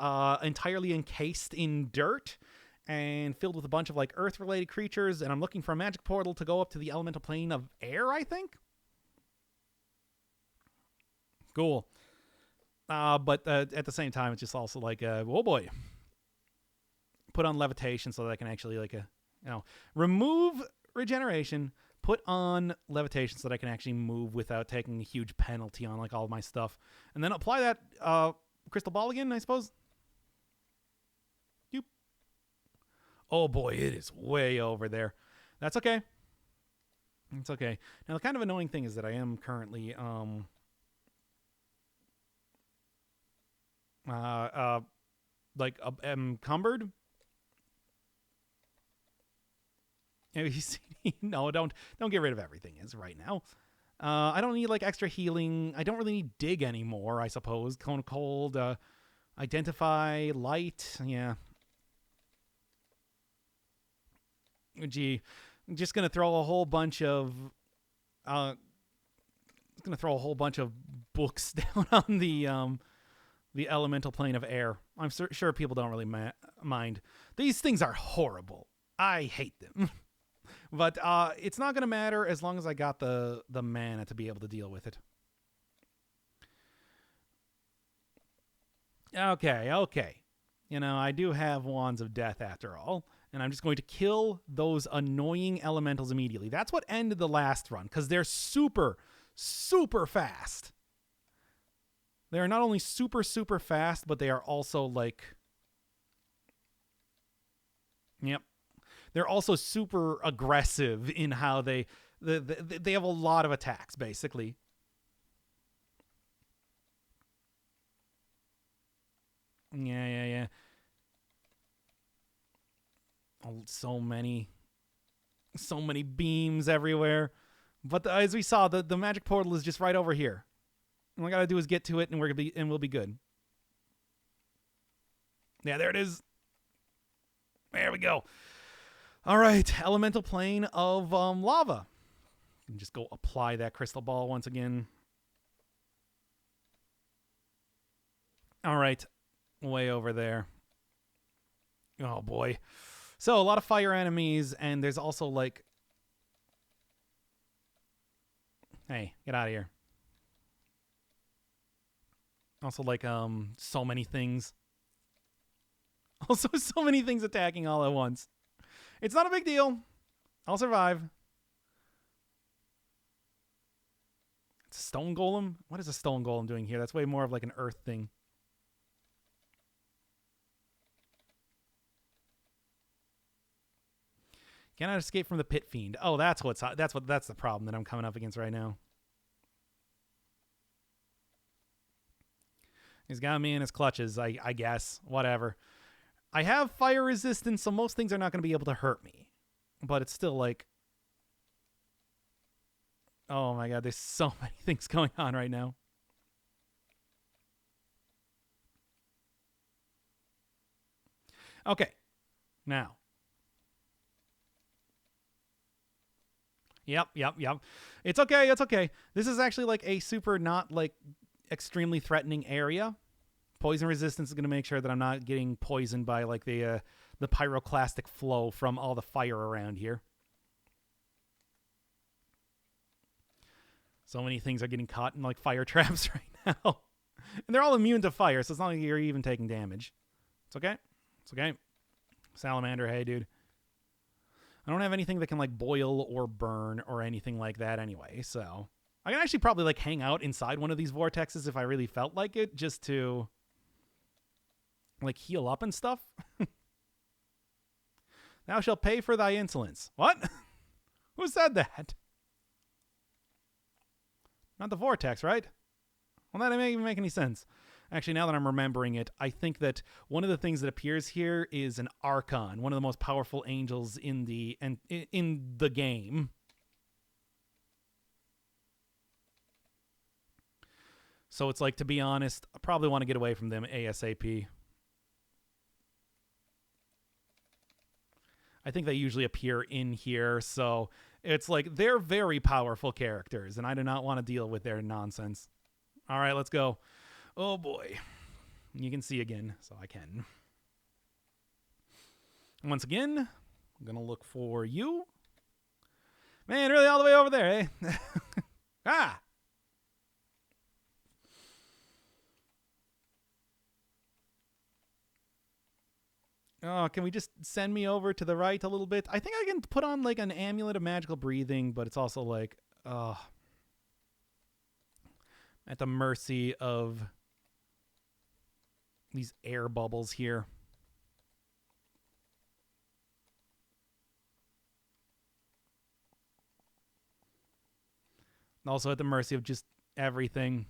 entirely encased in dirt and filled with a bunch of like earth-related creatures, and I'm looking for a magic portal to go up to the elemental plane of air, I think? Cool. But at the same time, it's just also like, oh boy. Put on levitation so that I can actually remove regeneration, put on levitation so that I can actually move without taking a huge penalty on like all of my stuff. And then apply that crystal ball again, I suppose. Yoop. Oh boy, it is way over there. That's okay. It's okay. Now the kind of annoying thing is that I am currently encumbered. No, don't get rid of everything as right now. I don't need like extra healing. I don't really need dig anymore, I suppose. Cone of cold, identify, light, yeah. Gee, I'm just gonna throw a whole bunch of books down on the elemental plane of air. I'm sure people don't really mind. These things are horrible. I hate them. But it's not going to matter as long as I got the mana to be able to deal with it. Okay. You know, I do have Wands of Death after all, and I'm just going to kill those annoying elementals immediately. That's what ended the last run, because they're super, super fast. They are not only super, super fast, but they are also like... Yep. They're also super aggressive in how they have a lot of attacks, basically. Yeah. Oh, so many beams everywhere. But as we saw, the magic portal is just right over here. All I gotta do is get to it, and we'll be good. Yeah, there it is. There we go. All right, elemental plane of lava. And just go apply that crystal ball once again. All right, way over there. Oh boy. So a lot of fire enemies, and there's also like... Hey, get out of here. Also, like, so many things. Also, so many things attacking all at once. It's not a big deal. I'll survive. It's a stone golem? What is a stone golem doing here? That's way more of like an earth thing. Cannot escape from the pit fiend. Oh, that's the problem that I'm coming up against right now. He's got me in his clutches, I guess. Whatever. I have fire resistance, so most things are not going to be able to hurt me. But it's still like... Oh my god, there's so many things going on right now. Okay. Now. Yep. It's okay. This is actually like a super not like extremely threatening area. Poison resistance is going to make sure that I'm not getting poisoned by like the pyroclastic flow from all the fire around here. So many things are getting caught in like fire traps right now. And they're all immune to fire, so it's not like you're even taking damage. It's okay. It's okay. Salamander, hey dude. I don't have anything that can like boil or burn or anything like that anyway, so I can actually probably like hang out inside one of these vortexes if I really felt like it, just to like heal up and stuff. Thou shalt pay for thy insolence. What? Who said that? Not the vortex, right? Well, that doesn't even make any sense. Actually, now that I'm remembering it, I think that one of the things that appears here is an Archon, one of the most powerful angels in the game. So it's like, to be honest, I probably want to get away from them ASAP. I think they usually appear in here, so it's like they're very powerful characters, and I do not want to deal with their nonsense. All right, let's go. Oh boy. You can see again, so I can. Once again, I'm going to look for you. Man, really all the way over there, eh? Ah! Oh, can we just send me over to the right a little bit? I think I can put on like an amulet of magical breathing, but it's also like, at the mercy of these air bubbles here. Also at the mercy of just everything.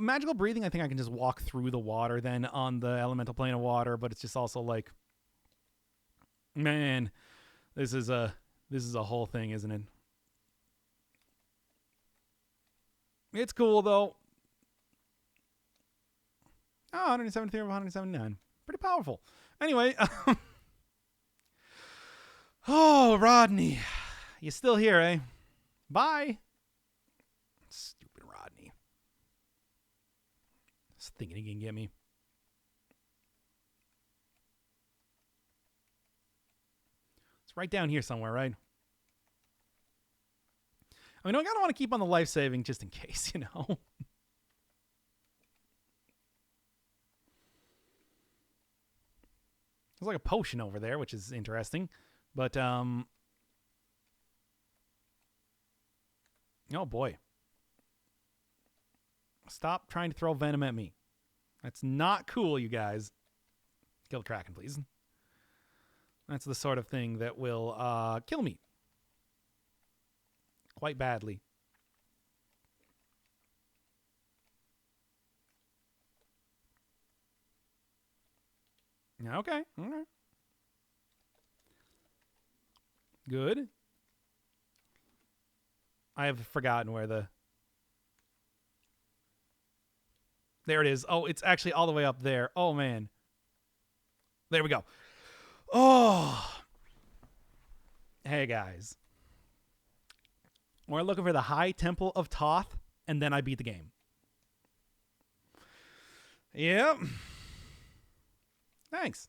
Magical breathing, I think I can just walk through the water then on the elemental plane of water, but it's just also like, man, this is a whole thing, isn't it? It's cool though. Oh, 173 over 179. Pretty powerful. Anyway, oh, Rodney, you still here, eh? Bye. Stupid Rodney. Just thinking he can get me. It's right down here somewhere, right? I mean, I gotta want to keep on the life saving just in case, you know. There's like a potion over there, which is interesting, but oh boy. Stop trying to throw venom at me. That's not cool, you guys. Kill the Kraken, please. That's the sort of thing that will kill me. Quite badly. Okay. All right. Good. I have forgotten where the... There it is. Oh, it's actually all the way up there. Oh, man. There we go. Oh. Hey, guys. We're looking for the High Temple of Thoth, and then I beat the game. Yep. Thanks.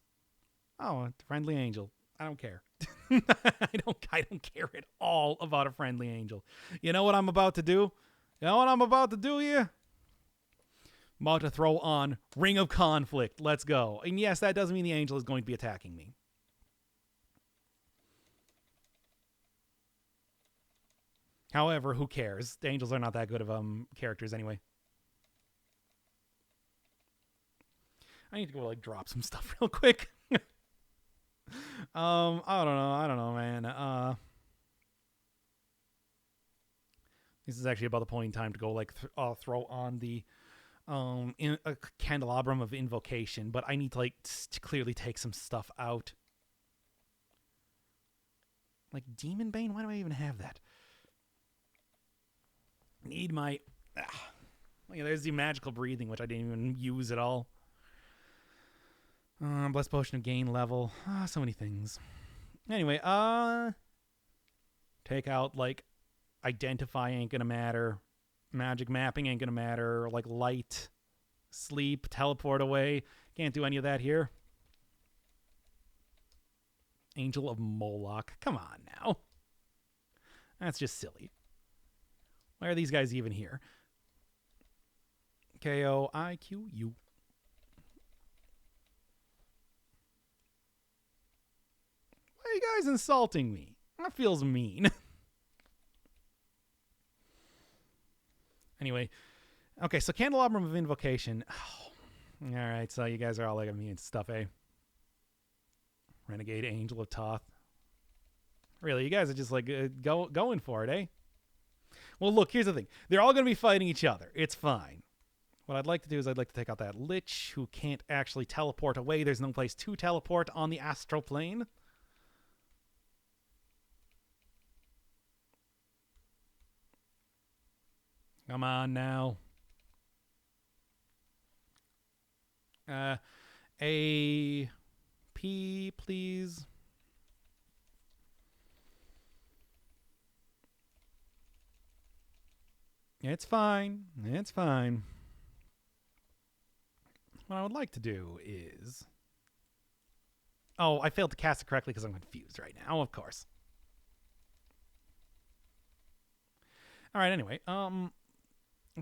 Oh, a friendly angel. I don't care. I don't care at all about a friendly angel. You know what I'm about to do? You know what I'm about to do here? About to throw on Ring of Conflict. Let's go. And yes, that doesn't mean the angel is going to be attacking me. However, who cares? The angels are not that good of characters anyway. I need to go like drop some stuff real quick. I don't know, man. This is actually about the point in time to go like throw on the a candelabrum of invocation, but I need to like clearly take some stuff out. Like Demon Bane? Why do I even have that? Need my there's the magical breathing, which I didn't even use at all. Blessed potion of gain level. So many things. Anyway, take out like identify ain't gonna matter. Magic mapping ain't gonna matter. Like light, sleep, teleport away. Can't do any of that here. Angel of Moloch. Come on now. That's just silly. Why are these guys even here? KOIQU. Why are you guys insulting me? That feels mean. Anyway. Okay, so Candelabrum of Invocation. Oh, all right, so you guys are all like me and stuff, eh? Renegade Angel of Toth. Really, you guys are just like going for it, eh? Well, look, here's the thing. They're all going to be fighting each other. It's fine. What I'd like to do is I'd like to take out that Lich who can't actually teleport away. There's no place to teleport on the astral plane. Come on now. A P, please. It's fine. It's fine. What I would like to do is... Oh, I failed to cast it correctly because I'm confused right now, of course. All right, anyway.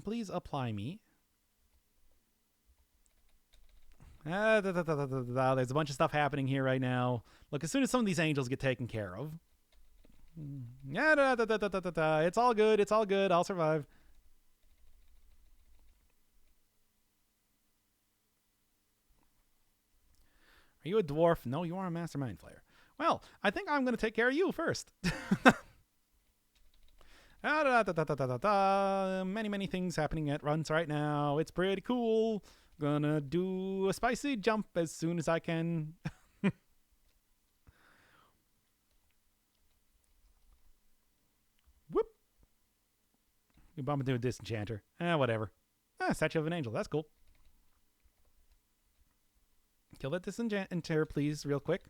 Please apply me. There's a bunch of stuff happening here right now. Look, as soon as some of these angels get taken care of... It's all good. It's all good. I'll survive. Are you a dwarf? No, you are a master mind flayer. Well, I think I'm going to take care of you first. Many, many things happening at once right now. It's pretty cool. Gonna do a spicy jump as soon as I can. Whoop. We bump into a disenchanter. Whatever. Statue of an angel. That's cool. Kill that disenchanter, please, real quick.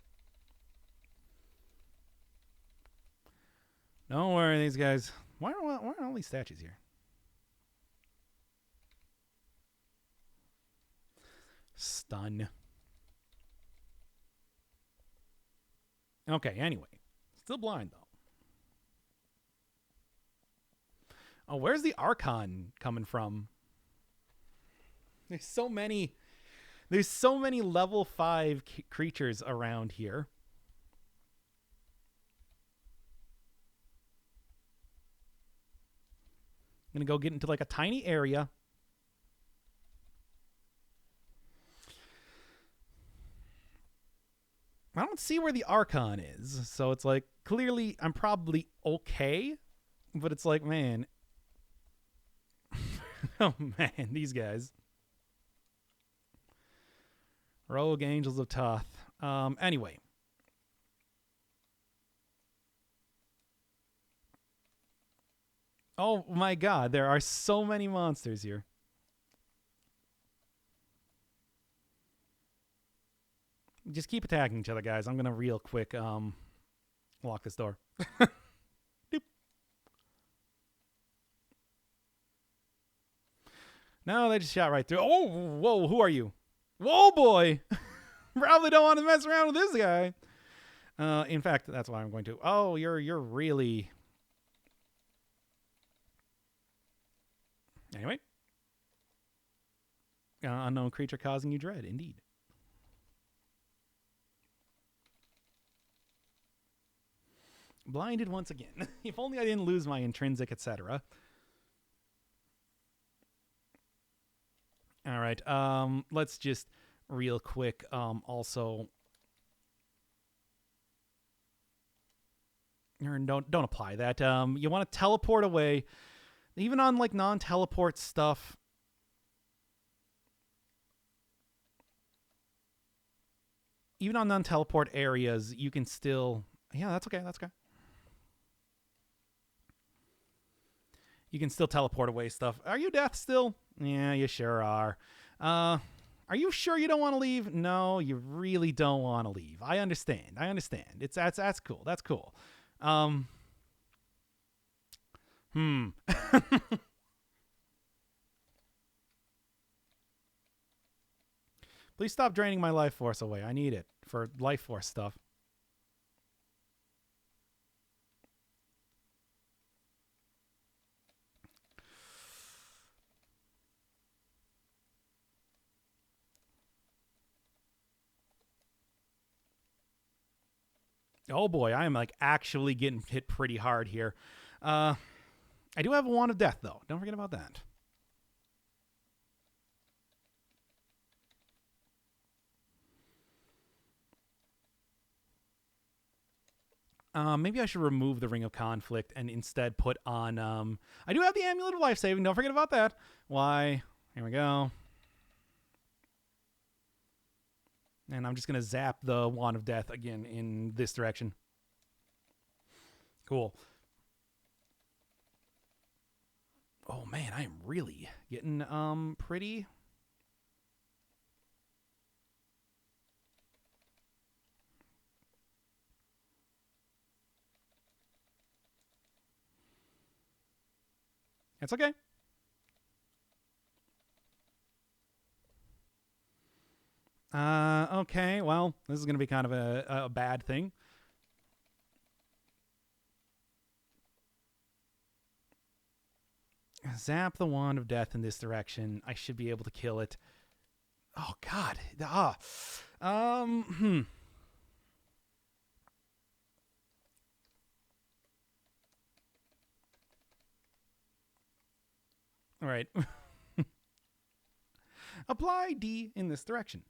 Don't worry, these guys. Why are all these statues here? Stun. Okay, anyway. Still blind, though. Oh, where's the Archon coming from? There's so many level 5 creatures around here. I'm going to go get into like a tiny area. I don't see where the Archon is. So it's like, clearly I'm probably okay. But it's like, man. Oh, man, these guys. Rogue Angels of Toth. Anyway. Oh my god, there are so many monsters here. Just keep attacking each other, guys. I'm going to real quick lock this door. Doop. No, they just shot right through. Oh, whoa, who are you? Whoa, boy. Probably don't want to mess around with this guy. In fact, that's what I'm going to. Oh, you're really... Anyway. Unknown creature causing you dread, indeed. Blinded once again. If only I didn't lose my intrinsic, etc. All right. Let's just real quick. Also, don't apply that. You want to teleport away, even on like non-teleport stuff. Even on non-teleport areas, you can still. Yeah, that's okay. That's okay. You can still teleport away stuff. Are you death still? Yeah, you sure are. Are you sure you don't want to leave? No, you really don't want to leave. I understand. That's cool. That's cool. Please stop draining my life force away. I need it for life force stuff. Oh boy, I am like actually getting hit pretty hard here. I do have a wand of death though. Don't forget about that. Maybe I should remove the Ring of Conflict and instead put on. I do have the Amulet of Life Saving. Don't forget about that. Why? Here we go. And I'm just going to zap the Wand of Death again in this direction. Cool. Oh man, I am really getting pretty. It's okay. Okay, well, this is going to be kind of a bad thing. Zap the Wand of Death in this direction. I should be able to kill it. Oh, God. All right. Apply D in this direction.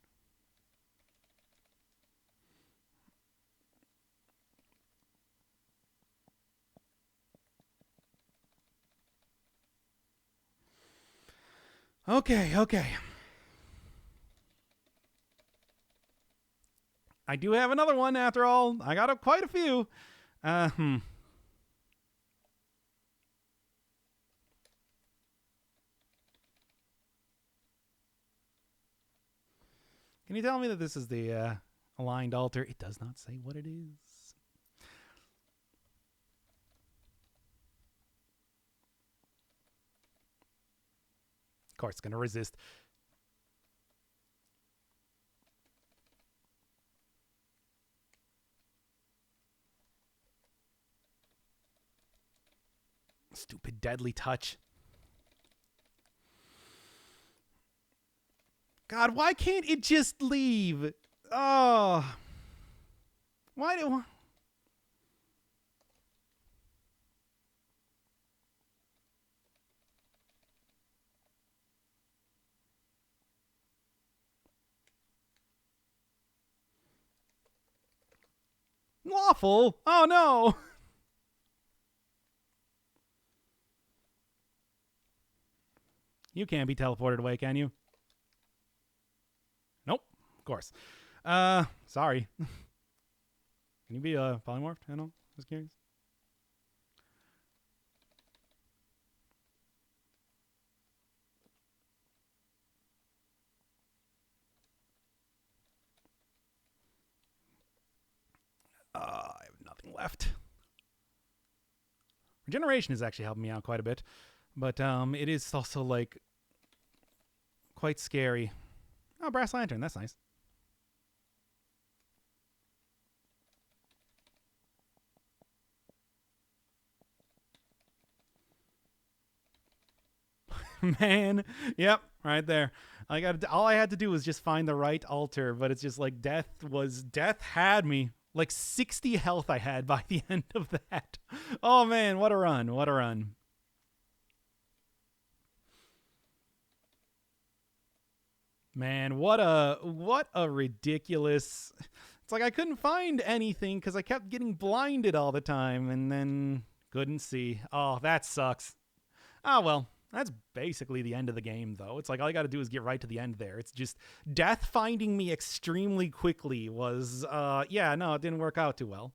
Okay. I do have another one after all. I got quite a few. Can you tell me that this is the aligned altar? It does not say what it is. Of course, it's going to resist. Stupid deadly touch. God, why can't it just leave? Oh. Why do... Lawful? Oh, no. You can't be teleported away, can you? Nope. Of course. Sorry. Can you be polymorphed? I don't know. Just curious. I have nothing left. Regeneration is actually helping me out quite a bit, but it is also like quite scary. Oh, brass lantern. That's nice. Man. Yep. right there. All I had to do was just find the right altar, but it's just like death had me. Like 60 health I had by the end of that. Oh man, what a run. What a run. Man, what a ridiculous. It's like I couldn't find anything cuz I kept getting blinded all the time and then couldn't see. Oh, that sucks. Oh, well, that's basically the end of the game, though. It's like all you got to do is get right to the end there. It's just death finding me extremely quickly was, yeah, no, it didn't work out too well.